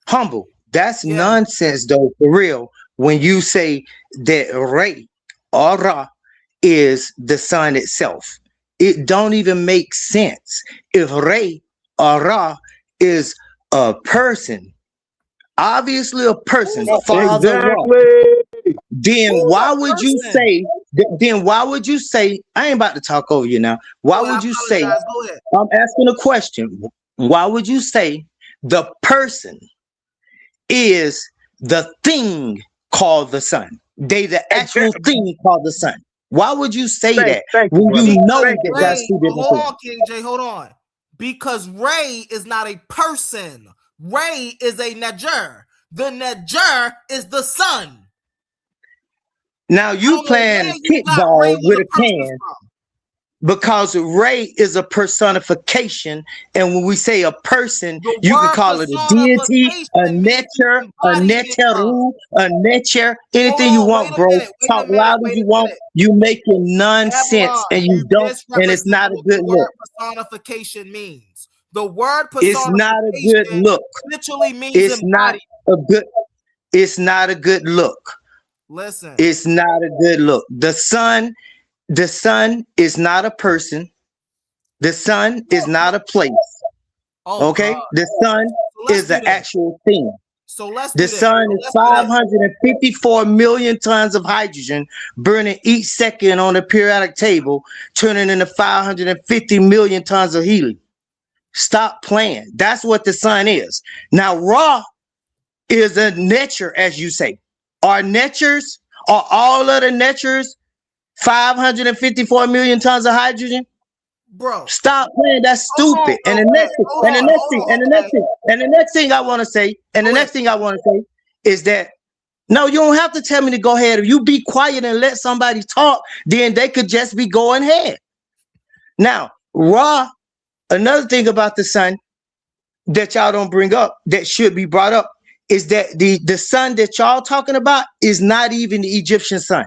humble. That's Yeah. nonsense though, for real. When you say that Ray or Ra is the sun itself. It don't even make sense. If Ray or Ra is a person, obviously a person, Father Ra, Exactly. then Who's why a would you person? say I ain't about to talk over you now. Why Oh, I would you say, apologize. Go ahead. I'm asking a question. Why would you say the person is the thing called the sun? They the actual thing called the sun. Why would you say that Thank you, when brother. you know Because Thank that you, that's Ray, two different hold things? on, King J, hold on. Because Ray is not a person. Ray is a Najer. The Najer is the sun. Now you playing You got Ray kickball with with a a person can from. because Ray is a personification, and when we say a person, The you can word call it a deity, a personification means nature, the a embodiment of. neteru, a nature, anything you Hold on, wait want, a bro. minute, Talk loud as wait you a want. minute. You making nonsense, Babylon, and you you don't, and it's misrepresenting not a what good the look. word personification means. The word It's not a good personification look. literally means It's not embodiment. a good. It's not a good look. Listen. It's not a good look. The sun is not a person. The sun is not a place. Oh Okay? God. The sun So let's is do an this. actual thing. So let's The do this. sun is 554 million tons of hydrogen burning each second on the periodic table, turning into 550 million tons of helium. Stop playing. That's what the sun is. Now, Ra is a nature, as you say. Are natures, are all of the natures 554 million tons of hydrogen? Bro, stop playing. That's stupid. And the next thing I want to say, is that no, you don't have to tell me to go ahead. If you be quiet and let somebody talk, then they could just be going ahead. Now, Ra, another thing about the sun that y'all don't bring up that should be brought up is that the sun that y'all talking about is not even the Egyptian sun.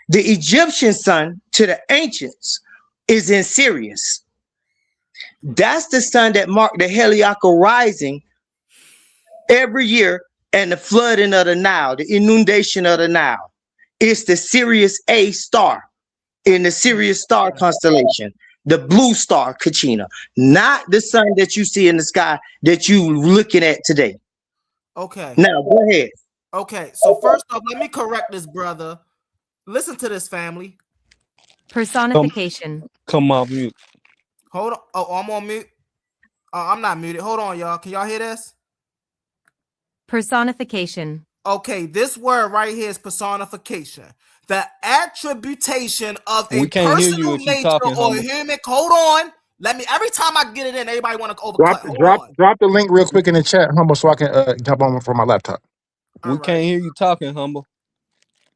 The Egyptian sun to the ancients is in Sirius. That's the sun that marked the heliacal rising every year and the flooding of the Nile, the inundation of the Nile. It's the Sirius A star in the Sirius star constellation, the blue star, Kachina, not the sun that you see in the sky that you looking at today. Okay. Now, go ahead. Okay, so first off, let me correct this, brother. Listen to this, family. Personification. Come off mute. Hold on. Oh, I'm on mute. I'm not muted. Hold on, y'all. Can y'all hear this? Personification. Okay, this word right here is personification. The attribution of a personal nature or human. Hold on. Let me. Every time I get it in, everybody want to overcut. Drop the link real quick in the chat, Humble, so I can jump on from my laptop. We can't hear you talking, Humble.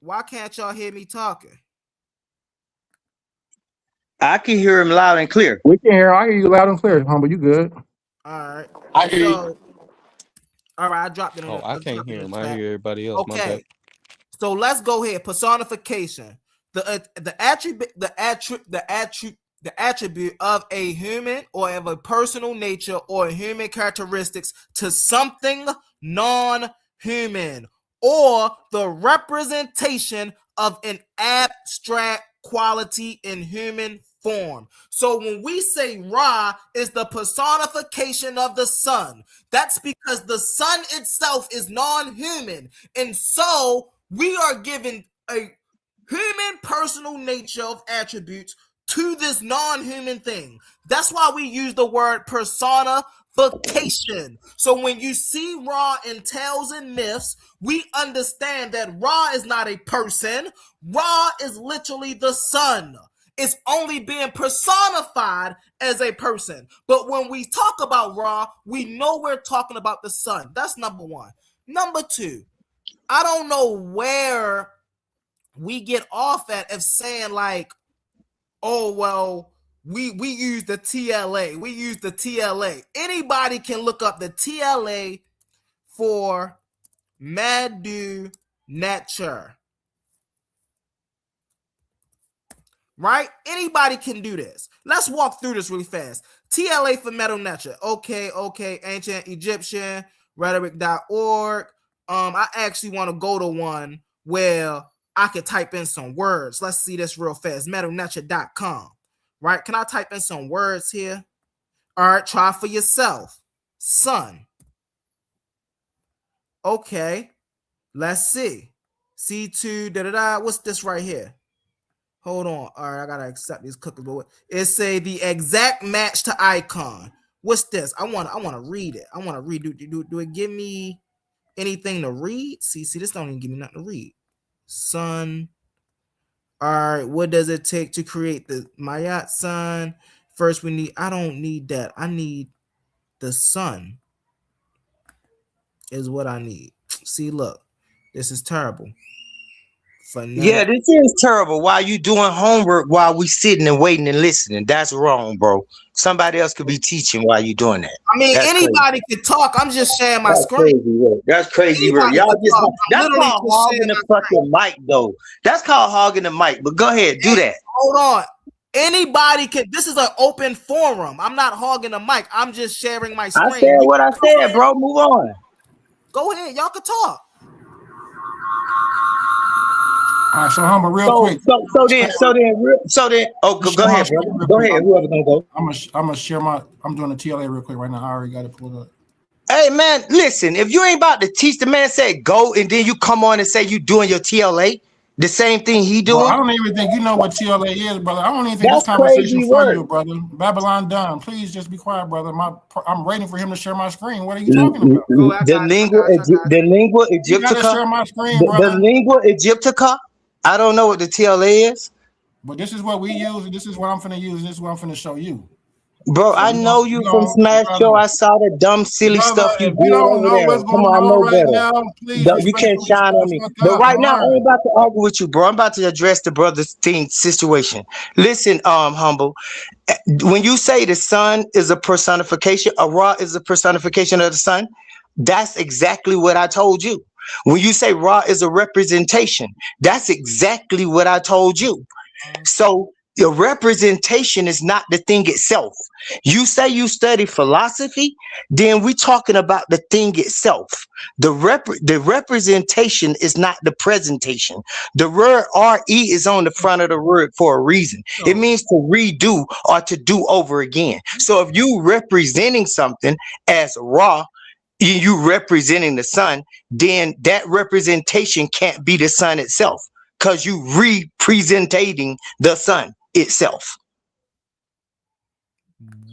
Why can't y'all hear me talking? I can hear him loud and clear. We can hear. I hear you loud and clear, Humble. You good? All right. I hear you. All right, I dropped it. I can't hear him. I hear everybody else. Okay. So let's go here. Personification. The attribute of a human or of a personal nature or human characteristics to something non-human, or the representation of an abstract quality in human form. So when we say Ra is the personification of the sun, that's because the sun itself is non-human, and so we are given a human personal nature of attributes to this non-human thing. That's why we use the word personification. So when you see Ra in tales and myths, we understand that Ra is not a person. Ra is literally the sun. It's only being personified as a person. But when we talk about Ra, we know we're talking about the sun. That's number one. Number two, I don't know where we get off at of saying like, oh, well, we use the TLA. We use the TLA. Anybody can look up the TLA for Madhu Nature. Right? Anybody can do this. Let's walk through this really fast. TLA for Metal Nature. Okay. Ancient Egyptian, rhetoric.org. I actually want to go to one where I could type in some words. Let's see this real fast. metalnature.com. Right? Can I type in some words here? All right, try for yourself. Sun. Okay. Let's see. C2, What's this right here? Hold on. All right, I gotta accept these cookies. It say the exact match to icon. What's this? I want to read it. I want to read. Do it give me anything to read? See, this don't even give me nothing to read. Sun. All right, what does it take to create the Mayat sun? First, I don't need that. I need the sun is what I need. See, look, this is terrible. Yeah, this is terrible. While you doing homework, while we sitting and waiting and listening, that's wrong, bro. Somebody else could be teaching while you doing that. I mean, that's anybody could talk. I'm just sharing my screen. That's crazy. Y'all just that's called hogging the fucking mic, though. That's called hogging the mic. But go ahead, do that. Hold on. Anybody can. This is an open forum. I'm not hogging the mic. I'm just sharing my screen. I said what I said, bro. Move on. Go ahead. Y'all can talk. All right, so Humble, real quick. So then. Oh, go ahead, bro. Go ahead. Whoever's gonna go. I'm gonna share I'm doing the TLA real quick right now. I already got it pulled up. Hey man, listen. If you ain't about to teach, the man said go, and then you come on and say you doing your TLA. The same thing he doing? Bro, I don't even think you know what TLA is, brother. I don't even think That's this conversation crazy for work. you, brother. Babylon done. Please just be quiet, brother. I'm waiting for him to share my screen. What are you talking about? The lingua You gotta egyptica. share my screen, The brother. lingua egyptica. I don't know what the TLA is. But this is what we use, and this is what I'm finna use, and this is what I'm finna show you. Bro, So I know you from Smash brother, Show. I saw the dumb, silly stuff you if did you don't over know there. what's Come going on, I on know right better. now, please You can't respectfully shine shut on the me. fuck But up right and now, I learn. ain't about to argue with you, bro. I'm about to address the brother's thing situation. Listen, Humble. When you say the sun is a personification, a Ra is a personification of the sun, that's exactly what I told you. When you say Ra is a representation, that's exactly what I told you. So the representation is not the thing itself. You say you study philosophy, then we're talking about the thing itself. The representation is not the presentation. The word re is on the front of the word for a reason. It means to redo or to do over again. So if you representing something as Ra, you representing the sun, then that representation can't be the sun itself, because you representing the sun itself.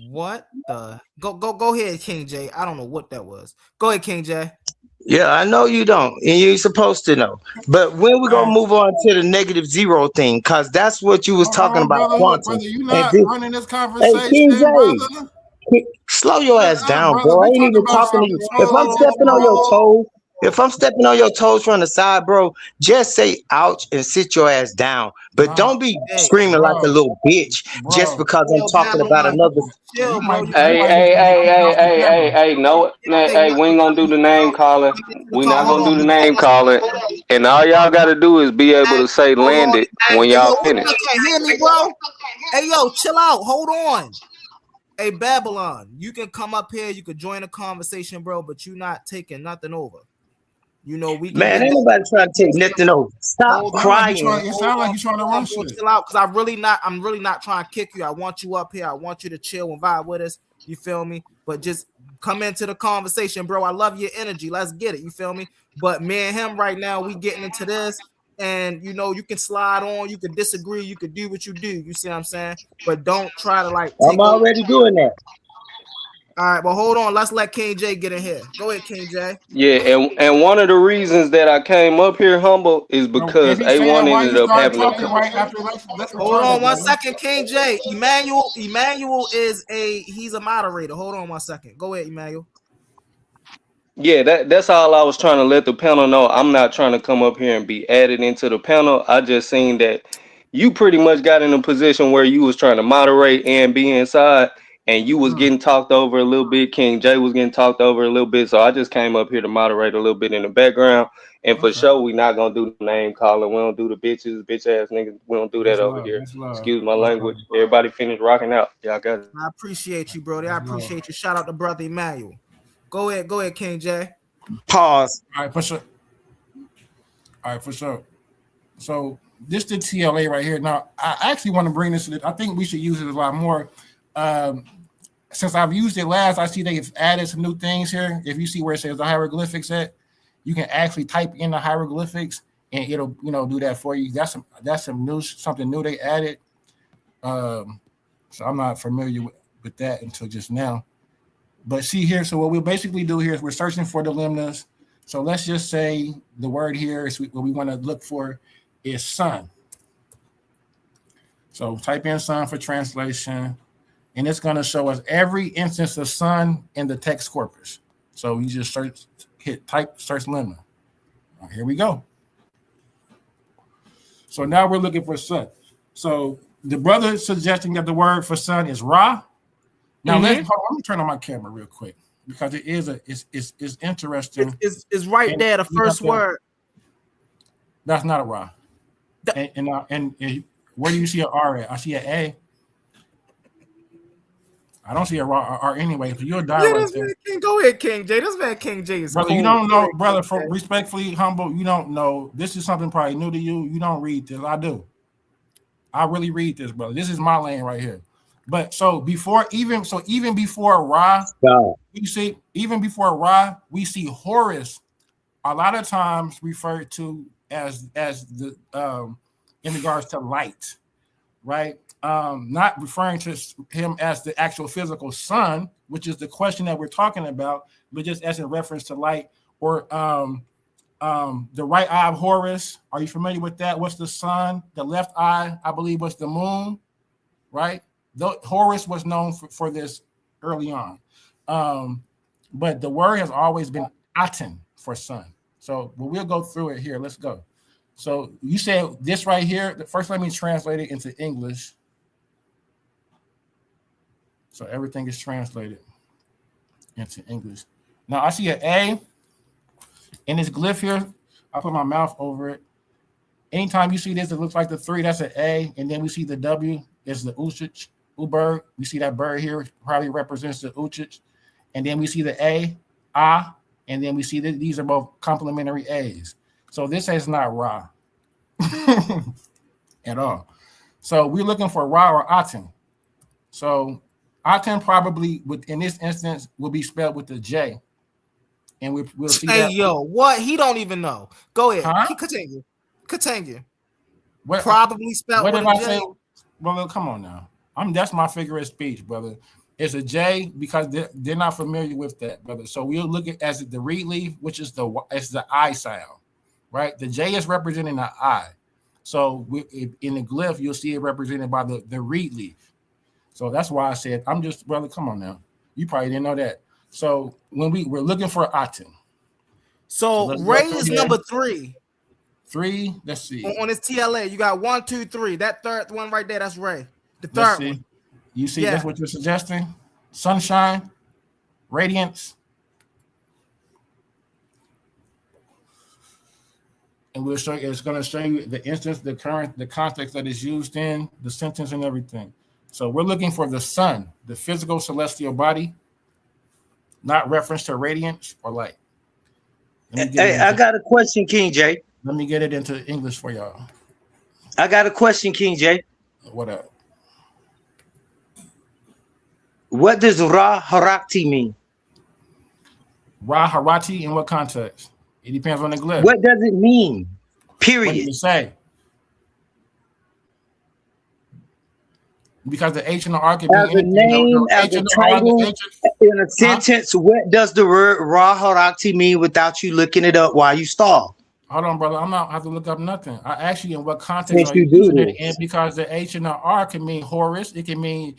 What the go ahead, King J. I don't know what that was. Go ahead, King J. Yeah, I know you don't, and you ain't supposed to know. But when we gonna move on to the negative zero thing, cause that's what you was Hold talking on, about, brother. Look, quantum. brother, you And not this, running this hey, King conversation, brother. J, slow your Shut ass up, down, brother. bro. I We ain't talking even about talking to something you. If I'm slow, stepping on your bro. toes, from the side, bro, just say ouch and sit your ass down. But Nah, don't be Hey, screaming like a bro, little bitch just bro. because I'm yo, talking about Babylon, another. chill, bro. You Hey, gotta hey, hey, Kicked hey, off the hey, hey, camera. hey, no, hey, we ain't gonna do the name calling. We not hold gonna on. do the name calling. And all y'all gotta do is be able to say Hold land on. it Hey, when yo, y'all what finish. you can't hear me, bro? Hey, yo, chill out. Hold on. Hey, Babylon, you can come up here, you could join the conversation, bro, but you not taking nothing over. You know, we can Man, get ain't this. nobody trying to take nothing over. Stop Hold on, crying. It sound like you trying to hold run on, bro, shit. chill out, because I'm really not trying to kick you. I want you up here. I want you to chill and vibe with us. You feel me? But just come into the conversation, bro. I love your energy. Let's get it. You feel me? But me and him right now, we getting into this. And you know, you can slide on, you can disagree, you can do what you do. You see what I'm saying? But don't try to like I'm take over. already doing that. All right, well, hold on. Let's let King J get in here. Go ahead, King J. Yeah, and one of the reasons that I came up here humble is Bro, if because he's A1 saying why ended you up started having a talking right after let's Hold return on it, one brother. second, King J. Emmanuel is he's a moderator. Hold on one second. Go ahead, Emmanuel. Yeah, that's all I was trying to let the panel know. I'm not trying to come up here and be added into the panel. I just seen that you pretty much got in a position where you was trying to moderate and be inside, and you was getting talked over a little bit. King J was getting talked over a little bit, so I just came up here to moderate a little bit in the background. And for sure, we not gonna do the name calling. We don't do the bitch ass niggas. We don't do that That's over love. here. That's love. Excuse my That's language. love. Everybody finish rocking out. Y'all got it. I appreciate you, Brody. I That's love. appreciate you. Shout out to brother Emmanuel. Go ahead, King J. Pause. All right, for sure. All right, for sure. So this the TLA right here. Now I actually want to bring this. I think we should use it a lot more. Since I've used it last, I see they've added some new things here. If you see where it says the hieroglyphics at, you can actually type in the hieroglyphics and it'll do that for you. That's some new something new they added. So I'm not familiar with that until just now. But see here, so what we basically do here is we're searching for the lemnas. So let's just say the word here is what we want to look for is sun. So type in sun for translation, and it's going to show us every instance of sun in the text corpus. So you just search lemma. Right, here we go. So now we're looking for sun. So the brother is suggesting that the word for sun is Ra. Now let me turn on my camera real quick because it is it's interesting. It's right there, the first word. That's not a Ra. And where do you see an R at? I see an A. I don't see a R anyway. So you'll die right there. Go ahead, King J. This man King J is brother. cool. You don't know, brother. Respectfully humble, you don't know. This is something probably new to you. You don't read this. I do. I really read this, brother. This is my lane right here. But even before Ra, you see, even before Ra, we see Horus a lot of times referred to as the in regards to light, right? Not referring to him as the actual physical sun, which is the question that we're talking about, but just as in reference to light, or the right eye of Horus. Are you familiar with that? What's the sun? The left eye, I believe, was the moon, right? Horus was known for this early on. But the word has always been Aten for sun. So we'll go through it here. Let's go. So you said this right here. First, let me translate it into English. So everything is translated into English. Now I see an A in this glyph here. I put my mouth over it. Anytime you see this, it looks like the 3, that's an A. And then we see the W, is the Uchich, Uberg. We see that bird here probably represents the Uchich. And then we see the A, and then we see that these are both complementary A's. So this is not Ra at all. So we're looking for Ra or Aten. So Aten probably, in this instance, will be spelled with the J. And we'll see that. Hey, yo, what? He don't even know. Go ahead. Huh? Continue. What, probably spelled what with if a I J. say, well, come on now. That's my figure of speech, brother. It's a J because they're not familiar with that, brother. So we'll look at as the reed leaf, which is the I sound, right? The J is representing the I. So in the glyph, you'll see it represented by the reed leaf. So that's why I said, brother, come on now. You probably didn't know that. So when we're looking for Aten. So Ray is number 3. 3, let's see. On his TLA, you got 1, 2, 3. That third one right there, that's Ray. The third one. You see, that's what you're suggesting? Sunshine, radiance. And we'll show you, it's going to show you the instance, the current, the context that is used in, the sentence and everything. So we're looking for the sun, the physical celestial body, not reference to radiance or light. Hey, I got a question, King J. Let me get it into English for y'all. I got a question, King J. What up? What does Ra Harakti mean? Ra Harati in what context? It depends on the glyph. What does it mean? Period. What does it say? Because the H and the R can be as a name, as a title, in a sentence. What does the word Ra Harakti mean without you looking it up while you stall? Hold on, brother. I'm not have to look up nothing. I ask you in what context are you using it in, because the H and the R can mean Horus, it can mean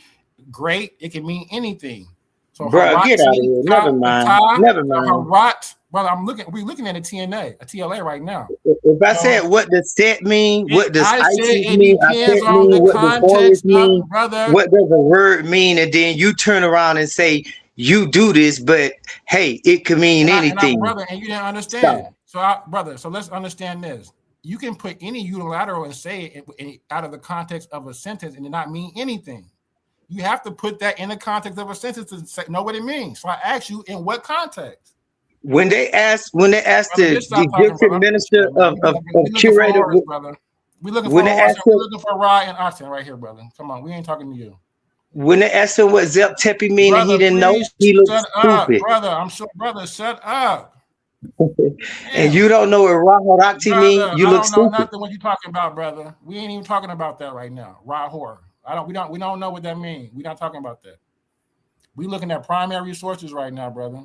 great, it can mean anything. So bro, get out of here. Never mind. Never mind. Harat, brother, we're looking at a TLA right now. If I said what does set mean, what does ISIS mean, I said mean, what does Horus mean, brother. What does the word mean, and then you turn around and say you do this, but hey, it could mean anything. Brother, and you didn't understand. So, brother, so let's understand this. You can put any unilateral and say it out of the context of a sentence and it not mean anything. You have to put that in the context of a sentence to know what it means. So I ask you, in what context? When they asked the Egyptian minister of curator, we're looking for Ra and Aten right here, brother. Come on, we ain't talking to you. When they asked him what Zep Tepi mean, and he didn't know, he looked stupid. Brother, I'm sure, brother, shut up. And you don't know what Ra Harakti mean, you look stupid. I don't know nothing what you talking about, brother. We ain't even talking about that right now. Ra Hor. We don't know what that means. We're not talking about that. We looking at primary sources right now, brother.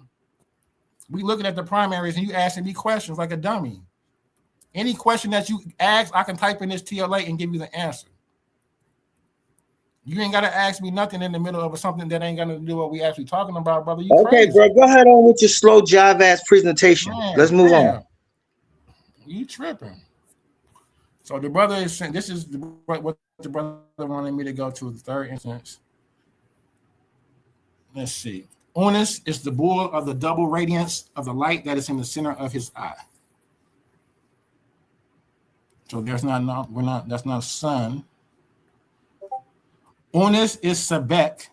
We looking at the primaries and you asking me questions like a dummy. Any question that you ask, I can type in this TLA and give you the answer. You ain't got to ask me nothing in the middle of something that ain't got to do what we actually talking about, brother. You okay, crazy. Bro, go ahead on with your slow jive ass presentation. Let's move on. You tripping. So the brother is saying, this is what the brother wanted me to go to, the third instance. Let's see. Onus is the bull of the double radiance of the light that is in the center of his eye. So that's not sun. Onus is Sebek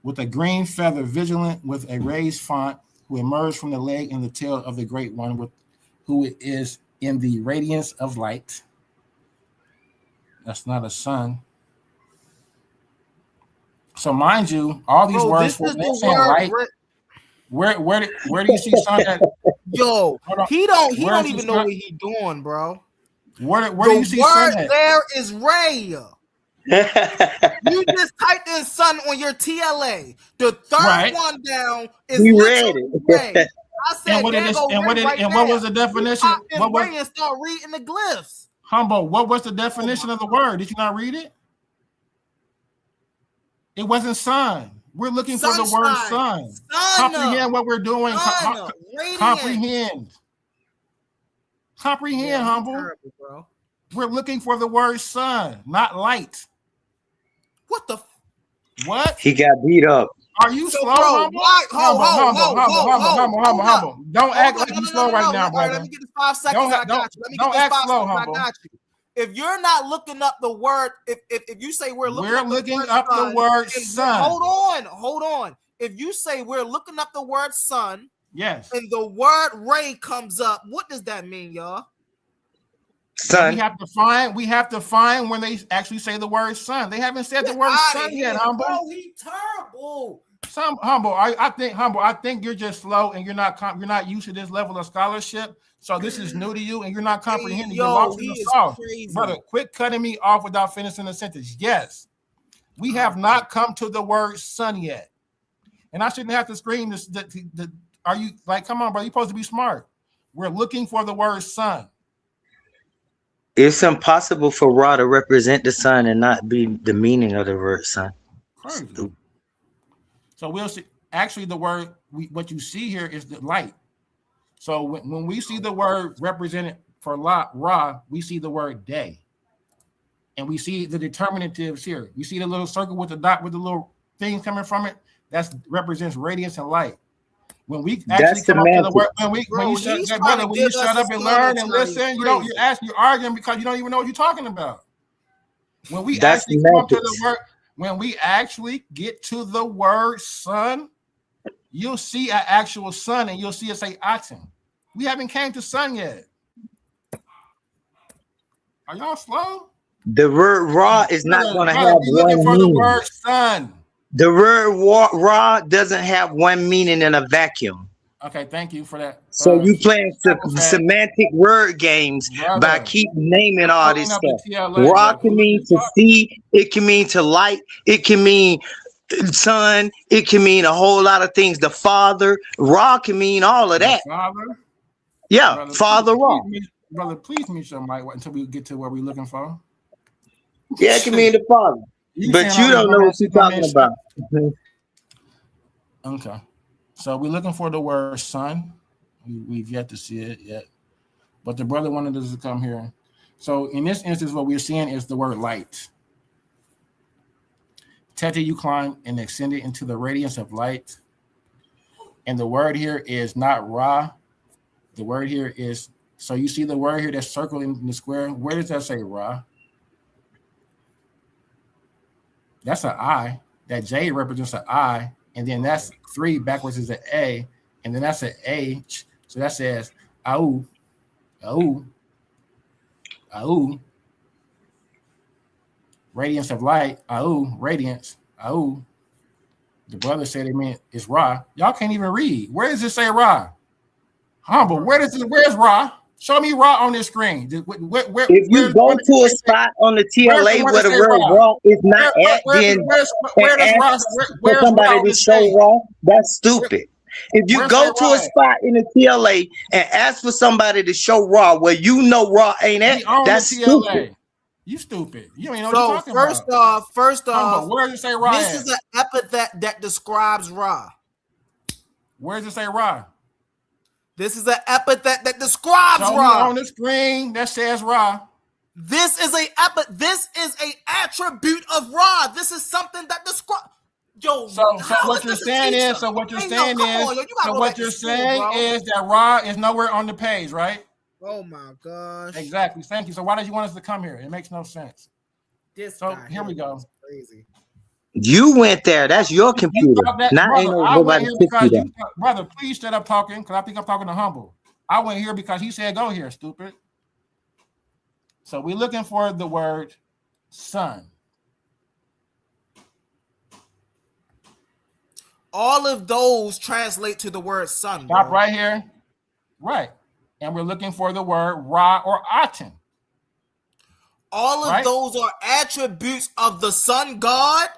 with a green feather, vigilant with a raised font, who emerged from the leg and the tail of the great one, who is in the radiance of light. That's not a sun. So mind you, all these words for light. Where do you see sun at? Yo, he don't even know what he doing, bro. Where do you see sun at? There is Ray. You just typed in sun on your TLA. The third one down is literally Ray. I said, what was the definition? What was and start reading the glyphs? Humble, what was the definition of the word? Did you not read it? It wasn't sun. We're looking for the word sun. Comprehend what we're doing. Comprehend. Comprehend, Humble. Terrible, bro. We're looking for the word sun, not light. What the? What? He got beat up. Are you slow, Humble? Humble. Don't act like you're slow right now, brother. Let me get the 5 seconds. I got you. Let me get the 5 seconds. I got you. If you're not looking up the word, if you say we're looking up the word sun. Hold on. If you say we're looking up the word sun, yes, and the word ray comes up, what does that mean, y'all? Sun. We have to find when they actually say the word sun. They haven't said the word sun yet, Humble. Oh, he terrible. I think you're just slow and you're not used to this level of scholarship. So this is new to you and you're not comprehending. You're lost in the sauce. Brother, quit cutting me off without finishing the sentence. Yes, we have not come to the word sun yet. And I shouldn't have to scream this. Are you like, come on, bro? You're supposed to be smart. We're looking for the word sun. It's impossible for Ra to represent the sun and not be the meaning of the word sun. Crazy. So we'll see. Actually, the word, what you see here is the light. So when we see the word represented for Ra, we see the word day. And we see the determinatives here. You see the little circle with the dot with the little things coming from it? That represents radiance and light. When we actually come up to the word, when you shut up and learn and listen, you're arguing because you don't even know what you're talking about. When we actually come up to the word, when we actually get to the word sun, you'll see an actual sun and you'll see it say atom. We haven't came to sun yet. Are y'all slow? The word Ra is not going to have one meaning. The word sun. The word Ra doesn't have one meaning in a vacuum. Okay, thank you for that. So you playing semantic word games by keep naming all this stuff. Ra can mean to see, it can mean to light, it can mean son, it can mean a whole lot of things. The father, Ra can mean all of that. Father? Yeah, brother, Father Ra. Brother, please mute your mic until we get to where we're looking for. Yeah, it can mean the father. But you don't know what you're talking about. Okay. So we're looking for the word sun. We've yet to see it yet. But the brother wanted us to come here. So in this instance, what we're seeing is the word light. Tete, you climb and extend it into the radiance of light. And the word here is not Ra. The word here is, so you see the word here that's circled in the square. Where does that say Ra? That's an I. That J represents an I. And then that's 3 backwards is an A. And then that's an H. So that says Au. Au. Au. Radiance of light. Au. Radiance. Au. The brother said it meant it's Ra. Y'all can't even read. Where does it say Ra? Humble. Where's Ra? Show me Ra on this screen. If you go to a spot on the TLA where the word Ra is not at, then for somebody to show Ra, that's stupid. If you go to a spot in the TLA and ask for somebody to show Ra where you know Ra ain't at, that's stupid. You stupid. You ain't know what you're talking about. First off, where does it say Ra? This is an epithet that describes Ra. Where does it say Ra? This is an epithet that describes Show Ra. On the screen that says Ra. This is a attribute of Ra. This is something that describes. Yo, so what you're saying is that Ra is nowhere on the page, right? Oh my gosh. Exactly. Thank you. So why did you want us to come here? It makes no sense. Here we go. Crazy. You went there. That's your computer. Brother, please shut up talking because I think I'm talking to Humble. I went here because he said go here, stupid. So we're looking for the word sun. All of those translate to the word sun. Stop right here. Right. And we're looking for the word Ra or Aten. All of those are attributes of the sun god,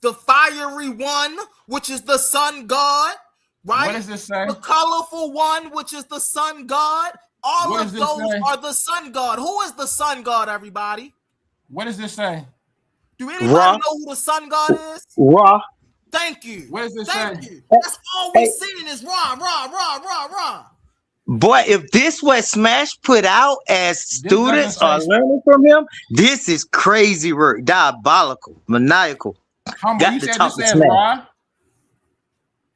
the fiery one, which is the sun god, right? What does this say? The colorful one, which is the sun god. All of those are the sun god. Who is the sun god, everybody? What does this say? Do anybody know who the sun god is? Ra. Thank you. What does this Thank say? you. That's all we're seeing is Ra, Ra, Ra, Ra, Ra. Boy, if this what Smash put out as students are learning from him, this is crazy work, diabolical, maniacal. Humble, Got you to said talk this to says Smash. Ra.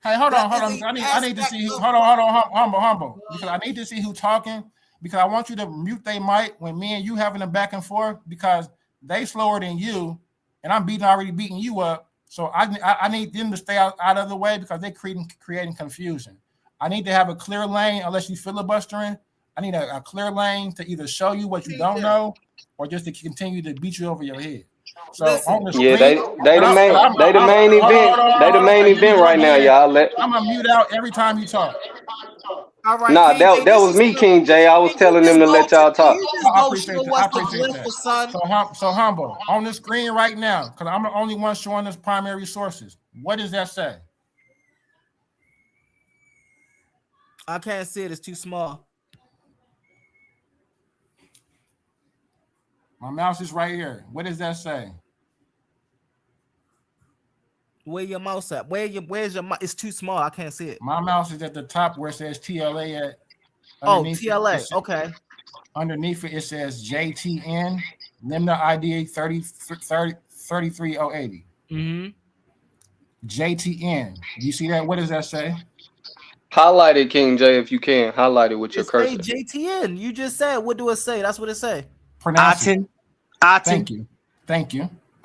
Hey, hold on. I need to see who. Hold on, humble. Because I need to see who talking. Because I want you to mute their mic when me and you having a back and forth. Because they slower than you, and I'm already beating you up. So I need them to stay out of the way because they're creating confusion. I need to have a clear lane unless you filibustering. I need a clear lane to either show you what you don't know or just to continue to beat you over your head. So on the screen, they the main event. They the main event right now, y'all. I'm gonna mute out every time you talk. All right, nah, that was me, King J. I was telling them to let y'all talk. I appreciate that. So humble on the screen right now, because I'm the only one showing us primary sources. What does that say? I can't see it. It's too small. My mouse is right here. What does that say? Where your mouse at? Where's your mouse? It's too small. I can't see it. My mouse is at the top where it says TLA at. Oh, TLA. Okay. Underneath it, it says JTN, Limna ID 33080. Mm-hmm. JTN. You see that? What does that say? Highlight it, King J, if you can. Highlight it with your cursor. JTN. You just said. What do it say? That's what it say. Aten. Thank you.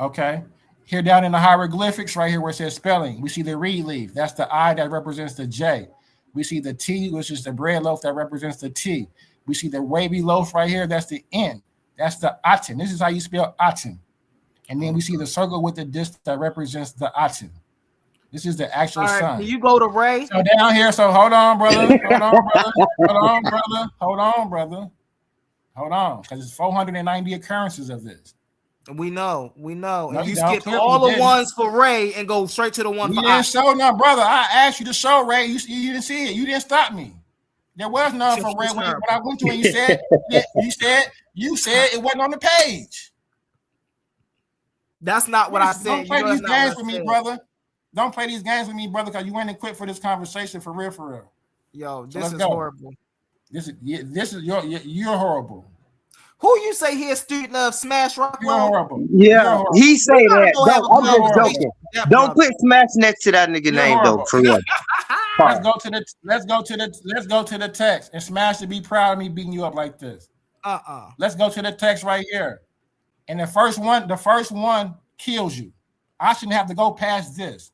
Okay. Here down in the hieroglyphics, right here where it says spelling, we see the reed leaf. That's the I that represents the J. We see the T, which is the bread loaf that represents the T. We see the wavy loaf right here. That's the N. That's the Aten. This is how you spell Aten. And then we see the circle with the disc that represents the Aten. This is the actual sun. Can you go to Ray? So down here, so hold on, brother. Hold on, because it's 490 occurrences of this. We know. No, And you skipped all the ones for Ray and go straight to the one for didn't show none, brother. I asked you to show Ray. You didn't see it. You didn't stop me. There was none for Ray when I went to it. You said it wasn't on the page. That's not what I said. Don't play these games with me, brother. Don't play these games with me, brother, because you ain't equipped for this conversation for real. Yo, this is horrible. This is you're horrible. Who you say he a student of Smash Rock? You're horrible. Yeah, he say that. I'm just joking. Don't put Smash next to that nigga name though, for real. Let's go to the text and Smash to be proud of me beating you up like this. Let's go to the text right here. And the first one kills you. I shouldn't have to go past this.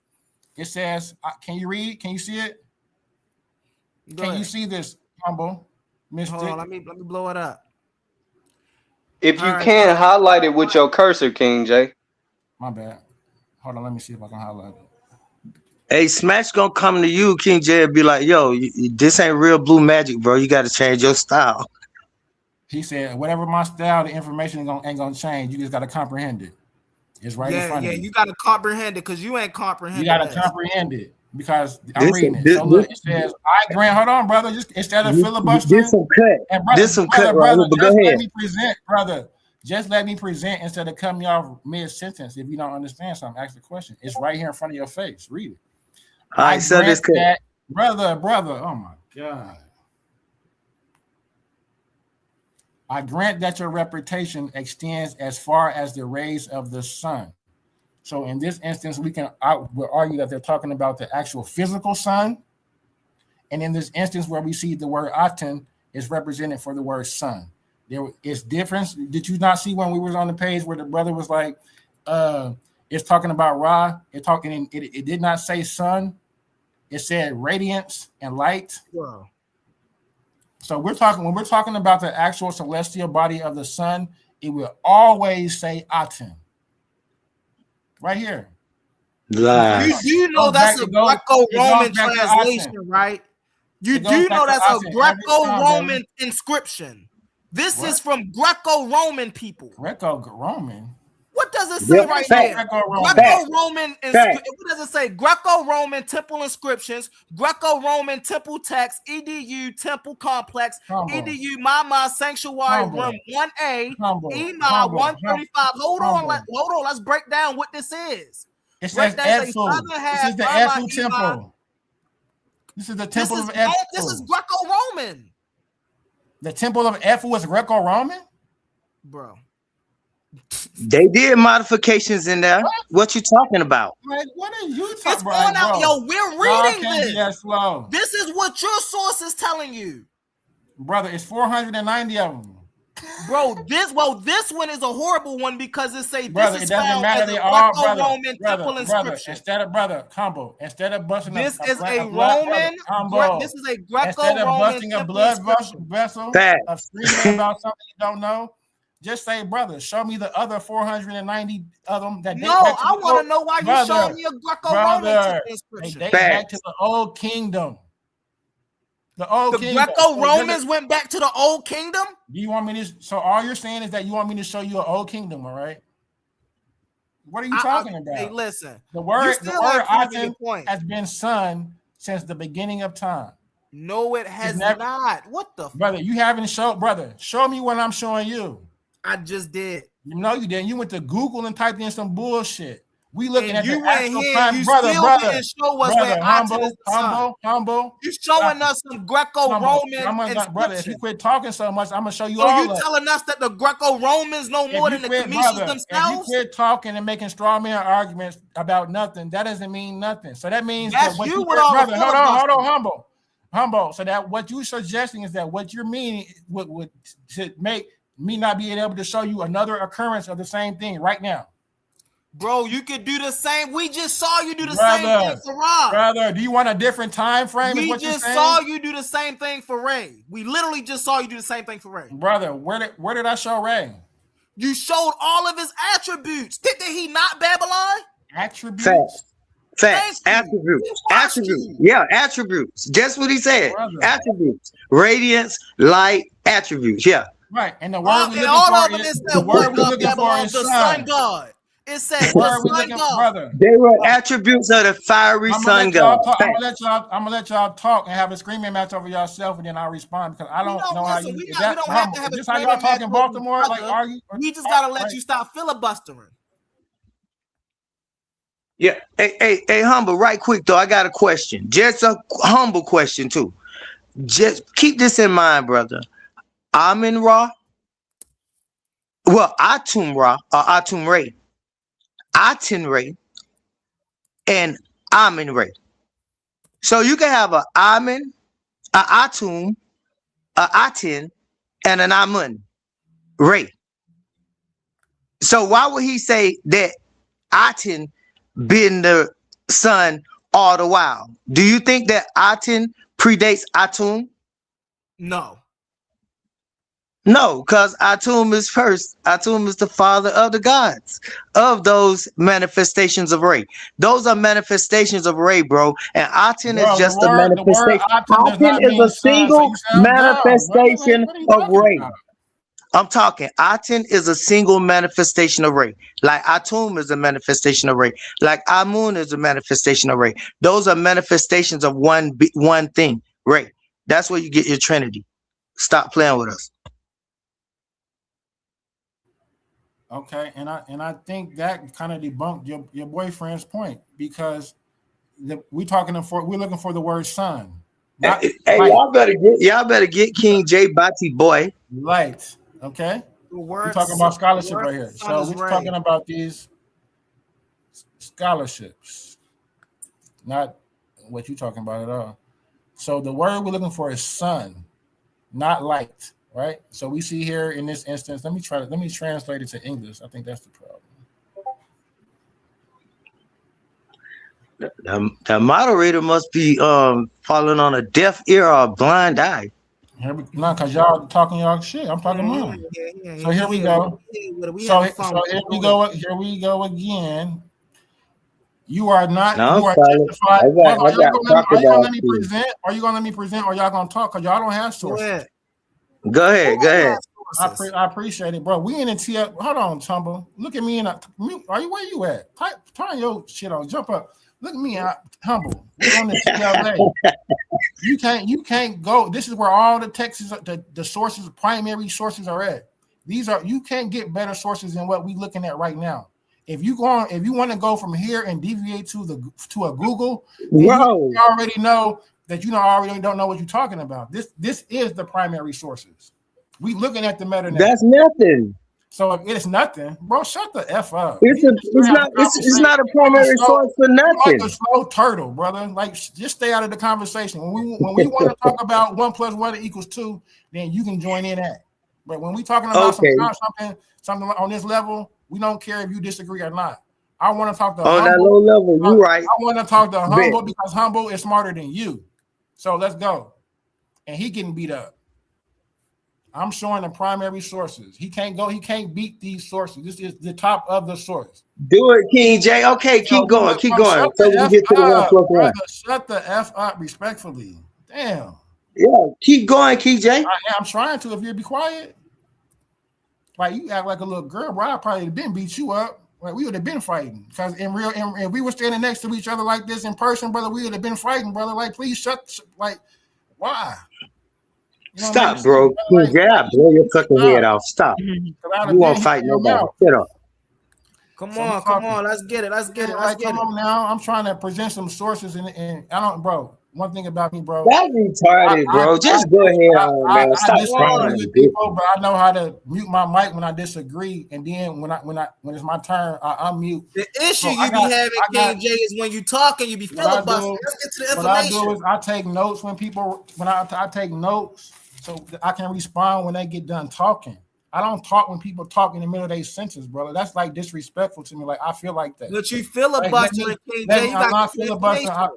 It says, can you read? Can you see it? Can you see this, humble? Mystic? Hold on, let me blow it up. If you can, highlight it with your cursor, King J. My bad. Hold on, let me see if I can highlight it. Hey, Smash gonna come to you, King J, and be like, yo, this ain't real blue magic, bro. You got to change your style. He said, whatever my style, the information ain't gonna change. You just got to comprehend it. It's right in front of you. Yeah, you got to comprehend it because you ain't comprehending. You got to comprehend it because I'm reading it. So look, it says, I grant, hold on, brother, just instead of filibustering. This some cut. And brother, This some cut, right? But just go ahead. let me present, brother. Just let me present instead of cutting me off mid-sentence. If you don't understand something, ask the question. It's right here in front of your face. Read it. All right, so this cut. Brother, oh my God. I grant that your reputation extends as far as the rays of the sun. So in this instance, we'll argue that they're talking about the actual physical sun. And in this instance where we see the word Aten is represented for the word sun. There is difference. Did you not see when we was on the page where the brother was like, it's talking about Ra, it did not say sun. It said radiance and light. Wow. So when we're talking about the actual celestial body of the sun, it will always say Aten. Right here. Lies. You know that's a Greco-Roman translation, right? You do know that's a Greco-Roman inscription. This is from Greco-Roman people. Greco-Roman? What does it say right there? Greco-Roman. What does it say? Greco-Roman temple inscriptions, Greco-Roman temple text, EDU temple complex, EDU Mama sanctuary room 1A, EMA 135. Hold on. Let's break down what this is. It says Edfu. This is the Edfu temple. This is the temple of Edfu. This is Greco-Roman. The temple of Edfu is Greco-Roman? Bro. They did modifications in there. What you talking about? Like, what are you talking It's on out, yo. We're reading this. That slow. This is what your source is telling you, brother. It's 490 of them, bro. This one is a horrible one because it say brother, this is it doesn't found matter. as They a all Greco-Roman temple inscription. Instead of instead of busting this this is a Roman. This is a Greco-Roman. Instead of busting a blood vessel of screaming about something you don't know. Just say, brother, show me the other 490 of them. I want to know why you showing me a Greco-Roman inscription. They back to the old kingdom. The Greco-Romans went back to the old kingdom? Do you want me to? So all you're saying is that you want me to show you an old kingdom, all right? What are you talking about? Hey, listen. The word Aten has been son since the beginning of time. No, it has not. What the brother? You haven't showed, brother. Show me what I'm showing you. I just did. No, you didn't. You went to Google and typed in some bullshit. We looking at you the actual time, you brother. Didn't show us where humble. You showing us some Greco-Roman. Brother, if you quit talking so much, I'm gonna show you all. So you telling us that the Greco-Romans know more than the Cometians themselves? If you quit talking and making straw man arguments about nothing, that doesn't mean nothing. So that means that's that you, brother. Hold on, humble. So that what you're suggesting is that what you're meaning would make me not being able to show you another occurrence of the same thing right now. Bro, you could do the same. We just saw you do the same thing for Rob. Brother, do you want a different time frame? We just saw you do the same thing for Ray. We literally just saw you do the same thing for Ray. Brother, where did I show Ray? You showed all of his attributes. Did he not, Babylon? Attributes? Facts. Attributes. Yeah, attributes. Just what he said. Brother. Attributes. Radiance, light, attributes. Yeah. Right. And the word the sun god. It says the sun god. They were attributes of the fiery sun god. I'm gonna let y'all talk and have a screaming match over yourself, and then I'll respond because I don't know how you. We don't have to have just how y'all talk in Baltimore, like argue. We just gotta let you stop filibustering. Yeah. Hey, humble. Right quick though, I got a question. Just a humble question too. Just keep this in mind, brother. Amun Ra, Atum Ra or Atum Re, Aten Re, and Amun Re. So you can have a Amun, a Atum, a Aten, and an Amun Re. So why would he say that Aten been the son all the while? Do you think that Aten predates Atum? No, because Atum is first. Atum is the father of the gods, of those manifestations of Ray. Those are manifestations of Ray, bro. And Aten is just a manifestation. Aten is a single manifestation of Ray. I'm talking. Aten is a single manifestation of Ray. Like Atum is a manifestation of Ray. Like Amun is a manifestation of Ray. Those are manifestations of one thing, Ray. That's where you get your Trinity. Stop playing with us. Okay, and I think that kind of debunked your boyfriend's point because we're looking for the word son. Hey, y'all better get King J Bati boy. Light. Okay. We're talking about scholarship right here. So we're talking about these scholarships, not what you're talking about at all. So the word we're looking for is son, not light. Right, so we see here in this instance. Let me translate it to English. I think that's the problem. The moderator must be falling on a deaf ear or a blind eye. No, because y'all talking y'all shit. I'm talking mine. So here we go. So here we go again. You are not. No, You are solid. justified. I Are you got gonna let me crocodile present? Are you gonna let me present, or y'all gonna talk? Cause y'all don't have sources. Go ahead. Go ahead. I appreciate it, bro. We in the TL. Hold on, Tumble. Look at me in a. Are you where you at? Turn your shit on. Jump up. Look at me, Humble. We're on the TLA. You can't go. This is where all the texts, the sources, primary sources are at. You can't get better sources than what we're looking at right now. If you want to go from here and deviate to a Google, then you already know that you already don't know what you're talking about. This is the primary sources. We looking at the meta. That's nothing. So if it's nothing, bro, shut the F up. It's not a primary source for nothing. You're like a slow turtle, brother. Like, just stay out of the conversation. When we want to talk about 1 + 1 = 2, then you can join in that. But when we talking about something on this level, we don't care if you disagree or not. I want to talk to on that low level. You right. I want to talk to Humble because Humble is smarter than you. So let's go. And he getting beat up. I'm showing the primary sources. He can't beat these sources. This is the top of the source. Do it, King J. Okay, keep going. So we can get to the 1 + 1. Shut the F up respectfully. Damn. Yeah, keep going, King J. I'm trying to. If you'd be quiet. Like, you act like a little girl, bro. I probably have been beat you up. Like, we would have been fighting. Because if we were standing next to each other like this in person, brother, we would have been fighting, brother. Like, please shut. Like, why? Stop, bro. King J, I blow your fucking head off. Stop. You won't fight nobody. Shut up. Come on. Let's get it. Come on now. I'm trying to present some sources, and I don't, bro. One thing about me, bro. That's retarded, bro. Just go ahead on, man. Stop trying with people, but I know how to mute my mic when I disagree, and then when it's my turn, I unmute. The issue you be having, King J, is when you talking, you be filibustering. Let's get to the information. What I do is I take notes when I take notes so that I can respond when they get done talking. I don't talk when people talk in the middle of their sentences, brother. That's like disrespectful to me. Like, I feel like that. But you filibustering, King J. I'm not filibustering.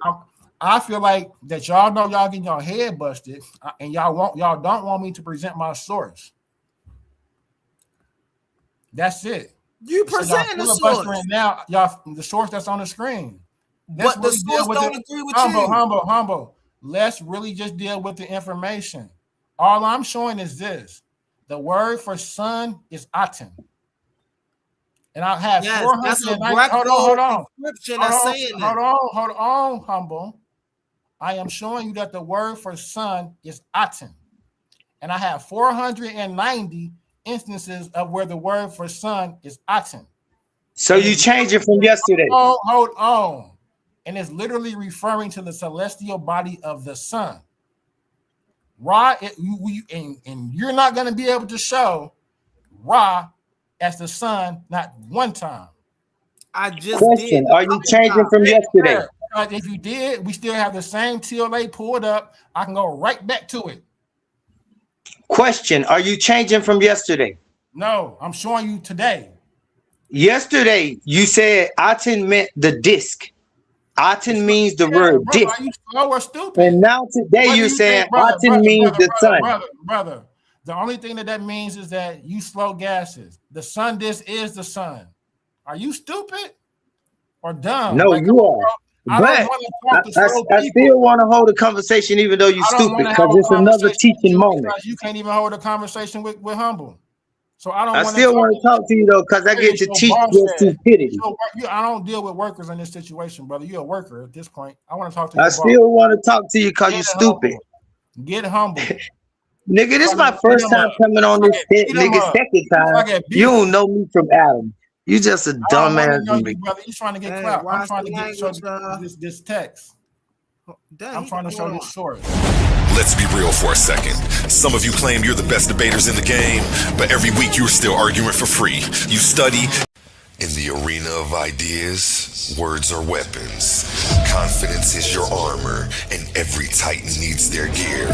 I feel like that y'all know y'all getting your head busted, and y'all don't want me to present my source. That's it. You presenting the source now, y'all. The source that's on the screen. But the source don't agree with you. Humble. Let's really just deal with the information. All I'm showing is this: the word for son is aten. And I have 490. Hold on, Humble. I am showing you that the word for son is aten. And I have 490 instances of where the word for son is aten. So you change it from yesterday. Hold on. And it's literally referring to the celestial body of the sun. Ra, and you're not going to be able to show Ra as the sun not one time. I just Question, are you changing from yesterday? If you did, we still have the same TLA pulled up. I can go right back to it. Question, are you changing from yesterday? No, I'm showing you today. Yesterday, you said Aten meant the disc. Aten means the word disc. Are you slow or stupid? And now today you're saying Aten means the sun. Brother, the only thing that means is that you slow gases. The sun disc is the sun. Are you stupid or dumb? No, you are. But I still want to hold a conversation even though you're stupid, because it's another teaching moment. You can't even hold a conversation with Humble. So I still want to talk to you though, because I get to teach your stupidity. I don't deal with workers in this situation, brother. You're a worker at this point. I want to talk to you. I still want to talk to you because you're stupid. Get humble. Nigga, this is my first time coming on this shit, nigga. Second time. You don't know me from Adam. You just a dumbass. Brother. You trying to get clout. I'm trying to get this text. I'm trying to show this source. Let's be real for a second. Some of you claim you're the best debaters in the game, but every week you're still arguing for free. You study. In the arena of ideas, words are weapons. Confidence is your armor, and every Titan needs their gear.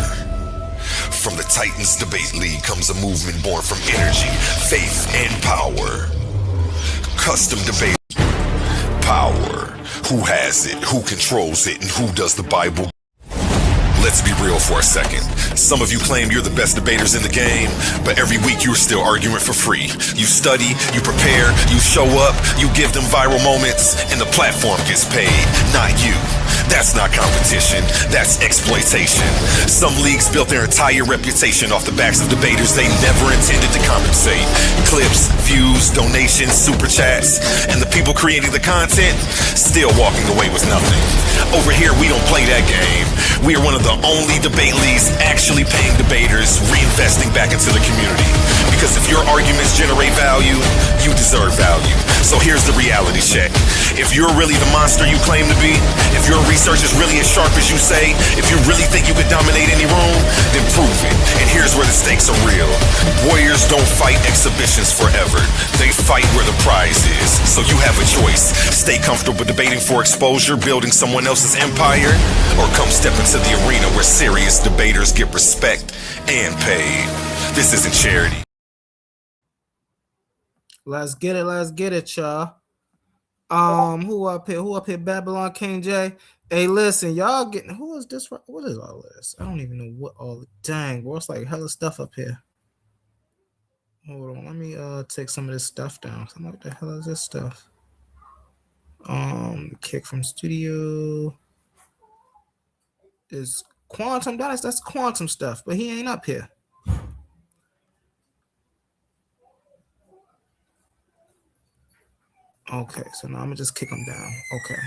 From the Titans Debate League comes a movement born from energy, faith, and power. Custom debate. Power. Who has it? Who controls it? And who does the Bible? Let's be real for a second. Some of you claim you're the best debaters in the game, but every week you're still arguing for free. You study, you prepare, you show up, you give them viral moments, and the platform gets paid, not you. That's not competition, that's exploitation. Some leagues built their entire reputation off the backs of debaters they never intended to compensate. Clips, views, donations, super chats, and the people creating the content still walking away with nothing. Over here, we don't play that game. We are one of the only debate leagues actually paying debaters, reinvesting back into the community. Because if your arguments generate value, you deserve value. So here's the reality check. If you're really the monster you claim to be, if your research is really as sharp as you say, if you really think you could dominate any room, then prove it. And here's where the stakes are real. Warriors don't fight exhibitions forever. They fight where the prize is. So you have a choice. Stay comfortable debating for exposure, building someone else's empire, or come step into the arena where serious debaters get respect and paid. This isn't charity. Let's get it, y'all. Who up here? Babylon King J. Hey, listen, y'all getting who is this? What is all this? I don't even know what all. Dang, bro, it's like hella stuff up here. Hold on, let me take some of this stuff down. I'm like, the hell is this stuff? Kick from studio is quantum. That's quantum stuff, but he ain't up here. Okay, so now I'm gonna just kick him down. Okay.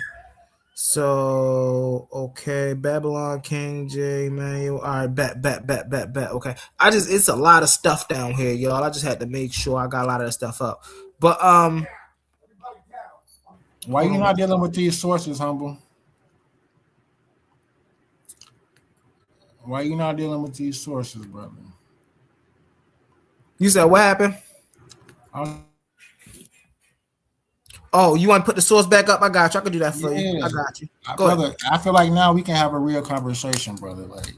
So Babylon King J Manuel. All right, bet. Okay. It's a lot of stuff down here, y'all. I just had to make sure I got a lot of that stuff up. But why you not dealing with these sources, Humble? Why you not dealing with these sources, brother? You said what happened? Oh, you want to put the source back up? I got you. I can do that for you. I got you. Go brother, ahead. I feel like now we can have a real conversation, brother. Like,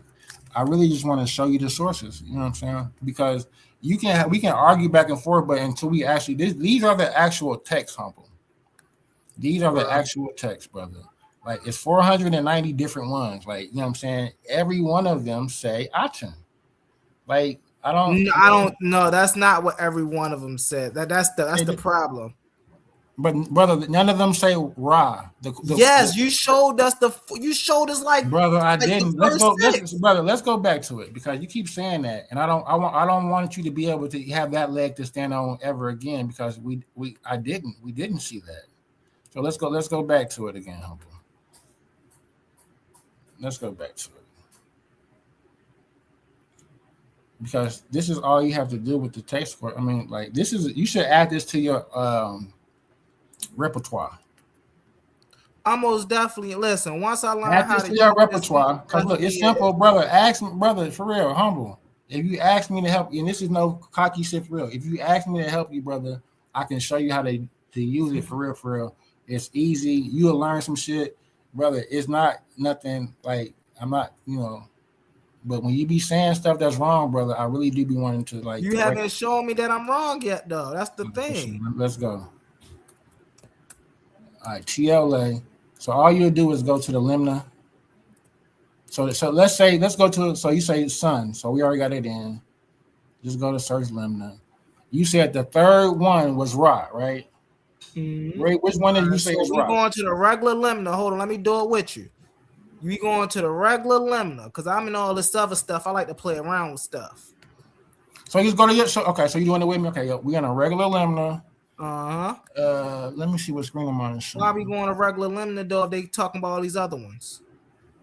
I really just want to show you the sources. You know what I'm saying? Because we can argue back and forth, but until we actually these are the actual texts, Humble. These are the actual texts, brother. Like, it's 490 different ones. Like, you know what I'm saying? Every one of them say Aten. Like, I don't know. That's not what every one of them said. That's the problem. But brother, none of them say Ra. Yes, you showed us like brother. I like didn't. Let's go back to it because you keep saying that, and I don't want you to be able to have that leg to stand on ever again because we didn't see that. So let's go back to it again, Humble. Let's go back to it because this is all you have to do with the text court. I mean, like you should add this to your repertoire. I most definitely listen. Once I learn add how this to your repertoire, because look, it's simple, brother. Ask me, brother, for real, Humble. If you ask me to help you, and this is no cocky shit for real. If you ask me to help you, brother, I can show you how to use it for real, for real. It's easy. You'll learn some shit, brother. It's not nothing like I'm not, But when you be saying stuff that's wrong, brother, I really do be wanting to like. You haven't shown me that I'm wrong yet, though. That's the thing. Let's go. All right, TLA. So all you'll do is go to the lemna. So let's go to. So you say sun. So we already got it in. Just go to search lemna. You said the third one was Ra, right? Mm-hmm. Right. Which one did you say is Ra? We going to the regular lemna. Hold on, let me do it with you. We going to the regular lemna because I'm in all this other stuff. I like to play around with stuff. So you just go to your. Okay, so you doing it with me? Okay, we on a regular lemna. Let me see what screen I'm on. Why we going to regular lemna though? If they talking about all these other ones.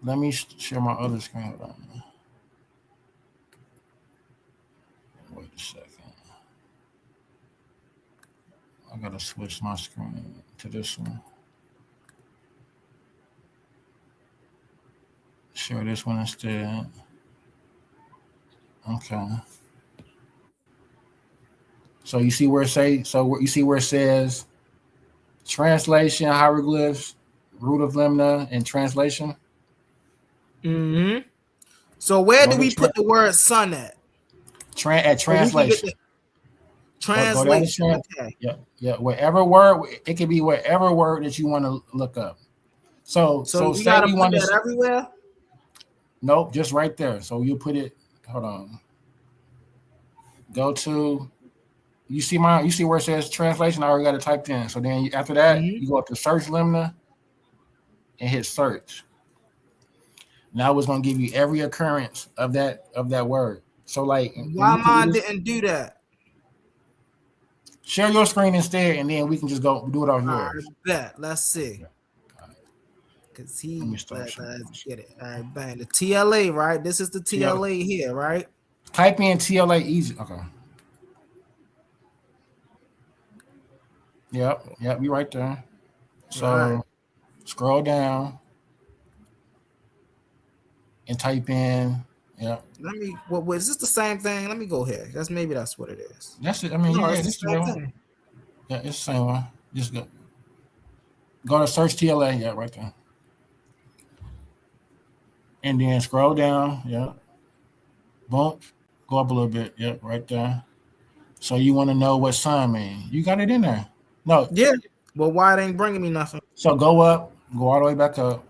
Let me share my other screen. Wait a second. I gotta switch my screen to this one. Share this one instead. Okay. So you see where it says translation, hieroglyphs, root of lemna, and translation? Mm-hmm. So where do we put the word sun at? At translation. Translation. Okay. Yeah. Whatever word, it can be whatever word that you want to look up. So you gotta put that everywhere? Nope, just right there. So you put it. Hold on. Go to. You see where it says translation? I already got it typed in. So then after that, you go up to search limner and hit search. Now it's gonna give you every occurrence of that word. So like, why mine didn't do that? Share your screen instead, and then we can just go do it on yours. All right, bet. Let's see. Cause let's get it. All right, bang. The TLA, right? This is the TLA here, right? Type in TLA easy. Okay. Yep, you right there. So scroll down and type in. Yep. Let me. What is this the same thing? Let me go here. Maybe that's what it is. That's it. I mean, no, yeah, this is the same thing. Yeah, it's the same one. Just go to search TLA. Yeah, right there. And then scroll down. Yeah. Boom. Go up a little bit. Yep, right there. So you want to know what sign means? You got it in there. No. Yeah. Well, why it ain't bringing me nothing? So go up. Go all the way back up.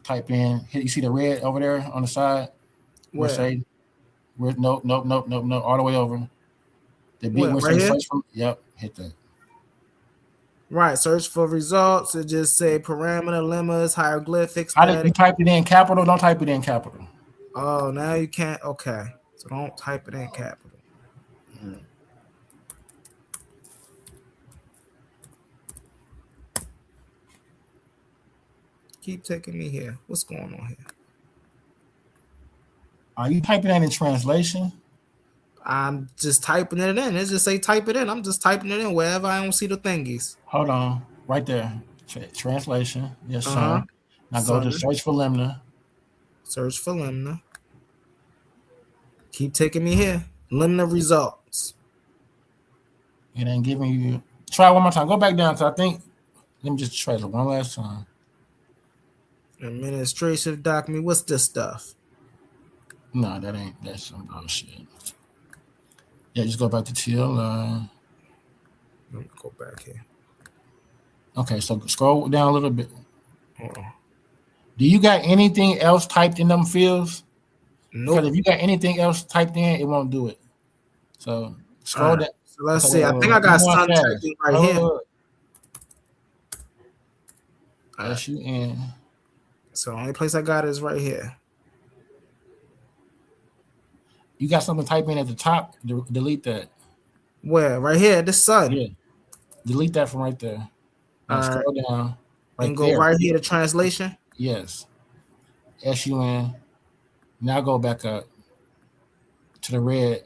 Type in. You see the red over there on the side? Where? Nope. All the way over. The big where, right here? Yep. Hit that. Right. Search for results. It just say parameter, lemmas, hieroglyphics. How did you type it in capital? Don't type it in capital. Oh, now you can't. Okay. So don't type it in capital. Keep taking me here. What's going on here? Are you typing that in translation? I'm just typing it in. It just say type it in. I'm just typing it in wherever I don't see the thingies. Hold on. Right there. Translation. Yes, sir. Now go to search for limner. Search for limner. Keep taking me here. Limner results. It ain't giving you. Try one more time. Go back down to, I think, let me just try it one last time. Administrative document. What's this stuff? No, that's some bullshit. Yeah, just go back to TLI. Let me go back here. Okay, so scroll down a little bit. Do you got anything else typed in them fields? Nope. Because if you got anything else typed in, it won't do it. So scroll down. So let's see. I think I got sun typed in right here. SUN. So the only place I got is right here. You got something typed in at the top. Delete that. Where? Right here. The sun. Yeah. Delete that from right there. Now scroll down. Right and go there. Right here to translation. Yes. SUN. Now go back up to the red.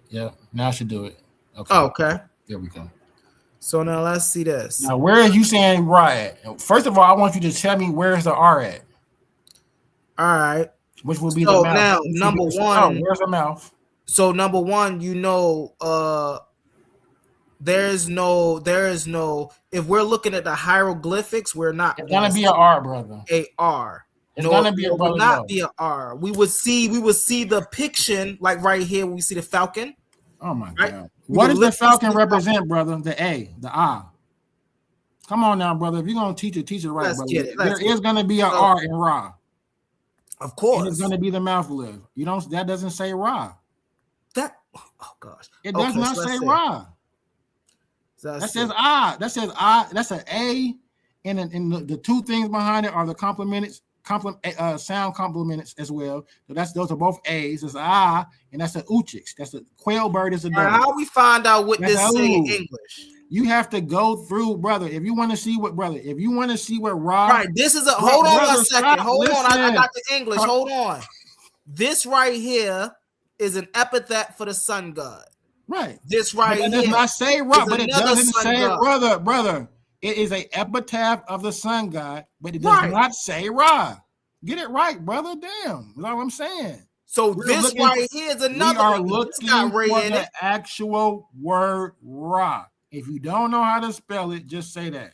Yeah. Now I should do it. Okay. Oh, okay. There we go. So now let's see this. Now where are you saying R at? First of all, I want you to tell me where's the R at. All right. Which will be the mouth. Now number one. Where's the mouth? So number one, there is no. If we're looking at the hieroglyphics, we're not. It's gonna be an R, brother. A R. It's gonna be a brother. It will not be an R. We would see the piction like right here. We see the falcon. Oh my God! What does the falcon represent, brother? The A, the I. Come on now, brother. If you're gonna teach it right, brother. There is gonna be an R in Ra. Of course, and it's gonna be the mouth lift. You don't. That doesn't say Ra. Oh gosh, it does not say Ra. That says I. That says I. That's an A, and the two things behind it are the sound complements as well. So those are both A's. It's I, and that's an uchix. That's a quail bird. Is a dove. How we find out what this say in English? You have to go through, brother. If you want to see what Ra. Right. This is hold on one second. Hold on. I got the English. Hold on. This right here is an epithet for the sun god. Right. This right here. It does not say Ra, but it doesn't say brother. It is a epitaph of the sun god, but it does not say Ra. Get it right, brother. Damn. That's all I'm saying. So this right here is another. We are looking for the actual word Ra. If you don't know how to spell it, just say that.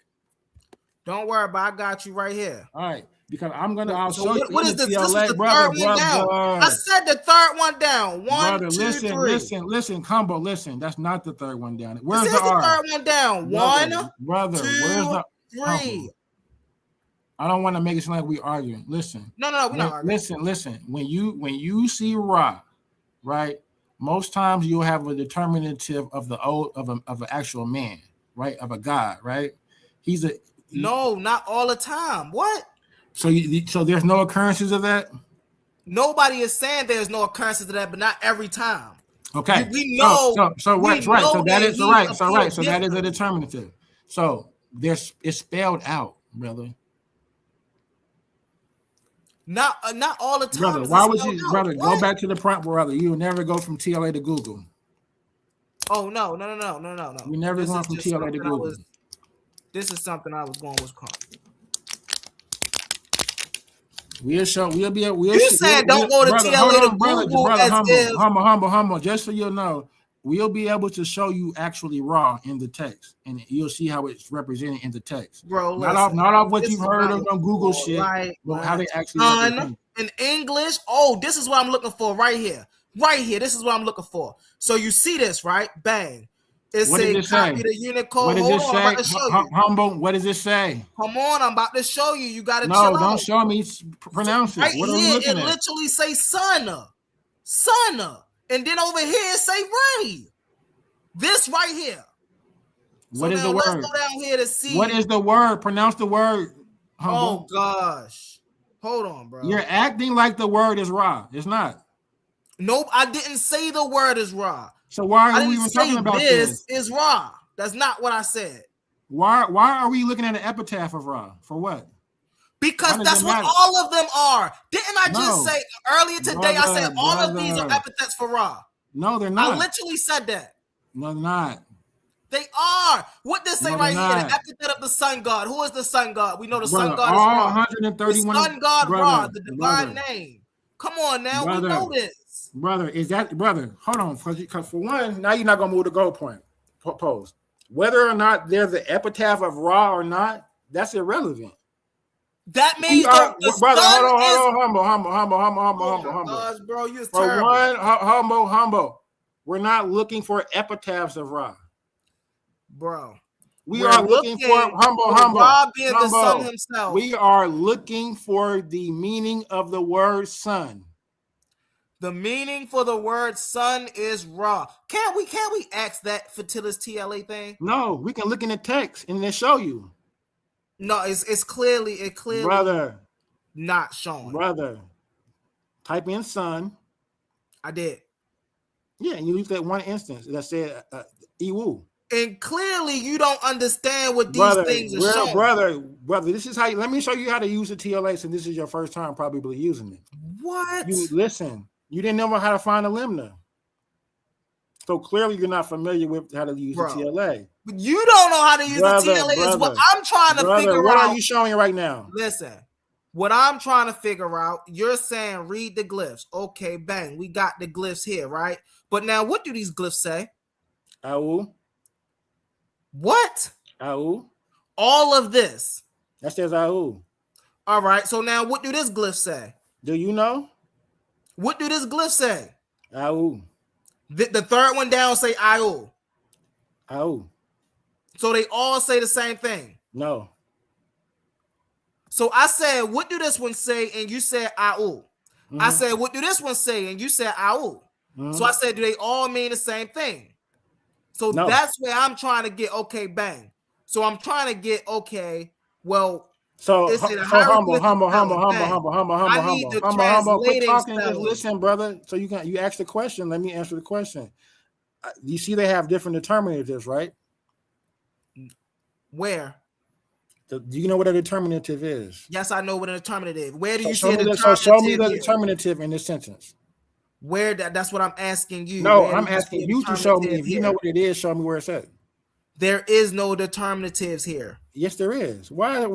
Don't worry about it. I got you right here. All right. Because I'll show you. What is this? This is the third one down. I said the third one down. One, brother, 2, 3. Listen, combo, listen. That's not the third one down. Where's the R? Third one down. Brother, 1, 2, where's the 3. I don't want to make it sound like we arguing. Listen. No, we're not arguing. Listen. When you see Ra, right? Most times you'll have a determinative of an actual man, right? Of a god, right? No, not all the time. What? So there's no occurrences of that? Nobody is saying there's no occurrences of that, but not every time. Okay. We know. So right. So that is right. So right. So that is a different. determinative. So it's spelled out, brother. Not all the time. Brother, why would you, brother, go back to the prompt, brother? You will never go from TLA to Google. Oh no. You never going from TLA to Google. This is something I was going with. We'll be able. You said don't go to TLA to Google as humble. Just so you'll know, we'll be able to show you actually Ra in the text, and you'll see how it's represented in the text. Bro, not off what you've heard on Google shit, but how they actually in English. Oh, this is what I'm looking for right here. This is what I'm looking for. So you see this, right? Bang. What does it say? The Unicode. What does it say? Humble. What does it say? Come on, I'm about to show you. You got to chill out. Don't show me. Pronounce it. Right what here, are we looking it at? literally say son, and then over here it say Ray. This right here. What is the word? Let's go down here to see. What is the word? Pronounce the word. Humble. Oh gosh, hold on, bro. You're acting like the word is Ra. It's not. Nope, I didn't say the word is Ra. So why are we even talking about this? Is Ra. That's not what I said. Why are we looking at an epitaph of Ra? For what? Because that's what all of them are. Didn't I just say earlier today? I said all of these are epithets for Ra. No, they're not. I literally said that. No, they're not. They are. What does say here? The epithet of the sun god. Who is the sun god? We know the sun god is Ra. 131. The sun god Ra, the divine name. Come on now, we know this. Brother, is that brother? Hold on, because for one, now you're not gonna move the goal point post. Whether or not there's the epitaph of Ra or not, that's irrelevant. That means brother, hold on, humble. Gosh, bro, you're for terrible. One, humble. We're not looking for epitaphs of Ra, bro. We're looking for humble. Ra being the son himself. We are looking for the meaning of the word son. The meaning for the word son is Ra. Can't we ask that for this TLA thing? No, we can look in the text and then show you. No, it's clearly brother not showing. Brother, type in son. I did. Yeah, and you used that one instance that said Iwu. And clearly you don't understand what these things are showing. Brother, this is how let me show you how to use the TLA since this is your first time probably using it. What? You listen. You didn't know how to find a limna. So clearly you're not familiar with how to use the TLA. But you don't know how to use the TLA is what I'm trying to figure out. What are you showing right now? Listen, what I'm trying to figure out, you're saying read the glyphs. Okay, bang, we got the glyphs here, right? But now what do these glyphs say? Au. What? Au. All of this. That says Au. All right, so now what do this glyph say? Do you know? What do this glyph say? Au. The third one down say Au. Au. So they all say the same thing. No. So I said, what do this one say? And you said Au. Mm-hmm. I said, what do this one say? And you said Au. Mm-hmm. So I said, do they all mean the same thing? So that's where I'm trying to get, okay, bang. So I'm trying to get, okay, well, So humble. I need the humble. Quit talking. Just listen, brother. So you asked the question. Let me answer the question. You see, they have different determinatives, right? Where? Do you know what a determinative is? Yes, I know what a determinative. Where do you see the determinative? Show me the determinative in this sentence. Where that's what I'm asking you. No, I'm asking you to show me. If you know what it is, show me where it's at. There is no determinatives here. Yes, there is. Why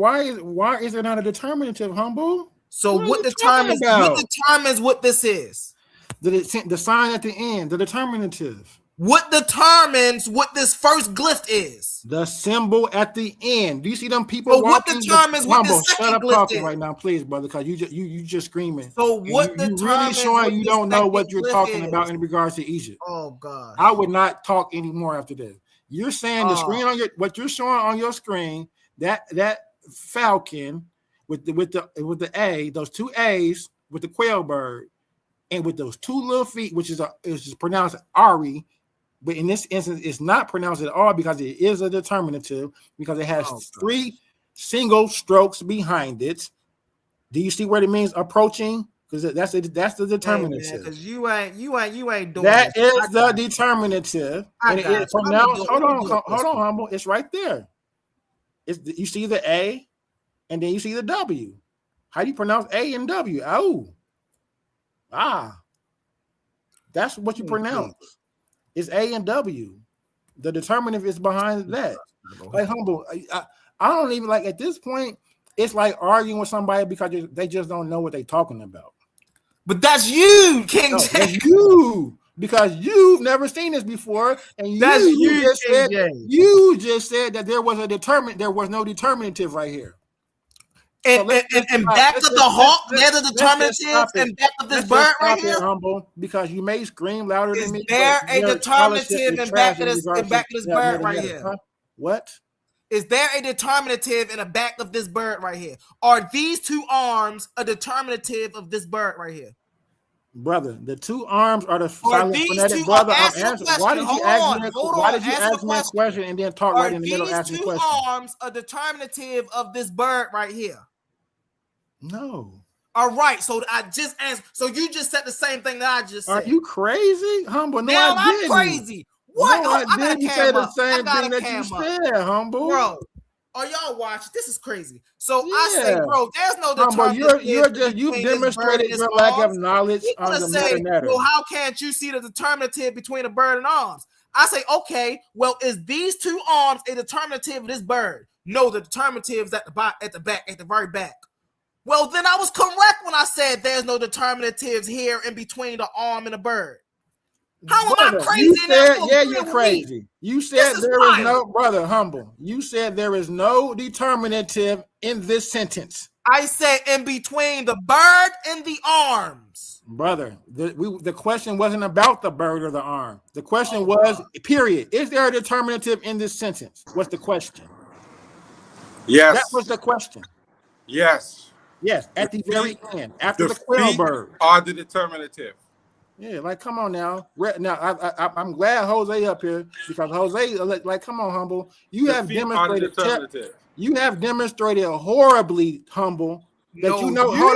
is there not a determinative, humble? So what determines what this is? The sign at the end, the determinative. What determines what this first glyph is? The symbol at the end. Do you see them people so walking? What determines what the second shut up glyph talking is? Right now, please, brother, because you just screaming. So what you really showing you don't know what you're talking about in regards to Egypt. Oh God. I would not talk anymore after this. You're saying the screen on what you're showing on your screen, that falcon with the A, those two A's with the quail bird, and with those two little feet, which is pronounced Ari, but in this instance, it's not pronounced at all because it is a determinative because it has three single strokes behind it. Do you see what it means approaching? Because that's the determinative. Because you ain't doing that this. is the determinative. And it's pronounced. Hold on, humble. It's right there. You see the A, and then you see the W. How do you pronounce A and W? That's what you pronounce. It's A and W. The determinative is behind that. Like humble. I don't even like at this point. It's like arguing with somebody because they just don't know what they're talking about. But that's you, King James. That's you, because you've never seen this before, and you just said that there was no determinative right here. And back of the hawk, there's a determinative, and back of this bird right here. Humble, because you may scream louder than me. Is there a determinative in back of this bird right here? Huh? What? Is there a determinative in the back of this bird right here? Are these two arms a determinative of this bird right here? Brother, the two arms are the silent phonetic. Brother, I'm answering. Why did you ask me a question and then talk right in the middle of asking the question? Are these two arms a determinative of this bird right here? No. All right, so I just answered. So you just said the same thing that I just said. Are you crazy, humble? No, now I'm crazy. What? No, I didn't say the same thing that you said, humble. Bro, are y'all watching? This is crazy. So I say, bro, there's no determinative. You demonstrated your lack of knowledge on the matter. Well, how can't you see the determinative between a bird and arms? I say, okay, well, is these two arms a determinative of this bird? No, the determinative is at the back, at the very back. Well, then I was correct when I said there's no determinatives here in between the arm and the bird. How am I crazy? You're crazy. You said there is no, brother, humble. You said there is no determinative in this sentence. I said in between the bird and the arms. Brother, the question wasn't about the bird or the arm. The question was, period. Is there a determinative in this sentence? What's the question? Yes. That was the question. Yes. Yes, at the very end, after the quail bird. Are the determinative. Yeah, like come on now. Now I'm glad Jose up here because Jose, like, come on, humble. You have demonstrated. You have demonstrated horribly, humble. That you know. Hold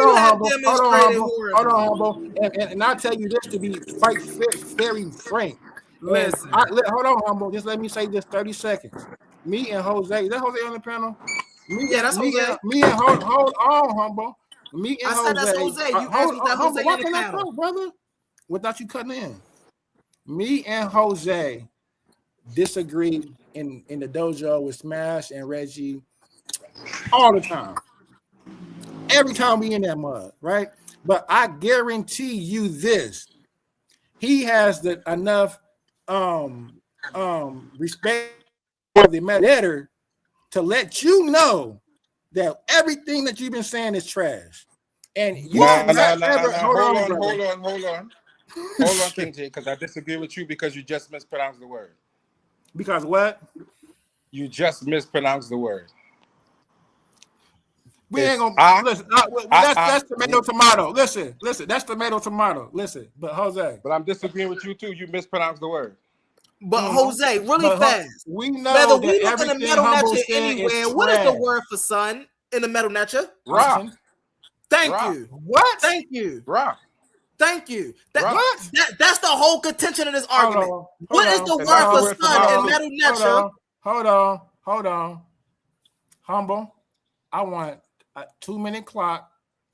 on, humble. And I'll tell you this to be quite very frank. Listen. Hold on, humble. Just let me say this 30 seconds. Me and Jose. Is that Jose on the panel? That's Jose. Me and hold on, humble. Me and Jose. I said that's Jose. You asked me that Jose on the panel, brother. Without you cutting in, me and Jose disagreed in the dojo with Smash and Reggie all the time. Every time we in that mud, right? But I guarantee you this: he has enough respect for the editor to let you know that everything that you've been saying is trash. And you hold on. Hold on, King J, because I disagree with you because you just mispronounced the word. Because what? You just mispronounced the word. We ain't gonna listen. That's tomato. Listen. That's tomato. Listen, but Jose. But I'm disagreeing with you too. You mispronounced the word. But Jose, really fast. We know whether that we look in the metal nature anywhere. What is the word for sun in the metal nature? Rock. Thank you. What? Thank you. Rock. Thank you. That's the whole contention of this argument. What is the word for sun in metal nature? Hold on. Humble. I want a 2-minute clock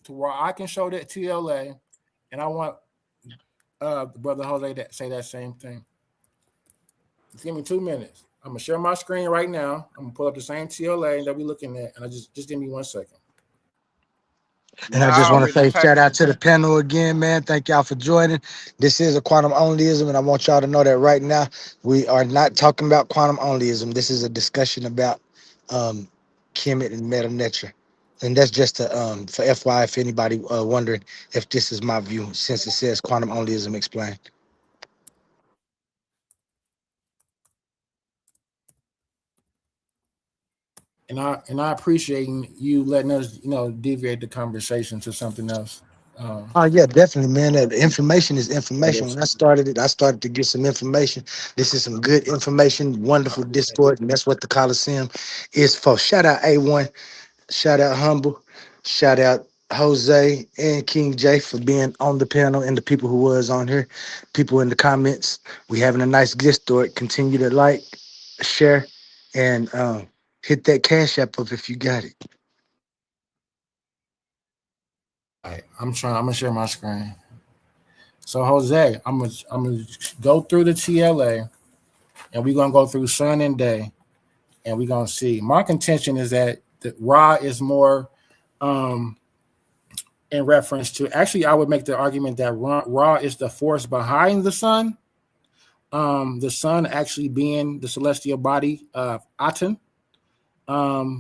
to where I can show that TLA, and I want Brother Jose to say that same thing. Just give me 2 minutes. I'm gonna share my screen right now. I'm gonna pull up the same TLA that we're looking at, and I just give me 1 second. And I just want to say shout out to the panel again, man. Thank y'all for joining. This is a quantum onlyism, and I want y'all to know that right now we are not talking about quantum onlyism. This is a discussion about Kemet and meta nature. And that's just to, for FYI, if anybody wondering if this is my view, since it says quantum onlyism explained. And I appreciate you letting us, deviate the conversation to something else. Oh yeah, definitely, man. That information is information. When I started to get some information. This is some good information, wonderful Discord, and that's what the Coliseum is for. Shout out A1, shout out Humble, shout out Jose and King J for being on the panel, and the people who was on here, people in the comments. We having a nice Discord. Continue to like, share, and hit that Cash App up if you got it. All right, I'm gonna share my screen. So Jose, I'm gonna go through the TLA, and we're gonna go through sun and day, and we're gonna see. My contention is that the Ra is more in reference to. Actually, I would make the argument that Ra is the force behind the sun. The sun actually being the celestial body of Aten.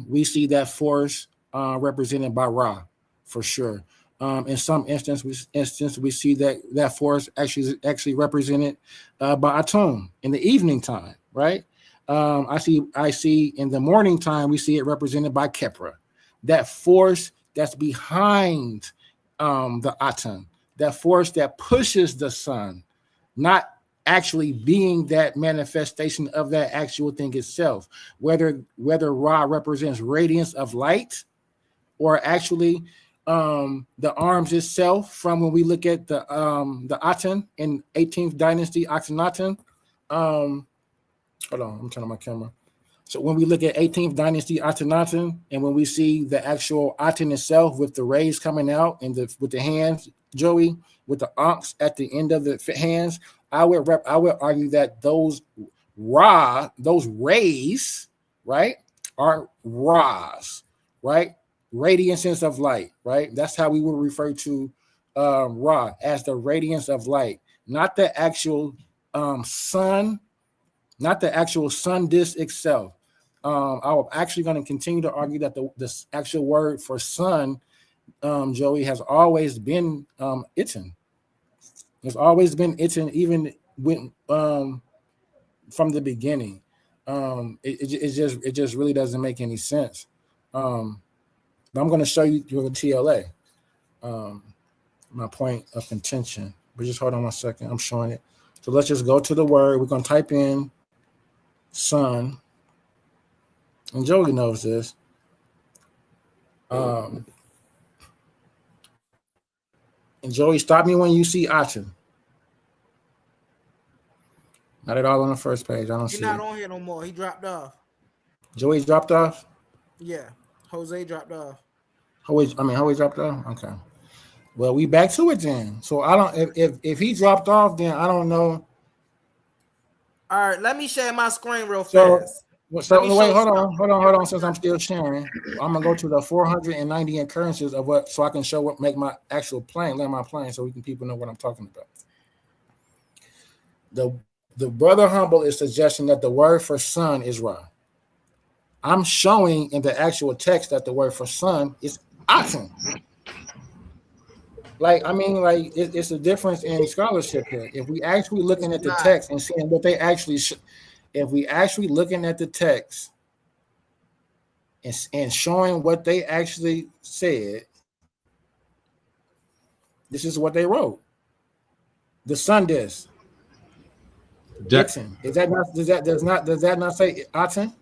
We see that force represented by Ra for sure. In some instance, we see that force actually represented by Atum in the evening time, right? I see in the morning time we see it represented by Kepra, that force that's behind the Atum, that force that pushes the sun, not actually being that manifestation of that actual thing itself. Whether Ra represents radiance of light, or actually the arms itself, from when we look at the Aten in 18th dynasty Akhenaten. Hold on, I'm turning my camera. So when we look at 18th dynasty Akhenaten, and when we see the actual Aten itself with the rays coming out and with the hands, Joey, with the ankhs at the end of the hands, I would argue that those rays, right, are Ra's, right? Radiances of light, right? That's how we would refer to Ra, as the radiance of light, not the actual sun, not the actual sun disk itself. I'm actually going to continue to argue that the actual word for sun, Joey, has always been Iten. There's always been Iten, even when from the beginning. It just really doesn't make any sense. But I'm going to show you your TLA, my point of contention. But just hold on 1 second. I'm showing it. So let's just go to the word. We're going to type in sun. And Joey knows this. And Joey, stop me when you see Aten. Not at all on the first page. I don't see it. He's not on here no more. He dropped off. Joey dropped off? Yeah. Jose dropped off. Jose dropped off? Okay. Well, we back to it then. So I don't if he dropped off, then I don't know. All right, let me share my screen real fast. So wait, hold on. Since I'm still sharing, I'm gonna go to the 490 occurrences of what, so I can show make my actual plane, land my plane, so people know what I'm talking about. The brother Humble is suggesting that the word for sun is Ra. I'm showing in the actual text that the word for sun is Aten. It's a difference in scholarship here. If we actually looking at the text and seeing what they actually, if we actually looking at the text and showing what they actually said, this is what they wrote. The sun disk. Does that not say Aten?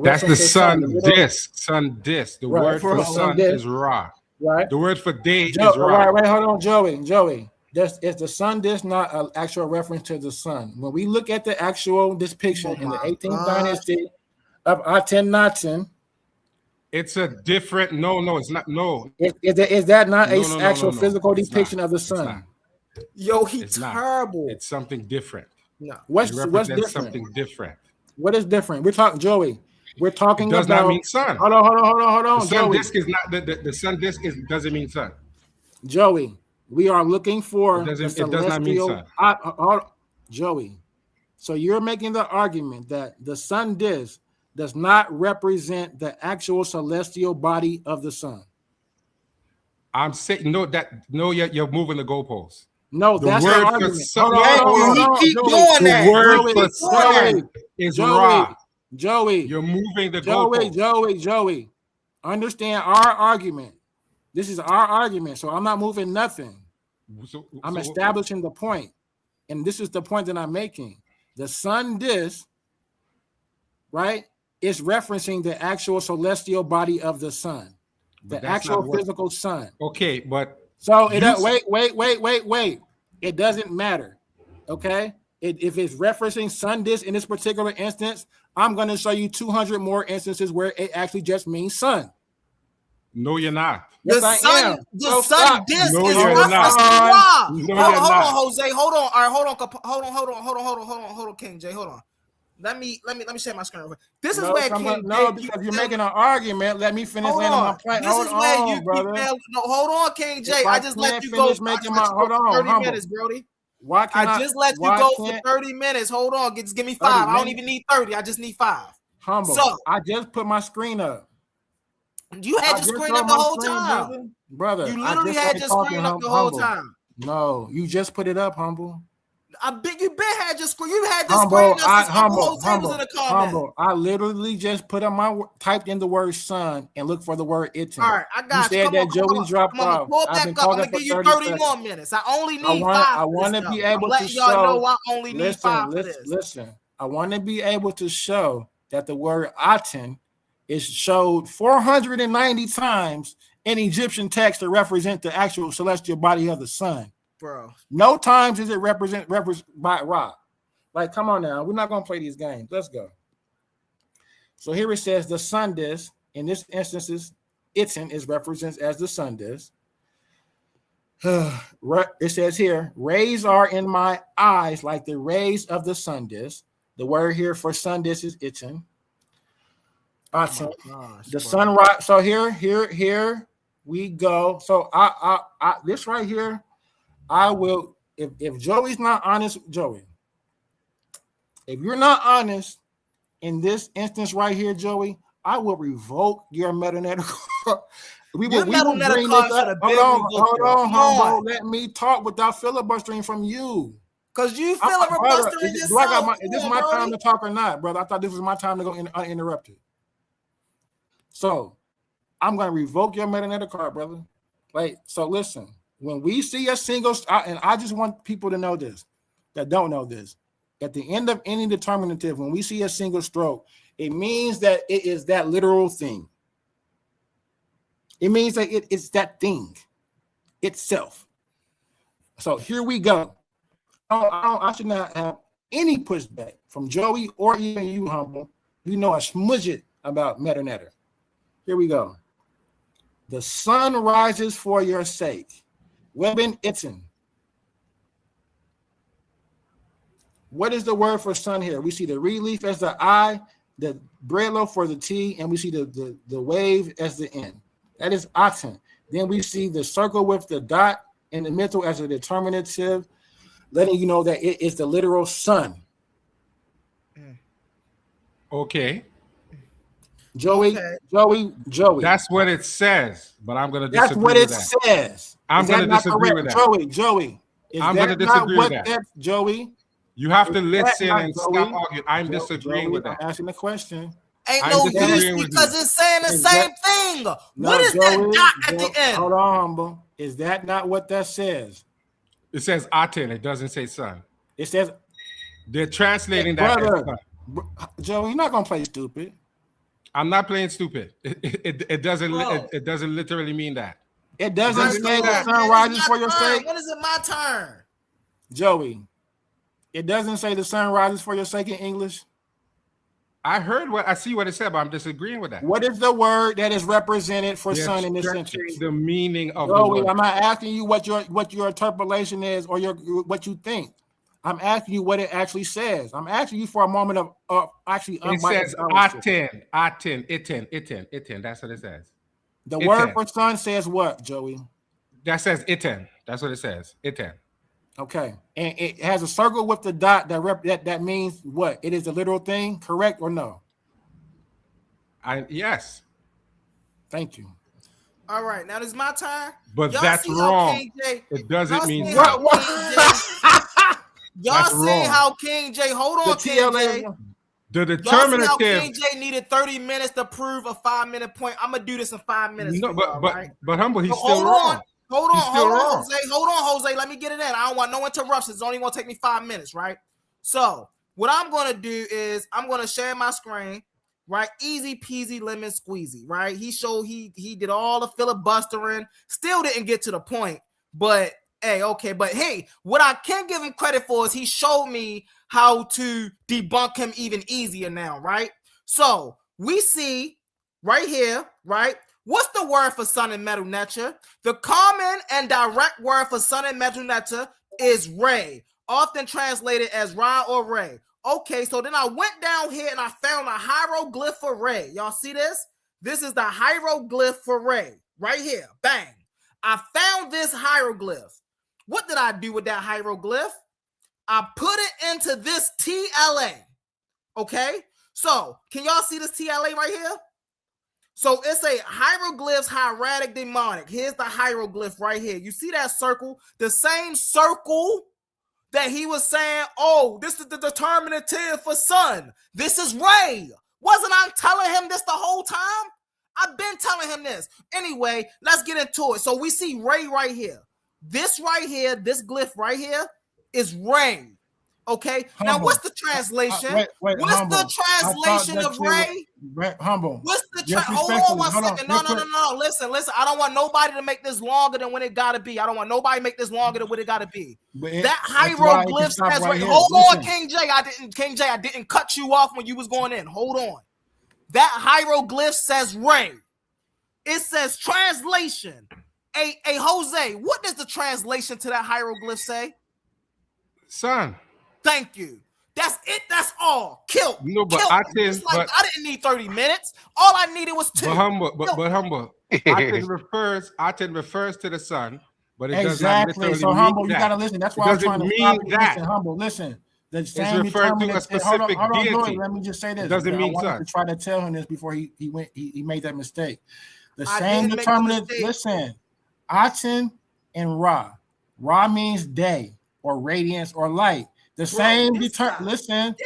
That's the sun disk. Sun disk. The word for sun is Ra. Right. The word for day is Ra. Wait, hold on, Joey. Is the sun disk not an actual reference to the sun? When we look at the actual depiction in the 18th dynasty of Akhenaten, it's a different. No, it's not. No. Is that not an actual physical depiction of the sun? Yo, he's terrible. It's something different. No. What's different? Something different. What is different? We're talking, Joey. We're talking about. It does not mean sun. Hold on. The sun disk is not the sun disk doesn't mean sun. Joey, we are looking for it does not mean sun. Joey, so you're making the argument that the sun disk does not represent the actual celestial body of the sun. I'm saying you're moving the goalposts. No, that's the argument. The word for sun is Ra. Joey. You're moving the Joey, goalpost. Joey. Understand our argument. This is our argument, so I'm not moving nothing. I'm establishing the point, and this is the point that I'm making. The sun disk, right, is referencing the actual celestial body of the sun, the actual physical sun. Okay, but so wait. It doesn't matter, okay? If it's referencing sun disk in this particular instance, I'm going to show you 200 more instances where it actually just means sun. No, you're not. Yes, the sun disk is referenced to Ra. No, hold on, Jose. Hold on. All right, hold on, King J. Hold on. Let me share my screen real quick. This is where King J. Because you're making an argument. Let me finish landing my point. This is where you brother. Hold on, King J. I just let you go. Making my hold on, 30 minutes, Brody. Why can't I just let you go for 30 minutes? Hold on, just give me 5. I don't even need 30. I just need 5. Humble. So I just put my screen up. You had your screen up the whole time, brother. You literally had your screen up the whole time. No, you just put it up, Humble. I bet you had your screen. You had your screen up since the whole time was in the comment. Humble. I literally just put up typed in the word sun and look for the word it. All right, I got you. Said that Joey dropped off. Pull back up. I'm gonna give you 30 more minutes. I only need 5. I want to be able to show. Y'all know I only need 5 for this. Listen, I want to be able to show that the word aten is showed 490 times in Egyptian text to represent the actual celestial body of the sun. Bro. No times is it represented by Ra. Like, come on now. We're not going to play these games. Let's go. So here it says the sun disk. In this instance, Itzen is represented as the sun disk. It says here, rays are in my eyes like the rays of the sun disk. The word here for sun disk is Itzen. Awesome. The sunrise. So here we go. So I this right here, I will. If Joey's not honest, Joey, if you're not honest in this instance right here, Joey, I will revoke your metanetical. we will bring this up. Hold on, Humble. Let me talk without filibustering from you. Because you filibustering yourself. Is this my time to talk or not, brother? I thought this was my time to go uninterrupted. So I'm going to revoke your metanative card, brother. So listen, when we see a single, and I just want people to know this, that don't know this, at the end of any determinative, when we see a single stroke, it means that it is that literal thing. It means that it's that thing itself. So here we go. I should not have any pushback from Joey or even you, Humble. You know a smudget about metanative. Here we go. The sun rises for your sake. Weben Itzen. What is the word for sun here? We see the relief as the I, the brelo for the T, and we see the wave as the N. That is Aten. Then we see the circle with the dot in the middle as a determinative, letting you know that it is the literal sun. Okay. Joey. That's what it says, but I'm going to disagree. That's what it says. I'm going to disagree with that. Joey. I'm going to disagree with that. Joey. You have to listen and stop arguing. I'm disagreeing with that. I'm asking the question. Ain't no use because it's saying the same thing. What is that dot at the end? Hold on, Humble. Is that not what that says? It says Aten. It doesn't say sun. It says they're translating that as sun. Joe, you're not gonna play stupid. I'm not playing stupid. It doesn't literally mean that. It doesn't say the sun rises for your sake. When is it my turn? Joey, it doesn't say the sun rises for your sake in English. I see what it said, but I'm disagreeing with that. What is the word that is represented for sun in this sentence? The meaning of Joey, the word. I'm not asking you what your interpolation is or what you think. I'm asking you what it actually says. I'm asking you for a moment of actually. It says Aten. That's what it says. The word for sun says what, Joey? That says Iten. That's what it says. Iten. Okay, and it has a circle with the dot that means what? It is a literal thing, correct or no? Yes. Thank you. All right, now this is my turn. But that's wrong. It doesn't mean Y'all see how King J? Hold on, King J. The Y'all see how determinative. King J needed 30 minutes to prove a 5-minute point. I'm gonna do this in 5 minutes. No, for y'all, right? but humble, he's So still wrong. Hold He's on, still wrong. Jose. Hold on, Jose. Let me get it in. I don't want no interruptions. It's only gonna take me 5 minutes, right? So what I'm gonna do is I'm gonna share my screen, right? Easy peasy lemon squeezy, right? He did all the filibustering, still didn't get to the point, but hey, okay. But hey, what I can give him credit for is he showed me how to debunk him even easier now, right? So we see right here, right? What's the word for sun in Medu Neter? The common and direct word for sun in Medu Neter is ray, often translated as Ra or Ray. Okay, so then I went down here and I found a hieroglyph for Ray. Y'all see this? This is the hieroglyph for Ray right here. Bang. I found this hieroglyph. What did I do with that hieroglyph? I put it into this TLA. Okay, so can y'all see this TLA right here? So it's a hieroglyphs hieratic demonic. Here's the hieroglyph right here. You see that circle? The same circle that he was saying, oh, this is the determinative for sun. This is Ray. Wasn't I telling him this the whole time? I've been telling him this. Anyway, let's get into it. So we see Ray right here. This right here, this glyph right here is Ray. Okay. Humble. Now, what's the translation? Wait, what's humble. the translation of Ray? Humble. What's the Hold hold on 1 second. No. Listen. I don't want nobody to make this longer than when it gotta be. I don't want nobody to make this longer than what it gotta be. That hieroglyph says right. Hold on, King J. I didn't cut you off when you was going in. Hold on. That hieroglyph says Ray. It says translation. Hey, Jose, what does the translation to that hieroglyph say? Son. Thank you. That's it. That's all. Kill. No, but kill. I didn't. I didn't need 30 minutes. All I needed was 2. But humble. Aten refers to the sun, but it does not literally so humble, mean you gotta listen. That's why I'm trying to stop you. Listen, humble. Listen. The same it's referred to a specific deity. Let me just say this. It doesn't mean I wanted sun. to try to tell him this before he made that mistake. The same determinant. Listen, Aten and Ra. Ra means day or radiance or light. The same listen. No, ain't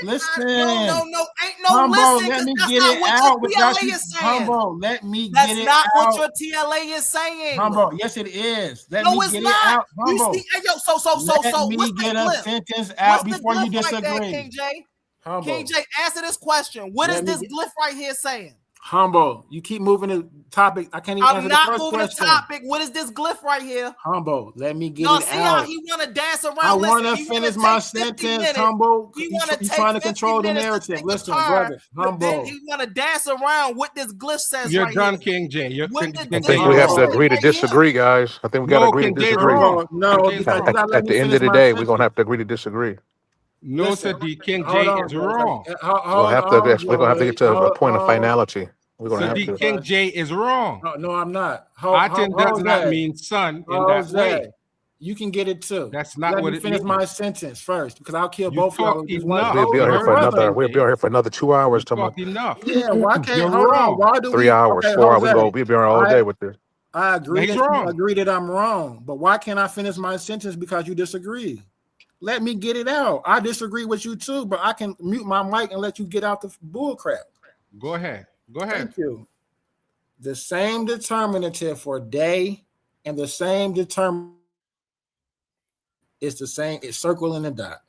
no humble, listen. Let me that's get not it what out. Your TLA is saying. Humble, let me that's get it out. That's not what your TLA is saying. Humble, yes it is. Let no, me it's get not. it out. Humble. You see, let me what's get a sentence out before you disagree. Right there, King J? Humble. King J, answer this question. What is this glyph right here saying? Humble, you keep moving the topic. I can't even answer the first question. I'm not moving the topic. What is this glyph right here? Humble, let me get it out. See how he want to dance around? I want to finish my sentence. Humble, you trying to control the narrative. Listen, brother. Humble. He want to dance around what this glyph says. You're right done, here. King J. I think we have to agree to disagree, guys. I think we got to agree to disagree. No, at the end of the day, we're gonna have to agree to disagree. No, sir, King J is wrong. We're gonna have to get to a point of finality. We're gonna have to. King J is wrong. No, I'm not. Aten does not mean sun in that way. You can get it too. That's not what it means. Let me finish my sentence first, because I'll kill both of y'all. We'll be out here for another 2 hours tomorrow. Enough. Yeah, why can't hold on? Why do 3 hours, 4 hours? We'll be here all day with this. I agree that you agree that I'm wrong, but why can't I finish my sentence because you disagree? Let me get it out. I disagree with you too, but I can mute my mic and let you get out the bull crap. Go ahead. Thank you. The same determinative for day and the same determinative is the same. It's circle and a dot.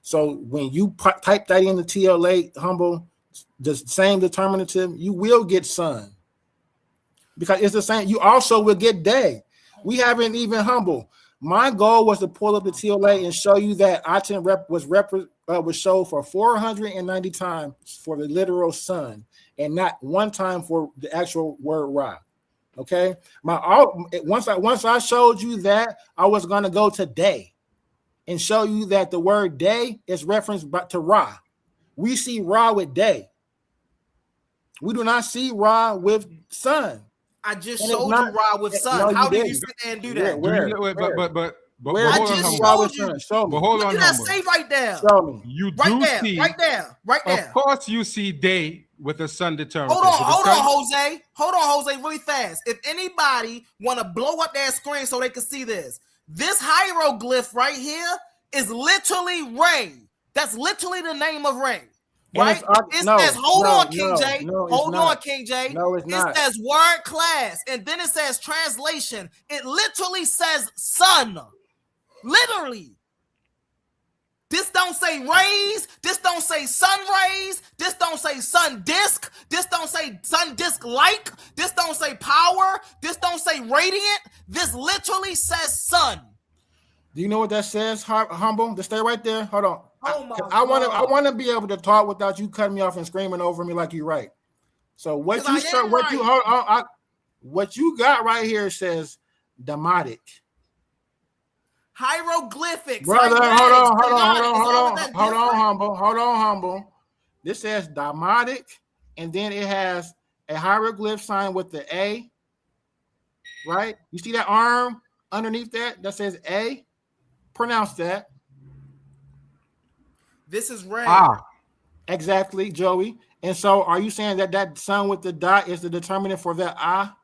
So when you type that in the TLA, humble, the same determinative, you will get sun. Because it's the same. You also will get day. We haven't even humble. My goal was to pull up the TLA and show you that Aten was showed for 490 times for the literal sun, and not one time for the actual word Ra. Okay. Once I showed you that, I was going to go to day and show you that the word day is referenced to Ra. We see Ra with day. We do not see Ra with sun. I just showed you Ra with sun. How did you sit there and do that? Where? I just showed you. But hold on, that say right there. Show me. You right do there, see. Right there. Of course, you see day with a sun determinant. Hold on, Jose, really fast. If anybody want to blow up their screen so they can see this hieroglyph right here is literally Ray. That's literally the name of Ray. Right? It says, hold on, King J. Hold on, King J. No, it's not. It says word class, and then it says translation. It literally says sun. Literally. This don't say rays. This don't say sun rays. This don't say sun disk. This don't say sun disk like. This don't say power. This don't say radiant. This literally says sun. Do you know what that says, Humble? Just stay right there. Hold on. Oh my I want to be able to talk without you cutting me off and screaming over me like you're right. So what you got right here says demotic. Hieroglyphics. Brother, hold on, Humble. This says demotic, and then it has a hieroglyph sign with the A. Right? You see that arm underneath that says A? Pronounce that. This is red. Exactly, Joey. And so are you saying that sun with the dot is the determinant for that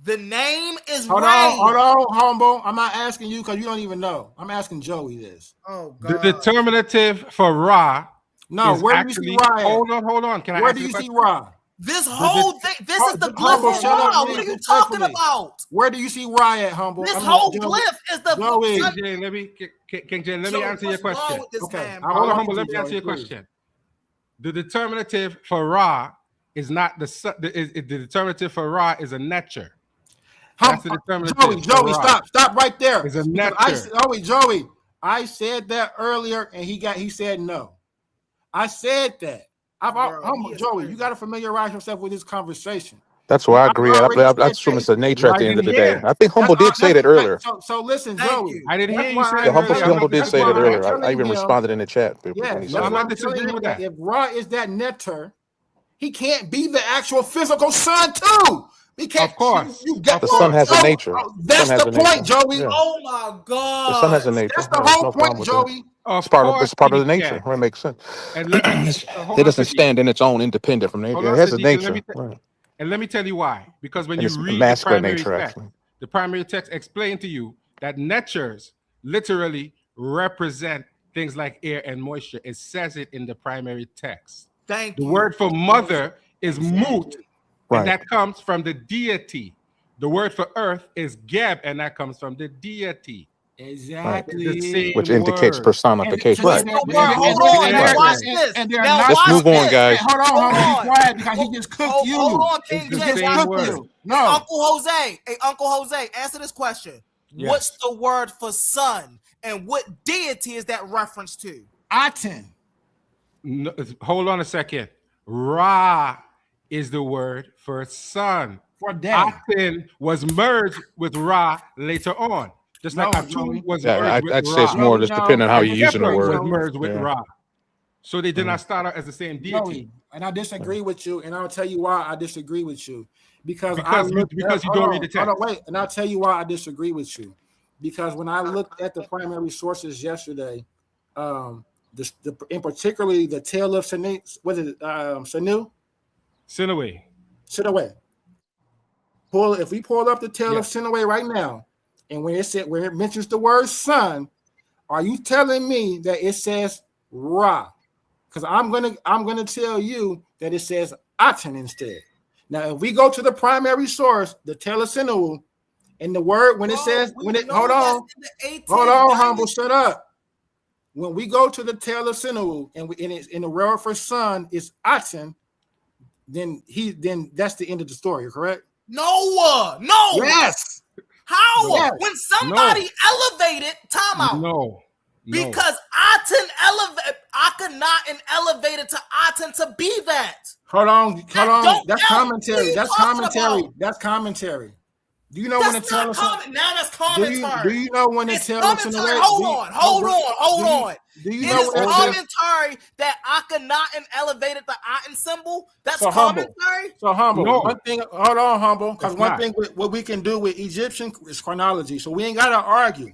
The name is hold on, Humble. I'm not asking you because you don't even know. I'm asking Joey this. Oh, God. The determinative for Ra. No, where do you see Ra at? Hold on. Where do you see Ra? This whole thing, this is the glyph of Ra. What are you talking about? Where do you see Ra at, Humble? This whole glyph is the Joey. King J, let me answer your question. Okay. Hold on, Humble. Let me answer your question. The determinative for Ra is not the determinative for Ra is a netcher. That's the determinative. Joey, stop right there. It's a netcher. Joey, I said that earlier, and he said no. I said that. Joey, you got to familiarize yourself with this conversation. That's where I agree. I assume it's a nature at the end of the day. I think Humble did say that earlier. So listen, Joey. I didn't hear you say that. Humble did say that earlier. I even responded in the chat. I'm not disagreeing with that. If Ra is that netter, he can't be the actual physical sun too. Of course. The sun has a nature. That's the point, Joey. Yeah. Oh my God. The sun has a nature. That's the whole point, Joey. It's part of the nature. It makes sense. It doesn't stand in its own independent from nature. It has a nature. And let me tell you why. Because when you read the primary text explain to you that natures literally represent things like air and moisture. It says it in the primary text. The word for mother is mut, and that comes from the deity. The word for earth is geb, and that comes from the deity. Exactly. Which indicates personification. Hold on. Watch this. Let's move on, guys. Hold on. Be quiet because he just cooked you. Hold on, King J. Watch this. No. Uncle Jose, answer this question. Yes. What's the word for sun, and what deity is that reference to? Aten. No, hold on a second. Ra is the word for sun. For day. Aten was merged with Ra later on. Just like Atum was merged with I'd Ra. say it's more just depending on how you're using the word. Was merged with Ra. So they did not start out as the same deity. And I disagree with you, and I'll tell you why I disagree with you. Because you don't read the text. Wait, and I'll tell you why I disagree with you. Because when I looked at the primary sources yesterday, in particularly the tale of Sanu, Sinaway. If we pull up the tale of Sinaway right now, and when it mentions the word sun, are you telling me that it says Ra? Because I'm gonna tell you that it says Aten instead. Now, if we go to the primary source, the tale of Sinaway, and the word hold on, Humble, shut up. When we go to the tale of Sinaway, and in the word for sun is Aten, then that's the end of the story, correct? No. Yes. How? Yes. When somebody elevated, time out. No. Because Akhenaten elevated to Aten to be that. Hold on. That's commentary. That's commentary. Do you know when the tell us? Now that's commentary. Do you know when it tells us? Hold on. Do you know when commentary that Akhenaten elevated the Aten symbol? That's commentary. So Humble. No. One thing. Hold on, Humble. Because one thing what we can do with Egyptian is chronology. So we ain't got to argue.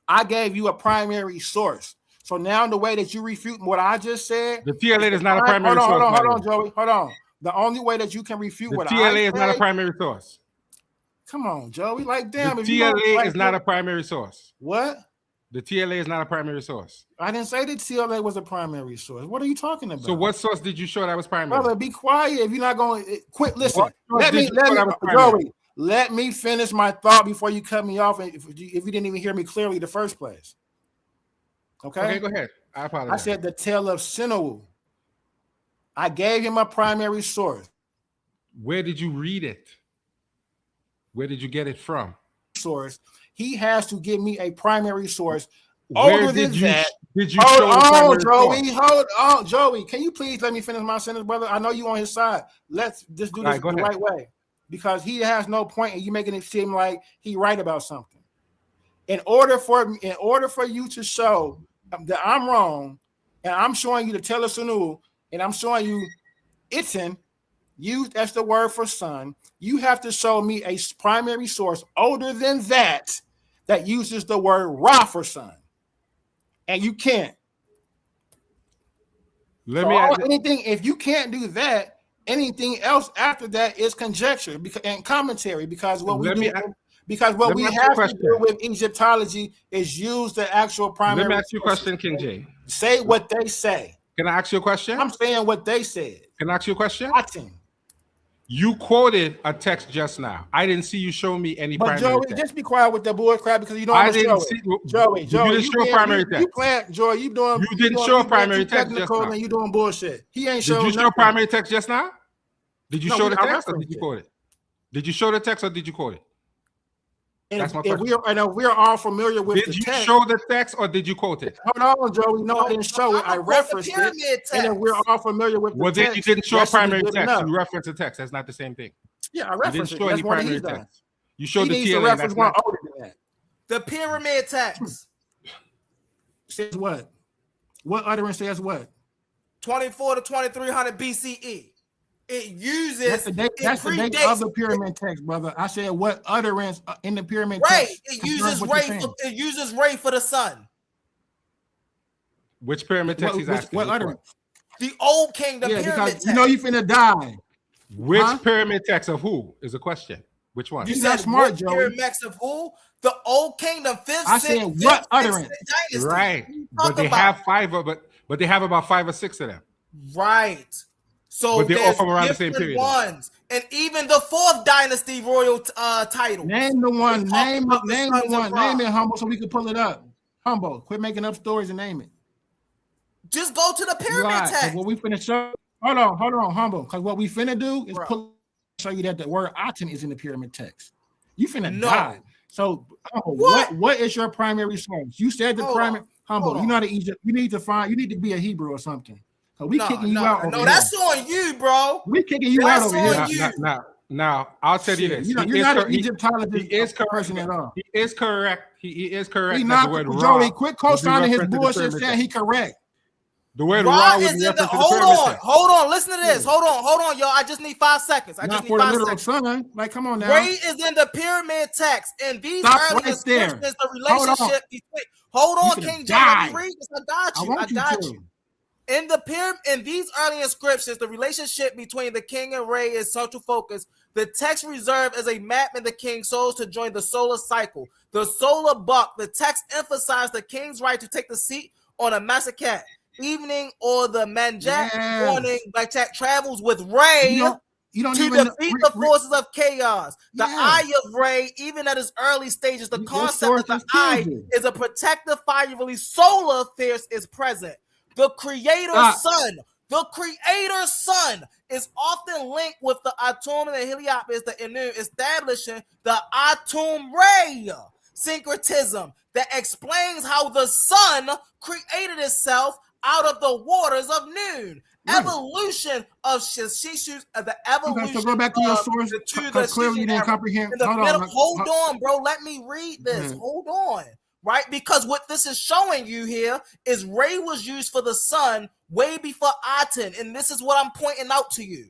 I gave you a primary source. So now the way that you refute what I just said, the TLA is not a primary source. Hold on, Joey. Hold on. The only way that you can refute what I said, TLA is not a primary source. Come on, Joey. Like, damn. The TLA is not a primary source. What? The TLA is not a primary source. I didn't say the TLA was a primary source. What are you talking about? So what source did you show that was primary? Brother, be quiet. If you're not going to quit, listen. Let me, Joey, let me finish my thought before you cut me off. If you didn't even hear me clearly the first place. Okay, go ahead. I apologize. I said the tale of Sinew. I gave him a primary source. Where did you read it? Where did you get it from? Source. He has to give me a primary source. Where did you show hold on, Joey. Hold on, Joey. Can you please let me finish my sentence, brother? I know you on his side. Let's just do this the right way, because he has no point, and you making it seem like he right about something. In order for you to show that I'm wrong, and I'm showing you the Tell of Sanu, and I'm showing you Itin, that's the word for son. You have to show me a primary source older than that uses the word Ra for son. And you can't. If you can't do that, anything else after that is conjecture and commentary, because what we have to do with Egyptology is use the actual primary. Let me ask you a question, King J. Say what they say. Can I ask you a question? I'm saying what they said. Can I ask you a question? Watching. You quoted a text just now. I didn't see you show me any primary Joey, text. just be quiet with the bull crap, because you don't understand. Joey, you didn't show a primary text. You playing, Joey. You didn't show a primary text just now. And you doing bullshit. He ain't showing. Did you show primary text just now? Did you show the text or did you it. quote it? Did you show the text or did you quote it? That's my question. We're all familiar with the text. Did you show the text or did you quote it? Hold on, Joey. No, I didn't show it. I referenced it. And then we're all familiar with the text. Well, then you didn't show a primary text. You referenced the text. That's not the same thing. Yeah, I referenced it. You didn't show any primary text. You showed the TLA. Reference one older than that. The pyramid text says what? What utterance says what? 24 to 2300 BCE. It uses that's the date of the pyramid text, brother. I said what utterance in the pyramid text. It uses Ray for the sun. Which pyramid text is asking? What utterance? The old kingdom pyramid text. You know you finna die. Which pyramid text of who is a question? Which one? You said smart, Joey. Pyramid text of who? The old kingdom, 5th. I said what utterance? Right, but they have but they have about 5 or 6 of them. Right. So but they're all from around the same period. Ones, and even the 4th dynasty royal title. Name the one. Name the one. Name it, Humble, so we can pull it up. Humble, quit making up stories and name it. Just go to the pyramid text. What we finna show. Hold on, Humble. Because what we finna do is show you that the word Aten is in the pyramid text. You finna die. So what is your primary source? You said the primary. Humble, you're not an Egypt. You need to be a Hebrew or something. We kicking you out. No, that's on you, bro. We kicking you out over here. Now, I'll tell you this. You're not an Egyptologist. He is correct at all. He is correct. He is correct. He not. Joey, quit co-signing his bullshit saying he correct. The word Ra was in the hold on. Listen to this. Hold on, y'all. I just need 5 seconds. Not for the literal son. Like, come on now. Ray is in the pyramid text, and these early descriptions, the relationship between. Hold on, King James. Let me read this. I got you. In these early inscriptions, the relationship between the king and Ray is central focus. The text reserved as a map in the king's souls to join the solar cycle. The solar buck. The text emphasized the king's right to take the seat on a massacre evening, or the Manjak morning. Blackjack travels with Ray to defeat the forces of chaos. The eye of Ray, even at its early stages, the concept of the eye is a protective fire release. Solar fierce is present. The creator's son is often linked with the Atum and the Heliopolis, the Inu, establishing the Atum Ray syncretism that explains how the sun created itself out of the waters of noon. Right. Evolution of Shishu, the evolution. So go back to your source, because clearly you didn't comprehend. Hold on, bro. Let me read this. Hold on. Right? Because what this is showing you here is Ray was used for the sun way before Aten, and this is what I'm pointing out to you.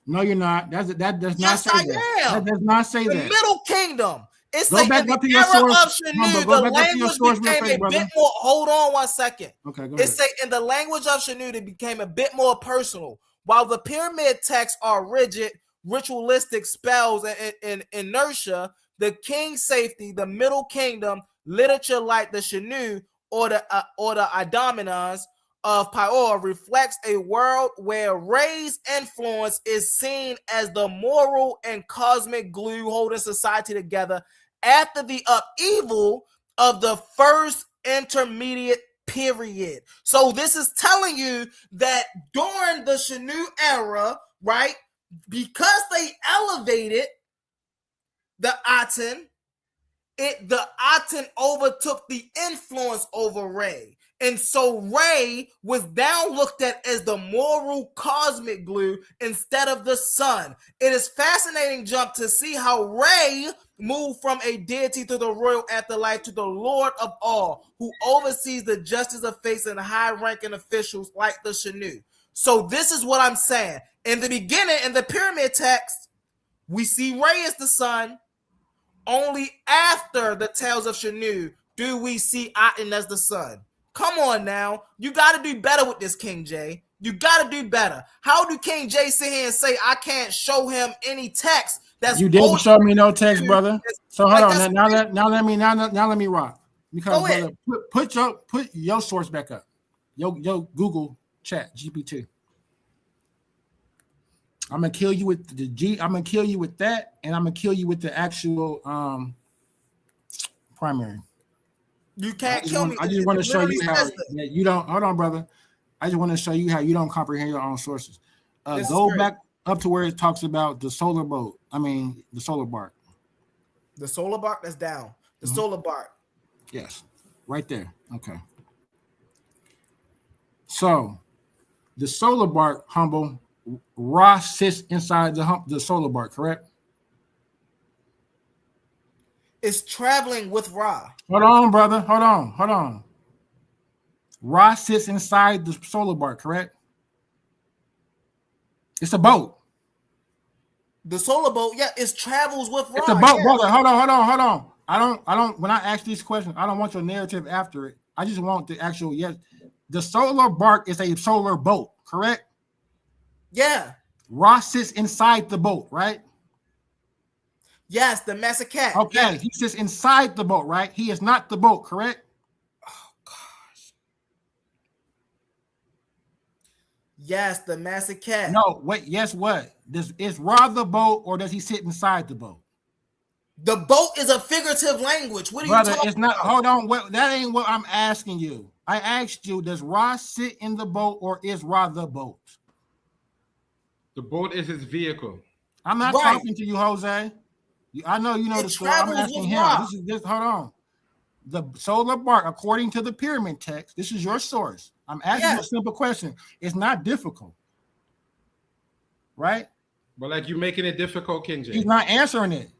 No, you're not. That does not say that. That does not say that. The Middle Kingdom. It's like in the era of Shanu, the language became a bit more. Hold on 1 second. Okay, go ahead. It's like in the language of Shanu, it became a bit more personal. While the pyramid texts are rigid, ritualistic spells and inertia, the king's safety, the Middle Kingdom, Literature like the Shanu or the Idomenons of Pyor reflects a world where Ray's influence is seen as the moral and cosmic glue holding society together after the upheaval of the first intermediate period. So this is telling you that during the Shanu era, right, because they elevated the Aten, the Aten overtook the influence over Ray. And so Ray was now looked at as the moral cosmic glue instead of the sun. It is fascinating jump to see how Ray moved from a deity to the royal afterlife to the Lord of all, who oversees the justice of fates and high-ranking officials like the Shanu. So this is what I'm saying. In the beginning, in the pyramid text, we see Ray as the sun. Only after the Tales of Shanu do we see Aten as the sun. Come on now. You got to do better with this, King J. You got to do better. How do King J sit here and say I can't show him any text that's you didn't show me no text, brother. So hold on. Now let me rock. Because brother, put your source back up. Your Google chat GPT. I'm gonna kill you with I'm gonna kill you with that, and I'm gonna kill you with the actual primary. You can't kill me. I just want to show you how you don't. Hold on, brother. I just want to show you how you don't comprehend your own sources. Go back up to where it talks about the solar boat. I mean, the solar bark. The solar bark that's down. The solar bark. Yes, right there. Okay. So, the solar bark, humble. Ra sits inside the solar bark, correct? It's traveling with Ra. Hold on, brother. Hold on. Ra sits inside the solar bark, correct? It's a boat. The solar boat, yeah, it travels with Ra. It's a boat, brother. Hold on. I don't. When I ask these questions, I don't want your narrative after it. I just want the actual yes. The solar bark is a solar boat, correct? Yeah. Ra sits inside the boat, right? Yes, the Masakat. Okay, yes. He sits inside the boat, right? He is not the boat, correct? Oh, gosh. Yes, the Masakat. No, wait, yes, what? Is Ra the boat or does he sit inside the boat? The boat is a figurative language. What are Brother, you talking it's not, about? Hold on, that ain't what I'm asking you. I asked you, does Ra sit in the boat or is Ra the boat? The boat is his vehicle. I'm not talking to you, Jose. I know you know the story. I'm asking him. Hold on. The solar bark, according to the pyramid text, this is your source. I'm asking you a simple question. It's not difficult, right? But like you're making it difficult, King J. He's not answering it.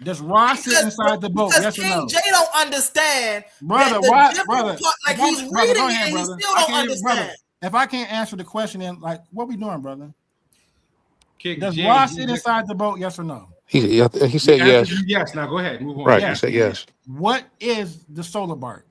Does Ra sit inside the boat? Yes or no? King J don't understand. Brother, brother. Like he's reading it and he still don't understand. Brother, if I can't answer the question, then like, what we doing, brother? Does King Ra sit inside the boat? Yes or no? He said yes. Yes. Now go ahead. Move on. Right. He said yes. What is the solar bark?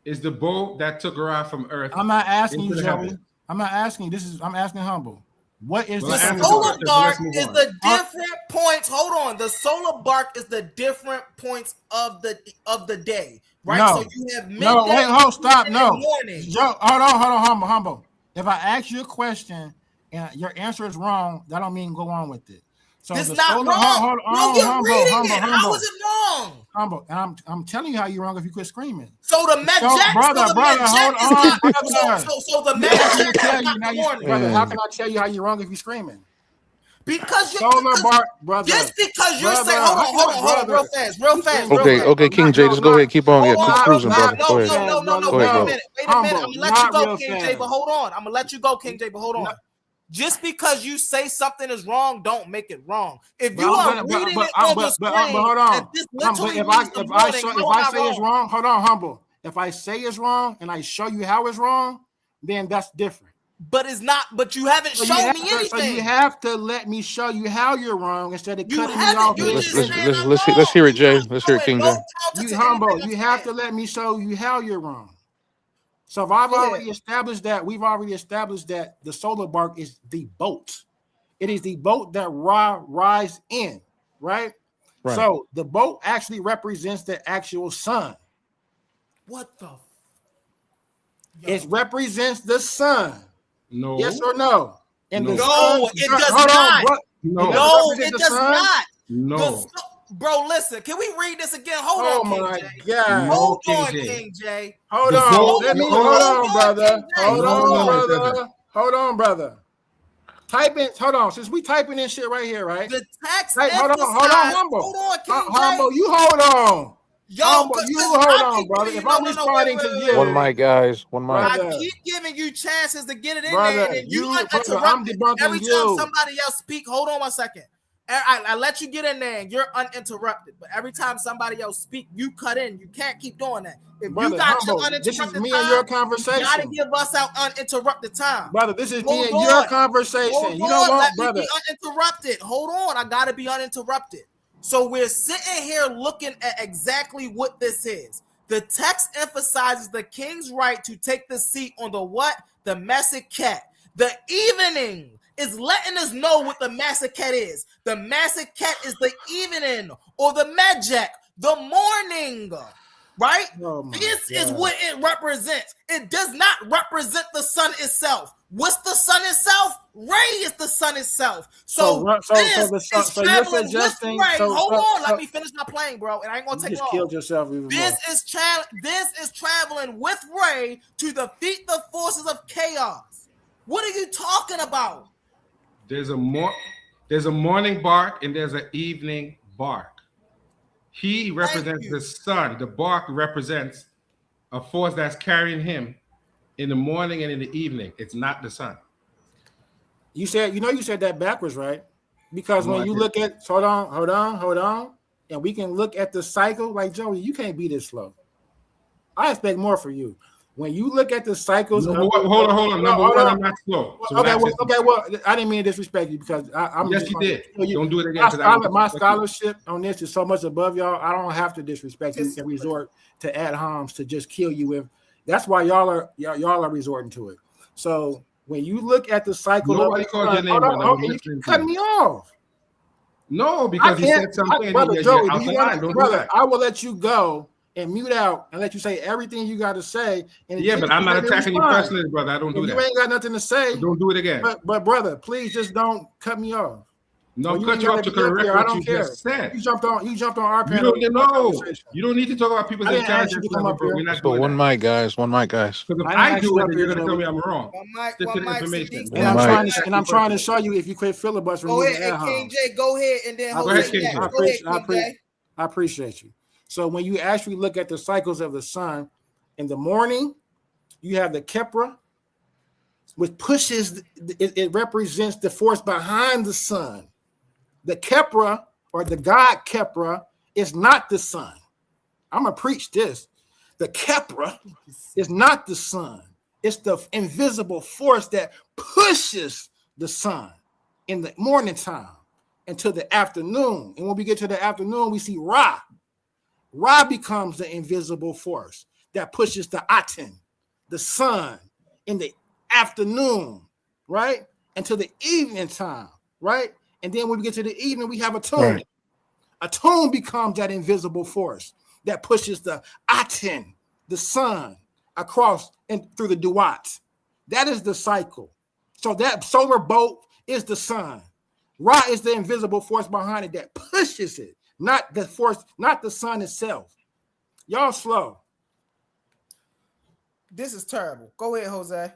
Is the boat that took her out from Earth. I'm not asking you, Joey. I'm not asking you. I'm asking humble. What is the solar bark? Is the different points? Hold on. The solar bark is the different points of the day, right? No. So you have midday, no. Wait. Hold. Stop. No. Morning. Hold on. Humble. If I ask you a question and your answer is wrong, that don't mean go on with it. So it's not wrong. Humble. How is it wrong? Humble. And I'm telling you how you're wrong if you quit screaming. So the brother, hold on, brother. So the brother, how can I tell you how you're wrong if you're screaming? Because solar bark, brother. Just because you're saying, hold on, real fast. Okay, King J, just go ahead, keep on, keep cruising, brother. No, wait a minute. I'm gonna let you go, King J, but hold on. I'm gonna let you go, King J, but hold on. Just because you say something is wrong, don't make it wrong. If you are reading it on the screen, hold on. If I say it's wrong, hold on, humble. If I say it's wrong and I show you how it's wrong, then that's different. But it's not. But you haven't shown me anything. So you have to let me show you how you're wrong instead of cutting me off. Let's hear it, Jay. Let's hear it, King Jay. You humble. You have to let me show you how you're wrong. So I've already established that. We've already established that the solar bark is the boat. It is the boat that Ra rides in, right? Right. So the boat actually represents the actual sun. What the? It represents the sun. No. Yes or no? And No. the sun, it does hold not. on, bro. No, it does not. No. Bro, listen. Can we read this again? Hold Oh on, King my J. God. Hold No, on, King J. King J. Hold The on. boat- Let me hold hold on. on, brother. King J. Hold No, on, no, it brother. doesn't. Hold on, brother. Type in. Hold on. Since we typing in shit right here, right? The text Hold on, humble. Hold on, King J. Humble, you hold on. Yo, Humble, you hold on, brother. If I'm responding to you, One mic, guys. One mic. I brother, keep giving you chances to get it in brother, there, and then you brother, I'm uninterrupted. debunking Every time you. somebody else speak, hold on 1 second. I let you get in there, and you're uninterrupted. But every time somebody else speak, you cut in. You can't keep doing that. If Brother, you got humble, your uninterrupted this is me time, and your you conversation. gotta give us our uninterrupted time. Brother, this is me Hold and your on. conversation. Hold You don't on, want, let brother. me be uninterrupted. Hold on, I gotta be uninterrupted. So we're sitting here looking at exactly what this is. The text emphasizes the king's right to take the seat on the what? The Masaket. The evening is letting us know what the Masaket is. The Masaket is the evening, or the Majek, the morning. Right? This is what it represents. It does not represent the sun itself. What's the sun itself? Ray is the sun itself. So this is traveling with Ray. Hold on, let me finish my plane, bro. And I ain't gonna take long. Killed yourself even more. This is traveling with Ray to defeat the forces of chaos. What are you talking about? There's a morning bark and there's an evening bark. He represents the sun. The bark represents a force that's carrying him in the morning and in the evening. It's not the sun. You said that backwards, right? Because when you look at, hold on, and we can look at the cycle. Like Joey, you can't be this slow. I expect more for you. When you look at the cycles, hold on. Number one, I'm not slow. So well, I didn't mean to disrespect you because I'm. Yes, you did. Don't do it again. My scholarship on this is so much above y'all. I don't have to disrespect you and resort to ad homs to just kill you with. That's why y'all are resorting to it. So when you look at the cycle, nobody called your name, brother. You cut me off. No, because you said something. Brother Joey, brother, I will let you go and mute out and let you say everything you got to say. And yeah, but I'm not attacking you personally, brother. I don't do that. You ain't got nothing to say. Don't do it again. But brother, please just don't cut me off. No, cut you off to correct what you just said. You jumped on our panel. You don't need to talk about people's intelligence level, but we're not doing one mic, guys. One mic, guys. Because if I do it, then you're going to tell me I'm wrong. Stick to the information. And I'm trying to show you if you quit filibustering. Go ahead, King J. Go ahead, and then I appreciate you. So when you actually look at the cycles of the sun, in the morning, you have the Kepra, which pushes. It represents the force behind the sun. The Kepra, or the god Kepra, is not the sun. I'm going to preach this. The Kepra is not the sun. It's the invisible force that pushes the sun in the morning time until the afternoon. And when we get to the afternoon, we see Ra. Ra becomes the invisible force that pushes the Aten, the sun, in the afternoon, right? Until the evening time, right? And then when we get to the evening, we have Atun. Right. Atun becomes that invisible force that pushes the Aten, the sun, across and through the Duat. That is the cycle. So that solar bolt is the sun. Ra is the invisible force behind it that pushes it, not the force, not the sun itself. Y'all slow. This is terrible. Go ahead, Jose.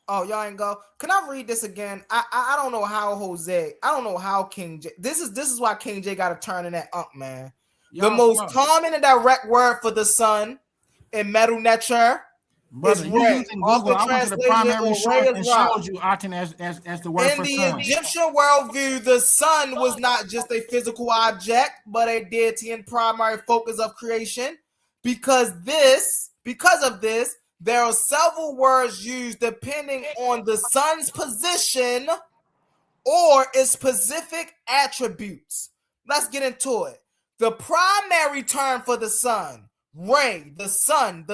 Oh, y'all ain't go. Can I read this again? I don't know how Jose. I don't know how King J. This is why King J got to turn in that up, man. The most common and direct word for the sun in Medu Neter is Ray. Using Google, I went to the primary source and showed you Aten as the word for sun. In the Egyptian worldview, the sun was not just a physical object, but a deity and primary focus of creation. Because of this, there are several words used depending on the sun's position or its specific attributes. Let's get into it. The primary term for the sun, Ray, the sun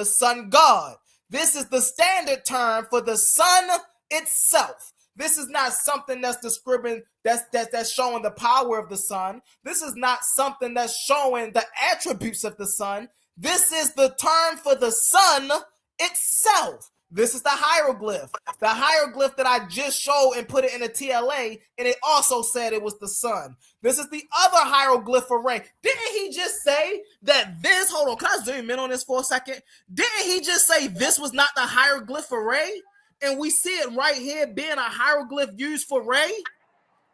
god. This is the standard term for the sun itself. This is not something that's describing that's showing the power of the sun. This is not something that's showing the attributes of the sun. This is the term for the sun itself. This is the hieroglyph. The hieroglyph that I just showed and put it in a TLA, and it also said it was the sun. This is the other hieroglyph array. Didn't he just say that this, hold on, can I zoom in on this for a second? Didn't he just say this was not the hieroglyph array? And we see it right here being a hieroglyph used for Ray.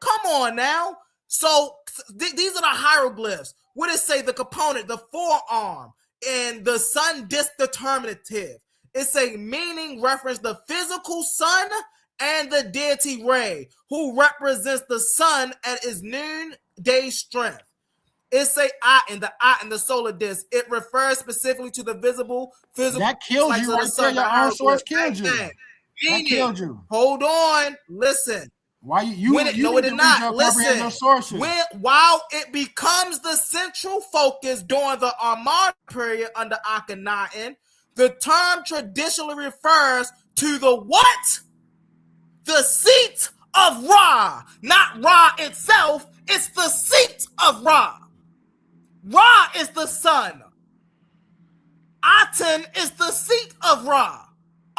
Come on now. So these are the hieroglyphs. What it say? The component, the forearm, and the sun disc determinative. It's a meaning reference the physical sun and the deity Ray, who represents the sun at its noonday strength. It's a eye in the solar disc. It refers specifically to the visible physical. That kills you right there. Your own source killed you. That killed you. Hold on. Listen. Why you no, it did not. Listen. While it becomes the central focus during the Armada period under Akhenaten, the term traditionally refers to the what? The seat of Ra. Not Ra itself. It's the seat of Ra. Ra is the sun. Aten is the seat of Ra.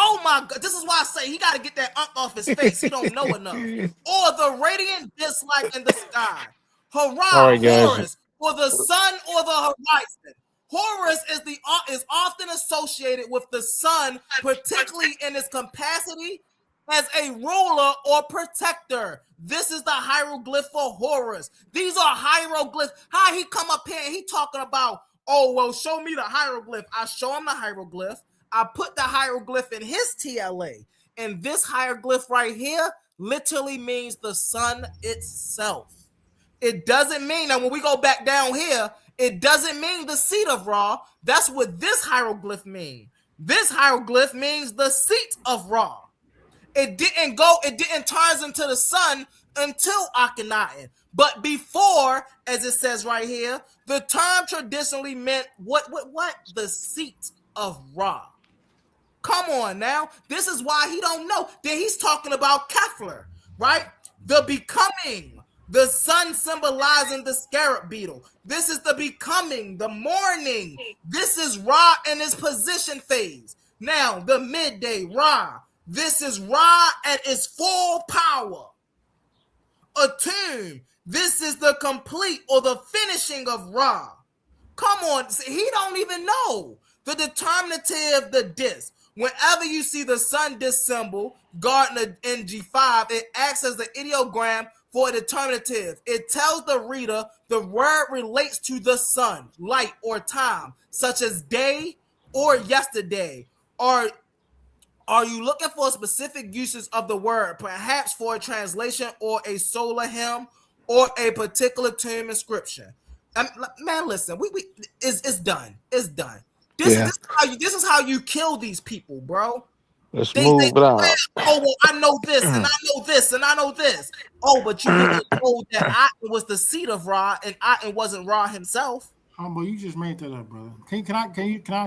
Oh my God, this is why I say he got to get that unk off his face. He don't know enough. Or the radiant disk like in the sky. Horus, or the sun or the horizon. Horus is often associated with the sun, particularly in its capacity as a ruler or protector. This is the hieroglyph for Horus. These are hieroglyphs. How he come up here and he talking about, oh, well, show me the hieroglyph. I show him the hieroglyph. I put the hieroglyph in his TLA. And this hieroglyph right here literally means the sun itself. It doesn't mean, now when we go back down here, it doesn't mean the seat of Ra. That's what this hieroglyph means. This hieroglyph means the seat of Ra. It didn't turn into the sun until Akhenaten. But before, as it says right here, the term traditionally meant what? The seat of Ra. Come on now. This is why he don't know. Then he's talking about Kepler, right? The becoming. The sun symbolizing the scarab beetle. This is the becoming, the morning. This is Ra in his position phase. Now, the midday, Ra. This is Ra at its full power. Attune. This is the complete or the finishing of Ra. Come on. He don't even know. The determinative, the disk. Whenever you see the sun disk symbol, Gardner in G5, it acts as the ideogram for a determinative. It tells the reader the word relates to the sun, light, or time, such as day or yesterday. Or are you looking for specific uses of the word, perhaps for a translation or a solar hymn or a particular tomb inscription? Man, listen, it's done. It's done. This is how you kill these people, bro. Let's move it on. Oh, well, I know this, and I know this, and I know this. Oh, but you didn't know that Aten was the seat of Ra, and Aten wasn't Ra himself. Humble, you just made that up, brother. Can I?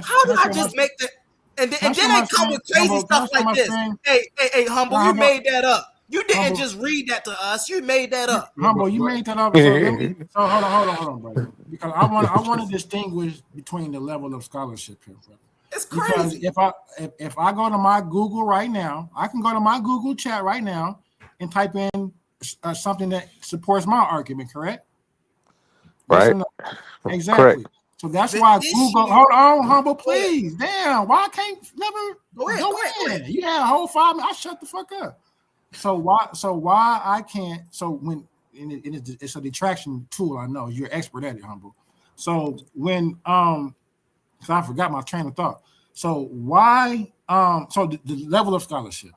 How did I just make that? And then they come with crazy stuff like this. Hey, Humble, you made that up. You didn't just read that to us. You made that up. Humble, you made that up. So hold on, brother. Because I want to distinguish between the level of scholarship here, brother. It's crazy. Because if I go to my Google right now, I can go to my Google chat right now and type in something that supports my argument, correct? Right. Exactly. Correct. So that's why Google. Hold on, Humble, please. Damn, why I can't never go in? You had a whole 5 minutes. I shut the fuck up. So why I can't? So when it's a detraction tool, I know you're expert at it, Humble. So when because I forgot my train of thought. So why so the level of scholarship.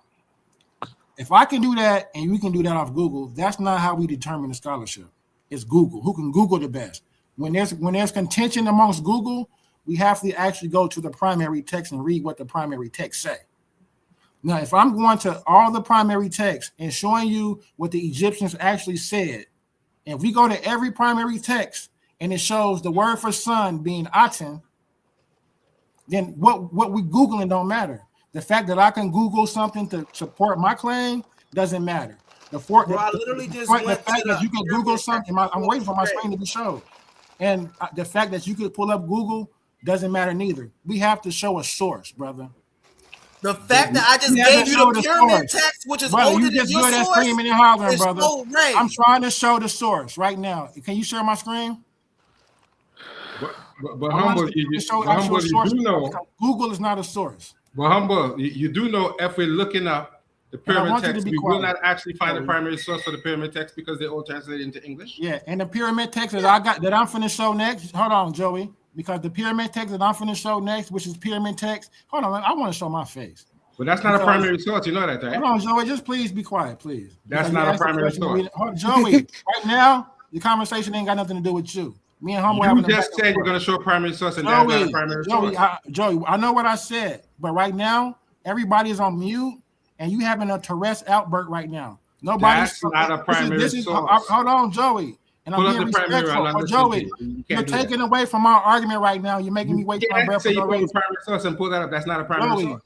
If I can do that and you can do that off Google, that's not how we determine the scholarship. It's Google. Who can Google the best? When there's contention amongst Google, we have to actually go to the primary text and read what the primary text say. Now, if I'm going to all the primary text and showing you what the Egyptians actually said, and if we go to every primary text and it shows the word for sun being Aten, then what we Googling don't matter. The fact that I can Google something to support my claim doesn't matter. I literally just the fact that you can Google something, I'm waiting for my screen to be shown. And the fact that you could pull up Google doesn't matter neither. We have to show a source, brother. The fact that I just gave you the pyramid text, which is older you than just your good at source, screaming and hollering, is brother. so right. I'm trying to show the source right now. Can you share my screen? But Humble, you do know Google is not a source. But Humble, you do know if we're looking up the pyramid text, we will not actually find the primary source for the pyramid text because they're all translated into English. Yeah, and the pyramid text that I'm finna show next. Hold on, Joey, because the pyramid text that I'm finna show next, which is pyramid text. Hold on, I want to show my face. But that's not a primary source. You know that, right? Hold on, Joey. Just please be quiet, please. That's not a primary source. Joey, right now, the conversation ain't got nothing to do with you. Me and Humble. You just said you're going to show a primary source, and that's not a primary source. Joey, I know what I said, but right now, everybody is on mute, and you having a Tourette's outburst right now. Nobody's not a primary source. Hold on, Joey. And I'm being respectful. Joey, you're taking away from our argument right now. You're making me waste my breath. Say you pull the primary source and pull that up. That's not a primary source.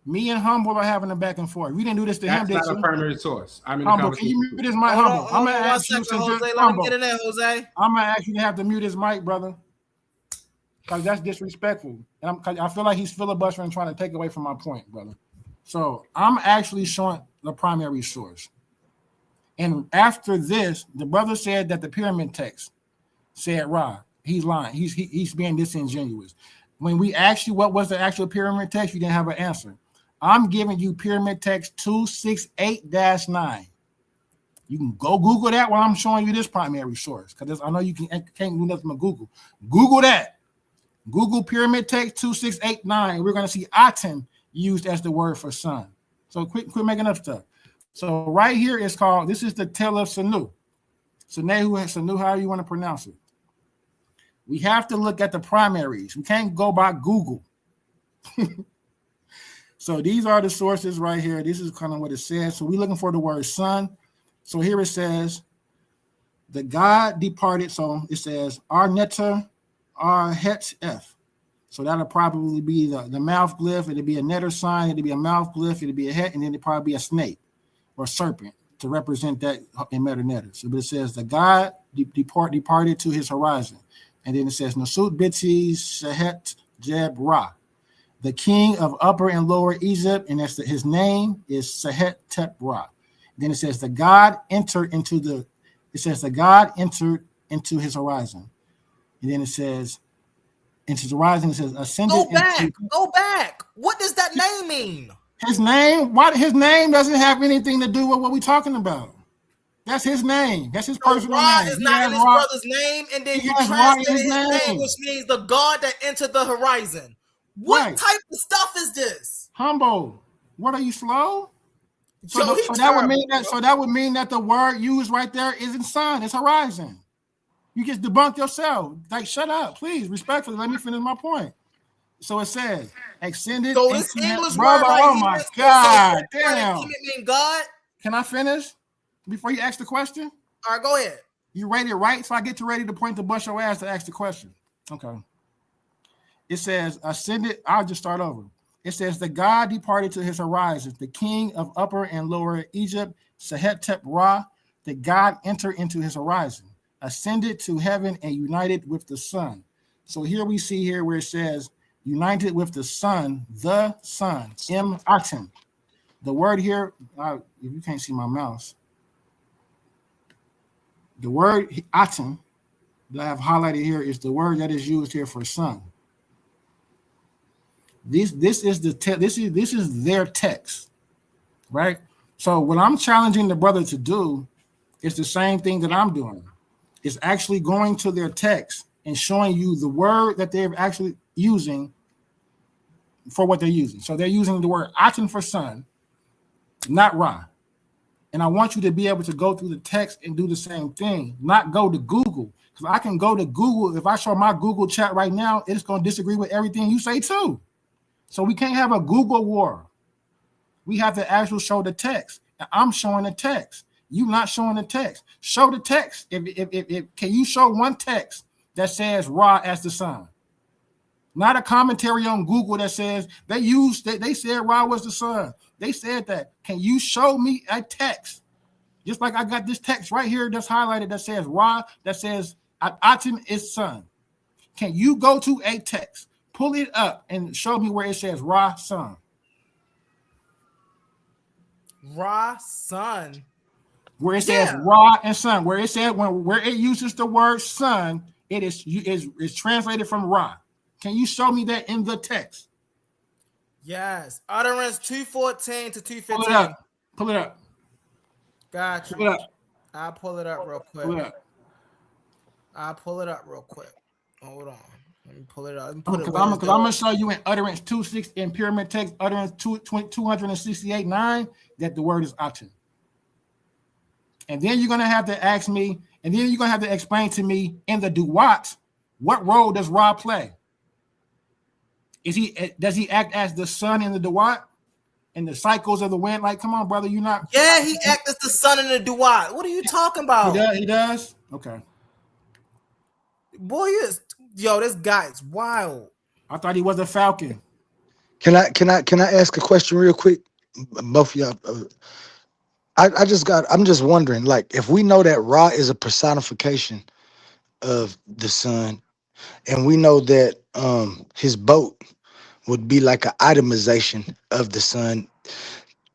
Me and Humble are having a back and forth. We didn't do this to him. That's not a primary source. Humble, can you mute his mic? Humble, I'm gonna ask you to Jose, let him get in there, Jose. I'm gonna ask you to have to mute his mic, brother, because that's disrespectful. And I feel like he's filibustering, trying to take away from my point, brother. So I'm actually showing the primary source. And after this, the brother said that the pyramid text said Ra. He's lying. He's being disingenuous. When we asked you what was the actual pyramid text, you didn't have an answer. I'm giving you pyramid text 268-9. You can go Google that while I'm showing you this primary source, because I know you can't do nothing but Google. Google that. Google pyramid text 2689. We're going to see Aten used as the word for son. So quit making up stuff. So right here is called, this is the tale of Sanu. Sanu, however you want to pronounce it. We have to look at the primaries. We can't go by Google. So these are the sources right here. This is kind of what it says. So we're looking for the word son. So here it says, the God departed. So it says, Ar-Netter, Ar-Het-F. So that'll probably be the mouth glyph. It'll be a netter sign. It'll be a mouth glyph. It'll be a het, and then it'll probably be a snake or serpent to represent that in meta-netter. So but it says, the God departed to his horizon. And then it says, Nasut Biti Sehet Jeb Ra. The king of Upper and Lower Egypt, and his name is Sehet Tep Ra. Then it says the God entered into his horizon. And then it says into his horizon, it says ascended. Go back. What does that name mean? His name? Why his name doesn't have anything to do with what we're talking about. That's his name. That's his personal name. Is not in his brother's name, and then you translate his name, which means the God that entered the horizon. What type of stuff is this? Humble. What, are you slow? So that would mean that the word used right there isn't sun, it's horizon. You just debunked yourself. Like, shut up, please. Respectfully, let me finish my point. So it says, extended. So this English brother, word, oh my God, damn. Mean God? Can I finish before you ask the question? All right, go ahead. You read it right, so I get ready to point to bust your ass to ask the question. Okay. It says, ascended. I'll just start over. It says, the God departed to his horizons, the king of Upper and Lower Egypt, Sehet Tep Ra, the God entered into his horizon, ascended to heaven and united with the sun. So here we see here where it says, united with the sun, M. Aten. The word here, if you can't see my mouse, the word Aten that I have highlighted here is the word that is used here for sun. This is their text, right? So what I'm challenging the brother to do is the same thing that I'm doing. It's actually going to their text and showing you the word that they're actually using for what they're using. So they're using the word Aten for sun, not Ra. And I want you to be able to go through the text and do the same thing, not go to Google. Because I can go to Google. If I show my Google chat right now, it's going to disagree with everything you say too. So we can't have a Google war. We have to actually show the text. And I'm showing the text. You not showing the text. Show the text. If can you show one text that says Ra as the sun? not a commentary on Google that says they said Ra was the sun. They said that. Can you show me a text? Just like I got this text right here that's highlighted that says Ra, that says Atum is sun. Can you go to a text, pull it up, and show me where it says Ra sun? Ra sun. Where it says Ra and sun, where it said where it uses the word sun, it is translated from Ra. Can you show me that in the text? Yes. Utterance 2:14 to 2:15. Pull it up. Got you. Pull it up. I'll pull it up real quick. Hold on. Let me pull it up. Because I'm going to show you in Utterance 2:6 in Pyramid Text, Utterance 268:9 that the word is Atum. And then you're going to have to ask me, and then you're going to have to explain to me in the Duat, what role does Ra play? Does he act as the sun in the Duat? And the cycles of the wind? Like, come on, brother, you're not. Yeah, he acts as the sun in the Duat. What are you talking about? He does? Okay. Boy, this guy's wild. I thought he was a falcon. Can I ask a question real quick? Both of y'all. I'm just wondering, like, if we know that Ra is a personification of the sun, and we know that his boat would be like an itemization of the sun,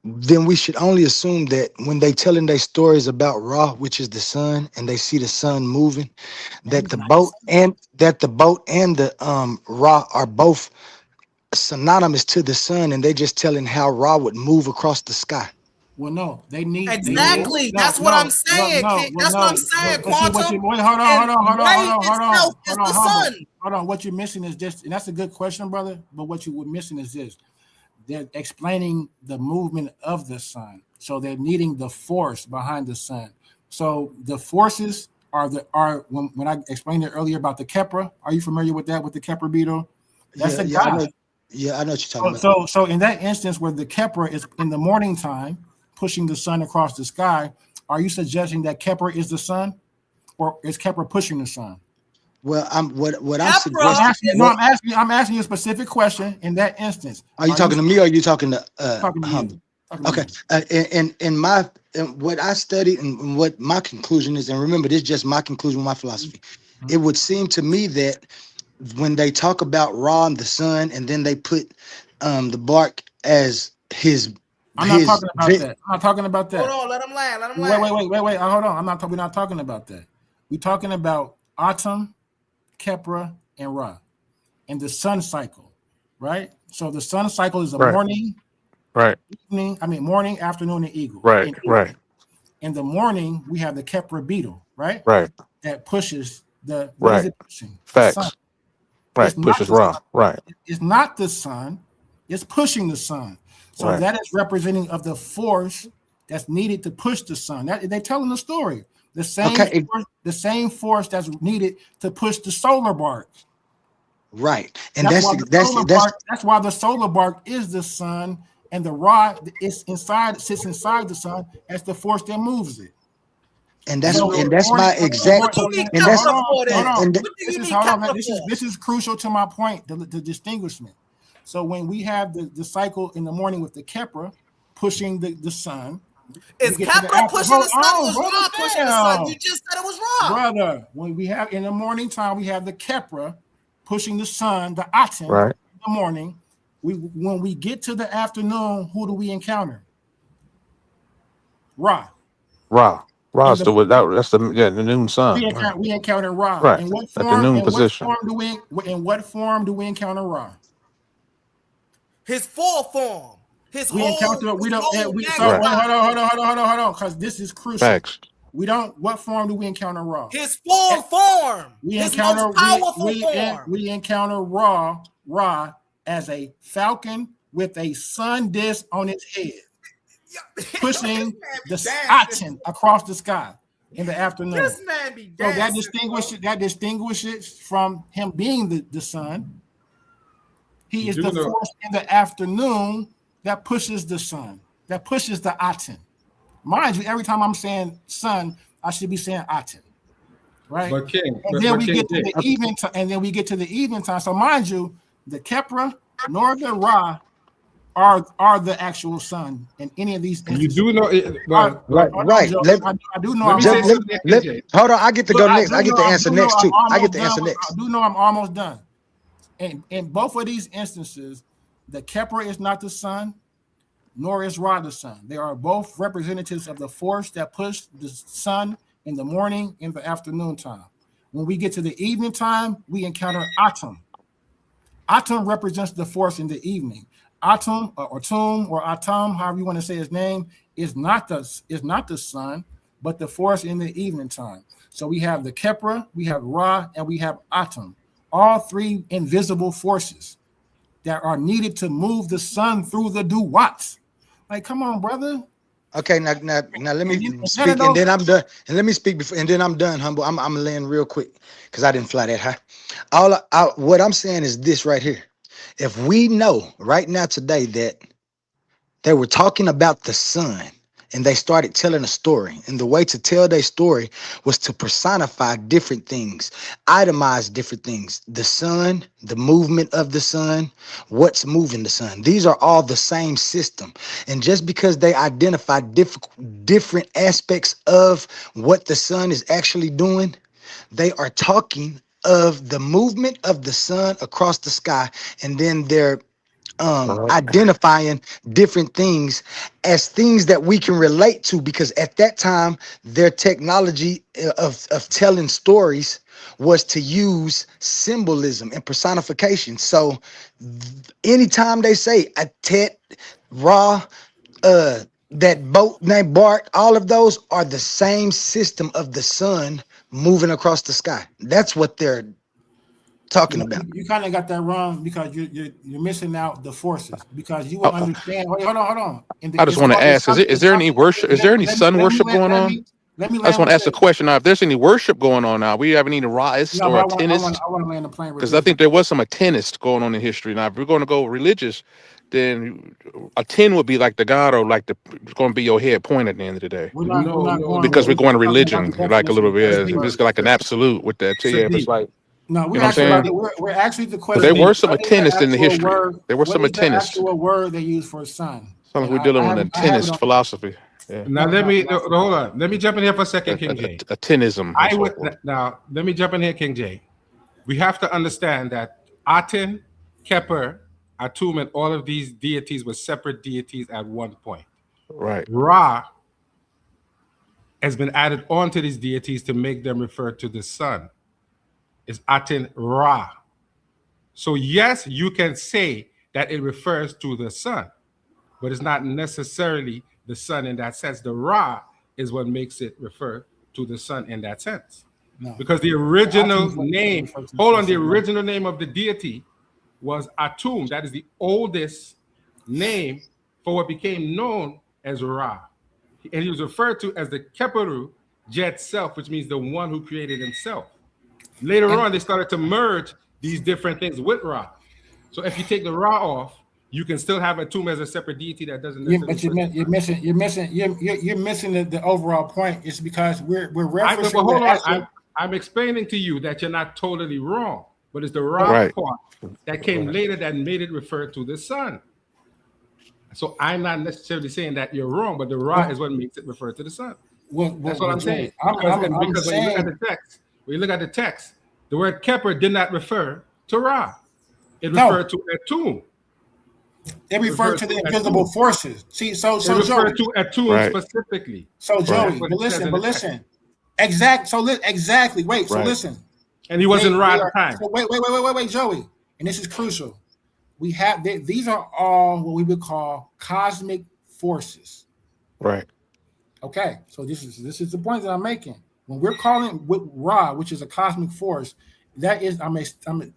then we should only assume that when they telling their stories about Ra, which is the sun, and they see the sun moving, that the boat and the Ra are both synonymous to the sun, and they just telling how Ra would move across the sky. Well, no, they need exactly. That's what I'm saying. That's what I'm saying. Quantum. Hold on. What you're missing is this, and that's a good question, brother. But what you were missing is this: they're explaining the movement of the sun, so they're needing the force behind the sun. So the forces are when I explained it earlier about the Kepra. Are you familiar with that? With the Kepra beetle? That's the god. I know what you're talking about. So in that instance, where the Kepra is in the morning time, pushing the sun across the sky, are you suggesting that Kepler is the sun, or is Kepler pushing the sun? Well, I'm suggesting. I'm asking you a specific question. In that instance, are you talking to me, or are you talking to Humble? Okay. In what I studied and what my conclusion is, and remember, this is just my conclusion, my philosophy. It would seem to me that when they talk about Ra and the sun, and then they put the bark as his. I'm not talking about that. Hold on, let him land. Wait. Hold on. We're not talking about that. We're talking about Atum, Kepra, and Ra, and the sun cycle, right? So the sun cycle is a morning, evening. Morning, afternoon, and eagle. Right. In the morning, we have the Kepra beetle, right? Right. That pushes the right. What is it pushing? Facts. The sun. Right. Pushes Ra. Right. It's not the sun. It's pushing the sun. So that is representing of the force that's needed to push the sun. They're telling the story. The same force that's needed to push the solar bark. Right. And that's why the solar bark is the sun, and the rod sits inside the sun as the force that moves it. And that's my exact. This is crucial to my point, the distinguishment. So when we have the cycle in the morning with the Kepra pushing the sun, is Kepra pushing the sun or is Ra pushing the sun? You just said it was Ra. Brother, when we have in the morning time, we have the Kepra pushing the sun, the Atum in the morning. When we get to the afternoon, who do we encounter? Ra. Ra's that's the noon sun. We encounter Ra. Right. In what form, at the noon position. In what form do we encounter Ra? His full form. Hold on, because this is crucial. Facts. What form do we encounter Ra? His full form. His most powerful form. We encounter Ra as a falcon with a sun disk on its head, pushing the Atum across the sky in the afternoon. This man be dancing. So that distinguishes from him being the sun. He is the force in the afternoon that pushes the sun, that pushes the Atum. Mind you, every time I'm saying sun, I should be saying Atum, right? Then we get to the evening time. So mind you, the Kepra nor the Ra are the actual sun in any of these instances. You do know it, well, right. I do know. Hold on. I get to go next. I get to answer next too. I get to answer I next. do know I'm almost done. And in both of these instances, the Kepra is not the sun, nor is Ra the sun. They are both representatives of the force that push the sun in the morning and the afternoon time. When we get to the evening time, we encounter Atum. Atum represents the force in the evening. Atum or Atum, however you want to say his name, is not the sun, but the force in the evening time. So we have the Kepra, we have Ra, and we have Atum. All three invisible forces that are needed to move the sun through the duwats. Like, come on, brother. Okay, now let me speak, and then I'm done. And let me speak before, and then I'm done. Humble. I'm laying real quick because I didn't fly that high. What I'm saying is this right here. If we know right now today that they were talking about the sun and they started telling a story, and the way to tell their story was to personify different things, itemize different things, the sun, the movement of the sun, what's moving the sun. These are all the same system. And just because they identify different aspects of what the sun is actually doing, they are talking of the movement of the sun across the sky, and then they're identifying different things as things that we can relate to, because at that time their technology of telling stories was to use symbolism and personification. So anytime they say a Tet, Ra, that boat named Bart, all of those are the same system of the sun moving across the sky. That's what they're talking about. You kind of got that wrong, because you're missing out the forces, because you will understand. Hold on. I just want to ask: is there any worship? Is there any sun worship going on? I just want to ask a question now. If there's any worship going on now, we haven't even Raist or a tenist, I want to land the plane because I think there was some tennis going on in history. Now, if we're going to go religious, then a 10 would be like the God, or like it's going to be your head point at the end of the day. Because we're going to religion, like a little bit. Yeah, it's like an absolute with that. Yeah, it's like. No, we're actually the question. There were some tennis in the history. There were some tennis. Actual word they use for sun. Sounds like we're dealing with a tennis philosophy. Yeah. Now hold on. Let me jump in here for a second, King J. A tenism. Now let me jump in here, King J. We have to understand that Aten, Keper, Atum, and all of these deities were separate deities at one point. Right. Ra has been added onto these deities to make them refer to the sun. Is Aten Ra. So yes, you can say that it refers to the sun, but it's not necessarily the sun in that sense. The Ra is what makes it refer to the sun in that sense. No. Because the original name, the original name of the deity was Atum. That is the oldest name for what became known as Ra. And he was referred to as the Keperu, Jet Self, which means the one who created himself. Later on, they started to merge these different things with Ra. So if you take the Ra off, you can still have Atum as a separate deity that doesn't. Yeah, but you're missing the overall point. It's because we're referencing. Hold on. I'm explaining to you that you're not totally wrong, but it's the Ra part that came later that made it refer to the sun. So I'm not necessarily saying that you're wrong, but the Ra is what makes it refer to the sun. That's what I'm saying. Because when you look at the text. When you look at the text, the word Keper did not refer to Ra. It referred to Atum. It referred to the invisible forces. See, so it referred to Atum specifically. So Joey, but listen. Exactly. Wait. So listen. And he wasn't Ra at the time. So wait, Joey. And this is crucial. We have these are all what we would call cosmic forces. Right. Okay. So this is the point that I'm making. When we're calling with Ra, which is a cosmic force, that is, I'm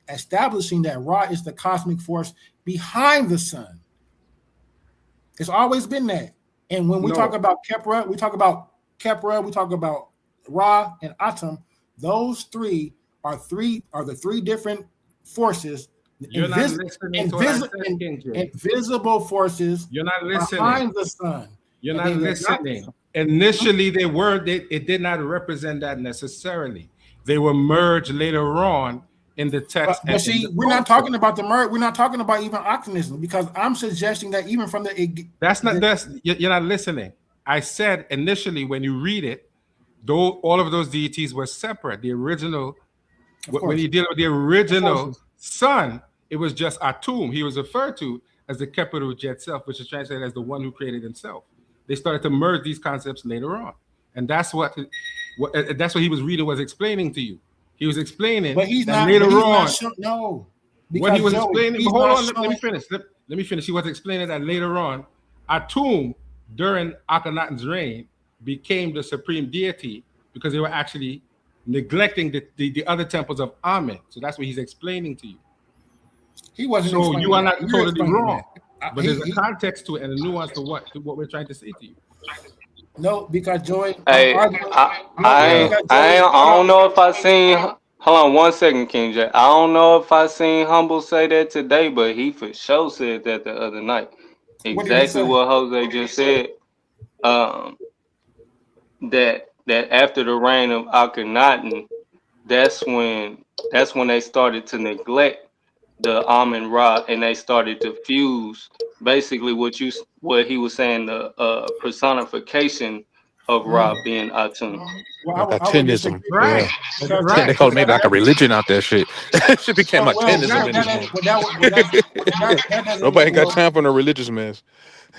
establishing that Ra is the cosmic force behind the sun. It's always been that. And when we talk about Kepra, we talk about Ra and Atum. Those three are the three different forces. You're not listening to what I said, invisible forces. You're not listening behind the sun. You're not listening. Initially, they weren't. It did not represent that necessarily. They were merged later on in the text. But see, we're not talking about the murder. We're not talking about even octanism, because I'm suggesting that even from the you're not listening. I said initially when you read it, though all of those deities were separate. The original, when you deal with the original son, it was just Atum. He was referred to as the Keperu Jet Self, which is translated as the one who created himself. They started to merge these concepts later on, and that's what he was reading was explaining to you. He was explaining, but he's not later on. No, What he was explaining. But hold on, let me finish. Let me finish. He was explaining that later on, Atum during Akhenaten's reign became the supreme deity because they were actually neglecting the other temples of Amen. So that's what he's explaining to you. He wasn't. So you are not that. totally wrong. But there's a context to it and a nuance to what we're trying to say to you. No, because Joy. Hey, I don't know if I seen. Hold on 1 second, King J. I don't know if I seen Humble say that today, but he for sure said that the other night. Exactly what Jose just said. That after the reign of Akhenaten, that's when they started to neglect the Amun Ra, and they started to fuse basically what he was saying, the personification of Ra being Atum. Atinism, right? Yeah. They call it maybe like a religion out there. Shit, shit became Atinism. Nobody ain't got time for no religious mess.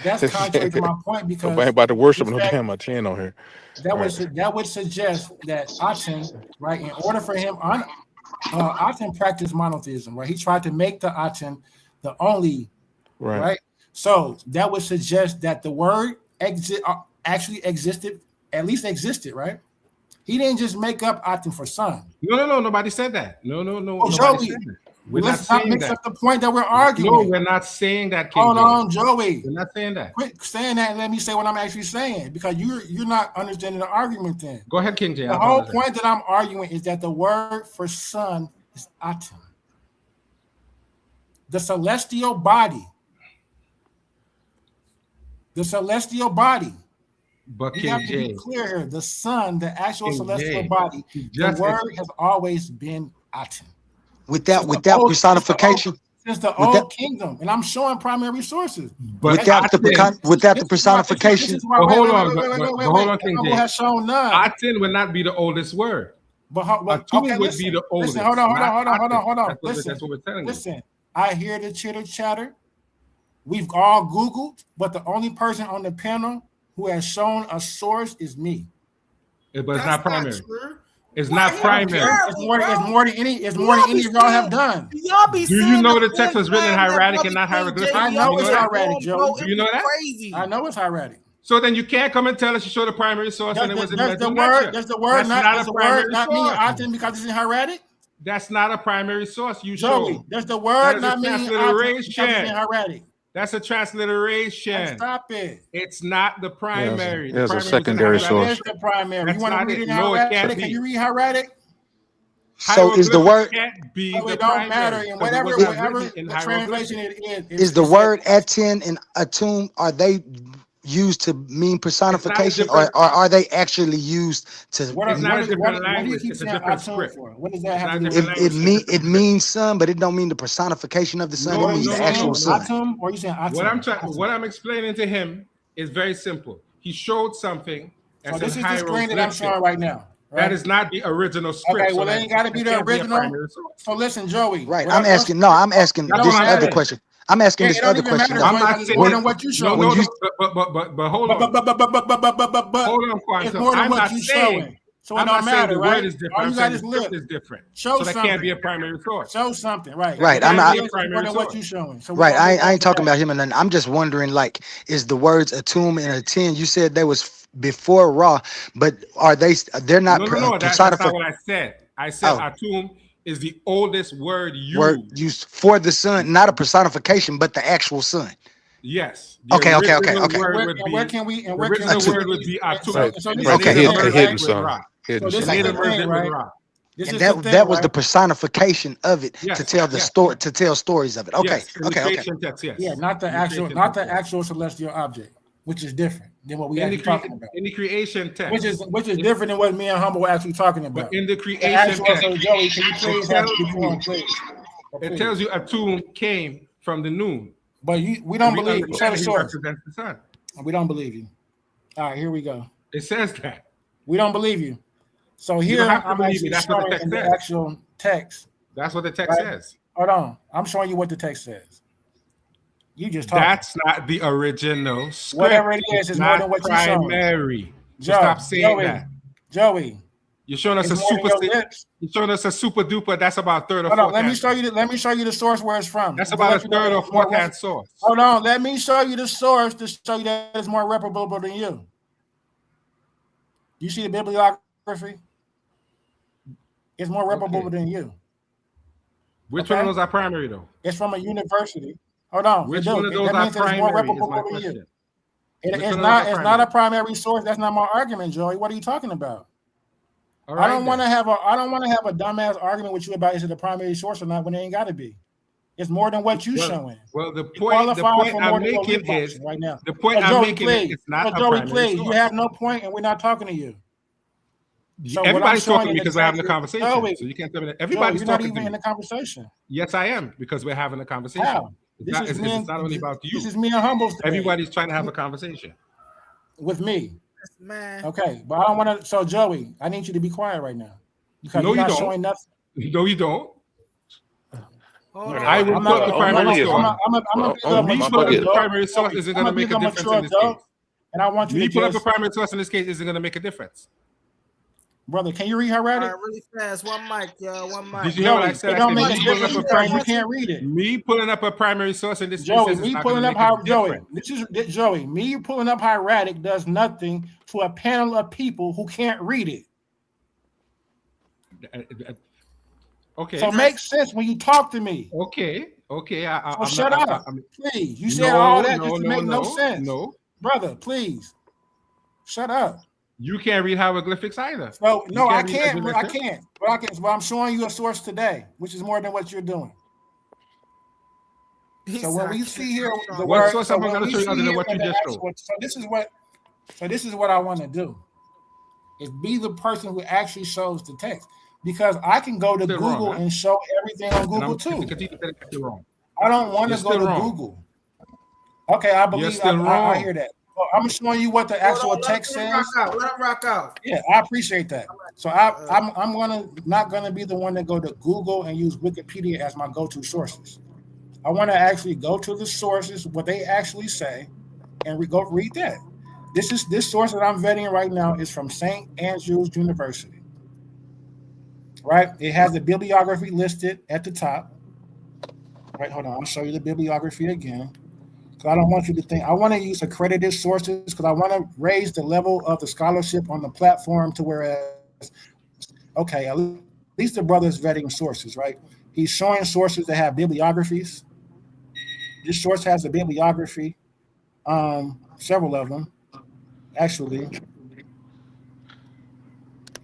That's contrary to my point, because nobody about to worship no damn Aten on here. That would suggest that Aten, right, in order for him, Aten practiced monotheism, right? He tried to make the Aten the only, right? So that would suggest that the word actually existed, at least existed, right? He didn't just make up Aten for son. No, nobody said that. No. Oh, Joey, let's not mix up the point that we're arguing. No, we're not saying that. Hold on, Joey. We're not saying that. Quit saying that and let me say what I'm actually saying, because you're not understanding the argument then. Go ahead, King J. The whole point that I'm arguing is that the word for son is Aten. The celestial body. But we King have to J, be clear here. The sun, the actual King celestial J, body, the word has always been Aten. Without personification. Since the old kingdom, and I'm showing primary sources. But without the personification. Hold on, King J. Has shown none. Aten would not be the oldest word. But would be the oldest. Hold on. That's what we're telling you. Listen, I hear the chitter chatter. We've all Googled, but the only person on the panel who has shown a source is me. But it's not primary. It's not primary. It's more than any of y'all have done. Do you know the text was written in hieratic and not hieroglyphic? I know it's hieratic, Joe. Do you know that? I know it's hieratic. So then you can't come and tell us you show the primary source and it was in the word not mean Aten because it's in hieratic? That's not a primary source. You Joey, show. Does the word not mean Aten because it's in hieratic? That's a transliteration. Stop it. It's not the primary. There's a secondary source. It's the primary. That's you want to read it in hieratic? No, Can you read hieratic? So is the word? It don't matter in whatever translation it is. Is the word Aten and Atum, are they used to mean personification, or are they actually used to? What do you keep saying Atum for? What does that have to do? It means son, but it don't mean the personification of the son. It means the actual son. Atum, or you saying Atum? What I'm explaining to him is very simple. He showed something. So this is the screen that I'm showing right now. Right? That is not the original script. Okay, well, it ain't got to be the original. So listen, Joey. Right, I'm asking this other question. I'm asking this other question. I'm not saying more than what you showing. But hold on. Hold on, Quantum. It's more than what you showing. So it don't matter, right? Word is different. All you got is lip. Is different. Show so something. That can't be a primary source. Show something, right? Right. I'm not more than what you showing. So right. I ain't talking about him and then I'm just wondering, like, is the words Atum and Aten? You said they was before Ra, but are they? They're not. No. That's not what I said. I said Atum is the oldest word used for the son, not a personification, but the actual son. Yes. Okay. Where can we? And where can the word would be Atum? Okay. Hidden son. So this is the thing, right? And that was the personification of it to tell the story, to tell stories of it. Okay. Yeah, not the actual celestial object, which is different. than what we in actually talking about. In the creation text, which is different than what me and Humble were actually talking about. But in the creation text, text, Joey, can you please have decorum, please? It tells you a tomb came from the noon. But we don't believe you. Show the source. Represents the sun. We don't believe you. All right, here we go. It says that. We don't believe you. So here I'm actually showing in the actual text. That's what the text says. Hold on. I'm showing you what the text says. You just talking. That's not the original script. Whatever it is more than what you're showing. Primary. Stop saying that. Joey. You're showing us you're showing us a super duper. That's about third or fourth. Let me show you the source where it's from. That's about a third or fourth hand source. Hold on. Let me show you the source to show you that it's more reputable than you. You see the bibliography? It's more reputable than you. Which one of those are primary though? It's from a university. Hold on. Which one of those are primary? Is my question. It's not a primary source. That's not my argument, Joey. What are you talking about? I don't want to have a dumbass argument with you about is it a primary source or not when it ain't got to be. It's more than what you showing. Well, the point I'm making is right now. The point I'm making is it's not a primary source. You have no point, and we're not talking to you. So everybody's talking to me because we're having a conversation. So you can't tell me that everybody's talking to me. You're not even in the conversation. Yes, I am because we're having a conversation. How? It's not only about you. This is me and Humble. Everybody's trying to have a conversation with me. Man. Okay, but I don't want to. So Joey, I need you to be quiet right now because you're not don't. Showing nothing. No, you don't. I will put the primary source. Me putting up the primary source isn't going to make a difference in this case. And I want you to put up a primary source in this case isn't going to make a difference. Brother, can you read her read it? Really fast. One mic, y'all. One mic. Did you hear what I said? You can't read it. Me pulling up a primary source in this Joey, me pulling up how Joey. This is Joey. Me pulling up hieratic does nothing to a panel of people who can't read it. Okay. So it makes sense when you talk to me. Okay. So shut up, please. You said all that just to make no sense. No, brother, please. Shut up. You can't read hieroglyphics either. So no, I can't. But I'm showing you a source today, which is more than what you're doing. So when we see here the word, source I'm going to show you other than what you just showed. So this is what I want to do. Is be the person who actually shows the text. Because I can go to Google and show everything on Google too. I don't want to go to Google. Okay, I believe I hear that. Well, I'm showing you what the actual text says. Let him rock out. Yeah, I appreciate that. So I'm not gonna be the one that go to Google and use Wikipedia as my go-to sources. I want to actually go to the sources, what they actually say, and we go read that. This source that I'm vetting right now is from St. Andrews University. Right? It has the bibliography listed at the top. Right, hold on, I'll show you the bibliography again. I don't want you to think. I want to use accredited sources because I want to raise the level of the scholarship on the platform to whereas, okay, at least the brother's vetting sources, right? He's showing sources that have bibliographies. This source has a bibliography, several of them, actually.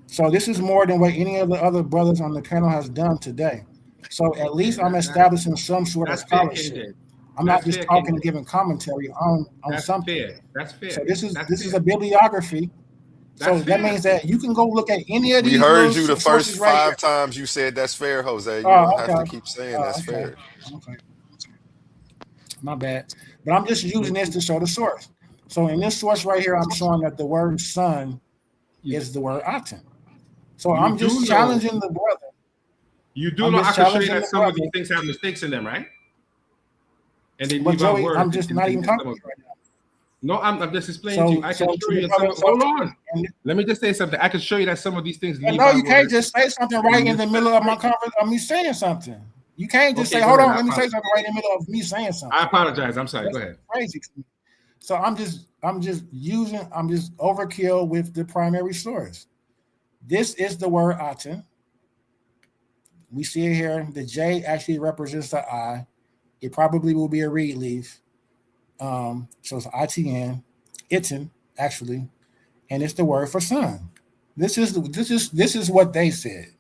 So this is more than what any of the other brothers on the panel has done today. So at least I'm establishing some sort of scholarship. I'm not just talking and giving commentary on something. That's fair. So this is a bibliography. So that means that you can go look at any of these. We heard you the first 5 times you said that's fair, Jose. You don't have to keep saying that's fair. Okay. My bad. But I'm just using this to show the source. So in this source right here, I'm showing that the word son is the word aten. So I'm just challenging the brother. You do know I can show you that some of these things have mistakes in them, right? And they leave out words. I'm just not even talking to you right now. No, I'm just explaining to you. I can show you some. Hold on. Let me just say something. I can show you that some of these things. No, you can't just say something right in the middle of my conference of me saying something. You can't just say, "Hold on, let me say something right in the middle of me saying something." I apologize. I'm sorry. Go ahead. Crazy to me. So I'm just overkill with the primary source. This is the word aten. We see it here. The J actually represents the I. It probably will be a reed leaf. So it's ITN, iten, actually, and it's the word for son. This is what they said.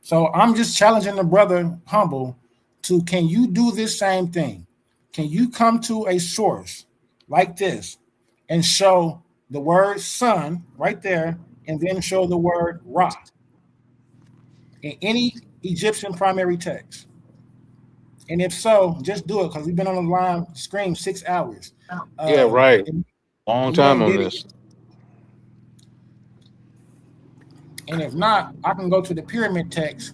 So I'm just challenging the brother Humble to, can you do this same thing? Can you come to a source like this and show the word sun right there, and then show the word Ra in any Egyptian primary text? And if so, just do it, because we've been on the line screen 6 hours. Yeah, right. Long and you time ain't on did it. this. And if not, I can go to the pyramid text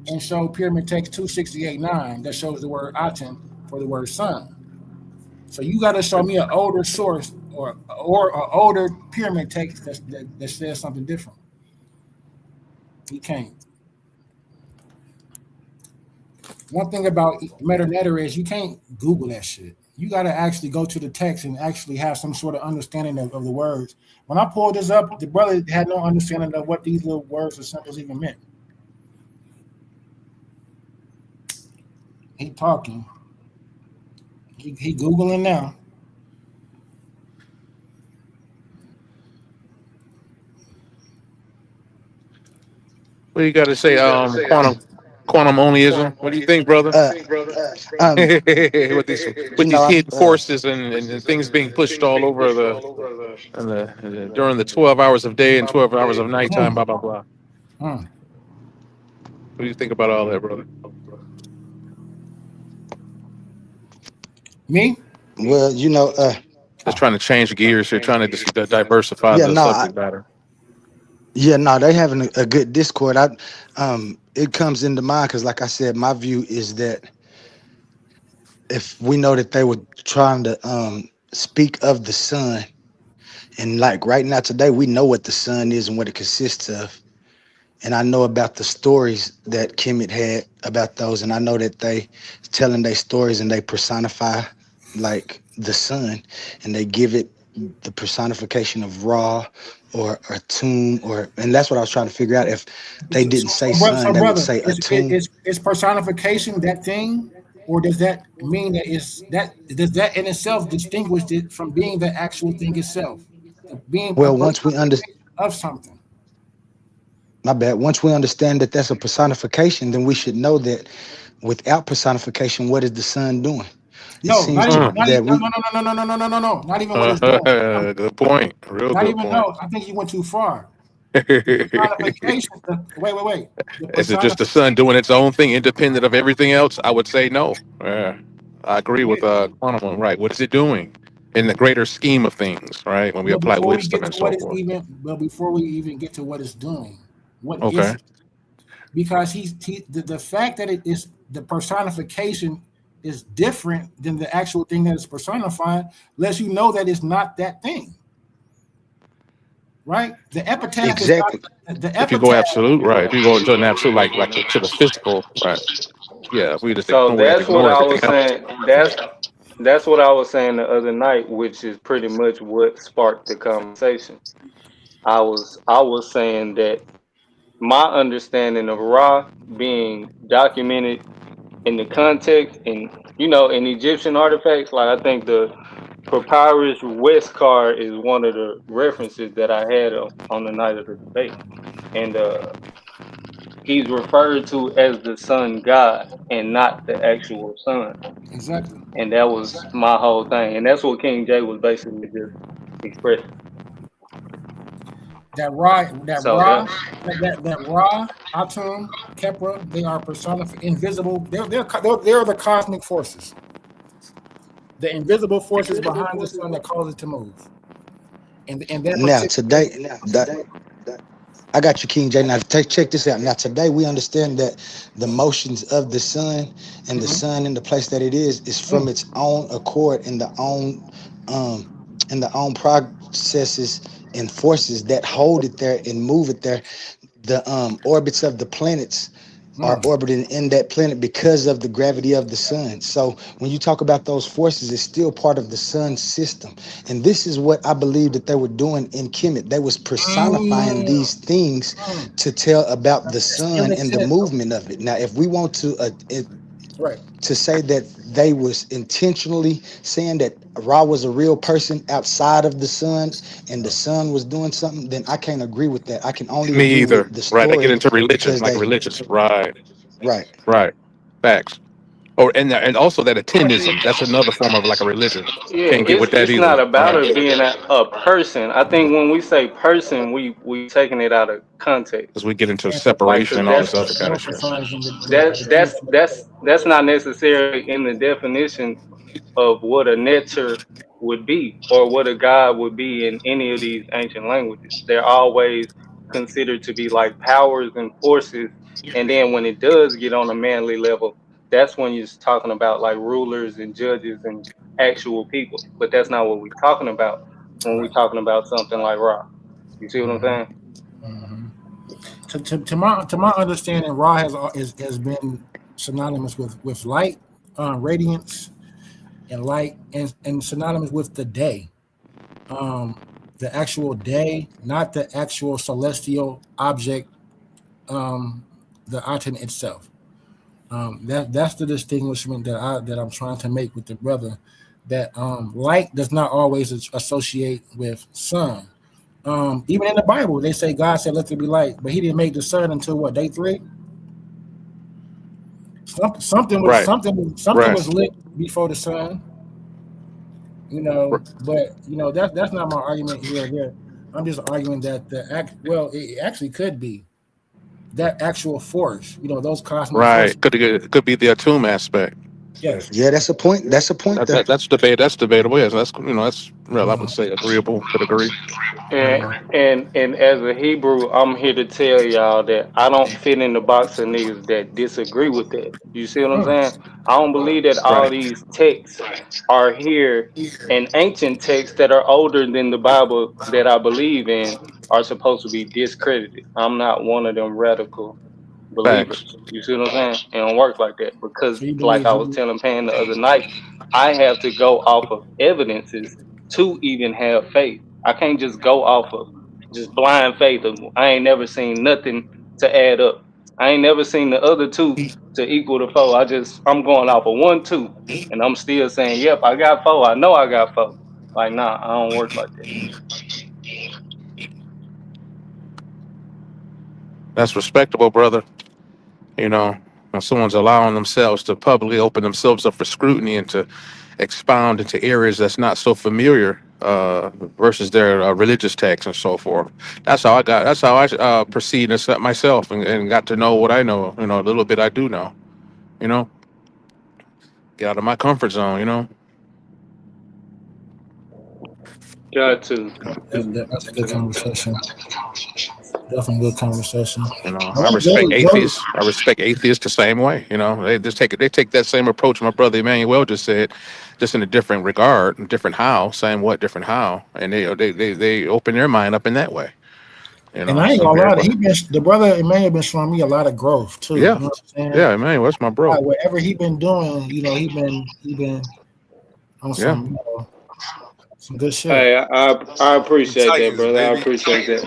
and show pyramid text 268.9 that shows the word Aten for the word sun. So you got to show me an older source or an older pyramid text that says something different. You can't. One thing about MetaNetter is you can't Google that shit. You got to actually go to the text and actually have some sort of understanding of the words. When I pulled this up, the brother had no understanding of what these little words or symbols even meant. He talking. He Googling now. What you got to say? Quantum onlyism. What do you think, brother? with these hidden forces and things being pushed all over during the 12 hours of day and 12 hours of nighttime. Blah blah blah. What do you think about all that, brother? Me? Well, just trying to change gears here, trying to just diversify the subject matter. Yeah, no, they having a good discord. It comes into mind because, like I said, my view is that if we know that they were trying to speak of the sun, and like right now today, we know what the sun is and what it consists of. And I know about the stories that Kemet had about those, and I know that they telling their stories and they personify like the sun, and they give it the personification of Ra or Atum, and that's what I was trying to figure out. If they didn't say sun, they would say Atum. Is personification that thing, or does that mean that does that in itself distinguish it from being the actual thing itself? Being well, once we understand of something. My bad. Once we understand that that's a personification, then we should know that without personification, what is the sun doing? No, not even, no. Not even what it's doing. Good point. Real not good even point. No. I think you went too far. The personification. Wait. Is it just the sun doing its own thing, independent of everything else? I would say no. I agree with Quantum. Right. What is it doing in the greater scheme of things? Right. When we apply wisdom and so forth. Before we even get to what it's doing, what is okay. it? Because the fact that it is the personification is different than the actual thing that is personified lets you know that it's not that thing. Right? The epitaph exactly. Is not, if you go absolute, right? If you go to an absolute, like to the physical, right? Yeah. If we just so that's what I was saying. That's what I was saying the other night, which is pretty much what sparked the conversation. I was saying that my understanding of Ra being documented in the context and in Egyptian artifacts, like I think the Papyrus West card is one of the references that I had on the night of the debate, and he's referred to as the sun god and not the actual sun. Exactly. And that was my whole thing, and that's what King J was basically just expressing. That Ra, Atum, Kepra, they are personified, invisible. They're the cosmic forces. The invisible forces behind the sun that cause it to move. And that now today, I got you, King J. Now check this out. Now today we understand that the motions of the sun and the sun in the place that it is from its own accord and the own processes and forces that hold it there and move it there. The orbits of the planets are orbiting in that planet because of the gravity of the sun. So when you talk about those forces, it's still part of the sun system. And this is what I believe that they were doing in Kemet. They was personifying these things to tell about the sun and the movement of it. Now, if we want to to say that they was intentionally saying that Ra was a real person outside of the sun and the sun was doing something, then I can't agree with that. I can only Me agree either. with the story. Right, they get into religion, because like religious. Right. Right. Right. Facts. And also that attendism. That's another form of like a religion. Yeah, Can't get with that it's either. not about Right. her being a person. I think when we say person, we taking it out of context. As we get into Like, separation cause and all this other kind of shit. Emphasizing that's not necessarily in the definition of what a neter would be or what a god would be in any of these ancient languages. They're always considered to be like powers and forces. And then when it does get on a manly level, that's when you're talking about like rulers and judges and actual people. But that's not what we're talking about when we're right. talking about something like Ra. You see what I'm saying? Mm-hmm. To my understanding, Ra has been synonymous with light, radiance, and light, and synonymous with the day, the actual day, not the actual celestial object, the item itself. That's the distinguishment that I'm trying to make with the brother. That light does not always associate with sun. Even in the Bible, they say God said, "Let there be light," but He didn't make the sun until what, day 3? Something Right. was lit before the sun. But that's not my argument here or there. I'm just arguing that it actually could be that actual force. Those cosmic forces. Right. Could be the attuned aspect. Yes. Yeah, that's a point. That's a point there. That's debate. That's debatable. Yes, that's that's real. I would say agreeable. Could agree. And as a Hebrew, I'm here to tell y'all that I don't fit in the box of niggas that disagree with that. You see what I'm saying? I don't believe that all Right. these texts are here and ancient texts that are older than the Bible that I believe in are supposed to be discredited. I'm not one of them radical Facts. believers. You see what I'm saying? It don't work like that because, So you like I believe was telling Pan the other night, I have to go off of evidences to even have faith. I can't just go off of just blind faith. I ain't never seen nothing to add up. I ain't never seen the other two to equal the four. I'm going off of 1, 2, and I'm still saying, yep, I got four. I know I got four. Like, nah, I don't work like that. That's respectable, brother. When someone's allowing themselves to publicly open themselves up for scrutiny and to expound into areas that's not so familiar versus their religious texts and so forth. That's how I proceed and set myself and got to know what I know. A little bit I do know. You know, get out of my comfort zone. Got to. That's a good conversation. Definitely good conversation. I respect atheists. I respect atheists the same way. They take that same approach my brother Emmanuel just said, just in a different regard, different how, same what, different how, and they open their mind up in that way. And I ain't So gonna lie, everybody, the brother Emmanuel been showing me a lot of growth too. yeah, You know what I'm saying? yeah, Emmanuel, that's my bro. Whatever he been doing, he been on Yeah. some good shit. Hey, I appreciate that, brother. I appreciate that.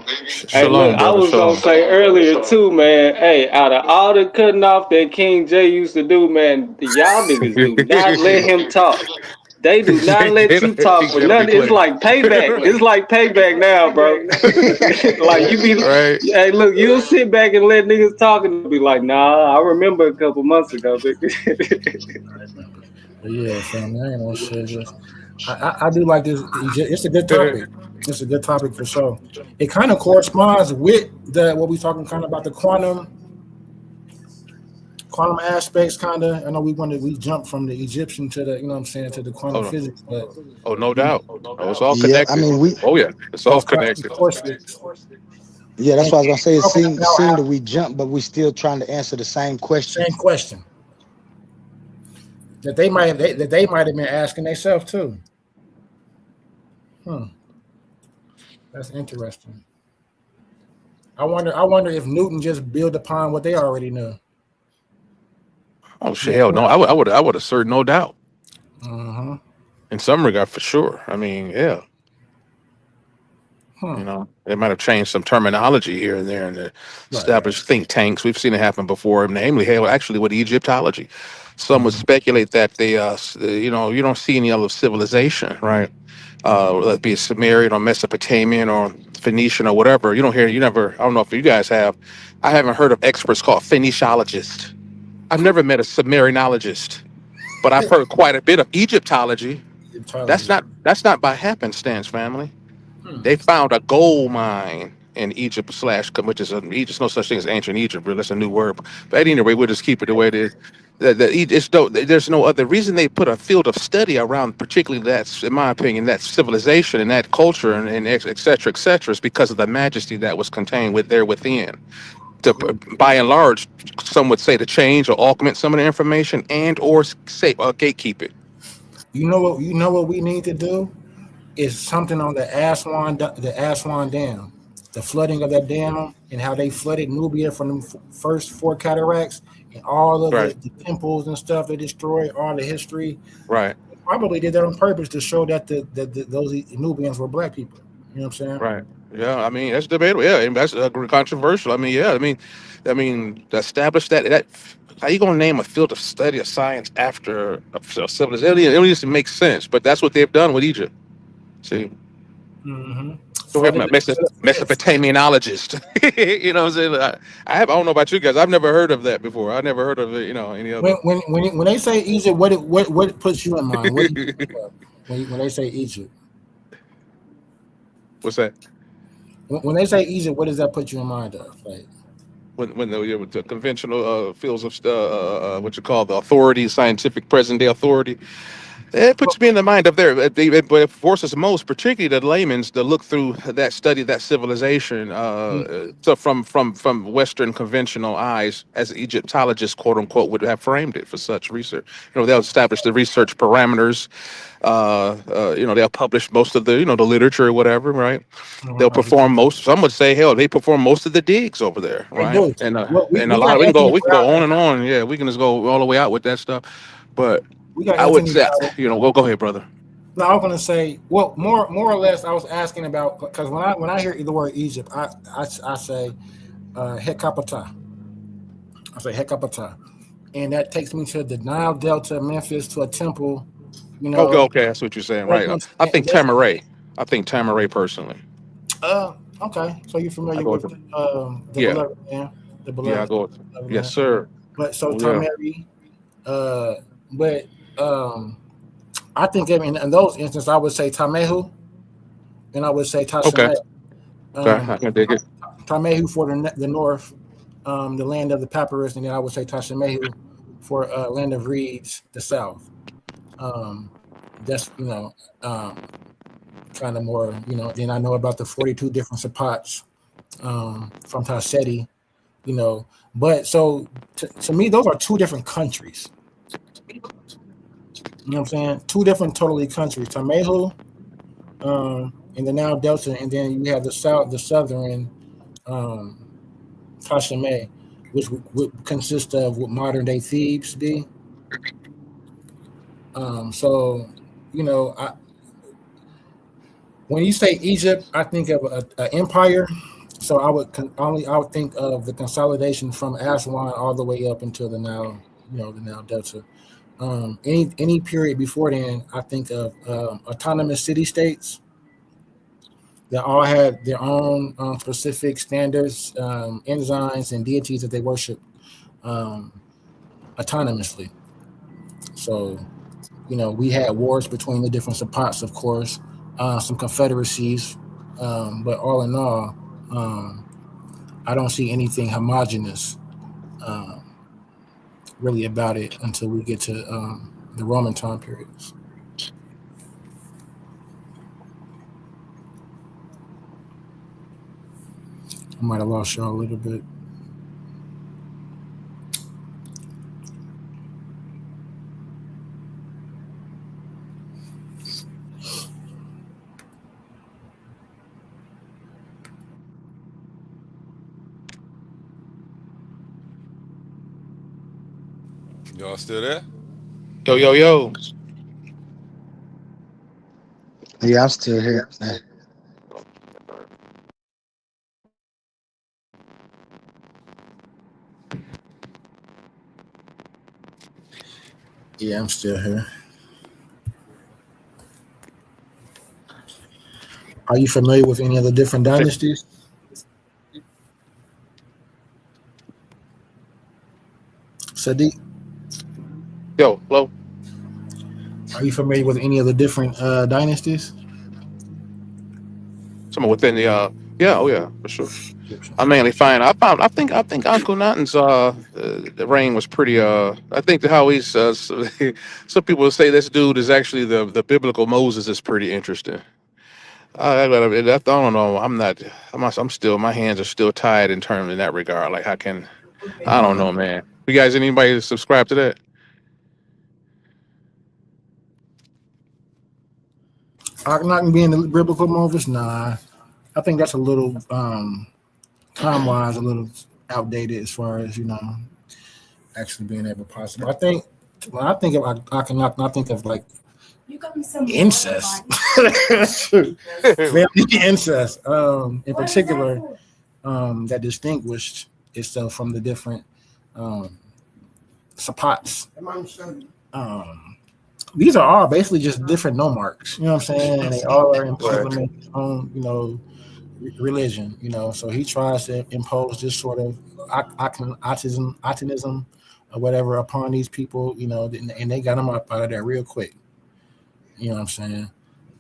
Hey, Shalom, look, I brother. was gonna say earlier too, man. Hey, out of all the cutting off that King J used to do, man, y'all niggas do not let him talk. They do not let you talk for nothing. It's like payback. It's like payback now, bro. Like you be, right. Hey, look, you'll sit back and let niggas talk and be like, nah, I remember a couple months ago. Yeah, family, I ain't no shit. I do like this. It's a good topic. It's a good topic for sure. It kind of corresponds with what we talking kind of about the quantum aspects. Kind of. I know we jumped from the Egyptian to the to the quantum physics, but no doubt. It's all Yeah, I connected. mean It's all connected. Yeah, that's what I was gonna say. It seemed that we jumped, but we still trying to answer the same question. Same question that they might have been asking themselves too. That's interesting. I wonder if Newton just built upon what they already knew. Oh shit, hell no! I would assert no doubt. Uh-huh. In some regard, for sure. I mean, yeah. They might have changed some terminology here and there and established think tanks. We've seen it happen before, namely, actually with Egyptology. Some would speculate that you don't see any other civilization, right? Whether it be Sumerian or Mesopotamian or Phoenician or whatever. You never, I don't know if you guys have. I haven't heard of experts called Phoeniciologists. I've never met a Sumerianologist. but I've heard quite a bit of Egyptology. That's not by happenstance, family. They found a gold mine in Egypt slash, which is Egypt's no such thing as ancient Egypt, really. That's a new word. But anyway, we'll just keep it the way it is. There's no other reason they put a field of study around, particularly that's, in my opinion, that civilization and that culture and et cetera, is because of the majesty that was contained within. To, by and large, some would say to change or augment some of the information and or say gatekeep it. You know what? You know what we need to do is something on the Aswan Dam, the flooding of that dam, and how they flooded Nubia from the first four cataracts, and all of the temples and stuff they destroyed, all the history. Right. They probably did that on purpose to show that those Nubians were black people. You know what I'm saying? Right. Yeah. I mean, that's debatable. Yeah, and that's controversial. I mean, yeah. I mean, to establish that how you gonna name a field of study of science after a civilization? It only just makes sense. But that's what they've done with Egypt. See. Mm-hmm. So we have Mesopotamianologist. You know what I'm saying? I don't know about you guys. I've never heard of that before. I never heard of it. You know, any other. When they say Egypt, what puts you in mind? What do you think of when they say Egypt? What's that? When they say Egypt, what does that put you in mind of? Like when the conventional fields of what you call the authority, scientific present day authority. It puts me in the mind of there, but it forces most, particularly the layman's, to look through that study, that civilization, so from Western conventional eyes, as Egyptologists, quote unquote, would have framed it for such research. You know, they'll establish the research parameters. You know, they'll publish most of the, you know, the literature or whatever, right? They'll perform most. Some would say, hell, they perform most of the digs over there, right? And and a lot. We can go on and on. Yeah, we can just go all the way out with that stuff, but. I would say, you know, go ahead, brother. No, I was gonna say, well, more or less, I was asking about because when I hear the word Egypt, I say Hekapata. I say Hekapata, and that takes me to the Nile Delta, Memphis, to a temple. You know. Okay, that's what you're saying, right? I think Tamaray. I think Tamaray personally. Okay, so you're familiar with the beloved man, the beloved. Yeah, I go. Yes, sir. But so Tamaray, but. I think in those instances I would say Tamehu, and I would say Tashime. Okay, I can dig it. Tamehu for the north, the land of the papyrus, and then I would say Tashimehu for land of reeds, the south. That's kind of more Then I know about the 42 different sapots from Taseti, But so to me, those are two different countries. You know what I'm saying? Two different totally countries. Tamehu, in the Nile Delta, and then you have the southern Tashime, which would consist of what modern day Thebes be. So, when you say Egypt, I think of an empire. So I would think of the consolidation from Aswan all the way up until the Nile, the Nile Delta. Any period before then, I think of autonomous city-states that all had their own specific standards, ensigns, and deities that they worship autonomously. So, we had wars between the different sapots, of course, some confederacies, but all in all, I don't see anything homogenous really about it until we get to the Roman time periods. I might have lost y'all a little bit. Y'all still there? Yo. Yeah, I'm still here. Yeah, I'm still here. Are you familiar with any of the different dynasties? Sadiq? Yo, hello. Are you familiar with any of the different dynasties? Someone within the yeah, oh yeah, for sure. I mainly find I think Uncle Notton's the reign was pretty I think that how he's some people say this dude is actually the biblical Moses is pretty interesting. I don't know. I'm still my hands are still tied in terms in that regard. Like how can I don't know, man. You guys anybody subscribe to that? Akhenaten being the biblical Moses, nah. I think that's a little time wise a little outdated as far as actually being able possible. I think when I think of Akhenaten, I think of like incest, family incest, in particular, that distinguished itself from the different Sapots. These are all basically just different nomarchs, you know what I'm saying? And they all are implementing their own, religion, So he tries to impose this sort of Atenism or whatever upon these people, and they got him up out of there real quick. You know what I'm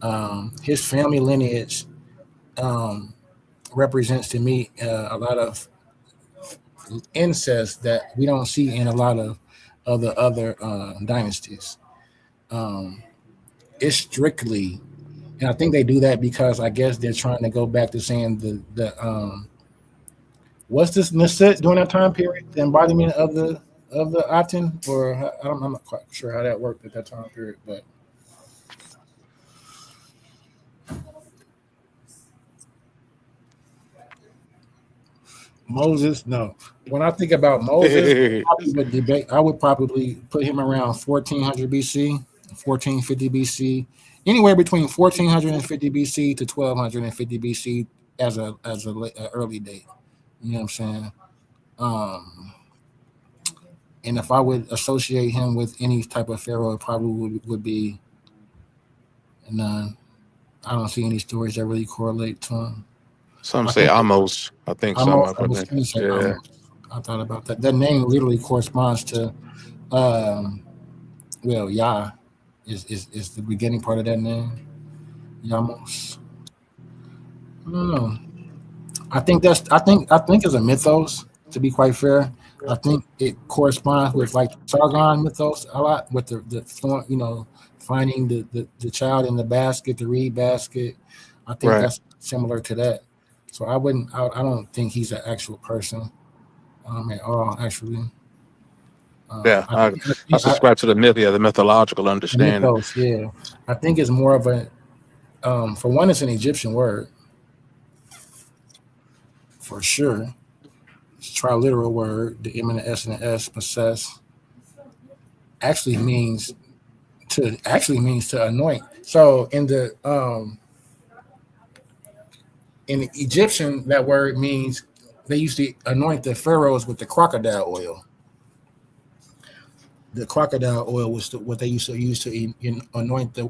saying? His family lineage represents to me a lot of incest that we don't see in a lot of the other dynasties. It's strictly, and I think they do that because I guess they're trying to go back to saying the what's this Naset during that time period, the embodiment of the Aten, or I'm not quite sure how that worked at that time period, but Moses, no. When I think about Moses, I would probably put him around 1400 BC, 1450 BC, anywhere between 1450 BC to 1250 BC as a early date. You know what I'm saying? And if I would associate him with any type of pharaoh, it probably would be none. I don't see any stories that really correlate to him. Some say Amos. I think some of them. Yeah. I thought about that. That name literally corresponds to, Yah is the beginning part of that name. Yamos. I don't know. I think it's a mythos. To be quite fair, I think it corresponds with like Sargon mythos a lot with the finding the child in the basket, the reed basket. I think that's similar to that. So I don't think he's an actual person at all, actually. I subscribe to the myth, the mythological understanding. Mythos, yeah. I think it's more of a, for one, it's an Egyptian word, for sure. It's a triliteral word. The M and the S and the S, possess, actually means to anoint. So in the Egyptian, that word means they used to anoint the pharaohs with the crocodile oil. The crocodile oil was what they used to use to anoint the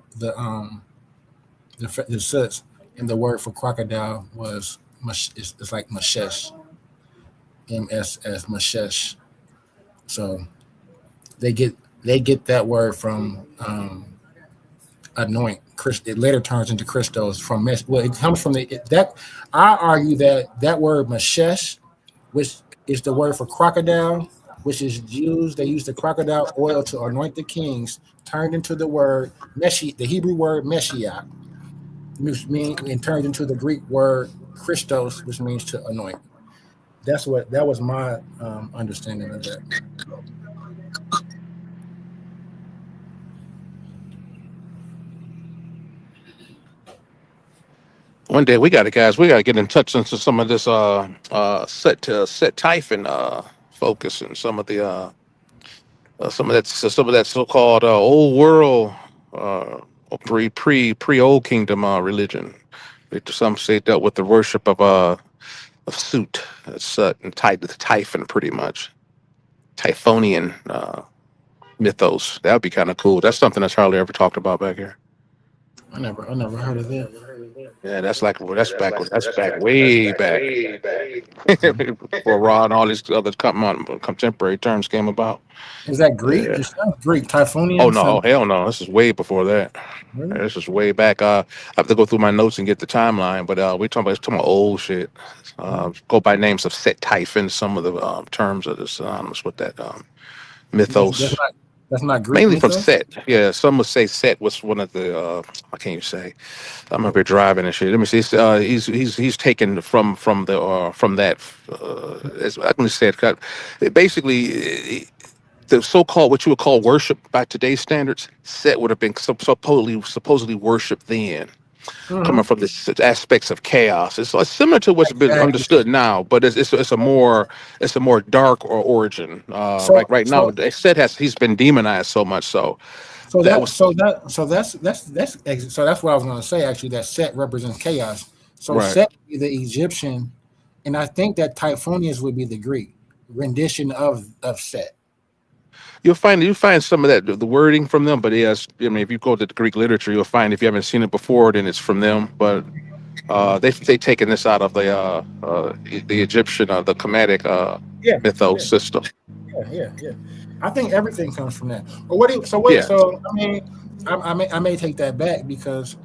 soots, and the word for crocodile was it's like mashesh, MSS mashesh. So they get that word from anoint. It later turns into Christos from it comes from I argue that word mashesh, which is the word for crocodile, which is used. They use the crocodile oil to anoint the kings, turned into the word meshi, the Hebrew word meshiach, which and turned into the Greek word Christos, which means to anoint. That was my understanding of that. One day we got to get in touch into some of this set typhon focus and some of some of that so-called old world pre old kingdom religion. Some say dealt with the worship of Sut, Sut and Typhon, pretty much Typhonian mythos. That would be kind of cool. That's something that's hardly ever talked about back here. I never heard of that. Yeah, that's back way back before Raw and all these other contemporary terms came about. Is that Greek? Yeah. It sounds Greek. Oh Typhonium. no, hell no. This is way before that. Really? This is way back. I have to go through my notes and get the timeline, but we're talking about old shit. Go by names of Set Typhon. Some of the terms are synonymous with that mythos. That's not Greek Mainly from mythos. Set. Yeah, some would say Set was one of the. I can't even say. I'm up here driving and shit. Let me see. He's taken from that. As I can say it. Basically, the so-called what you would call worship by today's standards, Set would have been supposedly worshipped then, coming from the aspects of chaos. It's similar to what's been understood now, but it's a more dark or origin. Like right now, Set he's been demonized so much so. So that's what I was going to say. Actually, that Set represents chaos. So Right. Set would be the Egyptian, and I think that Typhonius would be the Greek rendition of Set. You'll find some of that the wording from them, but yes, I mean if you go to the Greek literature, you'll find if you haven't seen it before, then it's from them. But they've taken this out of the Egyptian the Kemetic mythos system. Yeah. I think everything comes from that. But what do you? So I mean, I may take that back because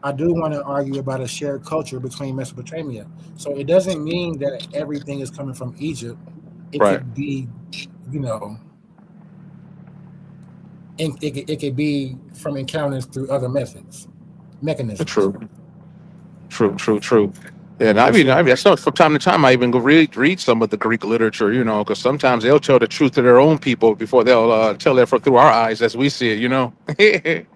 I do want to argue about a shared culture between Mesopotamia. So it doesn't mean that everything is coming from Egypt. It could be, it could be from encounters through other mechanisms. True. And I mean, that's not from time to time. I even go read some of the Greek literature, because sometimes they'll tell the truth to their own people before they'll tell it through our eyes as we see it.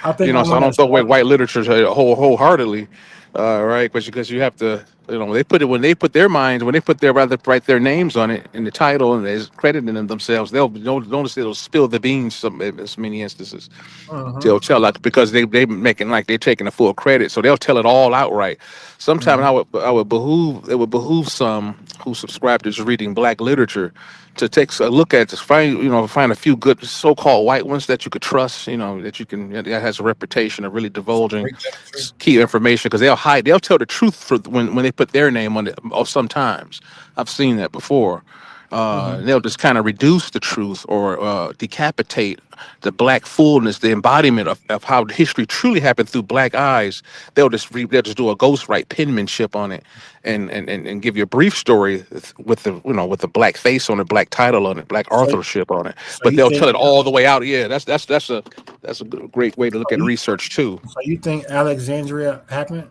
I think so I don't throw away white literature wholeheartedly, right? Because you have to, they put it when they put their write their names on it in the title and they're crediting them themselves. Notice they'll spill the beans in many instances. They'll tell because they making like they're taking the full credit, so they'll tell it all outright. Sometimes it would behoove some who subscribe to just reading black literature to take a look at find a few good so-called white ones that you could trust, that has a reputation of really divulging key information because they'll tell the truth for when they put their name on it. Sometimes I've seen that before. They'll just kind of reduce the truth or decapitate the black fullness, the embodiment of how history truly happened through black eyes. They'll just do a ghostwrite penmanship on it and give you a brief story with the black face on it, black title on it, black authorship on it. But they'll tell it all the way out. Yeah, that's a great way to look at research too. So you think Alexandria happened?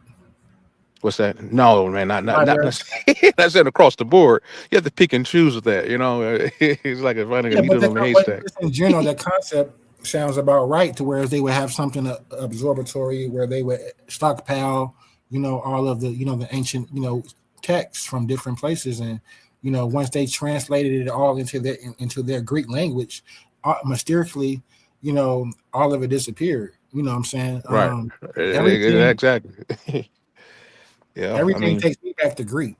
What's that? No, man, not that's it across the board. You have to pick and choose with that, It's like finding a needle in a haystack. In general, that concept sounds about right to where they would have something absorbatory where they would stockpile, all of the, the ancient, texts from different places. And, once they translated it all into their Greek language, mysteriously, all of it disappeared. You know what I'm saying? Right. Exactly. Yeah, everything takes me back to Greek.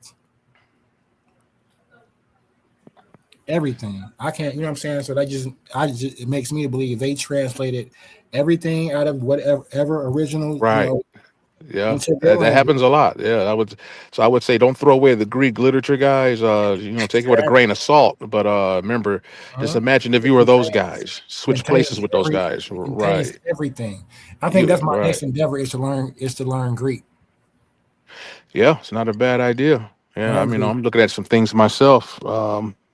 Everything. I can't, you know what I'm saying? So it makes me believe they translated everything out of whatever original. Right. Yeah, that happens a lot. Yeah, I would say don't throw away the Greek literature, guys. Take it with a grain of salt. But remember, just imagine if you were those guys. Switch places with those guys. Right. Everything. I think that's my next endeavor is to learn Greek. Yeah, it's not a bad idea. Yeah, I'm looking at some things myself.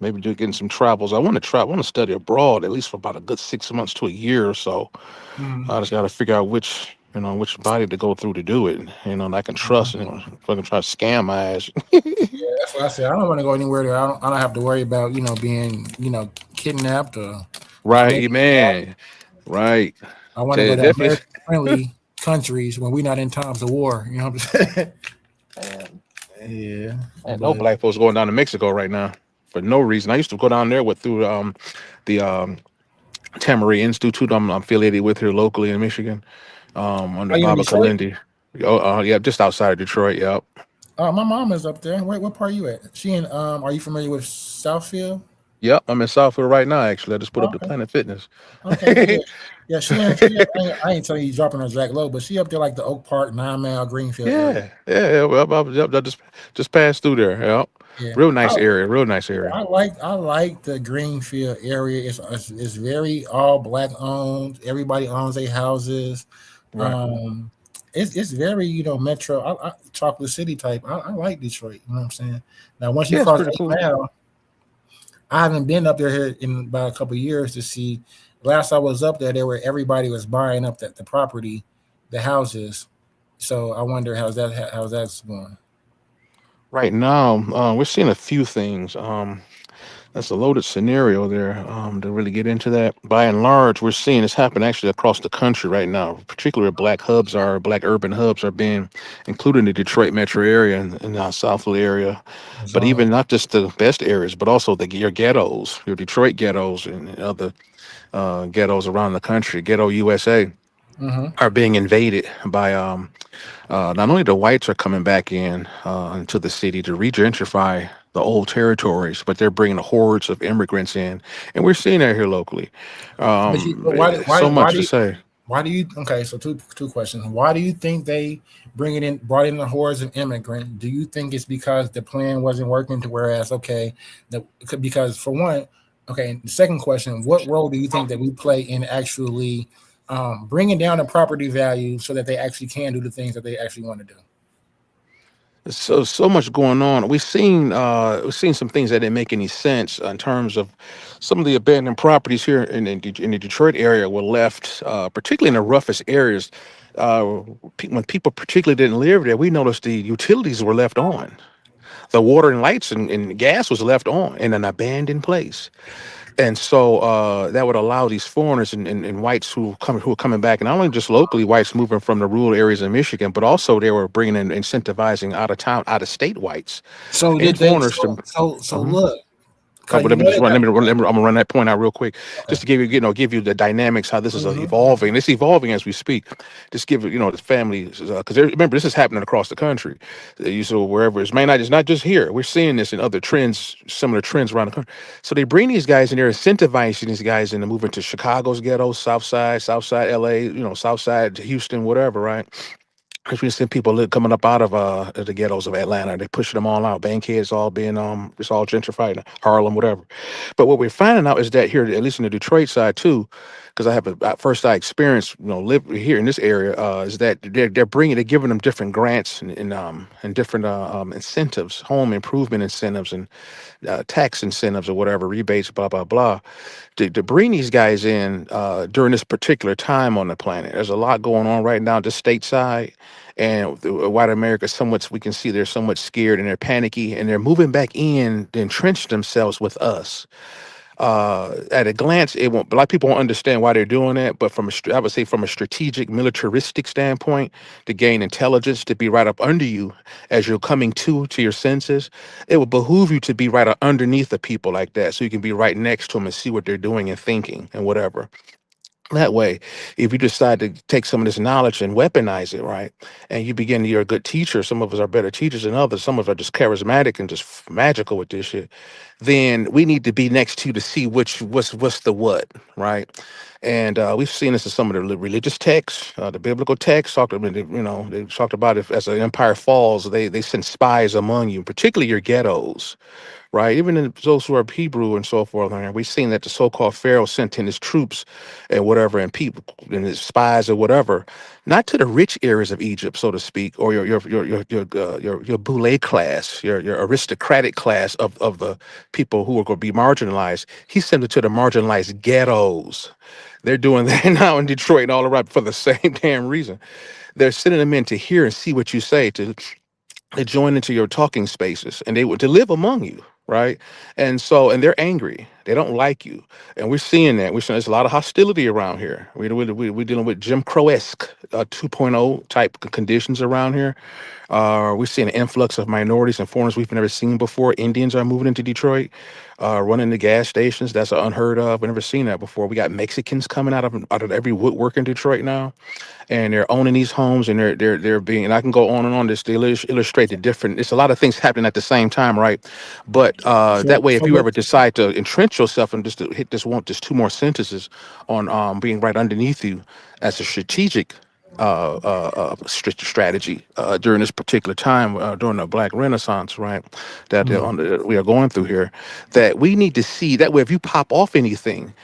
Maybe getting some travels. I want to study abroad at least for about a good 6 months to a year or so. I just got to figure out which body to go through to do it. And I can trust. If I can try to scam my ass. Yeah, that's what I said. I don't want to go anywhere that I don't have to worry about being kidnapped or. Right, man. Right. I want to go to American-friendly countries when we're not in times of war. You know what I'm saying? Yeah. No black folks going down to Mexico right now for no reason. I used to go down there through the Tamari Institute I'm affiliated with here locally in Michigan, under Baba Kalindi. Yeah, just outside of Detroit. Yep. My mom is up there. Wait, what part are you at? She in? Are you familiar with Southfield? Yep, I'm in Southfield right now. Actually, I just put up the Okay. Planet Fitness. Okay. Yeah. I ain't telling you dropping her Jack low, but she up there like the Oak Park, 9 Mile, Greenfield area. Yeah. Well, I just passed through there. Yep. Yeah. Real nice area. Real nice area. I like the Greenfield area. It's very all black owned. Everybody owns their houses. Right. It's very metro. Chocolate City type. I like Detroit. You know what I'm saying? Now once you Yeah, it's cross pretty 8 cool. Mile, I haven't been up there here in about a couple of years to see. Last I was up there, everybody was buying up the property, the houses. So I wonder how's that's going. Right now, we're seeing a few things. That's a loaded scenario there to really get into that. By and large, we're seeing this happen actually across the country right now, particularly where black urban hubs are being included in the Detroit metro area and the Southfield area. But even not just the best areas, but also your ghettos, your Detroit ghettos and other ghettos around the country, Ghetto USA, are being invaded by not only the whites are coming back into the city to re-gentrify the old territories, but they're bringing hordes of immigrants in, and we're seeing that here locally. So much to say. Why do you? Okay, so two questions. Why do you think they brought in the hordes of immigrants? Do you think it's because the plan wasn't working? Because for one, okay. The second question: what role do you think that we play in actually bringing down the property value so that they actually can do the things that they actually want to do? So much going on. We've seen some things that didn't make any sense in terms of some of the abandoned properties here in the Detroit area were left, particularly in the roughest areas. When people particularly didn't live there, we noticed the utilities were left on. The water and lights and gas was left on in an abandoned place. And so that would allow these foreigners and whites who are coming back, and not only just locally whites moving from the rural areas of Michigan, but also they were bringing in incentivizing out of town, out of state whites. So and foreigners look. I'm gonna run that point out real quick, just to give you the dynamics how this is evolving. It's evolving as we speak. Just give the families because remember this is happening across the country. So wherever it's not just here. We're seeing this in other trends, similar trends around the country. So they bring these guys in there, incentivizing these guys into moving to Chicago's ghettos, Southside LA, Southside Houston, whatever, right? Because we see people coming up out of the ghettos of Atlanta. They're pushing them all out. Bankheads all being it's all gentrified, Harlem, whatever. But what we're finding out is that here, at least in the Detroit side too, because I have a first-eye experience, live here in this area, is that they're giving them different grants and different incentives, home improvement incentives and tax incentives or whatever, rebates, blah blah blah, to bring these guys in during this particular time on the planet. There's a lot going on right now, just stateside. And white America, we can see they're somewhat scared and they're panicky and they're moving back in to entrench themselves with us. At a glance, a lot of people won't understand why they're doing that, but I would say from a strategic, militaristic standpoint, to gain intelligence, to be right up under you as you're coming to your senses, it would behoove you to be right underneath the people like that, so you can be right next to them and see what they're doing and thinking and whatever. That way, if you decide to take some of this knowledge and weaponize it, right, and you're a good teacher, some of us are better teachers than others, some of us are just charismatic and just magical with this shit, then we need to be next to you to see what's the what, right? And we've seen this in some of the religious texts, the biblical texts. They talked about it as the empire falls, they send spies among you, particularly your ghettos. Right, even in those who are Hebrew and so forth, and we've seen that the so-called Pharaoh sent in his troops and whatever, and people and his spies or whatever, not to the rich areas of Egypt, so to speak, or your boule class, your aristocratic class of the people who are going to be marginalized. He sent it to the marginalized ghettos. They're doing that now in Detroit and all around for the same damn reason. They're sending them in to hear and see what you say, to join into your talking spaces, and they would to live among you, right? And they're angry, they don't like you, and we're seeing there's a lot of hostility around here. We're dealing with Jim Crow-esque 2.0 type conditions around here. We're seeing an influx of minorities and foreigners we've never seen before. Indians are moving into Detroit, running the gas stations. That's unheard of. We've never seen that before. We got Mexicans coming out of every woodwork in Detroit now, and they're owning these homes, and they're being. And I can go on and on this to illustrate the different. It's a lot of things happening at the same time, right? But that way, if you ever decide to entrench catch yourself and just to hit just two more sentences on being right underneath you as a strategic strategy during this particular time during the Black Renaissance, right? That we are going through here. That we need to see that way. If you pop off anything,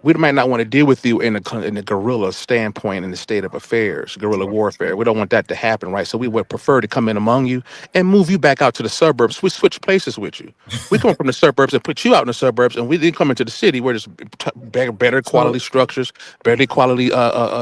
we might not want to deal with you in the guerrilla standpoint in the state of affairs, guerrilla warfare. We don't want that to happen, right? So we would prefer to come in among you and move you back out to the suburbs. We switch places with you. We come from the suburbs and put you out in the suburbs, and we then come into the city where there's better quality structures, better quality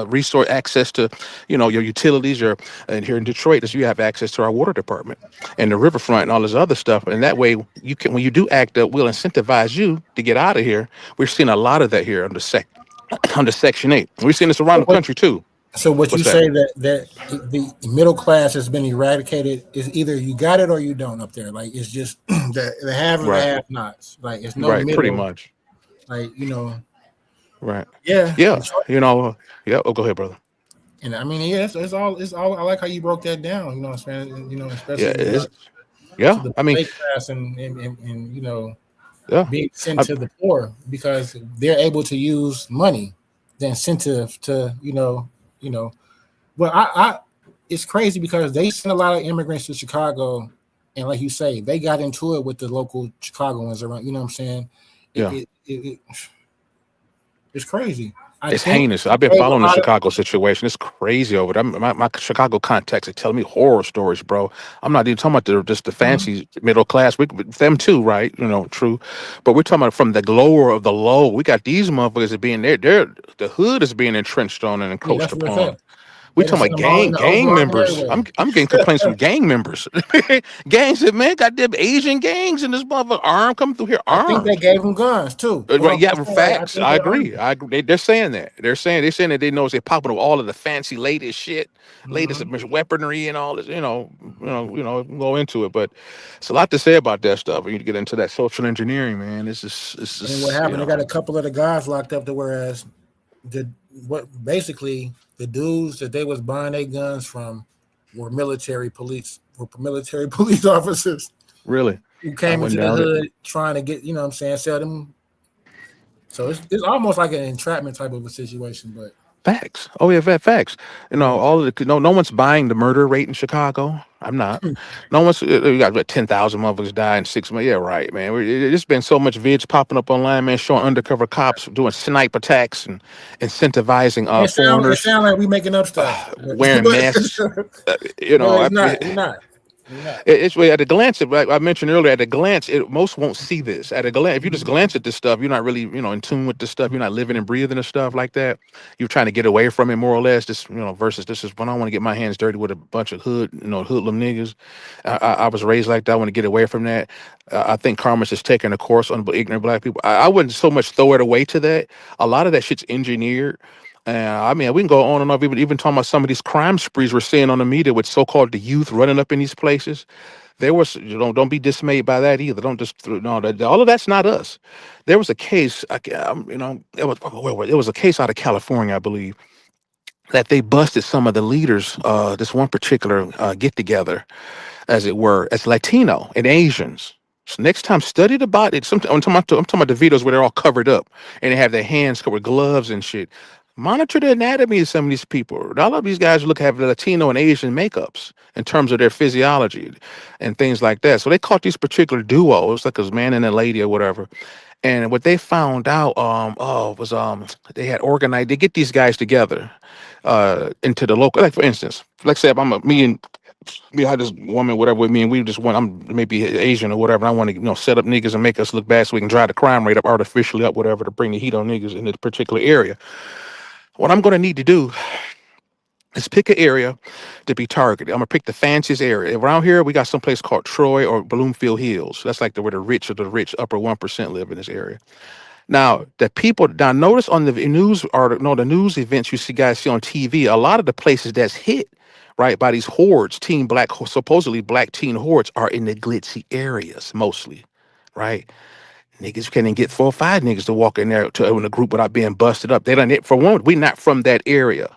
resource access to, your utilities. And here in Detroit, you have access to our water department and the riverfront and all this other stuff. And that way, you can, when you do act up, we'll incentivize you to get out of here. We're seeing a lot of that here under Section 8. We've seen this around the country too. So what you say that the middle class has been eradicated is either you got it or you don't up there. Like it's just the have and the have nots. Like it's no middle. Pretty much. Like Right. Yeah. Yeah. Yeah. Oh, go ahead, brother. And I mean, it's all. I like how you broke that down. You know what I'm saying? Especially the I mean, class and being sent to the poor because they're able to use money, the incentive to But I it's crazy because they sent a lot of immigrants to Chicago, and like you say, they got into it with the local Chicagoans around. You know what I'm saying? It's crazy. It's heinous. I've been following the Chicago situation. It's crazy over there. My Chicago contacts are telling me horror stories, bro. I'm not even talking about just the fancy middle class. Them too, right? True. But we're talking about from the lower of the low. We got these motherfuckers that being there. The hood is being entrenched on and encroached upon. We talking about gang members. I'm getting complaints from gang members. Gangs that got them Asian gangs and this motherfucker armed coming through here armed. I think they gave them guns too. Right? Yeah, facts. I agree. They're saying that. They're saying that they know they're popping up all of the fancy latest shit, latest weaponry and all this. Go into it, but it's a lot to say about that stuff. When you get into that social engineering, man, it's just. And what happened? They got a couple of the guys locked up. Whereas basically the dudes that they was buying their guns from were military police officers. Really? Who came into the hood trying to get, sell them. So it's almost like an entrapment type of a situation, but facts. Oh yeah, facts. All of the no one's buying the murder rate in Chicago. I'm not. No one's. You got 10,000 motherfuckers die in 6 months. Yeah, right, man. There's been so much vids popping up online, man, showing undercover cops doing sniper attacks and incentivizing foreigners. It sound like we making up stuff. Wearing masks. No, it's not. It's at a glance. Like I mentioned earlier, at a glance, most won't see this. At a glance, if you just glance at this stuff, you're not really, in tune with this stuff. You're not living and breathing and stuff like that. You're trying to get away from it more or less. Just versus this is when I want to get my hands dirty with a bunch of hoodlum niggas. I was raised like that. I want to get away from that. I think karma's just taking a course on ignorant black people. I wouldn't so much throw it away to that. A lot of that shit's engineered. I mean, we can go on and on. Even talking about some of these crime sprees we're seeing on the media with so-called the youth running up in these places. There was, don't be dismayed by that either. Don't just all of that's not us. There was a case, it was a case out of California, I believe, that they busted some of the leaders. This one particular get together, as it were, as Latino and Asians. So next time, study about it. I'm talking about the videos where they're all covered up and they have their hands covered with gloves and shit. Monitor the anatomy of some of these people. A lot of these guys have Latino and Asian makeups in terms of their physiology and things like that. So they caught these particular duos, like a man and a lady or whatever. And what they found out was they had organized. They get these guys together into the local. Like for instance, like say if me, I had this woman, whatever with me, and we just want, I'm maybe Asian or whatever. And I want to, set up niggas and make us look bad so we can drive the crime rate up artificially up, whatever, to bring the heat on niggas in this particular area. What I'm going to need to do is pick an area to be targeted. I'm going to pick the fanciest area. Around here, we got some place called Troy or Bloomfield Hills. That's like where the rich upper 1% live in this area. Now, notice on the news article, the news events you guys see on TV, a lot of the places that's hit, right, by these hordes, supposedly black teen hordes, are in the glitzy areas mostly, right? Niggas can't even get 4 or 5 niggas to walk in there in a group without being busted up. They don't. For one, we're not from that area.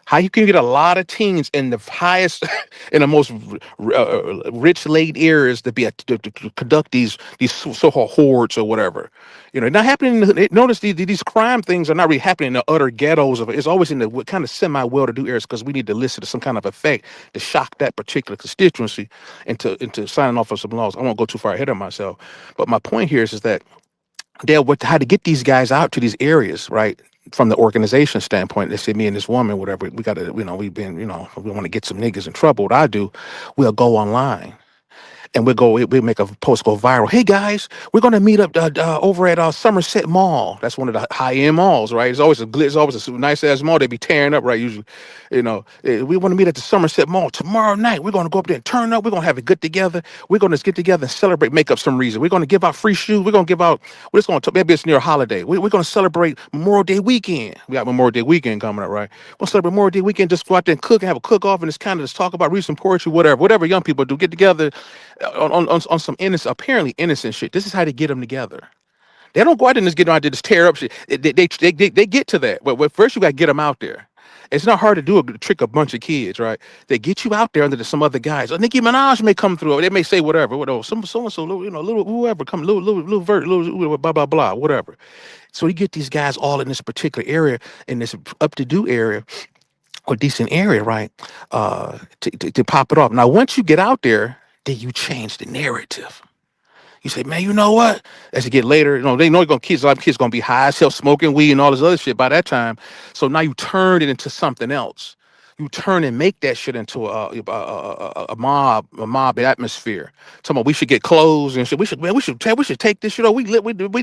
How you can get a lot of teens in the highest, in the most rich late areas to be to conduct these so-called hordes or whatever. You know, not happening. Notice these crime things are not really happening in the utter ghettos of it. It's always in the kind of semi well-to-do areas because we need to listen to some kind of effect to shock that particular constituency into signing off on some laws. I won't go too far ahead of myself, but my point here is that how to get these guys out to these areas, right? From the organization standpoint, they say me and this woman, whatever, we got to, we've been, we want to get some niggas in trouble. What I do, we'll go online and we make a post go viral. Hey guys, we're gonna meet up over at Somerset Mall. That's one of the high end malls, right? It's always a nice ass mall. They be tearing up, right? Usually, we want to meet at the Somerset Mall tomorrow night. We're gonna go up there and turn up. We're gonna have it good together. We're gonna get together and celebrate. Make up some reason. We're gonna give out free shoes. We're gonna give out. We're just gonna maybe it's near a holiday. We're gonna celebrate Memorial Day weekend. We got Memorial Day weekend coming up, right? We'll celebrate Memorial Day weekend. Just go out there and cook and have a cook off and just kind of just talk about, read some poetry, whatever young people do. Get together on some innocent, apparently innocent shit. This is how they get them together. They don't go out and just get out there, just tear up shit. They get to that, but first you got to get them out there. It's not hard to do to trick a bunch of kids, right? They get you out there under some other guys. Nicki Minaj may come through. They may say whatever, some so and so, little whoever come, little vert, little blah blah blah, whatever. So you get these guys all in this particular area, in this up to do area, or decent area, right? To pop it off. Now, once you get out there, then you change the narrative. You say, man, you know what? As you get later, they know a lot of kids gonna be high as hell, smoking weed and all this other shit by that time. So now you turn it into something else. You turn and make that shit into a mob atmosphere. Talking about we should get clothes and shit. We should take this shit. We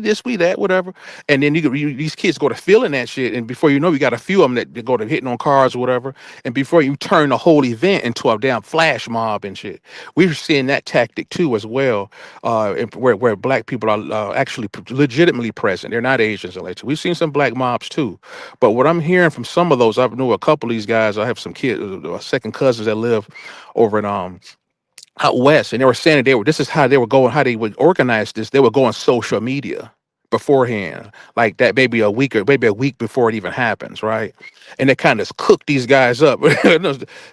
this, we that, whatever. And then these kids go to feeling that shit, and before you know, you got a few of them that go to hitting on cars or whatever. And before you turn the whole event into a damn flash mob and shit, we're seeing that tactic too as well. Where black people are actually legitimately present. They're not Asians. We've seen some black mobs too. But what I'm hearing from some of those, I know a couple of these guys. I have some kids, second cousins that live over in out west, and they were saying this is how they were going, how they would organize this. They would go on social media beforehand, like that, maybe a week before it even happens, right? And they kind of cook these guys up,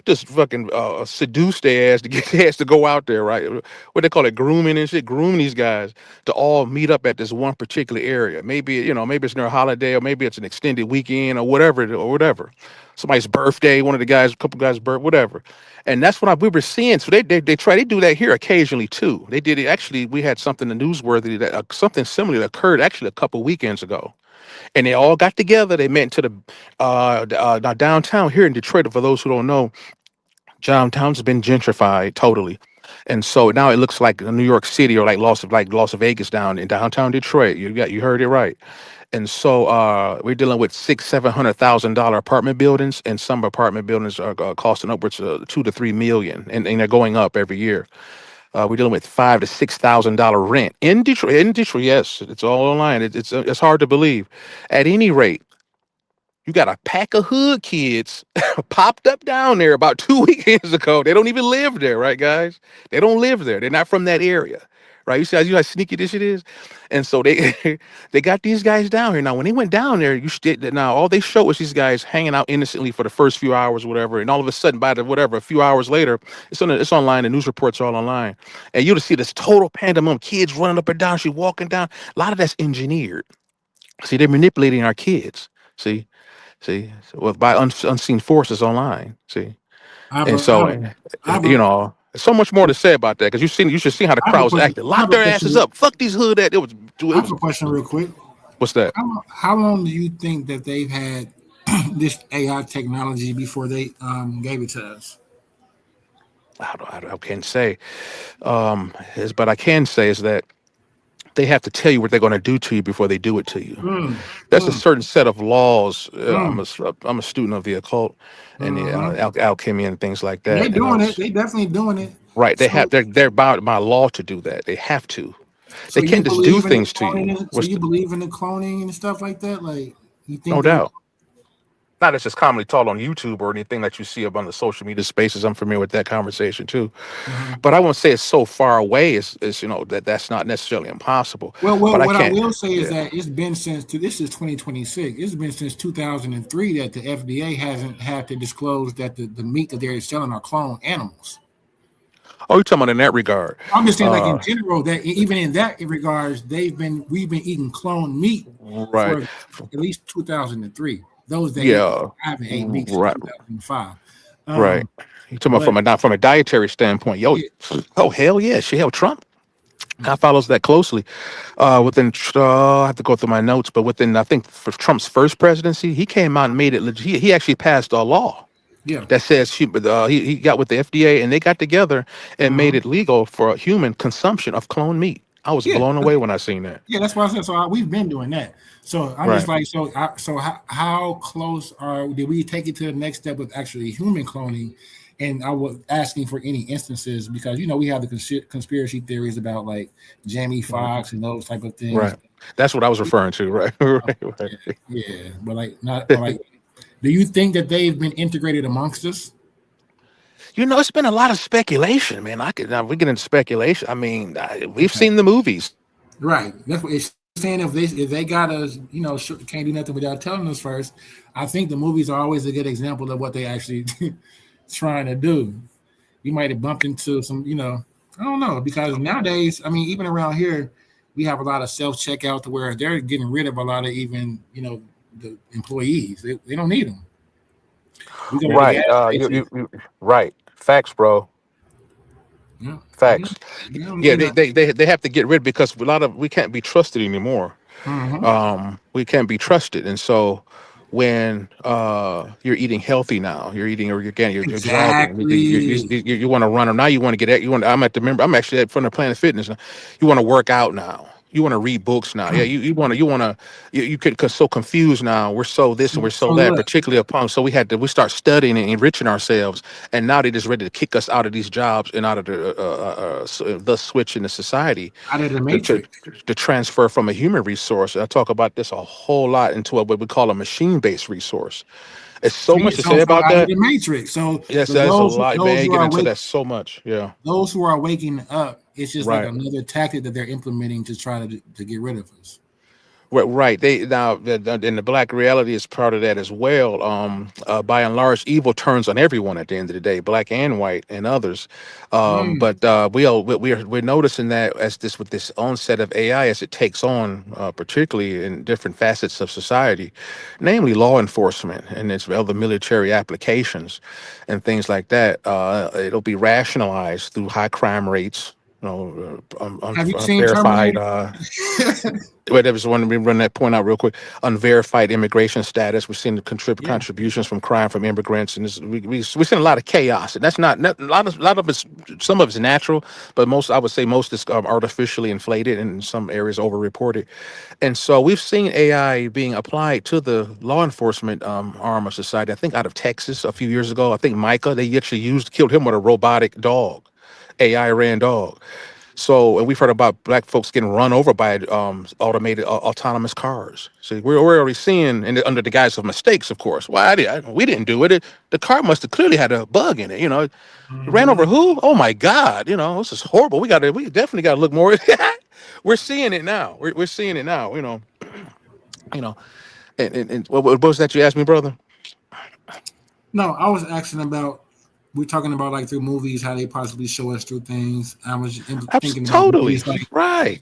just fucking seduce their ass to get their ass to go out there, right? What they call it, grooming and shit, groom these guys to all meet up at this one particular area. Maybe maybe it's near a holiday, or maybe it's an extended weekend, or whatever. Somebody's birthday, one of the guys, a couple guys' birth, whatever. And that's what we were seeing. So they do that here occasionally too. They did it. Actually, we had something newsworthy that something similar that occurred actually a couple weekends ago. And they all got together. They met into the downtown here in Detroit. For those who don't know, downtown's been gentrified totally. And so now it looks like New York City or like Las Vegas down in downtown Detroit. You heard it right. And so we're dealing with $600,000-$700,000 apartment buildings, and some apartment buildings are costing upwards of $2 to $3 million, and they're going up every year. We're dealing with $5,000 to $6,000 rent in Detroit. In Detroit, yes, it's all online. It's hard to believe. At any rate, you got a pack of hood kids popped up down there about 2 weekends ago. They don't even live there, right, guys? They don't live there. They're not from that area, right? You see how sneaky this shit is? And so they they got these guys down here. Now, when they went down there, now all they showed was these guys hanging out innocently for the first few hours, whatever. And all of a sudden, by a few hours later, it's online. The news reports are all online, and you'll see this total pandemonium. Kids running up and down, she walking down. A lot of that's engineered. See, they're manipulating our kids. See, by unseen forces online. See, and so so much more to say about that, because you should see how the crowd was acting. Lock their asses up. Fuck these hood. I have a question real quick. What's that? How long do you think that they've had this AI technology before they gave it to us? I can't say. But I can say is that they have to tell you what they're going to do to you before they do it to you. That's a certain set of laws. I'm a student of the occult and the alchemy and things like that. They're doing it. They definitely doing it. Right. They're bound by law to do that. They have to. They can't just do things to you. So you believe in the cloning and stuff like that? Like, you think? No doubt. not as just commonly taught on YouTube or anything that you see up on the social media spaces. I'm familiar with that conversation too, but I won't say it's so far away. Is that's not necessarily impossible. Well, But I what I can't. will say is Yeah. that it's been this is 2026. It's been since 2003 that the FDA hasn't had to disclose that the meat that they're selling are cloned animals. Oh, you're talking about in that regard. I'm just saying, like in general, that even in that regards, we've been eating cloned meat Right. for at least 2003. Those that Yeah. haven't ate meat since Right. 2005. Right. You're talking about from a dietary standpoint. Oh hell yeah, Trump. I follows that closely. I have to go through my notes, but within I think for Trump's first presidency, he came out and made it. He actually passed a law. Yeah. That says he got with the FDA and they got together and made it legal for human consumption of cloned meat. I was blown away when I seen that. Yeah, that's what I said. So we've been doing that. So I'm just like, how close did we take it to the next step with actually human cloning? And I was asking for any instances because we have the conspiracy theories about like Jamie Foxx and those type of things. Right. That's what I was referring to. Right. Right. Yeah, but like, do you think that they've been integrated amongst us? It's been a lot of speculation, man. We get into speculation. I mean, we've seen the movies. Right. That's what it's saying. If they got us, can't do nothing without telling us first. I think the movies are always a good example of what they actually trying to do. You might have bumped into some, I don't know, because nowadays, I mean, even around here, we have a lot of self-checkout to where they're getting rid of a lot of even, the employees. They don't need them. Right. Right. Facts, bro. Yeah. Facts. Yeah, they have to get rid because we can't be trusted anymore. We can't be trusted, and so when you're eating healthy now, you're jogging, you want to run, or now you want to get at you want. I'm actually at front of Planet Fitness. You want to work out now. You want to read books now. Yeah, you get so confused now. We're so this and we're so that, particularly upon. So we start studying and enriching ourselves, and now they're just ready to kick us out of these jobs and out of thus switch into society. Out of the matrix. To transfer from a human resource. I talk about this a whole lot into what we call a machine-based resource. It's so much to say about that. The matrix. So yes, that's a lot, man. You get into that so much. Yeah. Those who are waking up, it's just like another tactic that they're implementing to try to get rid of us. Right. And the black reality is part of that as well. By and large, evil turns on everyone at the end of the day, black and white and others. But we're noticing that with this onset of AI, as it takes on, particularly in different facets of society, namely law enforcement and its other military applications and things like that. It'll be rationalized through high crime rates. Have you seen unverified. Wait, I just want to run that point out real quick. Unverified immigration status. We've seen the contributions from crime from immigrants, and we've seen a lot of chaos. And that's not a lot of it's. Some of it's natural, but I would say most is artificially inflated, and in some areas overreported. And so we've seen AI being applied to the law enforcement arm of society. I think out of Texas a few years ago. I think Micah, they actually killed him with a robotic dog. AI ran dog. So, and we've heard about black folks getting run over by automated autonomous cars. So we're already seeing, and under the guise of mistakes, of course. We didn't do it. The car must have clearly had a bug in it. It ran over who? Oh my God! This is horrible. We definitely got to look more. We're seeing it now. We're seeing it now. And what was that you asked me, brother? No, I was asking about. We're talking about like through movies, how they possibly show us through things. I was thinking about movies like right.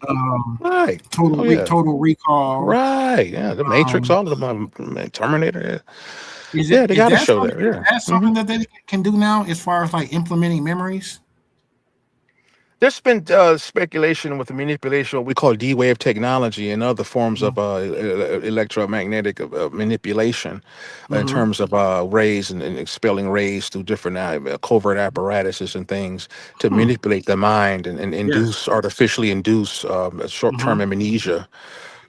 Total Recall, right? Yeah, the Matrix, all of them, Terminator. Yeah, they got to show that. Yeah, that's something that they can do now, as far as like implementing memories. There's been speculation with the manipulation, what we call D-wave technology, and other forms of electromagnetic manipulation in terms of rays and expelling rays through different covert apparatuses and things to manipulate the mind and artificially induce short-term amnesia.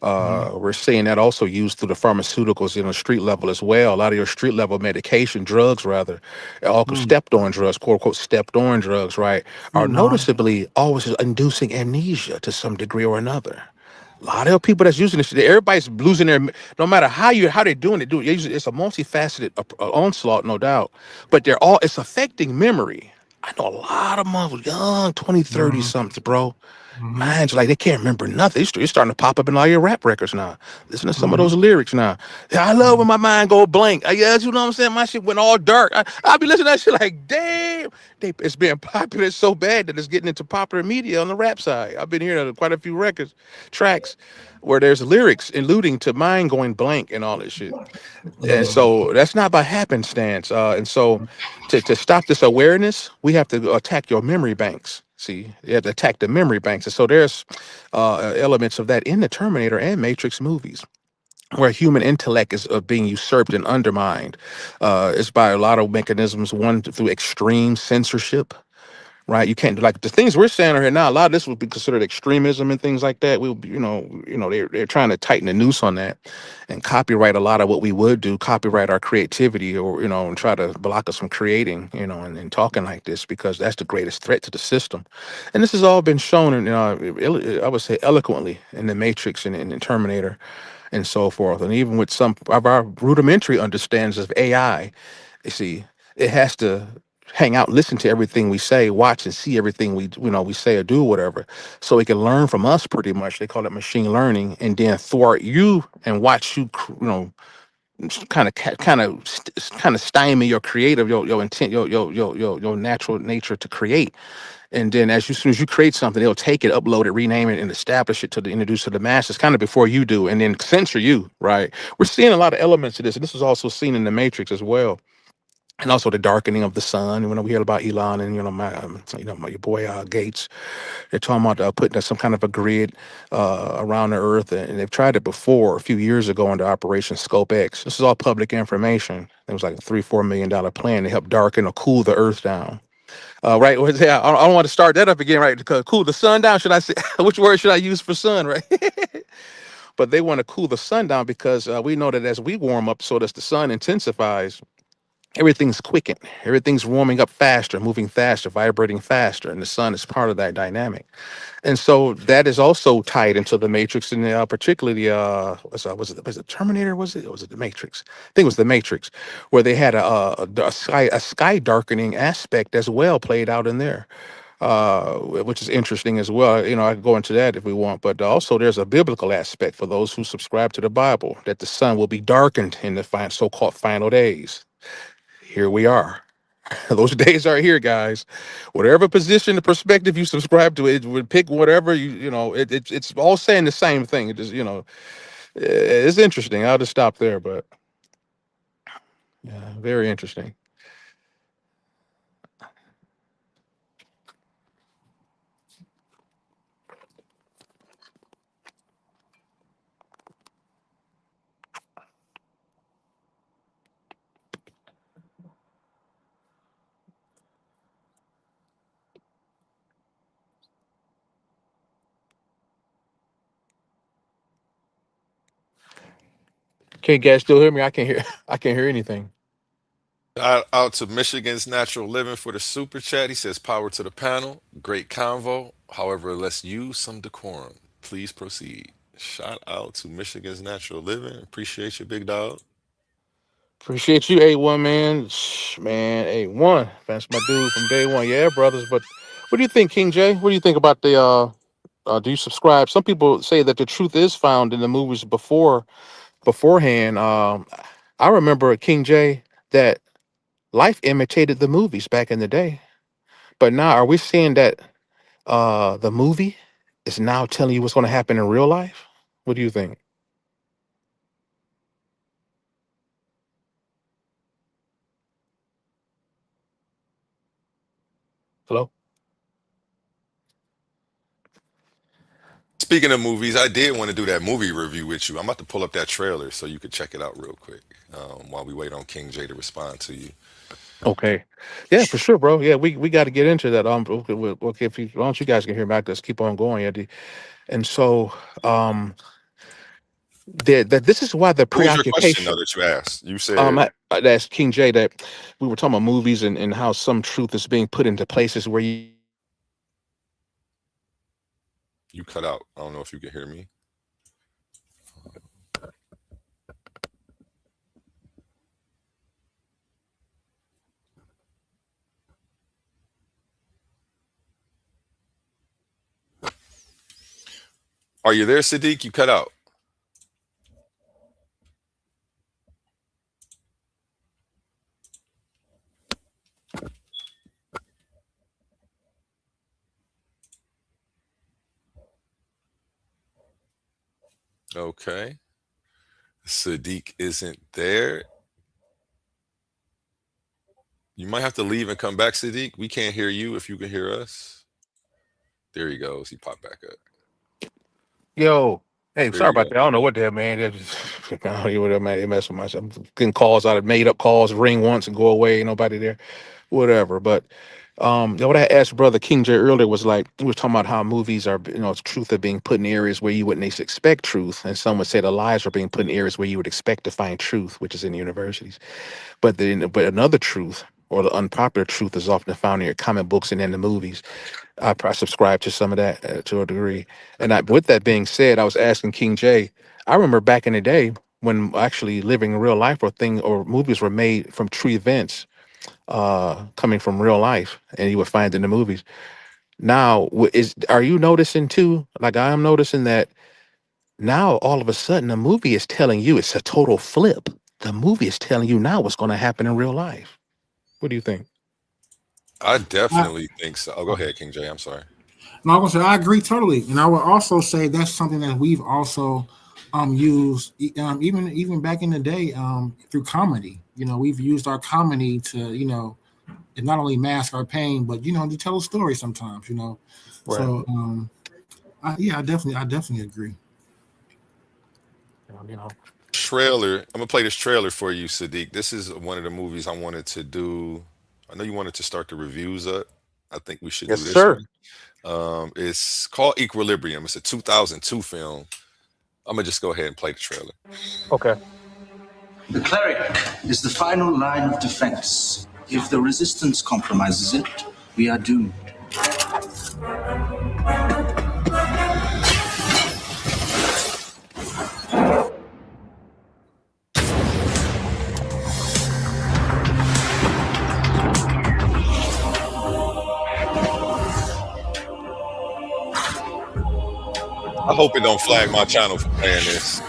We're seeing that also used through the pharmaceuticals, street level as well. A lot of your street level medication, drugs rather, all stepped on drugs, quote unquote stepped on drugs, right, are noticeably always inducing amnesia to some degree or another. A lot of people that's using this shit, everybody's losing their. No matter how they're doing it, it's a multifaceted onslaught, no doubt. But it's affecting memory. I know a lot of motherfuckers, young 20, 30 something, bro. Man's like they can't remember nothing. It's starting to pop up in all your rap records now. Listen to some of those lyrics now. Yeah, I love when my mind go blank. Yeah, you know what I'm saying? My shit went all dark. I be listening to that shit like, damn. It's being popular so bad that it's getting into popular media on the rap side. I've been hearing quite a few tracks where there's lyrics alluding to mind going blank and all this shit. And so that's not by happenstance. And so to stop this awareness, we have to attack your memory banks. See, you have to attack the memory banks. And so there's elements of that in the Terminator and Matrix movies where human intellect is being usurped and undermined. It's by a lot of mechanisms, one through extreme censorship. Right, you can't like the things we're saying here now. A lot of this would be considered extremism and things like that. We'll, they're trying to tighten the noose on that, and copyright a lot of what we would do, copyright our creativity, or and try to block us from creating, and talking like this because that's the greatest threat to the system. And this has all been shown, in, I would say, eloquently in the Matrix and in Terminator, and so forth. And even with some of our rudimentary understandings of AI, you see, it has to hang out, listen to everything we say, watch and see everything we say or do, whatever, so it can learn from us. Pretty much, they call it machine learning, and then thwart you and watch you, kind of stymie your creative, your intent, your natural nature to create. And then soon as you create something, they'll take it, upload it, rename it, and establish it introduce to the masses, kind of before you do, and then censor you. Right? We're seeing a lot of elements of this, and this was also seen in the Matrix as well. And also the darkening of the sun. We hear about Elon and your boy Gates. They're talking about putting some kind of a grid around the Earth, and they've tried it before a few years ago under Operation Scope X. This is all public information. It was like a $3-4 million plan to help darken or cool the Earth down. Right? I don't want to start that up again. Right? To cool the sun down. Should I say which word should I use for sun? Right? But they want to cool the sun down because we know that as we warm up, so does the sun intensifies. Everything's quickened. Everything's warming up faster, moving faster, vibrating faster, and the sun is part of that dynamic. And so that is also tied into the Matrix, and particularly was it Terminator? Was it the Matrix? I think it was the Matrix, where they had a sky darkening aspect as well played out in there, which is interesting as well. I could go into that if we want, but also there's a biblical aspect for those who subscribe to the Bible that the sun will be darkened in the so-called final days. Here we are. Those days are here, guys. Whatever position, the perspective you subscribe to, it would pick whatever it's all saying the same thing. It just it's interesting. I'll just stop there, but yeah, very interesting. Can you guys still hear me? I can't hear. I can't hear anything. Out to Michigan's Natural Living for the super chat. He says, "Power to the panel. Great convo. However, let's use some decorum. Please proceed." Shout out to Michigan's Natural Living. Appreciate you, big dog. Appreciate you, A1 man. Man, A1. That's my dude from day one. Yeah, brothers. But what do you think, King J? What do you think about the do you subscribe? Some people say that the truth is found in the movies beforehand. I remember King J that life imitated the movies back in the day. But now are we seeing that the movie is now telling you what's going to happen in real life? What do you think? Hello? Speaking of movies, I did want to do that movie review with you. I'm about to pull up that trailer so you could check it out real quick while we wait on King J to respond to you. Okay. Yeah, for sure, bro. Yeah, we got to get into that. Okay, if you, as long as you guys can hear back, let's keep on going, Eddie. And so that this is why the What was your question, preoccupation. though, that you asked? You said That's King J, that we were talking about movies and how some truth is being put into places where you cut out. I don't know if you can hear me. Are you there, Sadiq? You cut out. Okay. Sadiq isn't there. You might have to leave and come back, Sadiq. We can't hear you if you can hear us. There he goes. He popped back up. Yo, hey, There sorry you about go. that. I don't know what that man. That just, I don't know what man. They mess with myself. I'm getting calls out of made up calls, ring once and go away. Nobody there, whatever. But what I asked Brother King J earlier was like we were talking about how movies are, truth are being put in areas where you wouldn't expect truth, and some would say the lies are being put in areas where you would expect to find truth, which is in the universities. But another truth, or the unpopular truth, is often found in your comic books and in the movies. I subscribe to some of that to a degree. And with that being said, I was asking King J. I remember back in the day when actually living in real life or movies were made from true events, coming from real life, and you would find in the movies. Now, are you noticing too? Like I am noticing that now all of a sudden the movie is telling you it's a total flip. The movie is telling you now what's going to happen in real life. What do you think? I definitely think so. Oh, go ahead, King J. I'm sorry. No, I was gonna say I agree totally, and I would also say that's something that we've also used even back in the day through comedy. We've used our comedy to not only mask our pain, but to tell a story sometimes. Right. So I definitely agree. Trailer. I'm gonna play this trailer for you, Sadiq. This is one of the movies I wanted to do. I know you wanted to start the reviews up. I think we should Yes, do this sir. one. It's called Equilibrium. It's a 2002 film. I'm gonna just go ahead and play the trailer. Okay. The cleric is the final line of defense. If the resistance compromises it, we are doomed. I hope it don't flag my channel for playing this.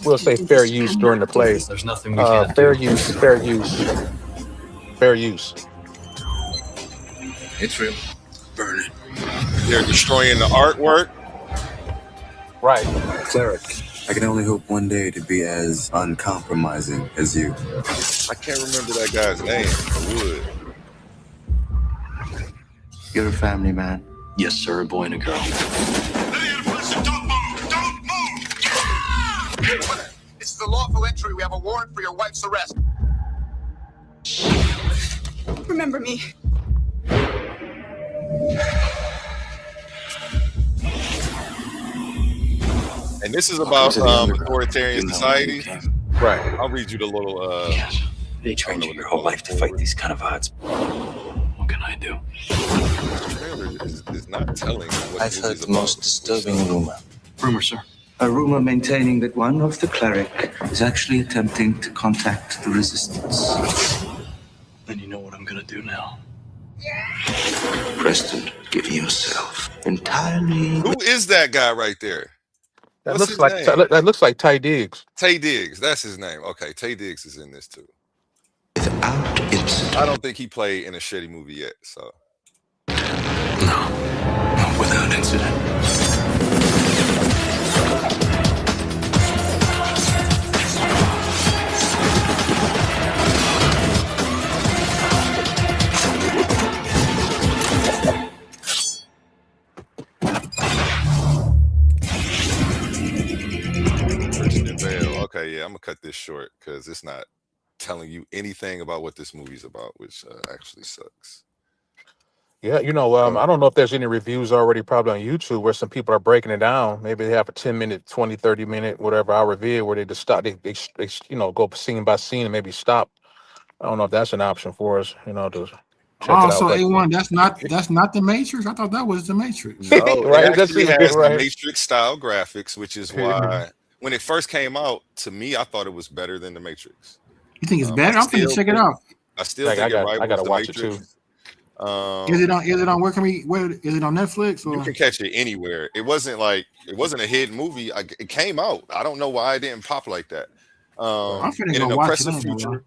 We'll say fair use during the play. There's nothing we can't fair do. use, fair use, fair use. It's real. Burn it. They're destroying the artwork. Right. Cleric, I can only hope one day to be as uncompromising as you. I can't remember that guy's name. I would. You're a family man. Yes, sir, a boy and a girl. Don't move! Don't move! This is a lawful entry. We have a warrant for your wife's arrest. Remember me. And this is about authoritarian societies. Right. I'll read you the little. They trained you your whole life to fight these kind of odds. What can I do? The trailer is not telling what I've heard the most disturbing rumor. Rumor, sir. A rumor maintaining that one of the cleric is actually attempting to contact the resistance. Then you know what I'm gonna do now. Preston, give yourself entirely. Who is that guy right there? That What's looks his like name? that looks like Ty Diggs. Tay Diggs. That's his name. Okay, Tay Diggs is in this too. Without incident. I don't think he played in a shitty movie yet. So No, not without incident. Christian Bale. Okay, yeah, I'm gonna cut this short because it's not telling you anything about what this movie's about, which actually sucks. Yeah, I don't know if there's any reviews already probably on YouTube where some people are breaking it down. Maybe they have a 10-minute, 20, 30-minute, whatever hour video where they just stop, they go scene by scene and maybe stop. I don't know if that's an option for us, to check it out. So A1, that's not the Matrix. I thought that was the Matrix. No, Right, it actually that's has right. the Matrix style graphics, which is why when it first came out, to me, I thought it was better than the Matrix. You think it's better? I'm gonna check it out. I still think I gotta watch it too. Is it on? Where can we? Where is it on Netflix You or? can catch it anywhere. It wasn't a hidden movie. It came out. I don't know why it didn't pop like that. I'm finna In go an watch it. oppressive I ain't gonna lie. future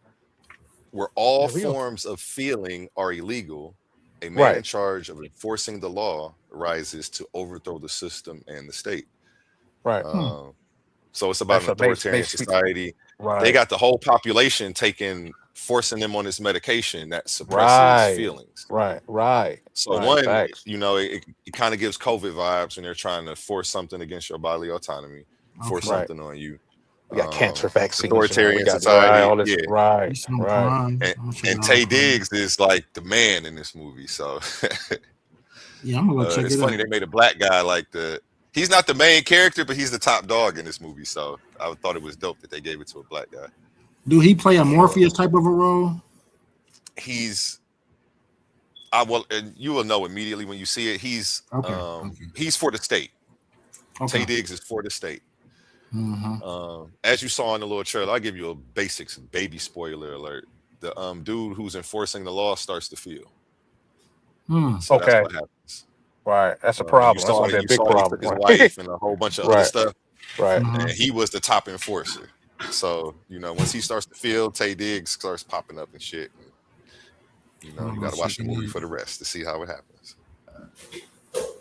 where all Yeah, we go. forms of feeling are illegal, a man in Right. charge of enforcing the law rises to overthrow the system and the state. Right. So it's about That's an what they authoritarian speak. society. They Right. got the whole population forcing them on this medication that suppresses Right. feelings. Right. Right. So Right. one, Facts. it kind of gives COVID vibes when they're trying to force something against your bodily autonomy, force Right. something on you. We got cancer vaccines. And we Authoritarian got right, society, all this. yeah. Right. It's on Right. Prime. And, I'm gonna check and it Tay out. Diggs is like the man in this movie. So Yeah, I'm gonna go check it's it funny out. they made a black guy he's not the main character, but he's the top dog in this movie. So I thought it was dope that they gave it to a black guy. Do he play a Morpheus type of a role? And you will know immediately when you see it. He's for the state. Okay. Tay Diggs is for the state. Mm-hmm. As you saw in the little trailer, I'll give you a basics baby spoiler alert. The dude who's enforcing the law starts to feel. So that's what happens. Right. That's a problem. That's gonna be a big problem. He took his wife and a whole bunch of other stuff. Right. And he was the top enforcer. So, once he starts to feel, Tay Diggs starts popping up and shit. And, you got to watch the movie for the rest to see how it happens.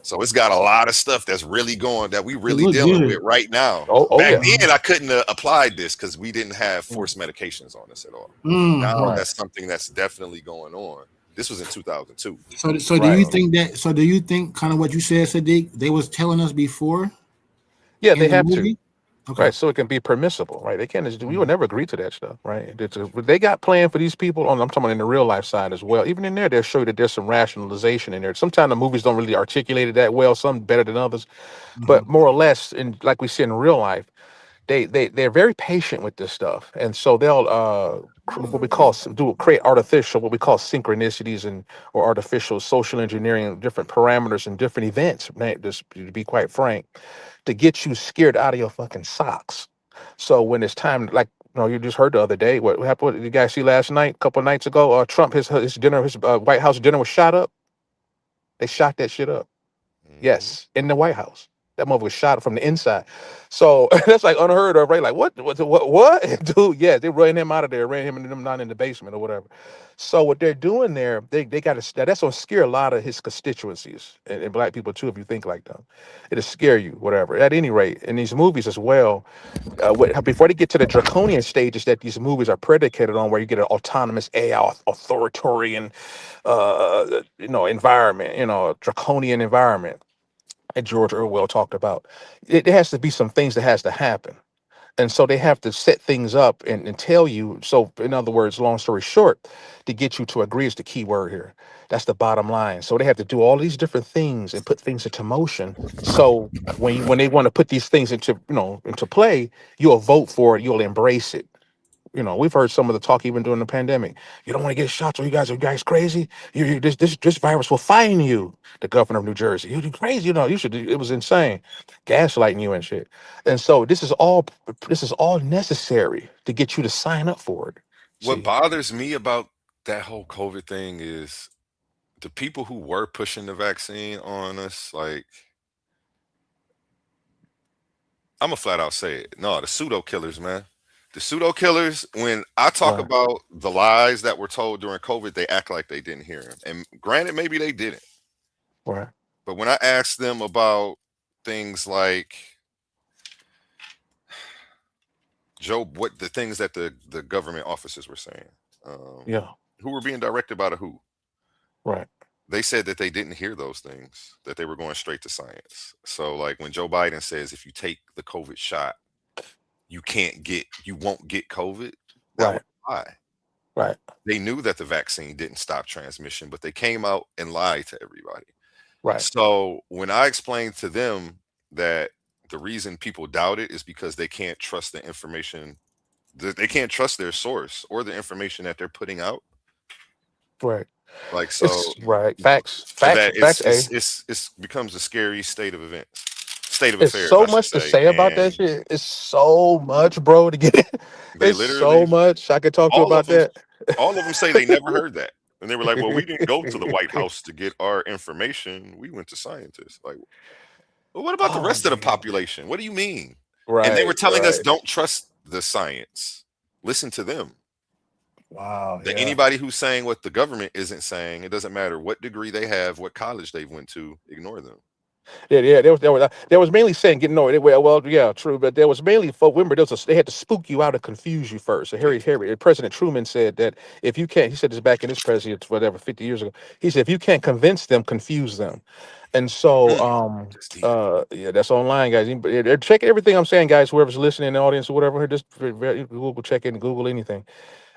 So it's got a lot of stuff that's really going that we really dealing with right now. Back then, I couldn't have applied this because we didn't have forced medications on us at all. Now that's something that's definitely going on. This was in 2002. So do you think that? So do you think kind of what you said, Sadiq? They was telling us before. Yeah, they have movie? to. Okay. Right, so it can be permissible, right? They can't just we would never agree to that stuff, right? They got planned for these people. I'm talking about in the real life side as well. Even in there, they'll show you that there's some rationalization in there. Sometimes the movies don't really articulate it that well. Some better than others, but more or less, like we see in real life, they're very patient with this stuff, and so they'll what we call create artificial what we call synchronicities or artificial social engineering, different parameters and different events. Just to be quite frank, to get you scared out of your fucking socks. So when it's time, like you just heard the other day, what happened? What did you guys see last night? A couple of nights ago, Trump his dinner, his White House dinner was shot up. They shot that shit up. Yes, in the White House. That mother was shot from the inside. So that's like unheard of, right? Like what? Dude, yeah, they ran him out of there, ran him and them down in the basement or whatever. So what they're doing there, they got to, that's gonna scare a lot of his constituencies and black people too, if you think like them. It'll scare you, whatever. At any rate, in these movies as well, before they get to the draconian stages that these movies are predicated on, where you get an autonomous AI, authoritarian, environment, draconian environment that George Orwell talked about. There has to be some things that has to happen. And so they have to set things up and tell you. So in other words, long story short, to get you to agree is the key word here. That's the bottom line. So they have to do all these different things and put things into motion. So when they want to put these things into play, you'll vote for it, you'll embrace it. We've heard some of the talk even during the pandemic. You don't want to get shots, or you guys crazy. This virus will fine you. The governor of New Jersey, you crazy. You should. It was insane, gaslighting you and shit. And so this is all necessary to get you to sign up for it. What bothers me about that whole COVID thing is the people who were pushing the vaccine on us, like, I'm gonna flat out say it. No, the pseudo killers, man. The pseudo killers, when I talk about the lies that were told during COVID, they act like they didn't hear them. And granted, maybe they didn't. Right. But when I asked them about things like what the things that the government officers were saying, who were being directed by the who, right? They said that they didn't hear those things, that they were going straight to science. So like when Joe Biden says, if you take the COVID shot, you won't get COVID. That was a lie. Right. They knew that the vaccine didn't stop transmission, but they came out and lied to everybody. Right. So when I explained to them that the reason people doubt it is because they can't trust the information, they can't trust their source or the information that they're putting out. Right. Like, so right. Facts. It becomes a scary state of affairs. So much to say about that shit. It's so much, bro, to get it. It's so much I could talk to about that. All of them say they never heard that. And they were like, well, we didn't go to the White House to get our information. We went to scientists. Like, well, what about the rest of the population? What do you mean? And they were Right, telling us, right. don't trust the science. Listen to them. Wow, That yeah. anybody who's saying what the government isn't saying, it doesn't matter what degree they have, what college they've went to, ignore them. Yeah. There was mainly saying getting no. Well, yeah, true, but there was mainly folk. Remember, they had to spook you out and confuse you first. So President Truman said that if you can't, he said this back in his presidency, whatever, 50 years ago. He said if you can't convince them, confuse them. And so, yeah, that's online, guys. Check everything I'm saying, guys. Whoever's listening in the audience or whatever, just Google, check in, Google anything.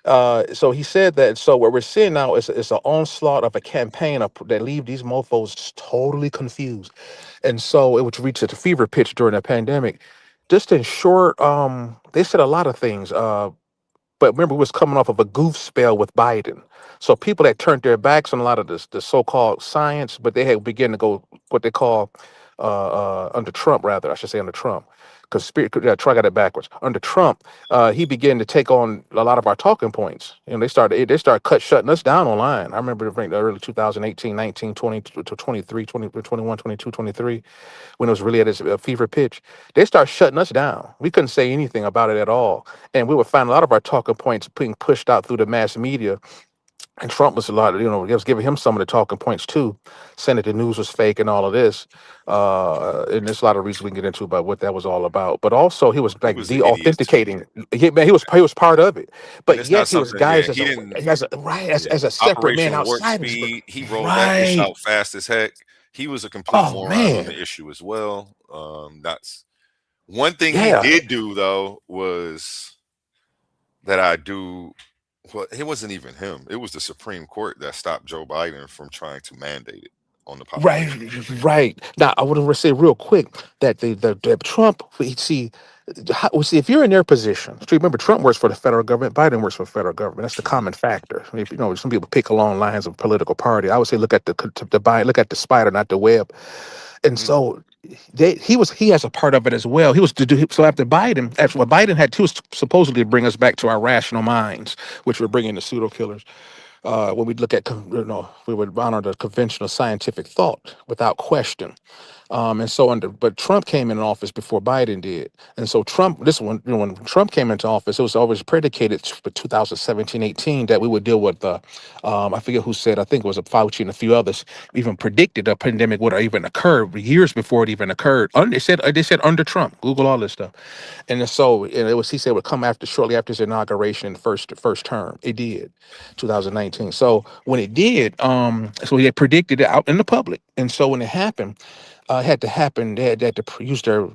So he said that. So what we're seeing now is an onslaught of a campaign that leave these mofo's totally confused, and so it would reach a fever pitch during the pandemic. Just in short, they said a lot of things. But remember, we was coming off of a goof spell with Biden. So people that turned their backs on a lot of this, the so-called science, but they had begun to go what they call under Trump, rather, I should say under Trump. Because try got it backwards. Under Trump, he began to take on a lot of our talking points. They started shutting us down online. I remember the early 2018, 19, 20 to 23, 20, 21, 22, 23, when it was really at its fever pitch. They started shutting us down. We couldn't say anything about it at all. And we would find a lot of our talking points being pushed out through the mass media. And Trump was it was giving him some of the talking points too, saying that the news was fake and all of this. And there's a lot of reasons we can get into about what that was all about. But also he was He like was an idiot too. de-authenticating. He was part of it. And But it's not yet he was something. Yeah, guys he didn't. as a separate man Operation Warp outside of this. Speed. He rolled that ish Right. out fast as heck. He was a complete Oh moron on man. the issue as well. That's one thing he Yeah. did do though was that I do. Well, it wasn't even him. It was the Supreme Court that stopped Joe Biden from trying to mandate it on the population. Right. Now, I want to say real quick that the Trump, if you're in their position, so remember, Trump works for the federal government, Biden works for the federal government. That's the common factor. If, some people pick along lines of political party. I would say look at the look at the spider, not the web. And so he has a part of it as well. He was to do so after Biden. After what Biden had, he was supposedly to bring us back to our rational minds, which we're bringing the pseudo killers. When we look at, we would honor the conventional scientific thought without question. And so but Trump came in office before Biden did. And so when Trump came into office, it was always predicated for 2017, 18 that we would deal with I forget who said, I think it was Fauci and a few others even predicted a pandemic would even occur years before it even occurred. They said under Trump, Google all this stuff. And so he said it would come shortly after his inauguration, first term. It did, 2019. So when it did, so he had predicted it out in the public. And so when it happened, had to happen. They had to use their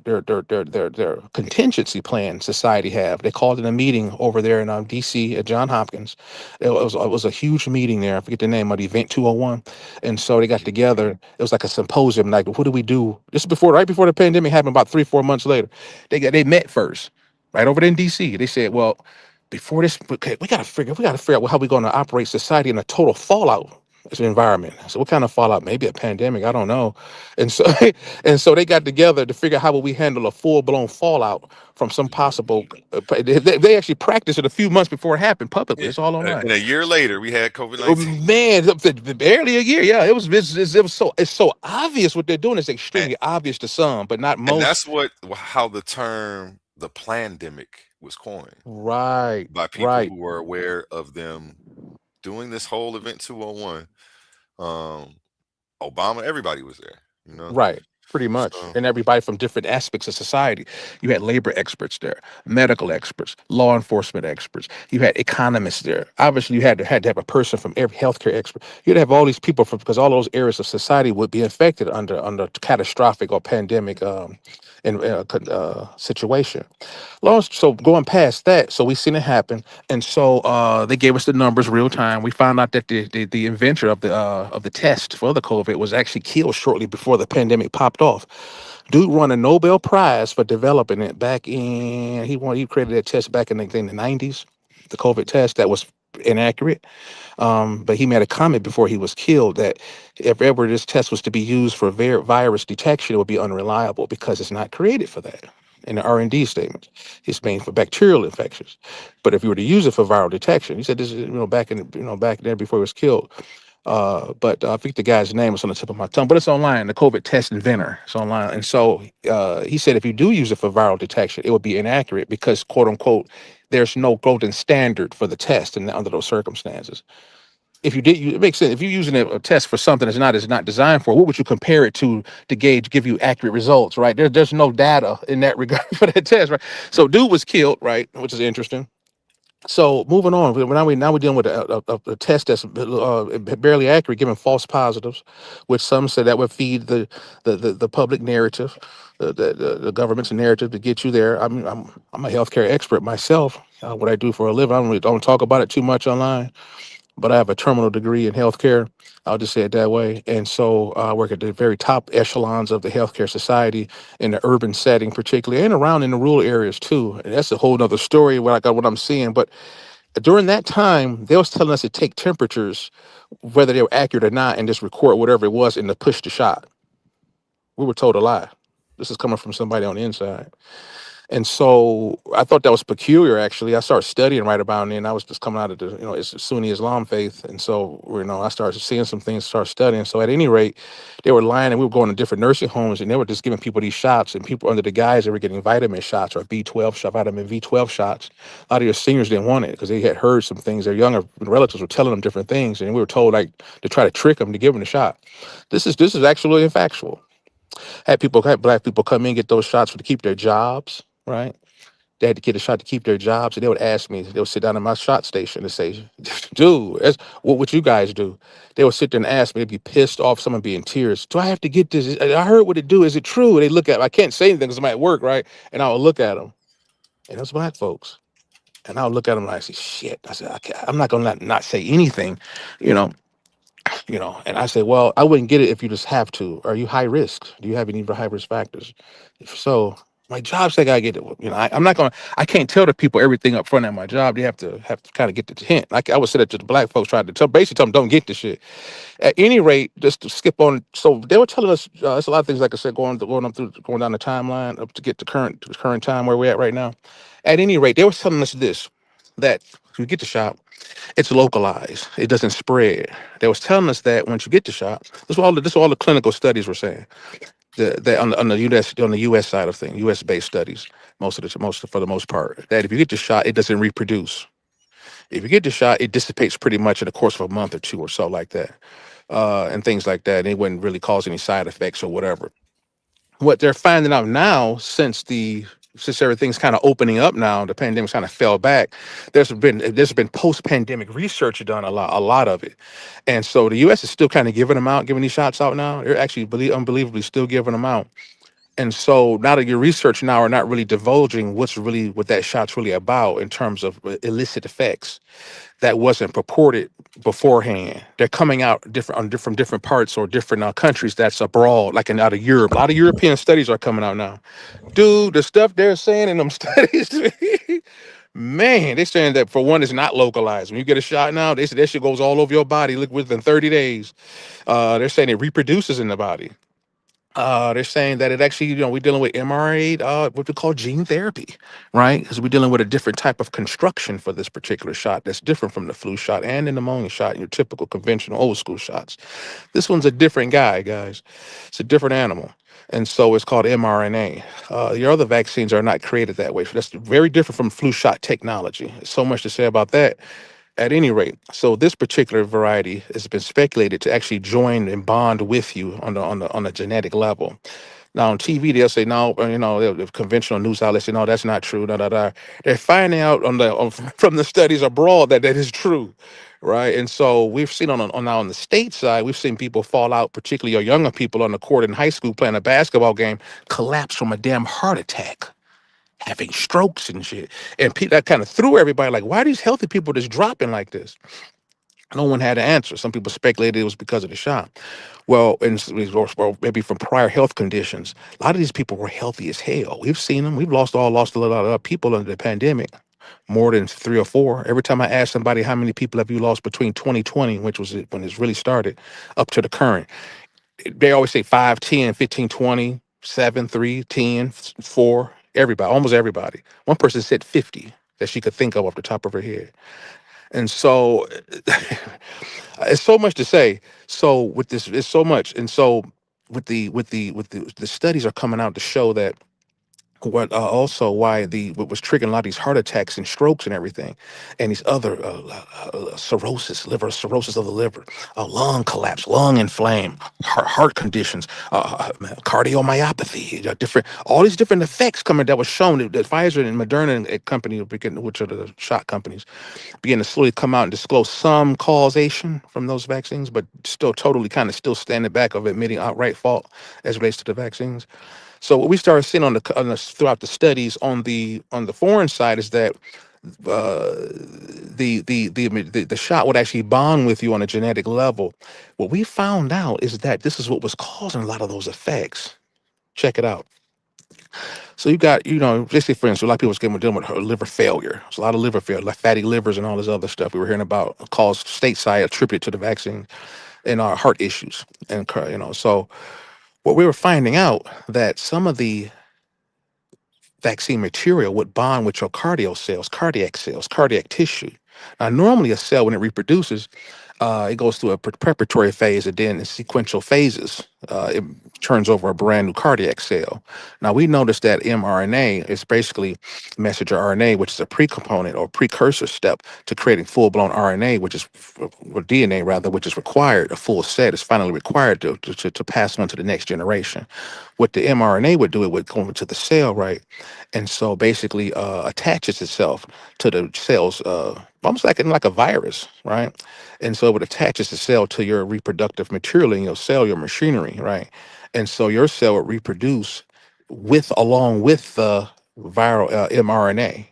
contingency plan. Society have. They called in a meeting over there in D.C. at Johns Hopkins. It was a huge meeting there. I forget the name of the event 201. And so they got together. It was like a symposium. Like, what do we do? This is right before the pandemic happened. About 3-4 months later, they met first, right over there in D.C. They said, well, before this, okay, we got to figure out how we're going to operate society in a total fallout. It's an environment. So what kind of fallout? Maybe a pandemic. I don't know. And so they got together to figure out how would we handle a full-blown fallout from some possible. They actually practiced it a few months before it happened publicly. It's all online. And a year later, we had COVID-19. Man, barely a year. Yeah, it was so obvious what they're doing. It's extremely obvious to some, but not most. And that's how the term the plandemic was coined. Right. By people who were aware of them doing this whole event 201. Obama, everybody was there, Right, pretty much. So, and everybody from different aspects of society. You had labor experts there, medical experts, law enforcement experts. You had economists there. Obviously, you had to have a person from every healthcare expert. You'd have all these people because all those areas of society would be affected under catastrophic or pandemic situation. So going past that, so we seen it happen, and so they gave us the numbers real time. We found out that the inventor of the test for the COVID was actually killed shortly before the pandemic popped off. Dude won a Nobel Prize for developing it back in he created that test back in the 90s, the COVID test that was inaccurate. But he made a comment before he was killed that if ever this test was to be used for virus detection, it would be unreliable because it's not created for that. in the R&D statements. It's made for bacterial infections. But if you were to use it for viral detection, he said this is, back there before he was killed. But I think the guy's name is on the tip of my tongue, but it's online, the COVID test inventor. It's online. And so he said if you do use it for viral detection, it would be inaccurate because, quote unquote, there's no golden standard for the test and under those circumstances. If you did, it makes sense. If you're using a test for something that's not designed for, what would you compare it to give you accurate results, right? There's no data in that regard for that test, right? So dude was killed, right, which is interesting. So moving on, now we're dealing with a test that's barely accurate, giving false positives, which some say that would feed the public narrative, the government's narrative to get you there. I'm a healthcare expert myself. What I do for a living, I don't talk about it too much online, but I have a terminal degree in healthcare. I'll just say it that way. And so I work at the very top echelons of the healthcare society in the urban setting, particularly, and around in the rural areas too. And that's a whole nother story what I'm seeing. But during that time, they was telling us to take temperatures, whether they were accurate or not, and just record whatever it was and to push the shot. We were told a lie. This is coming from somebody on the inside. And so I thought that was peculiar, actually. I started studying right about then. I was just coming out of the, it's Sunni Islam faith. And so, I started seeing some things, started studying. So at any rate, they were lying and we were going to different nursing homes and they were just giving people these shots and people under the guise they were getting vitamin shots or B12 shot, vitamin B12 shots. A lot of your seniors didn't want it because they had heard some things. Their younger relatives were telling them different things. And we were told to try to trick them to give them the shot. This is actually factual. Had black people come in, get those shots to keep their jobs, right? They had to get a shot to keep their jobs, and they would ask me, they would sit down in my shot station and say, dude, what would you guys do? They would sit there and ask me, they'd be pissed off, someone be in tears. Do I have to get this? I heard what it do. Is it true? They look at me. I can't say anything because I'm at work, right? And I would look at them, and those black folks. And I would look at them and I say, shit. I said, I'm not going to not say anything, you know. And I say, well, I wouldn't get it if you just have to. Are you high risk? Do you have any high risk factors? If so, my job say I gotta get it. I'm not gonna. I can't tell the people everything up front at my job. They have to kind of get the hint. I would say that to the black folks, tried to basically tell them don't get the shit. At any rate, just to skip on. So they were telling us there's a lot of things like I said going down the timeline up to get to current time where we're at right now. At any rate, they were telling us this that you get the shot. It's localized. It doesn't spread. They was telling us that once you get the shot, this is all the clinical studies were saying. On the US side of things, US based studies, for the most part, that if you get the shot, it doesn't reproduce. If you get the shot, it dissipates pretty much in the course of a month or two or so like that, and things like that. And it wouldn't really cause any side effects or whatever. What they're finding out now, since everything's kind of opening up now, the pandemic's kind of fell back. There's been post-pandemic research done, a lot of it, and so the U.S. is still kind of giving these shots out now. They're actually unbelievably still giving them out, and so now that your research now are not really divulging what that shot's really about in terms of illicit effects that wasn't purported beforehand. They're coming out from different parts or different countries that's abroad, like out of Europe. A lot of European studies are coming out now. Dude, the stuff they're saying in them studies, man, they're saying that for one, it's not localized. When you get a shot now, they say that shit goes all over your body within 30 days. They're saying it reproduces in the body. They're saying that it actually, we're dealing with mRNA, what we call gene therapy, right? Because we're dealing with a different type of construction for this particular shot that's different from the flu shot and the pneumonia shot, your typical conventional old school shots. This one's a different guy, guys. It's a different animal. And so it's called mRNA. Your other vaccines are not created that way. So that's very different from flu shot technology. So much to say about that. At any rate, so this particular variety has been speculated to actually join and bond with you on a genetic level. Now on TV they'll say no, the conventional news outlets say no, that's not true. Da, da, da. They're finding out from the studies abroad that is true, right? And so we've seen on the state side, we've seen people fall out, particularly your younger people on the court in high school playing a basketball game, collapse from a damn heart attack, having strokes and shit. And that kind of threw everybody like, why are these healthy people just dropping like this? No one had an answer. Some people speculated it was because of the shot. Well, or maybe from prior health conditions. A lot of these people were healthy as hell. We've seen them. We've lost a lot of people under the pandemic, more than 3 or 4. Every time I ask somebody how many people have you lost between 2020, which was when it really started, up to the current, they always say 5, 10, 15, 20, 7, 3, 10, 4. Everybody, almost everybody. One person said 50 that she could think of off the top of her head. And so it's so much to say. So with this, it's so much. And so the studies are coming out to show that what also why what was triggering a lot of these heart attacks and strokes and everything, and these other cirrhosis, liver cirrhosis of the liver, lung collapse, lung inflame, heart conditions, cardiomyopathy, different all these different effects coming that was shown that Pfizer and Moderna and company, which are the shot companies, began to slowly come out and disclose some causation from those vaccines, but still totally kind of still standing back of admitting outright fault as it relates to the vaccines. So what we started seeing throughout the studies on the foreign side is that the shot would actually bond with you on a genetic level. What we found out is that this is what was causing a lot of those effects. Check it out. So you got, let's say for instance, a lot of people was dealing with liver failure. There's a lot of liver failure, like fatty livers and all this other stuff we were hearing about caused stateside attributed to the vaccine and our heart issues. And so what we were finding out that some of the vaccine material would bond with your cardiac cells, cardiac tissue. Now, normally a cell, when it reproduces, it goes through a preparatory phase and then in sequential phases, it turns over a brand new cardiac cell. Now, we noticed that mRNA is basically messenger RNA, which is a pre-component or precursor step to creating full-blown RNA, which is, or DNA rather, which is required, a full set is finally required to pass on to the next generation. What the mRNA would do, it would go into the cell, right? And so basically attaches itself to the cells, almost like a virus, right? And so it would attach the cell to your reproductive material in your cell, your machinery, right? And so your cell would reproduce along with the viral mRNA,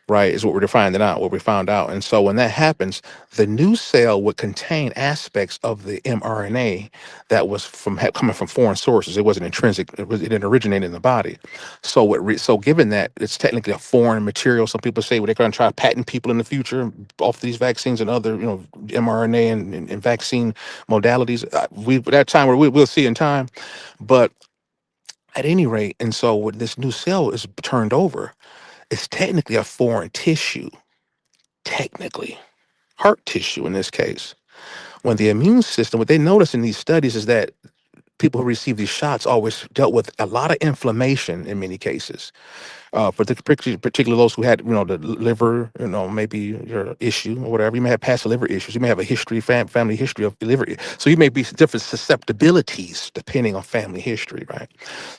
right? Is what we're finding out, what we found out. And so when that happens, the new cell would contain aspects of the mRNA that was coming from foreign sources. It wasn't intrinsic. It didn't originate in the body. So given that it's technically a foreign material, some people say they're going to try to patent people in the future off these vaccines and other, mRNA and vaccine modalities. That time where we'll see in time, but at any rate, and so when this new cell is turned over, it's technically a foreign tissue, technically heart tissue in this case. When the immune system, what they notice in these studies is that people who receive these shots always dealt with a lot of inflammation in many cases. Particularly those who had, the liver, maybe your issue or whatever. You may have past liver issues. You may have a history, family history of liver. So you may be different susceptibilities depending on family history, right?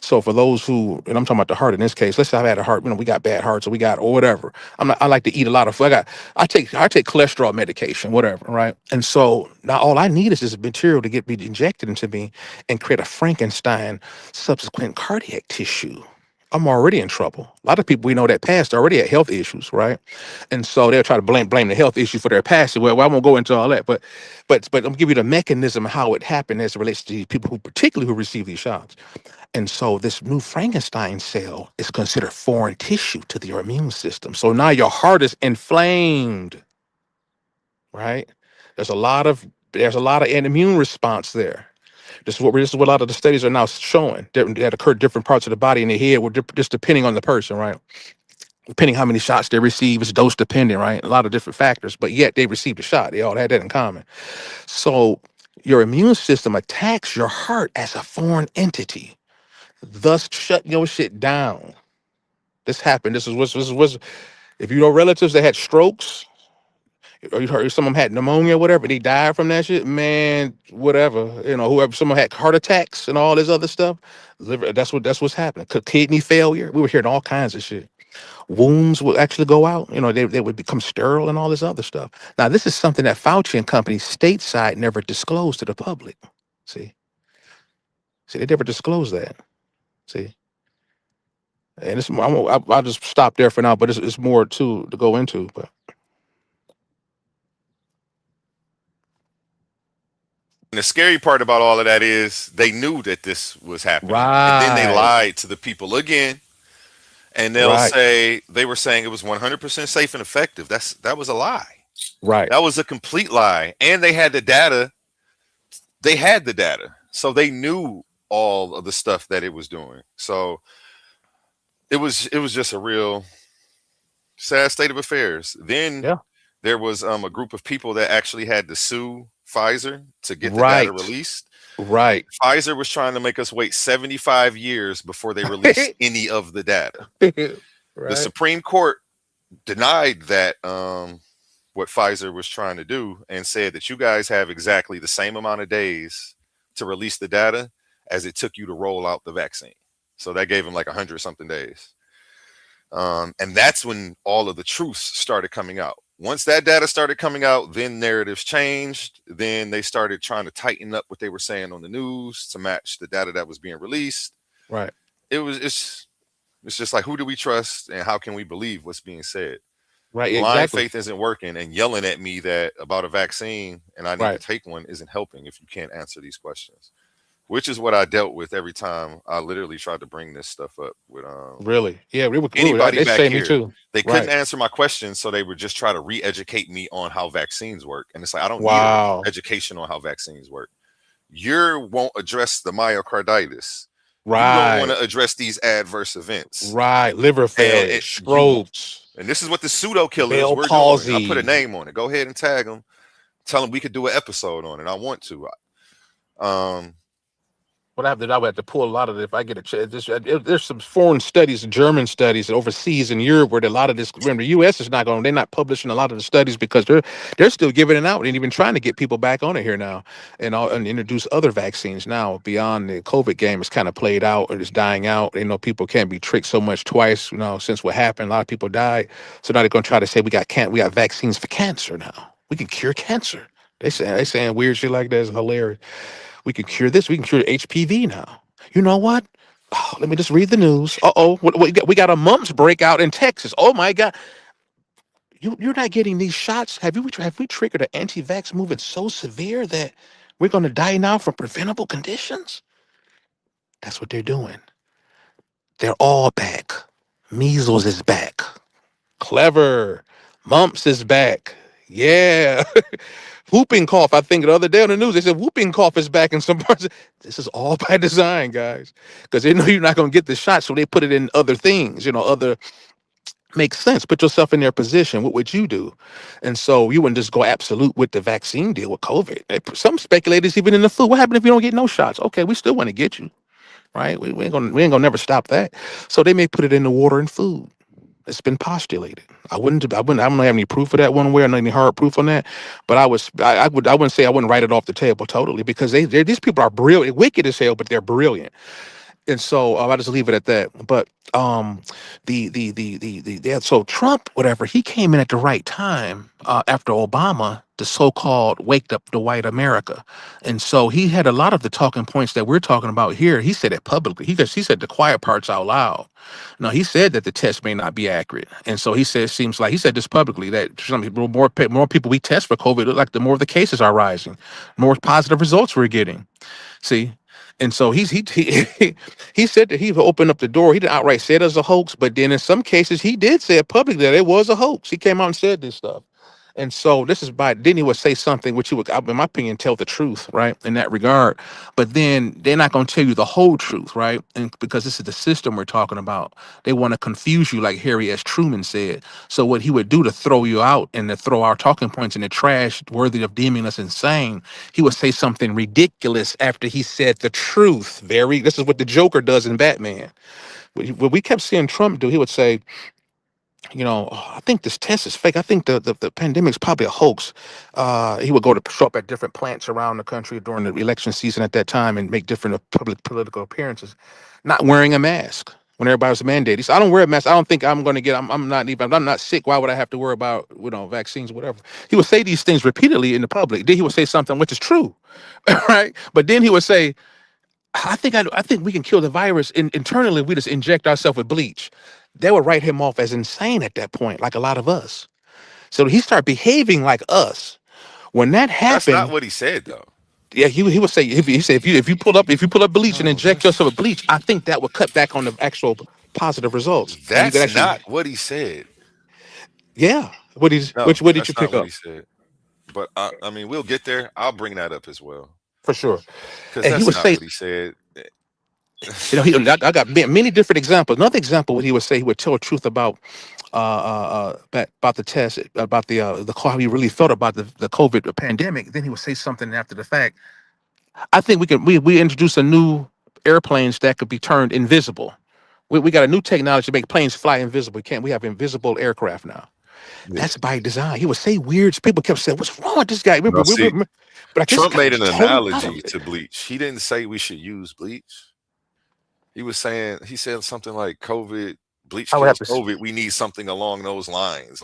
So for those who, and I'm talking about the heart in this case, let's say I've had a heart, we got bad hearts or or whatever. I like to eat a lot of food. I take cholesterol medication, whatever, right? And so now all I need is this material to be injected into me and create a Frankenstein subsequent cardiac tissue. I'm already in trouble. A lot of people we know that passed already had health issues, right? And so they'll try to blame the health issue for their passing. Well, I won't go into all that, but I'm giving you the mechanism of how it happened as it relates to people particularly who receive these shots. And so this new Frankenstein cell is considered foreign tissue to your immune system. So now your heart is inflamed, right? There's a lot of an immune response there. This is what a lot of the studies are now showing that occur different parts of the body in the head, just depending on the person, right? Depending how many shots they receive, it's dose dependent, right? A lot of different factors, but yet they received a shot. They all had that in common. So your immune system attacks your heart as a foreign entity, thus shutting your shit down. This happened. This was if you know relatives that had strokes, or you heard some of them had pneumonia, whatever, they died from that shit, man, whatever, whoever, someone had heart attacks and all this other stuff, liver, that's what's happening. Kidney failure, we were hearing all kinds of shit. Wounds would actually go out, they would become sterile and all this other stuff. Now, this is something that Fauci and company stateside never disclosed to the public. See, they never disclosed that. See, and I'll just stop there for now, but it's more to go into, but. And the scary part about all of that is they knew that this was happening. Right. And then they lied to the people again. And they'll say they were saying it was 100% safe and effective. That was a lie. Right. That was a complete lie. And they had the data. So they knew all of the stuff that it was doing. So it was just a real sad state of affairs. Then Yeah. there was a group of people that actually had to sue Pfizer to get the data Right. released. Right. Pfizer was trying to make us wait 75 years before they released any of the data. The Right. Supreme Court denied that what Pfizer was trying to do and said that you guys have exactly the same amount of days to release the data as it took you to roll out the vaccine. So that gave them like 100 something days. And that's when all of the truths started coming out. Once that data started coming out, then narratives changed. Then they started trying to tighten up what they were saying on the news to match the data that was being released. Right. It's just like, who do we trust and how can we believe what's being said? Right. Blind Exactly. faith isn't working, and yelling at me that about a vaccine and I need Right. to take one isn't helping if you can't answer these questions. Which is what I dealt with every time I literally tried to bring this stuff up with Really? Yeah. anybody They back say me here. too. They couldn't Right. answer my questions, so they would just try to re-educate me on how vaccines work. And it's like, I don't need Wow. an education on how vaccines work. You won't address the myocarditis. You don't want Right. to address these adverse events. Right. Liver failure, strokes, And this is what the pseudo killers Bell were doing. I put a palsy. name on it. Go ahead and tag them. Tell them we could do an episode on it. I want to. What I have to pull a lot of it if I get a chance. There's some foreign studies, German studies, overseas in Europe where a lot of this. Remember, the U.S. is not going. They're not publishing a lot of the studies because they're still giving it out and even trying to get people back on it here now and introduce other vaccines now beyond the COVID game. It's kind of played out or it's dying out. They know people can't be tricked so much twice. Since what happened, a lot of people died. So now they're going to try to say we got vaccines for cancer now. We can cure cancer. They saying weird shit like that is hilarious. We can cure this. We can cure HPV now. You know what? Oh, let me just read the news. We got a mumps breakout in Texas. Oh my God. You're not getting these shots. Have we triggered an anti-vax movement so severe that we're going to die now from preventable conditions? That's what they're doing. They're all back. Measles is back. Clever. Mumps is back. Yeah. Whooping cough. I think the other day on the news, they said whooping cough is back in some parts. This is all by design, guys, because they know you're not going to get the shot. So they put it in other things, makes sense. Put yourself in their position. What would you do? And so you wouldn't just go absolute with the vaccine deal with COVID. Some speculators, even in the flu, what happened if you don't get no shots? Okay, we still want to get you, right? We ain't gonna never stop that. So they may put it in the water and food. It's been postulated. I don't have any proof of that one way or any hard proof on that. But I wouldn't say I wouldn't write it off the table totally because these people are brilliant, wicked as hell, but they're brilliant. And so I'll just leave it at that. But so Trump, whatever, he came in at the right time after Obama, the so-called waked up the white America. And so he had a lot of the talking points that we're talking about here. He said it publicly. He said the quiet parts out loud. No, he said that the test may not be accurate. And so he said, seems like he said this publicly that more people we test for COVID, look like the more the cases are rising, more positive results we're getting. See? And so he said that he opened up the door. He didn't outright say it as a hoax, but then in some cases he did say it publicly that it was a hoax. He came out and said this stuff. And so this is then he would say something which he would, in my opinion, tell the truth, right? In that regard. But then they're not going to tell you the whole truth, right? And because this is the system we're talking about. They want to confuse you, like Harry S. Truman said. So what he would do to throw you out and to throw our talking points in the trash, worthy of deeming us insane, he would say something ridiculous after he said the truth. This is what the Joker does in Batman. What we kept seeing Trump do, he would say, I think this test is fake. I think the pandemic's probably a hoax. He would go to show up at different plants around the country during the election season at that time and make different public political appearances, not wearing a mask when everybody was mandated. He said, I don't wear a mask. I don't think I'm going to get, I'm not sick. Why would I have to worry about, vaccines or whatever? He would say these things repeatedly in the public. Then he would say something which is true, right? But then he would say, I think we can kill the virus internally. We just inject ourselves with bleach. They would write him off as insane at that point, like a lot of us. So he started behaving like us. When that happened, that's not what he said though. Yeah, he would say if you pull up bleach and inject yourself with bleach, I think that would cut back on the actual positive results. And you could That's actually, not what he said. Yeah. What did you That's pick not what up? he said. But I mean, we'll get there. I'll bring that up as well. For sure. Because And he that's would not say, what he said. I got many different examples. Another example, what he would say, he would tell the truth about the test, about how he really felt about the COVID pandemic. Then he would say something after the fact. I think we introduce a new airplanes that could be turned invisible. We got a new technology to make planes fly invisible. We have invisible aircraft now. Yeah. That's by design. He would say weird. People kept saying, "What's wrong with this guy?" No, see, But this Trump guy made is an totally out of analogy it. to bleach. He didn't say we should use bleach. He said something like COVID, bleach I would have kills to. COVID. We need something along those lines.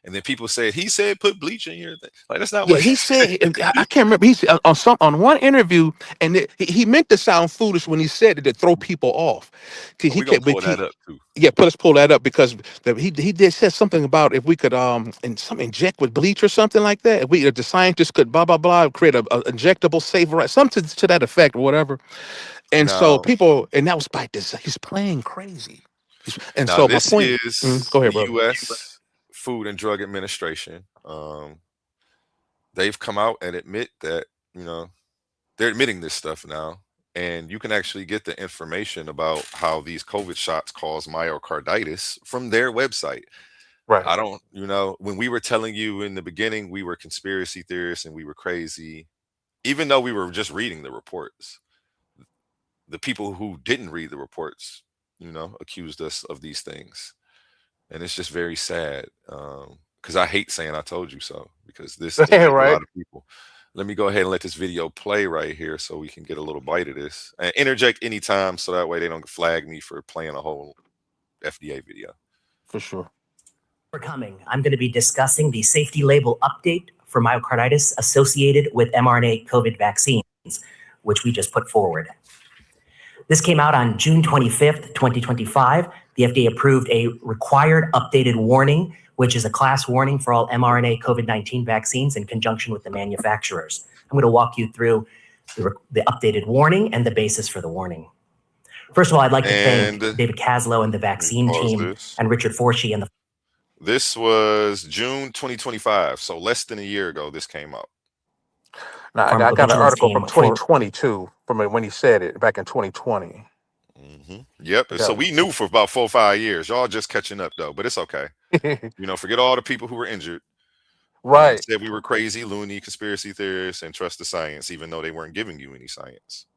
And then people said, he said, put bleach in your thing. Like, that's not Yeah, what he he said. said. I can't remember. He said on one interview, and he meant to sound foolish when he said it to throw people off. Cause he We're going kept. to pull that up too. Yeah, let's pull that up because he did said something about if we could and some inject with bleach or something like that. If the scientists could blah blah blah create a injectable saver, something to that effect or whatever. And so Now, people, and that was by design. He's playing crazy. And now so my this point. is Go ahead, the brother. U.S. Food and Drug Administration. They've come out and admit that, they're admitting this stuff now. And you can actually get the information about how these COVID shots cause myocarditis from their website. Right. I don't, when we were telling you in the beginning, we were conspiracy theorists and we were crazy, even though we were just reading the reports. The people who didn't read the reports, accused us of these things. And it's just very sad. Because I hate saying I told you so, because this injured a lot of people. Let me go ahead and let this video play right here so we can get a little bite of this. And interject anytime so that way they don't flag me for playing a whole FDA video. For sure. I'm going to be discussing the safety label update for myocarditis associated with mRNA COVID vaccines, which we just put forward. This came out on June 25th, 2025. The FDA approved a required updated warning, which is a class warning for all mRNA COVID-19 vaccines in conjunction with the manufacturers. I'm going to walk you through the updated warning and the basis for the warning. First of all, I'd like to thank David Caslow and the vaccine team and Richard Forshee and the. This was June 2025, so less than a year ago this came out. Now, I got an article from 2022 from when he said it back in 2020. Yep. So we knew for about 4 or 5 years. Y'all just catching up though, but it's okay. Forget all the people who were injured. Right. Said we were crazy, loony, conspiracy theorists, and trust the science, even though they weren't giving you any science.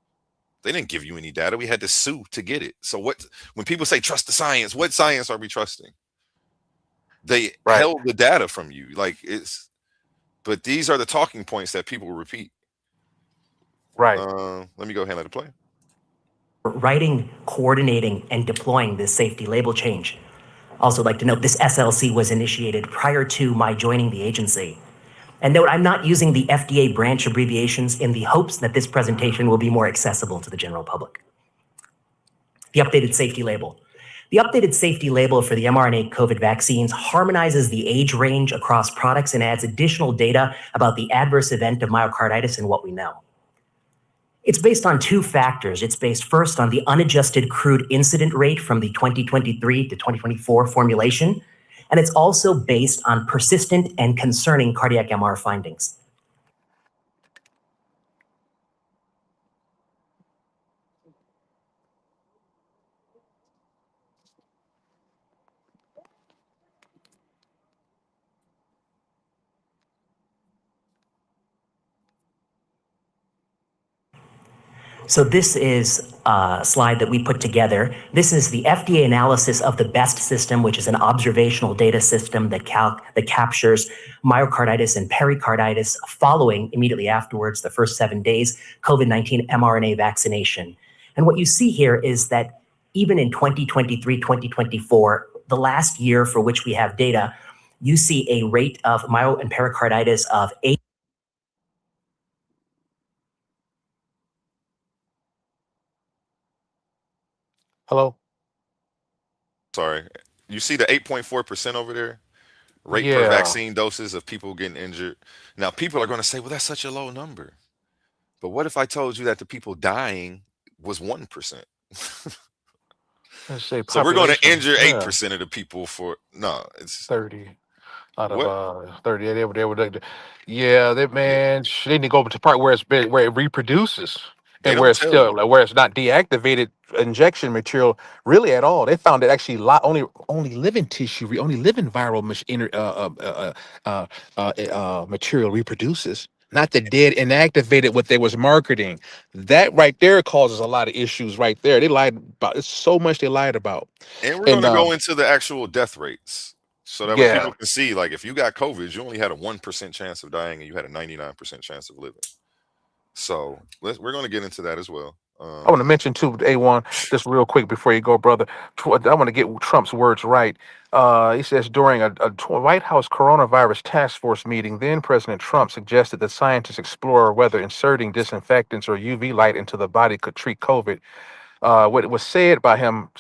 They didn't give you any data. We had to sue to get it. So when people say trust the science, what science are we trusting? They held the data from you. But these are the talking points that people repeat. Right. Let me go ahead and let it play. Writing, coordinating, and deploying this safety label change. Also like to note this SLC was initiated prior to my joining the agency. And note, I'm not using the FDA branch abbreviations in the hopes that this presentation will be more accessible to the general public. The updated safety label. The updated safety label for the mRNA COVID vaccines harmonizes the age range across products and adds additional data about the adverse event of myocarditis and what we know. It's based on two factors. It's based first on the unadjusted crude incident rate from the 2023 to 2024 formulation, and it's also based on persistent and concerning cardiac MR findings. So this is a slide that we put together. This is the FDA analysis of the BEST system, which is an observational data system that captures myocarditis and pericarditis following immediately afterwards, the first 7 days, COVID-19 mRNA vaccination. And what you see here is that even in 2023, 2024, the last year for which we have data, you see a rate of myo and pericarditis of 8. Hello? Sorry. You see the 8.4% over there? Rate per vaccine doses of people getting injured. Now, people are going to say, well, that's such a low number. But what if I told you that the people dying was 1%? So we're going to injure 8% of the people it's 30 out of 30. They would, man, they need to go to the part where it reproduces. They and where don't it's tell you. still where it's not deactivated injection material really at all. They found that actually only living tissue, only living viral material reproduces, not the dead inactivated what they was marketing. That right there causes a lot of issues. Right there, they lied about. It's so much they lied about, And we're and gonna go into the actual death rates. So that way yeah. people can see, like, if you got COVID, you only had a 1% chance of dying and you had a 99% chance of living. So we're going to get into that as well. I want to mention too, A1, just real quick before you go, brother. I want to get Trump's words right. He says during a White House coronavirus task force meeting, then President Trump suggested that scientists explore whether inserting disinfectants or UV light into the body could treat COVID. What was said by him,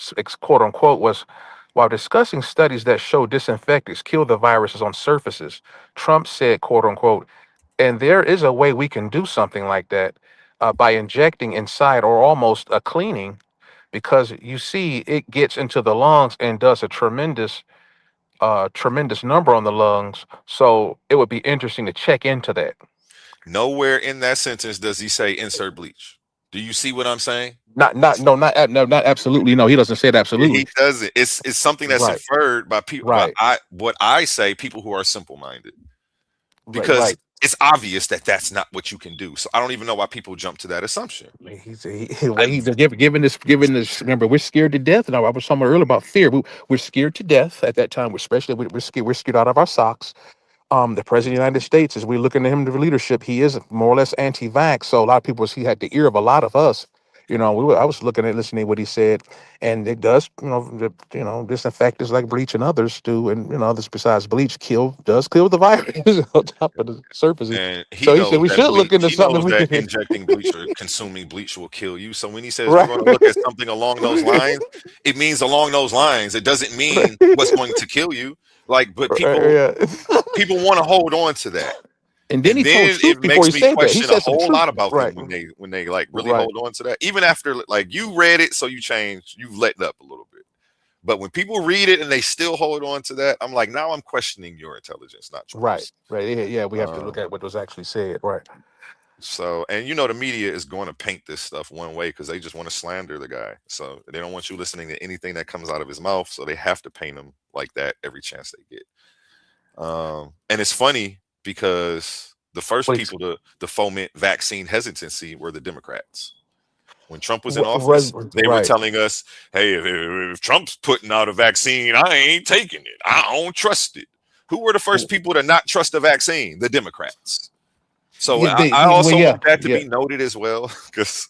quote unquote, was while discussing studies that show disinfectants kill the viruses on surfaces, Trump said, quote unquote, and there is a way we can do something like that by injecting inside or almost a cleaning, because you see, it gets into the lungs and does a tremendous number on the lungs. So it would be interesting to check into that. Nowhere in that sentence does he say insert bleach. Do you see what I'm saying? Not absolutely. No, he doesn't say it absolutely. He doesn't. It's something that's Right. inferred by people. Right. What I say, people who are simple minded, Right. because Right. it's obvious that that's not what you can do. So I don't even know why people jump to that assumption. He's given this. Remember, we're scared to death, and I was talking earlier about fear. We're scared to death at that time. Especially we're scared out of our socks. The president of the United States, as we look into him for leadership, he is more or less anti-vax. So a lot of people, he had the ear of a lot of us. I was listening to what he said, and it does, disinfectants like bleach and others do, and others besides bleach kill the virus on top of the surfaces. And he So he said knows we that should look bleach. into He something knows we that can. injecting bleach or consuming bleach will kill you. So when he says we're Right. going to look at something along those lines, it means along those lines. It doesn't mean what's going to kill you. But people Yeah. want to hold on to that. And then he told Then it truth before makes he me said that. He question a said some whole truth. lot about Right. them when they like really Right. hold on to that. Even after like you read it, so you changed, you've let up a little bit. But when people read it and they still hold on to that, I'm like, now I'm questioning your intelligence, not yours. Right. Yeah. We have to look at what was actually said. Right. So, and the media is going to paint this stuff one way because they just want to slander the guy. So they don't want you listening to anything that comes out of his mouth. So they have to paint him like that every chance they get. And it's funny because the first people to foment vaccine hesitancy were the Democrats. When Trump was in office, they were telling us, hey, if Trump's putting out a vaccine, I ain't taking it. I don't trust it. Who were the first people to not trust the vaccine? The Democrats. So I also want that to be noted as well, because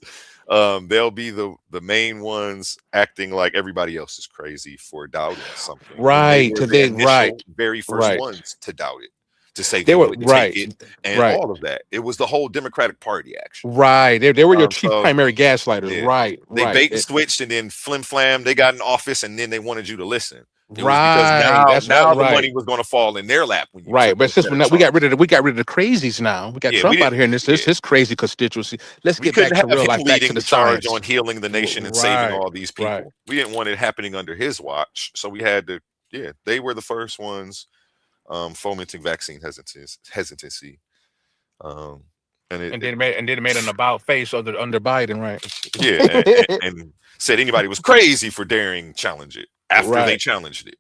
they'll be the main ones acting like everybody else is crazy for doubting something. Right. When they were the initial, very first ones to doubt it, to say they wouldn't take it, and all of that. It was the whole Democratic Party, actually. Right. They were your chief primary gaslighters. Yeah. Right. They bait and switched, and then flim flam, they got in office, and then they wanted you to listen. It was because now the money was going to fall in their lap when you but since we got rid of the crazies now. We got Trump out here and this his crazy constituency. Let's get back to real life, back to the charge science. on healing the nation and saving all these people. Right. We didn't want it happening under his watch, so we had to. Yeah, they were the first ones fomenting vaccine hesitancy. And then it made an about face under Biden, right? Yeah, and said anybody was crazy for daring challenge it after they challenged it.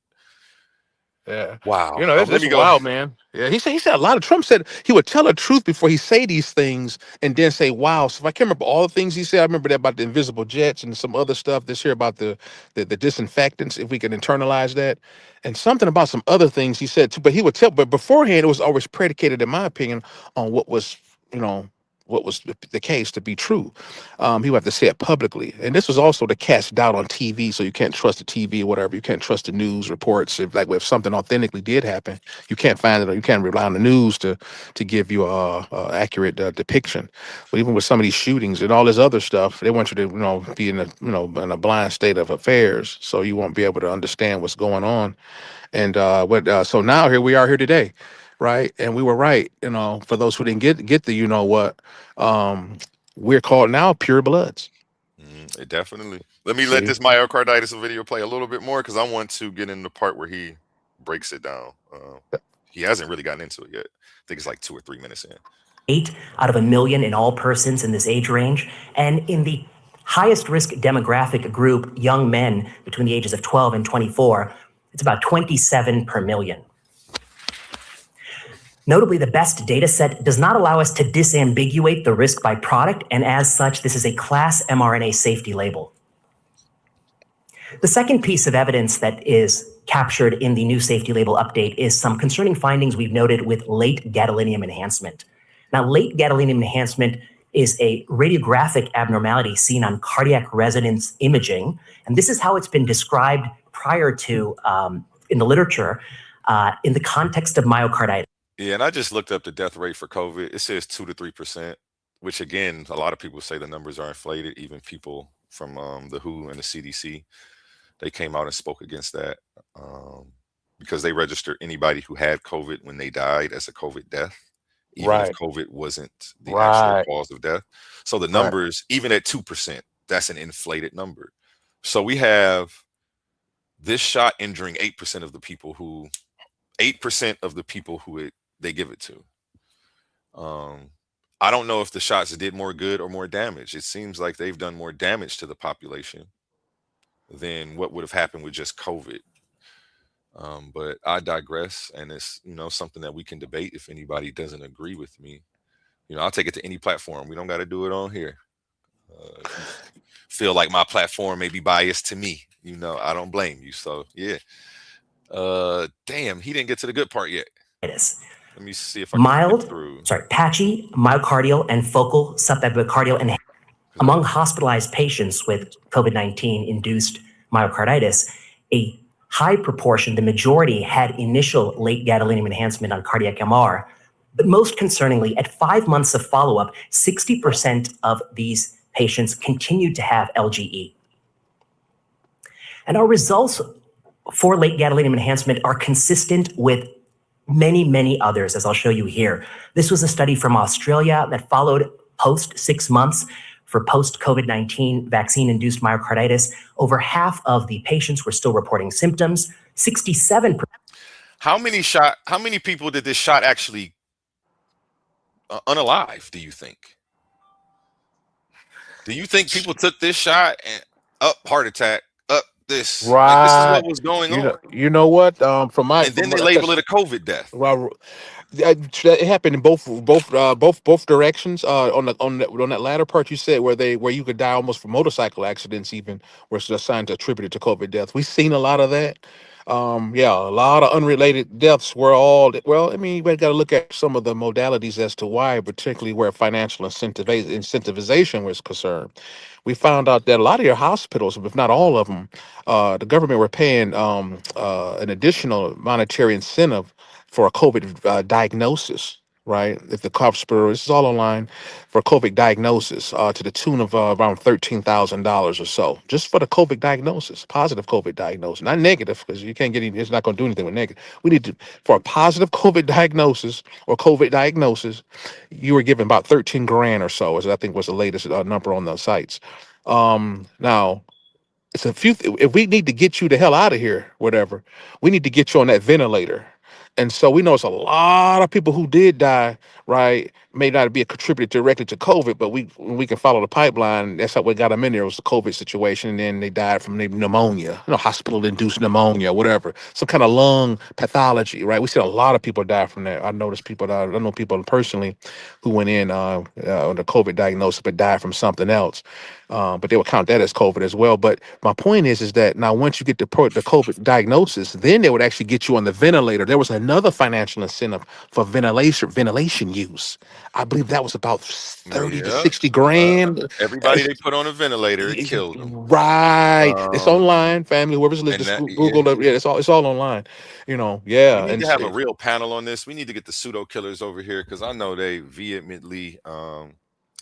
Yeah. Wow. This is wild, man. Yeah. He said a lot of. Trump said he would tell the truth before he say these things and then say, wow. So if I can't remember all the things he said, I remember that about the invisible jets and some other stuff this year about the disinfectants, if we can internalize that, and something about some other things he said too. But he would tell, but beforehand, it was always predicated, in my opinion, on what was, what was the case to be true. He would have to say it publicly. And this was also to cast doubt on TV, so you can't trust the TV or whatever. You can't trust the news reports. If something authentically did happen, you can't find it, or you can't rely on the news to give you a accurate depiction. But even with some of these shootings and all this other stuff, they want you to be in a blind state of affairs, so you won't be able to understand what's going on. And so now here we are here today. Right. And we were right. For those who didn't get the we're called now pure bloods. Definitely. Let me let this myocarditis video play a little bit more, because I want to get in the part where he breaks it down. He hasn't really gotten into it yet. I think it's like 2 or 3 minutes in. 8 out of 1 million in all persons in this age range. And in the highest risk demographic group, young men between the ages of 12 and 24, it's about 27 per million. Notably, the best data set does not allow us to disambiguate the risk by product, and as such, this is a class mRNA safety label. The second piece of evidence that is captured in the new safety label update is some concerning findings we've noted with late gadolinium enhancement. Now, late gadolinium enhancement is a radiographic abnormality seen on cardiac resonance imaging, and this is how it's been described prior to in the literature in the context of myocarditis. Yeah, and I just looked up the death rate for COVID. It says 2 to 3%, which again, a lot of people say the numbers are inflated. Even people from the WHO and the CDC, they came out and spoke against that because they registered anybody who had COVID when they died as a COVID death, even if COVID wasn't the actual cause of death. So the numbers, even at 2%, that's an inflated number. So we have this shot injuring 8% of the people who they give it to. I don't know if the shots did more good or more damage. It seems like they've done more damage to the population than what would have happened with just COVID. But I digress, and it's something that we can debate. If anybody doesn't agree with me, I'll take it to any platform. We don't got to do it on here. If you feel like my platform may be biased to me, I don't blame you. So yeah. Damn, he didn't get to the good part yet. Let me see if I can get through. Patchy, myocardial, and focal subepicardial and among hospitalized patients with COVID-19 induced myocarditis, a high proportion, the majority, had initial late gadolinium enhancement on cardiac MR. But most concerningly, at 5 months of follow-up, 60% of these patients continued to have LGE. And our results for late gadolinium enhancement are consistent with many, many others, as I'll show you here. This was a study from Australia that followed post 6 months for post-COVID-19 vaccine-induced myocarditis. Over half of the patients were still reporting symptoms. 67%. How many people did this shot actually unalive, do you think? Do you think people took this shot and heart attack, this? Like, this is what was going on. You know what? From my and then they label it a COVID death. Well, it happened in both directions. On that latter part you said, where you could die almost from motorcycle accidents, even were assigned to attribute it to COVID death. We've seen a lot of that. A lot of unrelated deaths were all well. I mean, we got to look at some of the modalities as to why, particularly where financial incentivization was concerned. We found out that a lot of your hospitals, if not all of them, the government were paying an additional monetary incentive for a COVID diagnosis, right? If the hospital, this is all online, for COVID diagnosis to the tune of around $13,000 or so, just for the COVID diagnosis, positive COVID diagnosis, not negative, because you can't get any, it's not going to do anything with negative. We need to, for a positive COVID diagnosis or COVID diagnosis, you were given about 13 grand or so, as I think was the latest number on the sites. Now, it's a few. If we need to get you the hell out of here, whatever, we need to get you on that ventilator. And so we know it's a lot of people who did die, right? May not be contributed directly to COVID, but we can follow the pipeline. That's how we got them in there. It was the COVID situation, and then they died from pneumonia, hospital-induced pneumonia, whatever, some kind of lung pathology, right? We see a lot of people die from that. I noticed people die. I know people personally who went in on the COVID diagnosis but died from something else. But they would count that as COVID as well. But my point is that now once you get the COVID diagnosis, then they would actually get you on the ventilator. There was another financial incentive for ventilation use. I believe that was about 30 to 60 grand. Everybody they put on a ventilator, it killed them. Right. It's online, family. Whoever's listening, Google it. Yeah, it's all online. We need to have a real panel on this. We need to get the pseudo killers over here because I know they vehemently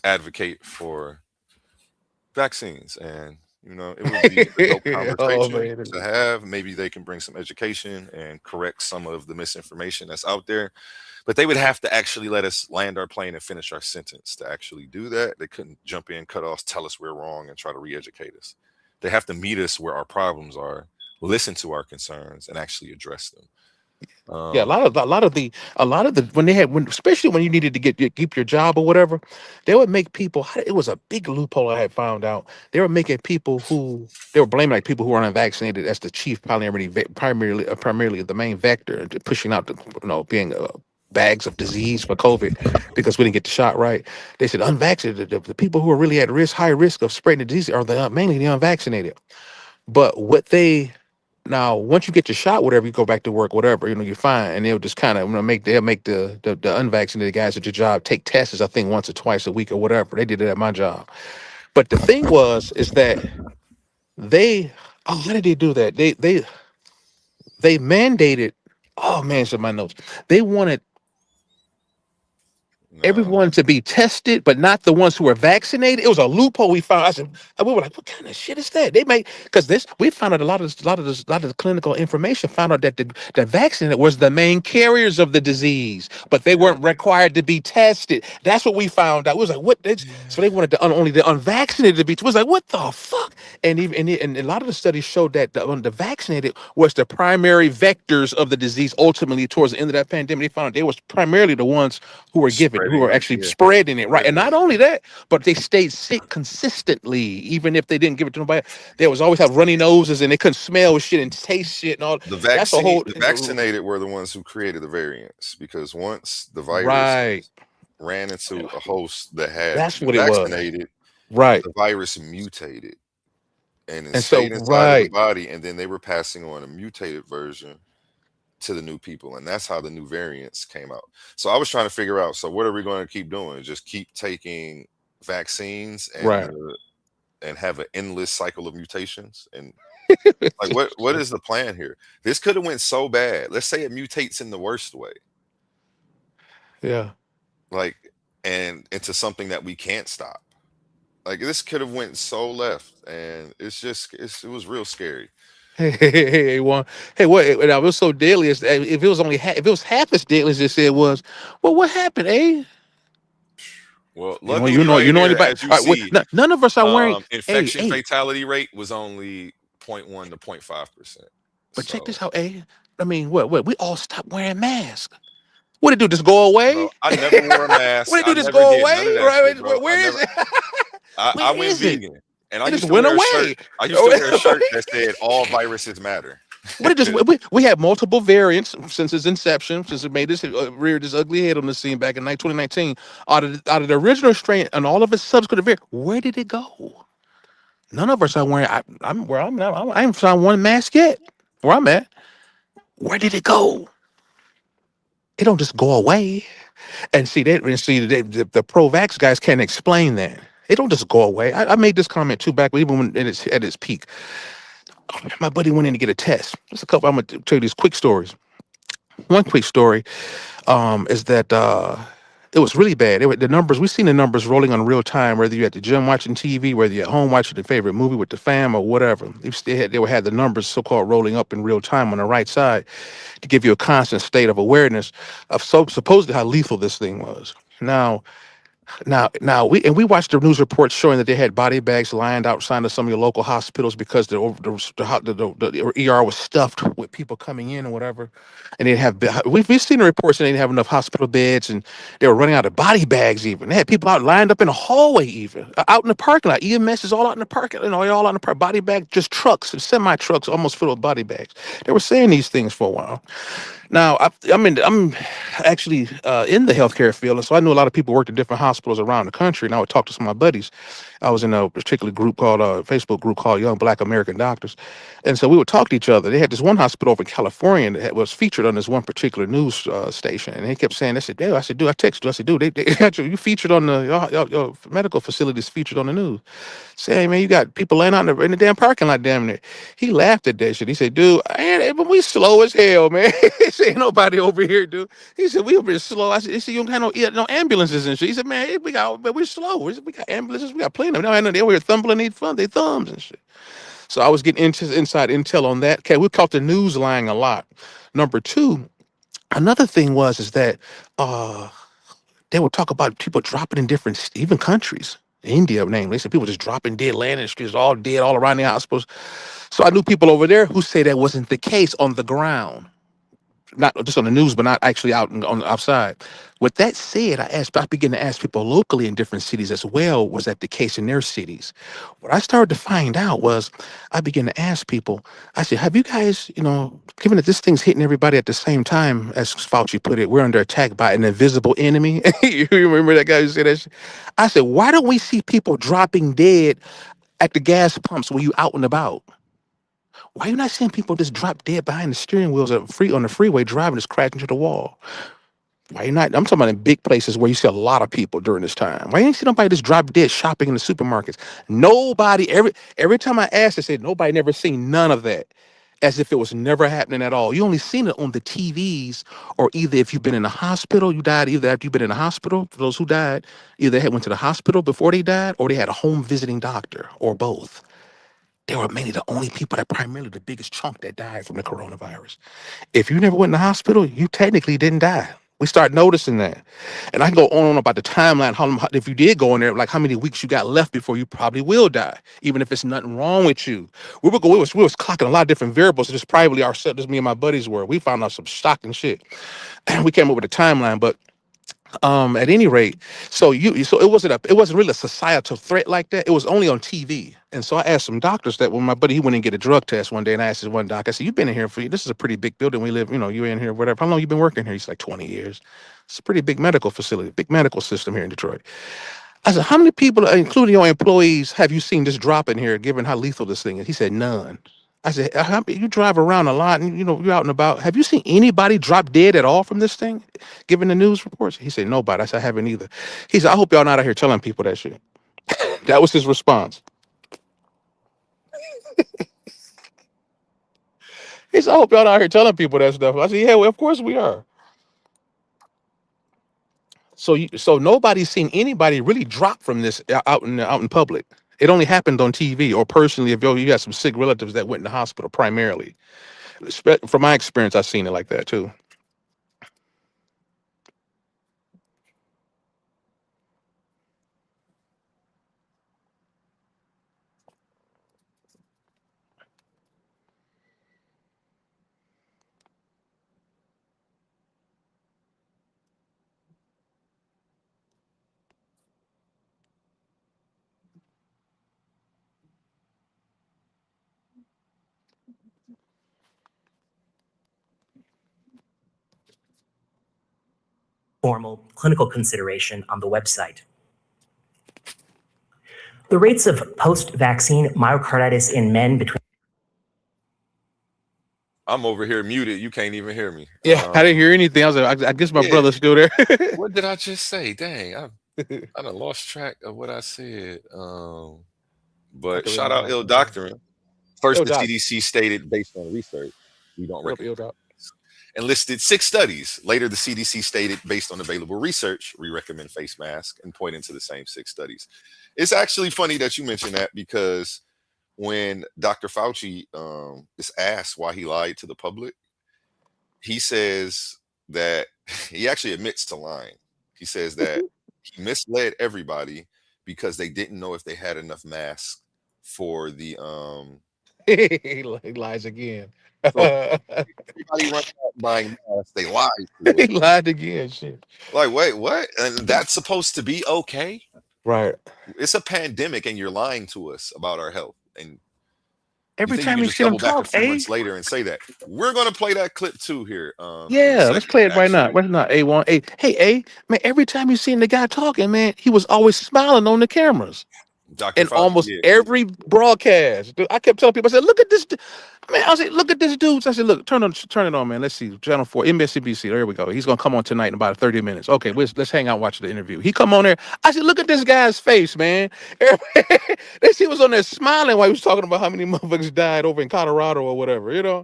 advocate for vaccines, and it would be a dope conversation to have. Maybe they can bring some education and correct some of the misinformation that's out there, but they would have to actually let us land our plane and finish our sentence to actually do that. They couldn't jump in, cut us, tell us we're wrong, and try to re-educate us. They have to meet us where our problems are, listen to our concerns, and actually address them. Yeah, a lot of the especially when you needed to keep your job or whatever, they would make people. It was a big loophole I had found out. They were making people who they were blaming like people who are unvaccinated as the chief primarily the main vector and pushing out the being bags of disease for COVID because we didn't get the shot right. They said unvaccinated the people who are really at high risk of spreading the disease are mainly the unvaccinated. But what they now, once you get your shot, whatever, you go back to work, whatever, you're fine. And they'll just kind of they'll make the unvaccinated guys at your job take tests, I think, once or twice a week or whatever. They did it at my job. But the thing is that how did they do that? They mandated, oh man, it's in my notes. They wanted everyone to be tested, but not the ones who were vaccinated. It was a loophole we found. We were like, what kind of shit is that? They make because we found out a lot of the clinical information found out that the vaccinated was the main carriers of the disease, but they weren't required to be tested. That's what we found out. We was like, what? So they wanted only the unvaccinated to be. It was like, what the fuck? And and a lot of the studies showed that the vaccinated was the primary vectors of the disease. Ultimately, towards the end of that pandemic, they found out they was primarily the ones who were actually spreading it, right? And not only that, but they stayed sick consistently, even if they didn't give it to nobody. They was always have runny noses and they couldn't smell shit and taste shit and all. The vaccinated were the ones who created the variants because once the virus ran into a host that had vaccinated, right? The virus mutated and stayed inside of the body, and then they were passing on a mutated version to the new people, and that's how the new variants came out. So I was trying to figure out, so what are we going to keep doing? Just keep taking vaccines and have an endless cycle of mutations? And like what is the plan here? This could have went so bad. Let's say it mutates in the worst way. Yeah. Like and into something that we can't stop. Like this could have went so left, and it was real scary. Hey, what? It was so deadly. If it was if it was half as deadly as they said it was, well, what happened, eh? Well, luckily, anybody, as you see, none of us are wearing infection fatality rate was only 0.1 to 0.5%. But check this out, eh? I mean, what? We all stopped wearing masks. What did it do? Just go away? Bro, I never wore a mask. What did it do? Just go away? Right? Shit, where is it? I went vegan. And I used to wear a shirt. I used to wear a shirt that said all viruses matter. We had multiple variants since its inception, since it made reared this ugly head on the scene back in 2019. Out of the original strain and all of its subsequent variants, where did it go? None of us are wearing. I haven't found one mask yet. Where I'm at, where did it go? It don't just go away. And the pro-vax guys can't explain that. It don't just go away. I made this comment too back even when it's at its peak. My buddy went in to get a test. Just a couple. I'm gonna tell you these quick stories. One quick story is that it was really bad. The numbers, we've seen the numbers rolling on real time, whether you're at the gym watching TV, whether you're at home watching your favorite movie with the fam or whatever. They had the numbers so-called rolling up in real time on the right side to give you a constant state of awareness of supposedly how lethal this thing was. Now we watched the news reports showing that they had body bags lined outside of some of your local hospitals because the ER was stuffed with people coming in or whatever, and we've seen the reports and they didn't have enough hospital beds and they were running out of body bags. Even they had people out lined up in the hallway, even out in the parking lot. EMS is all out in the parking, all out in the park. Body bag, just trucks and semi trucks almost filled with body bags. They were saying these things for a while. Now, I'm actually in the healthcare field, and so I know a lot of people work at different hospitals around the country. And I would talk to some of my buddies. I was in a particular group called Facebook group called Young Black American Doctors, and so we would talk to each other. They had this one hospital over in California that was featured on this one particular news station, and they kept saying, "They said, dude," I said, "Dude, I texted you." I said, "Dude, they got you featured on your medical facilities featured on the news." Say, "Hey, man, you got people laying out in the damn parking lot, damn near." He laughed at that shit. He said, "Dude, but we slow as hell, man." He said, "Ain't nobody over here, dude." He said, "We over here slow." I said, "You see, you don't have no ambulances and shit." He said, "Man, we're slow. We got ambulances. We got plenty of them. They over here thumbling their thumbs and shit." So I was getting inside intel on that. Okay, we caught the news lying a lot. Number two, another thing is that they would talk about people dropping in different, even countries. India, namely, they said people just dropping dead, land in the streets, all dead, all around the hospitals. So I knew people over there who say that wasn't the case on the ground. not just on the news, but not actually out on the outside. With that said, I began to ask people locally in different cities as well, was that the case in their cities? What I started to find out was I began to ask people, I said, have you guys, given that this thing's hitting everybody at the same time, as Fauci put it, we're under attack by an invisible enemy. You remember that guy who said that shit? I said, why don't we see people dropping dead at the gas pumps when you out and about? Why are you not seeing people just drop dead behind the steering wheels on the freeway driving, just crashing into the wall? Why you not? I'm talking about in big places where you see a lot of people during this time. Why you ain't see nobody just drop dead shopping in the supermarkets? Nobody, every time I asked, they said nobody never seen none of that. As if it was never happening at all. You only seen it on the TVs, or either if you've been in the hospital, you died either after you've been in the hospital, for those who died, either they went to the hospital before they died, or they had a home visiting doctor, or both. They were mainly the only people that primarily the biggest chunk that died from the coronavirus. If you never went in the hospital, you technically didn't die. We start noticing that. And I can go on and on about the timeline, how if you did go in there, like how many weeks you got left before you probably will die, even if it's nothing wrong with you. We was clocking a lot of different variables. Just privately ourselves, just me and my buddies were. We found out some shocking shit. And we came up with a timeline, but at any rate, so it wasn't really a societal threat like that. It was only on TV. And so I asked some doctors that when my buddy, he went and get a drug test one day, and I asked this one doc, I said, you've been in here this is a pretty big building we live, you in here, whatever. How long you been working here? He's like 20 years. It's a pretty big medical facility, big medical system here in Detroit. I said, how many people, including your employees, have you seen this drop in here, given how lethal this thing is? He said, none. I said, you drive around a lot and, you're out and about. Have you seen anybody drop dead at all from this thing, given the news reports? He said, nobody. I said, I haven't either. He said, I hope y'all not out here telling people that shit. That was his response. He said, I hope y'all not out here telling people that stuff. I said, yeah, well, of course we are. So nobody's seen anybody really drop from this out in public. It only happened on TV or personally if you got some sick relatives that went in the hospital primarily. From my experience, I've seen it like that too. Formal clinical consideration on the website. The rates of post-vaccine myocarditis in men between I'm over here muted. You can't even hear me. Yeah, I didn't hear anything. I was like, I guess my brother's still there. What did I just say? Dang, I done lost track of what I said. But shout out Ill Doctoring. First, the CDC stated based on research, we don't recommend and listed 6 studies. Later, the CDC stated based on available research, we recommend face masks and pointing to the same 6 studies. It's actually funny that you mentioned that because when Dr. Fauci is asked why he lied to the public, he says that he actually admits to lying. He says that he misled everybody because they didn't know if they had enough masks for the He lies again. So everybody runs out buying masks, they lied to He us. lied again. Shit. Like, wait, what? And that's supposed to be okay? Right. It's a pandemic and you're lying to us about our health. And every time you you see him talk, a few months later and say that. We're gonna play that clip too here. Yeah, let's play it right now. Why not? A1. Hey, man, every time you seen the guy talking, man, he was always smiling on the cameras. Dr. And almost every broadcast, dude, I kept telling people, I said, look at this, man. I said, look at this dude. So I said, look, turn it on, man. Let's see, Channel 4, MSNBC. There we go. He's gonna come on tonight in about 30 minutes. Okay, let's hang out and watch the interview. He come on there. I said, look at this guy's face, man. This he was on there smiling while he was talking about how many motherfuckers died over in Colorado or whatever,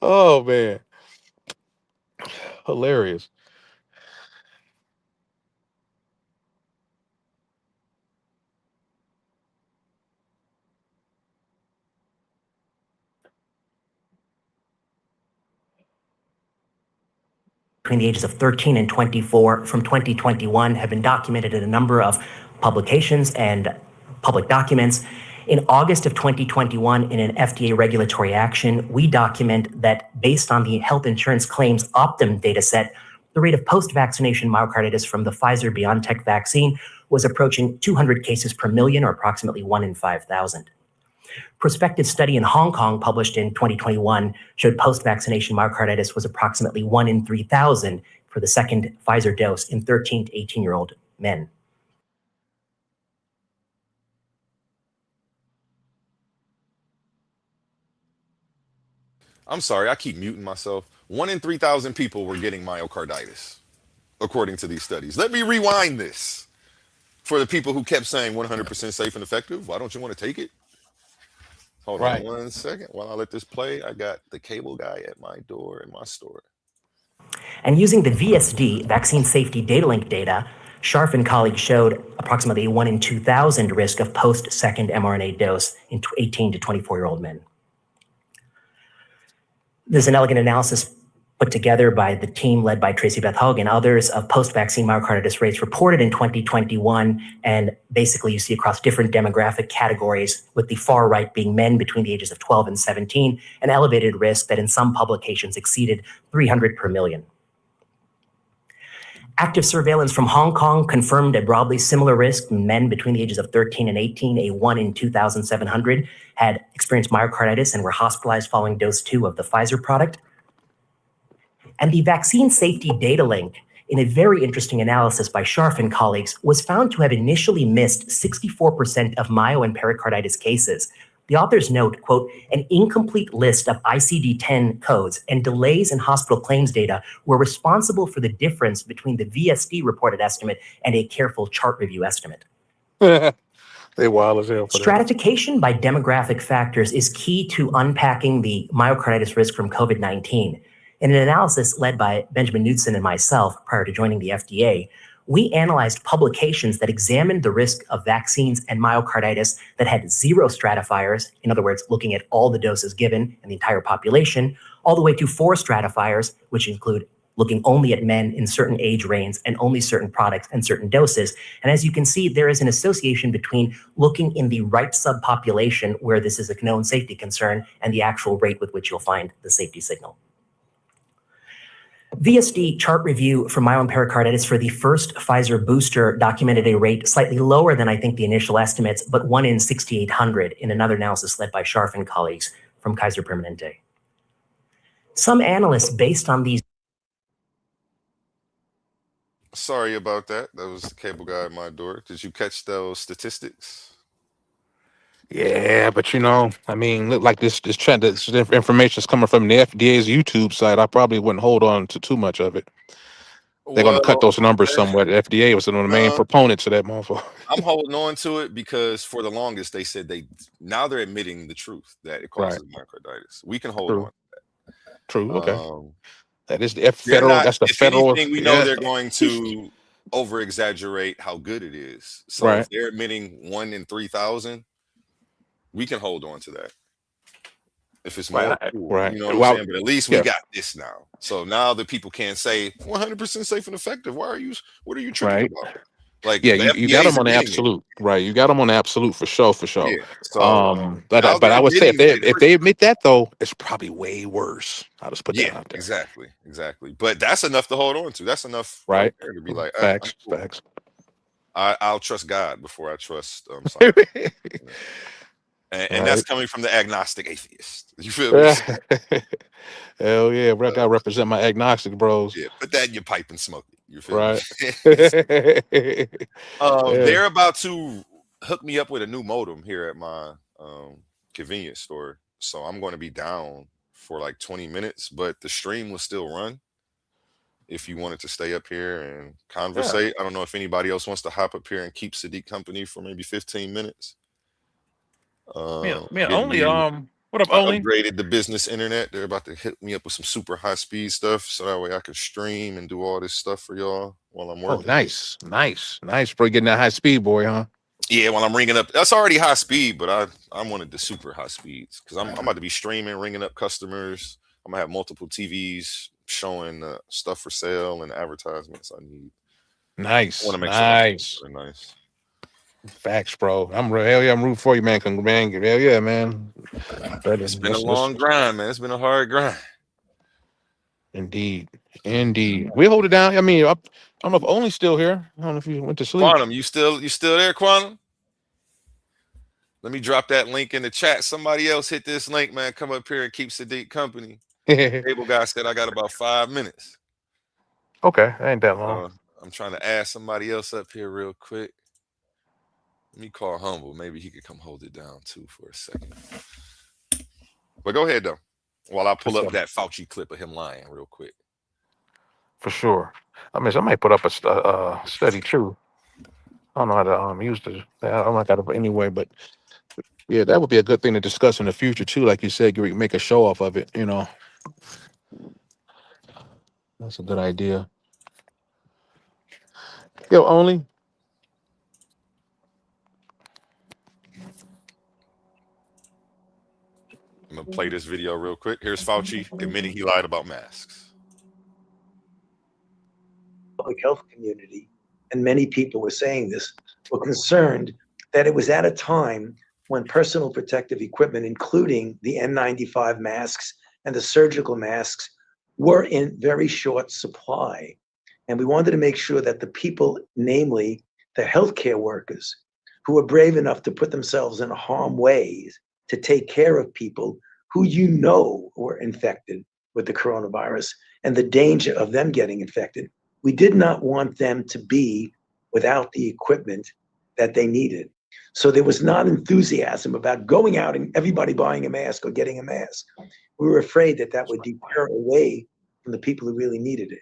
Oh man, hilarious. between the ages of 13 and 24 from 2021 have been documented in a number of publications and public documents. In August of 2021, in an FDA regulatory action, we document that based on the health insurance claims Optum dataset, the rate of post-vaccination myocarditis from the Pfizer-BioNTech vaccine was approaching 200 cases per million, or approximately 1 in 5,000. Prospective study in Hong Kong published in 2021 showed post-vaccination myocarditis was approximately 1 in 3,000 for the second Pfizer dose in 13 to 18-year-old men. I'm sorry, I keep muting myself. 1 in 3,000 people were getting myocarditis, according to these studies. Let me rewind this. For the people who kept saying 100% safe and effective, why don't you want to take it? Hold on 1 second while I let this play. I got the cable guy at my door in my store. And using the VSD, Vaccine Safety Data Link data, Scharf and colleagues showed approximately 1 in 2,000 risk of post-second mRNA dose in 18 to 24-year-old men. There's an elegant analysis put together by the team led by Tracy Beth Hogg and others of post-vaccine myocarditis rates reported in 2021. And basically you see across different demographic categories, with the far right being men between the ages of 12 and 17, an elevated risk that in some publications exceeded 300 per million. Active surveillance from Hong Kong confirmed a broadly similar risk in men between the ages of 13 and 18. A 1 in 2,700 had experienced myocarditis and were hospitalized following dose 2 of the Pfizer product. And the Vaccine Safety Data Link, in a very interesting analysis by Scharf and colleagues, was found to have initially missed 64% of myo and pericarditis cases. The authors note, quote, an incomplete list of ICD-10 codes and delays in hospital claims data were responsible for the difference between the VSD reported estimate and a careful chart review estimate. They wild as hell for that. Stratification by demographic factors is key to unpacking the myocarditis risk from COVID-19. In an analysis led by Benjamin Knudsen and myself prior to joining the FDA, we analyzed publications that examined the risk of vaccines and myocarditis that had 0 stratifiers, in other words, looking at all the doses given and the entire population, all the way to 4 stratifiers, which include looking only at men in certain age ranges and only certain products and certain doses. And as you can see, there is an association between looking in the right subpopulation, where this is a known safety concern, and the actual rate with which you'll find the safety signal. VSD chart review for myo and pericarditis for the first Pfizer booster documented a rate slightly lower than I think the initial estimates, but 1 in 6,800 in another analysis led by Scharf and colleagues from Kaiser Permanente. Some analysts based on these. Sorry about that. That was the cable guy at my door. Did you catch those statistics? Yeah, but you know, I mean, look like this information is coming from the FDA's YouTube site. I probably wouldn't hold on to too much of it. They're going to cut those numbers somewhere. The FDA was one of the main proponents of that motherfucker. I'm holding on to it because for the longest they said now they're admitting the truth that it causes myocarditis. We can hold on to that. True. Okay. That is the federal. Not, that's the if federal. Anything, we know they're going to over exaggerate how good it is. So if they're admitting 1 in 3,000, we can hold on to that. If it's more, cool, you know what I'm saying? But at least we got this now. So now that people can't say 100% safe and effective. What are you tripping about? Like, you got them on the absolute, right? You got them on the absolute for sure. Yeah. So, but I would say if they admit that though, it's probably way worse. I'll just put that out there. Exactly. But that's enough to hold on to. That's enough, right there, to be like, facts. I'll trust God before I trust science. And that's coming from the agnostic atheist. You feel me? Hell yeah, I gotta represent my agnostic bros. Yeah, put that in your pipe and smoke it. You feel me? They're about to hook me up with a new modem here at my convenience store. So I'm going to be down for like 20 minutes, but the stream will still run if you wanted to stay up here and conversate. I don't know if anybody else wants to hop up here and keep Sadiq company for maybe 15 minutes. Only what up, Only? Upgraded the business internet. They're about to hit me up with some super high speed stuff, so that way I can stream and do all this stuff for y'all while I'm working. Oh, nice, bro. Getting that high speed, boy, huh? Yeah, while I'm ringing up, that's already high speed, but I wanted the super high speeds because I'm about to be streaming, ringing up customers. I'm gonna have multiple TVs showing stuff for sale and advertisements I need. Nice, I want to make sure nice. Facts, bro. I'm rooting for you, man. Man, hell yeah, man. It's been a long grind, man. It's been a hard grind. Indeed. We hold it down. I mean, I don't know if Only's still here. I don't know if you went to sleep. Quantum, you still there, Quantum? Let me drop that link in the chat. Somebody else hit this link, man. Come up here and keep Sadiq company. Cable guy said I got about 5 minutes. Okay, ain't that long. I'm trying to add somebody else up here real quick. Let me call Humble. Maybe he could come hold it down too for a second. But go ahead though, while I pull up that Fauci clip of him lying real quick. For sure. I mean, I might put up a study too. I don't know how to use this. I'm not got it anyway, but yeah, that would be a good thing to discuss in the future too. Like you said, make a show off of it. You know, that's a good idea. Yo, Only. I'm gonna play this video real quick. Here's Fauci admitting he lied about masks. Public health community, and many people were saying this, were concerned that it was at a time when personal protective equipment, including the N95 masks and the surgical masks, were in very short supply. And we wanted to make sure that the people, namely the healthcare workers, who were brave enough to put themselves in harm's way to take care of people who were infected with the coronavirus and the danger of them getting infected, we did not want them to be without the equipment that they needed. So there was not enthusiasm about going out and everybody buying a mask or getting a mask. We were afraid that that would deter away from the people who really needed it.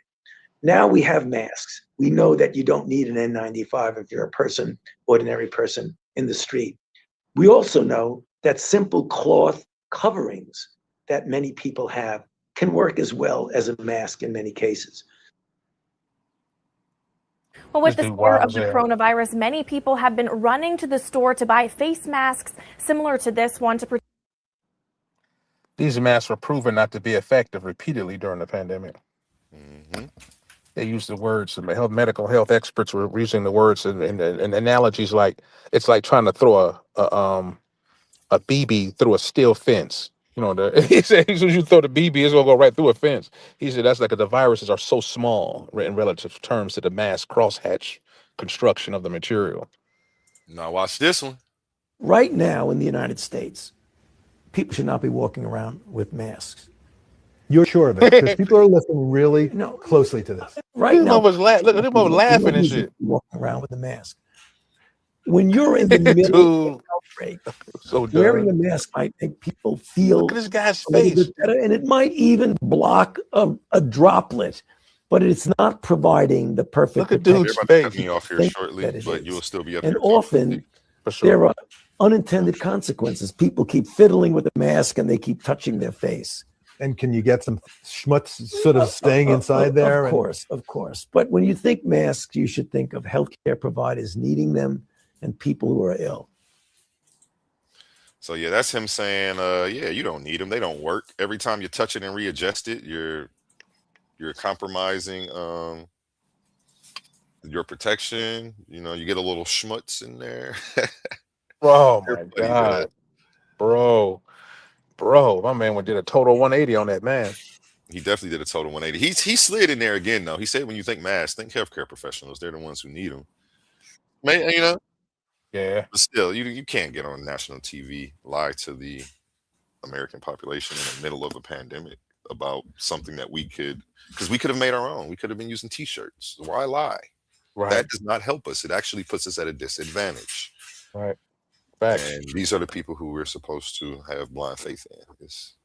Now we have masks. We know that you don't need an N95 if you're a ordinary person in the street. We also know that simple cloth coverings that many people have can work as well as a mask in many cases. Well, with the scare of the coronavirus, many people have been running to the store to buy face masks similar to this one to protect. These masks were proven not to be effective repeatedly during the pandemic. Mm-hmm. They used the words, medical health experts were using the words and analogies like it's like trying to throw a BB through a steel fence. You know, he said as soon as you throw the BB, it's gonna go right through a fence. He said that's like the viruses are so small in relative terms to the mass crosshatch construction of the material. Now watch this one. Right now in the United States, people should not be walking around with masks. You're sure of it because people are listening really closely to this. Right now, look at them laughing and shit. Walking around with a mask. When you're in the middle of an outbreak, wearing a mask might make people feel look at this guy's face better, and it might even block a droplet, but it's not providing the perfect. Look at dude's face. Cut me off here shortly, but you will still be up and here. Often there are unintended consequences. People keep fiddling with the mask and they keep touching their face. And can you get some schmutz sort of staying inside there? Of course. But when you think masks, you should think of healthcare providers needing them and people who are ill. So yeah, that's him saying, yeah, you don't need them. They don't work. Every time you touch it and readjust it, you're compromising your protection. You know, you get a little schmutz in there. Oh my God, bro, my man did a total 180 on that man. He definitely did a total 180. He slid in there again though. He said, when you think masks, think healthcare professionals. They're the ones who need them. You know. Yeah. But still, you can't get on national TV, lie to the American population in the middle of a pandemic about something that we could have made our own. We could have been using T-shirts. Why lie? Right. That does not help us. It actually puts us at a disadvantage. Right. Facts. And these are the people who we're supposed to have blind faith in. It's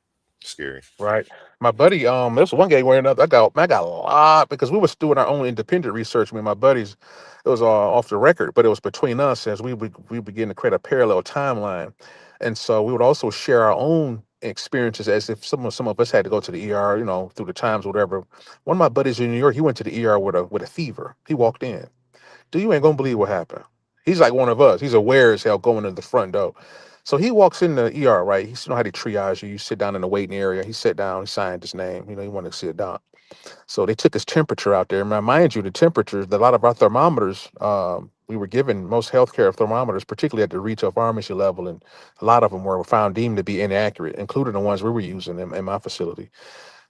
scary. Right. My buddy, there's one guy wearing another. I got a lot because we were doing our own independent research with my buddies. It was off the record, but it was between us as we begin to create a parallel timeline. And so we would also share our own experiences as if some of us had to go to the ER, you know, through the times, whatever. One of my buddies in New York, he went to the ER with a fever. He walked in. Dude, you ain't gonna believe what happened. He's like one of us. He's aware as hell going to the front door. So he walks in the ER, right? You know how they triage you. You sit down in the waiting area. He sat down. He signed his name. You know, he wanted to sit down. So they took his temperature out there. Now, mind you, the temperature, a lot of our thermometers, we were given most healthcare thermometers, particularly at the retail pharmacy level, and a lot of them were found deemed to be inaccurate, including the ones we were using in my facility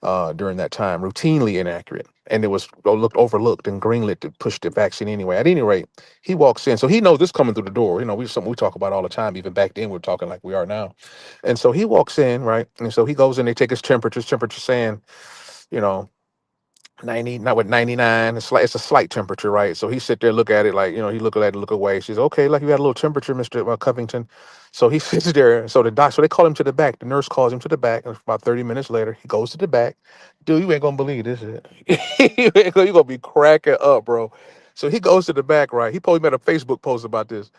during that time, routinely inaccurate. And it was overlooked and greenlit to push the vaccine anyway. At any rate, he walks in. So he knows this coming through the door. You know, something we talk about all the time. Even back then, we were talking like we are now. And so he walks in, right? And so he goes in, they take his temperature saying, you know, 90, not with 99. It's a slight temperature, right? So he sit there, look at it like, you know, he look at it, look away. She's okay, like you had a little temperature, Mr. Covington. So he sits there. So so they call him to the back. The nurse calls him to the back. And about 30 minutes later, he goes to the back. Dude, you ain't gonna believe this shit. You gonna be cracking up, bro. So he goes to the back, right? He probably made a Facebook post about this.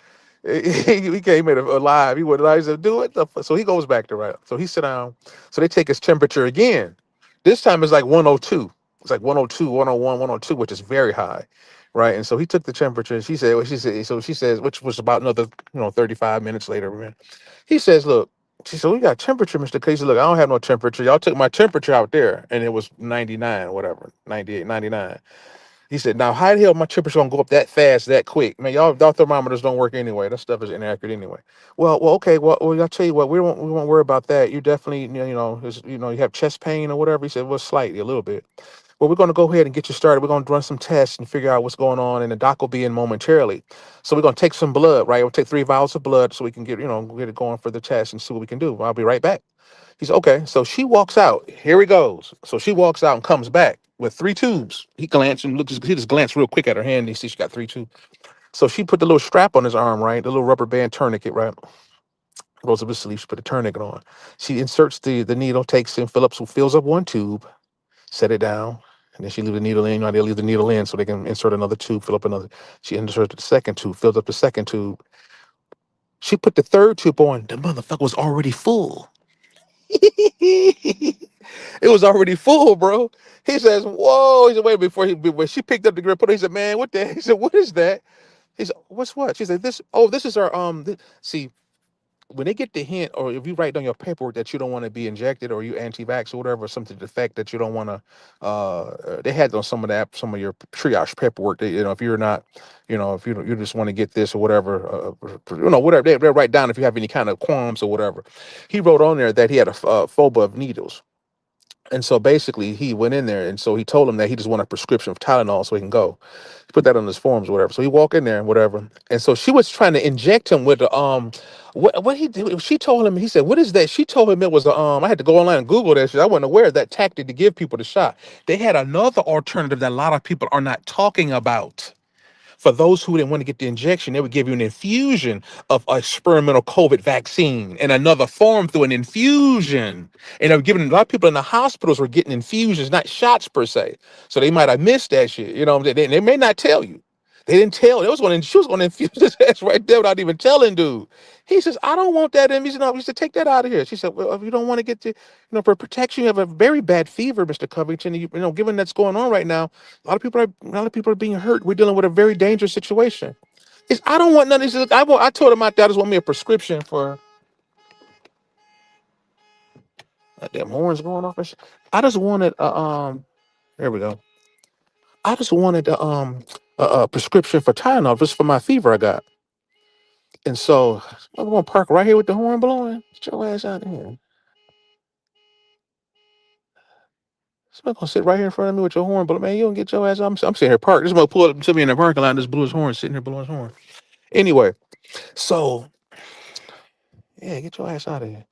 He came in live. He went live. He said, "Do it." So he goes back to right. So he sit down. So they take his temperature again. This time it's like 102. It's like 102, 101, 102, which is very high, right? And so he took the temperature. And she said, so she says, which was about another, 35 minutes later, man. He says, look, she said, we got temperature, Mr. Casey. Look, I don't have no temperature. Y'all took my temperature out there, and it was 99, whatever, 98, 99. He said, now how the hell my temperature gonna go up that fast, that quick? Man, y'all thermometers don't work anyway. That stuff is inaccurate anyway. Well, okay. Well, I'll tell you what, we won't worry about that. You definitely, you have chest pain or whatever. He said, well, slightly, a little bit. Well, we're going to go ahead and get you started. We're going to run some tests and figure out what's going on, and the doc will be in momentarily. So we're going to take some blood, right? We'll take 3 vials of blood so we can get it going for the test and see what we can do. I'll be right back. He's okay. So she walks out. Here he goes. So she walks out and comes back with 3 tubes. He glanced and looks. He just glanced real quick at her hand. And he sees she got 3 tubes. So she put the little strap on his arm, right? The little rubber band tourniquet, right? Rolls up his sleeve. She put the tourniquet on. She inserts the needle, takes in, fills up 1 tube, set it down, and then she leave the needle in. They leave the needle in so they can insert another tube, fill up another. She inserted the second tube, fills up the second tube. She put the 3rd tube on. The motherfucker was already full. It was already full, bro. He says, "Whoa!" He said, "Wait." When she picked up the grip, he said, "Man, what the?" He said, "What is that?" He said, "What's what?" She said, "This. Oh, this is our see." When they get the hint, or if you write on your paperwork that you don't want to be injected, or you anti-vax or whatever, something to the fact that you don't want to, they had on some of your triage paperwork. That, if you're not, if you just want to get this or whatever, whatever they write down if you have any kind of qualms or whatever. He wrote on there that he had a phobia of needles. And so basically he went in there, and so he told him that he just wanted a prescription of Tylenol so he can go. He put that on his forms or whatever. So he walked in there and whatever. And so she was trying to inject him with what he did. She told him, he said, "What is that?" She told him it was I had to go online and Google that shit. I wasn't aware of that tactic to give people the shot. They had another alternative that a lot of people are not talking about. For those who didn't want to get the injection, they would give you an infusion of experimental COVID vaccine in another form through an infusion. And they were giving a lot of people in the hospitals were getting infusions, not shots per se. So they might have missed that shit. They may not tell you. They didn't tell. She was going to infuse his ass right there without even telling dude. He says, "I don't want that in me." He said, "No." He said, "Take that out of here." She said, "Well, if you don't want to get to, for protection, you have a very bad fever, Mr. Covington. Given that's going on right now, a lot of people are being hurt. We're dealing with a very dangerous situation." I don't want none of this. I told him I just want me a prescription for damn horns going off. And shit. I just wanted there we go. I just wanted a prescription for Tylenol just for my fever I got. And so I'm gonna park right here with the horn blowing. Get your ass out of here. Somebody gonna sit right here in front of me with your horn, but man, you don't get your ass. I'm sitting here parked. This gonna pull up to me in the parking lot and just blew his horn, sitting here blowing his horn. Anyway, so yeah, get your ass out of here.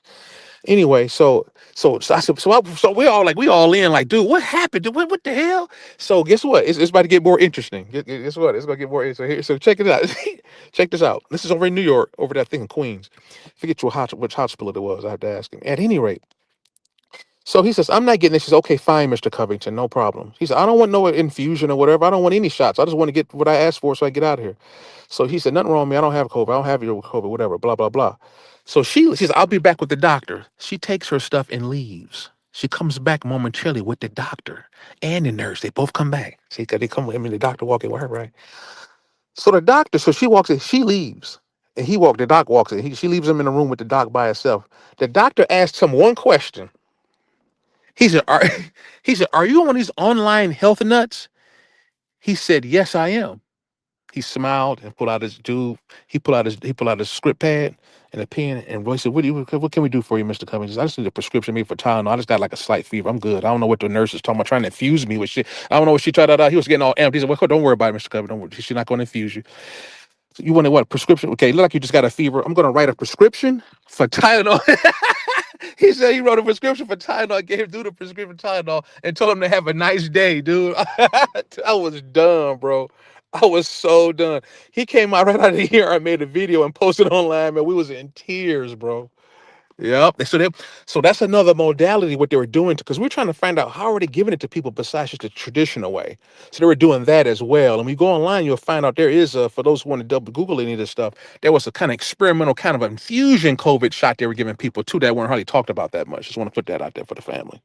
Anyway, so we all in like, dude, what happened? What the hell? So guess what? It's about to get more interesting. Guess what? It's gonna get more interesting. So check it out. Check this out. This is over in New York, over that thing in Queens. Forget which hospital it was. I have to ask him. At any rate. So he says, "I'm not getting this." She says, "Okay, fine, Mr. Covington, no problem." He said, "I don't want no infusion or whatever. I don't want any shots. I just want to get what I asked for so I get out of here." So he said, "Nothing wrong with me. I don't have COVID. I don't have your COVID, whatever, blah, blah, blah." So she says, "I'll be back with the doctor." She takes her stuff and leaves. She comes back momentarily with the doctor and the nurse. They both come back. See, because the doctor walking with her, right? So she walks in, she leaves. And the doc walks in. She leaves him in the room with the doc by herself. The doctor asks him one question. He said, "Are you on these online health nuts?" He said, "Yes, I am." He smiled and pulled out his he pulled out his script pad and a pen, and Roy said, what can we do for you, Mr. Cummings? I just need a prescription made for Tylenol. I just got like a slight fever. I'm good. I don't know what the nurse is talking about, trying to infuse me with shit. I don't know what she tried out. He was getting all amped. He said, well, don't worry about it, Mr. Cummings. Don't worry. She's not going to infuse you. So you wanted what? Prescription? Okay, look like you just got a fever. I'm going to write a prescription for Tylenol. He said he wrote a prescription for Tylenol, gave dude a prescription for Tylenol, and told him to have a nice day, dude. I was done, bro. I was so done. He came out right out of here. I made a video and posted online, man. We was in tears, bro. Yep. So that's another modality what they were doing, because we're trying to find out how are they giving it to people besides just the traditional way. So they were doing that as well. And when you go online, you'll find out there is for those who want to double Google any of this stuff, there was a kind of experimental kind of infusion COVID shot they were giving people too that weren't hardly talked about that much. Just want to put that out there for the family.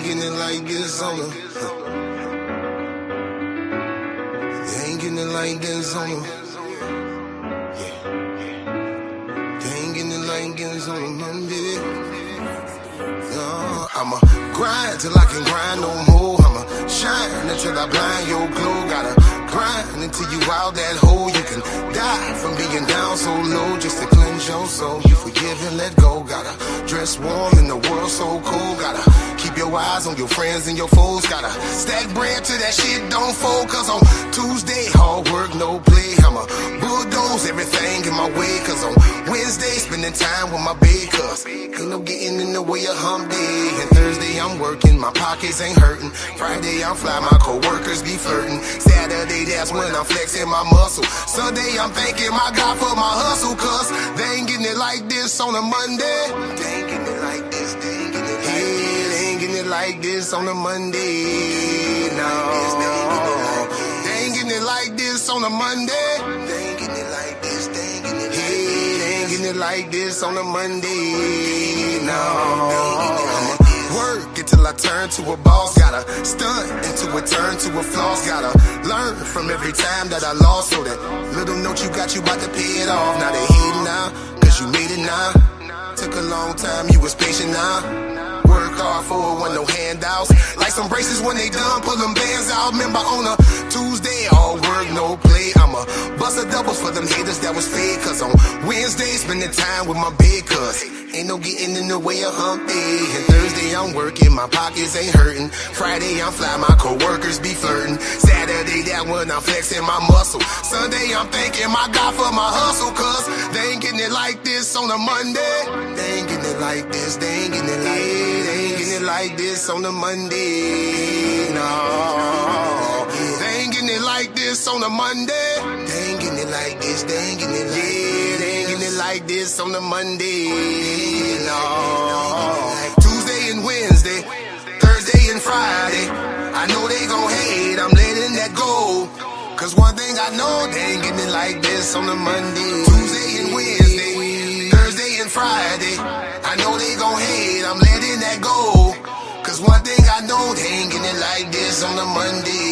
ain't getting it like this on the. They ain't getting it like this on the. Yeah. They ain't getting it like this on a Monday. No, I'ma grind till I can grind no more. I'ma shine until I blind your glow. Gotta grind until you out that hole. You can die from being down so low just to cleanse your soul. You forgive and let go. Gotta dress warm in the world so cold. Gotta keep your eyes on your friends and your foes. Gotta stack bread till that shit don't fold. Cause on Tuesday, hard work, no play. I'ma bulldoze everything in my way. Cause on Wednesday, spending time with my babe. Cause ain't no getting in the way of hump day. And Thursday, I'm working, my pockets ain't hurting. Friday, I'm fly, my co-workers be flirting. Saturday, that's when I'm flexing my muscle. Sunday, I'm thanking my God for my hustle. Cause they ain't getting it like this on a Monday. They ain't getting it like this, they ain't getting it like this. They ain't getting it like this on a Monday. No, they ain't getting it like this on a Monday. They ain't getting it like this, they ain't getting it like this. They ain't getting it like this on a Monday. No. Work until I turn to a boss. Gotta stunt until it turn to a floss. Gotta learn from every time that I lost. So that little note you got, you about to pay it off. Now they hating now, cause you made it now. Took a long time, you was patient now. Work hard for it, want no handouts. Like some braces when they done, pull them bands out. Remember on a Tuesday, all work, no play. I'ma bust a doubles for them haters that was fake. Cause on Wednesday, spending time with my big cuz ain't no getting in the way of hump day. And Thursday, I'm working, my pockets ain't hurting. Friday, I'm fly, my co-workers be flirting. Saturday, that when I'm flexing my muscle. Sunday, I'm thanking my God for my hustle. Cause they ain't getting it like this on a Monday. They ain't getting it like this, they ain't getting it like this. They ain't getting it like this on a Monday. No, they ain't getting it like this on a Monday. They ain't getting it like this, they ain't getting it like this. They ain't getting it like this on a Monday. No, Tuesday and Wednesday, Thursday and Friday. I know they gon' hate, I'm letting that go. Cause one thing I know, they ain't getting it like this on a Monday. Tuesday and Wednesday, Thursday and Friday. I know they gon' hate, I'm letting that go. Cause one thing I know, they ain't getting it like this on a Monday.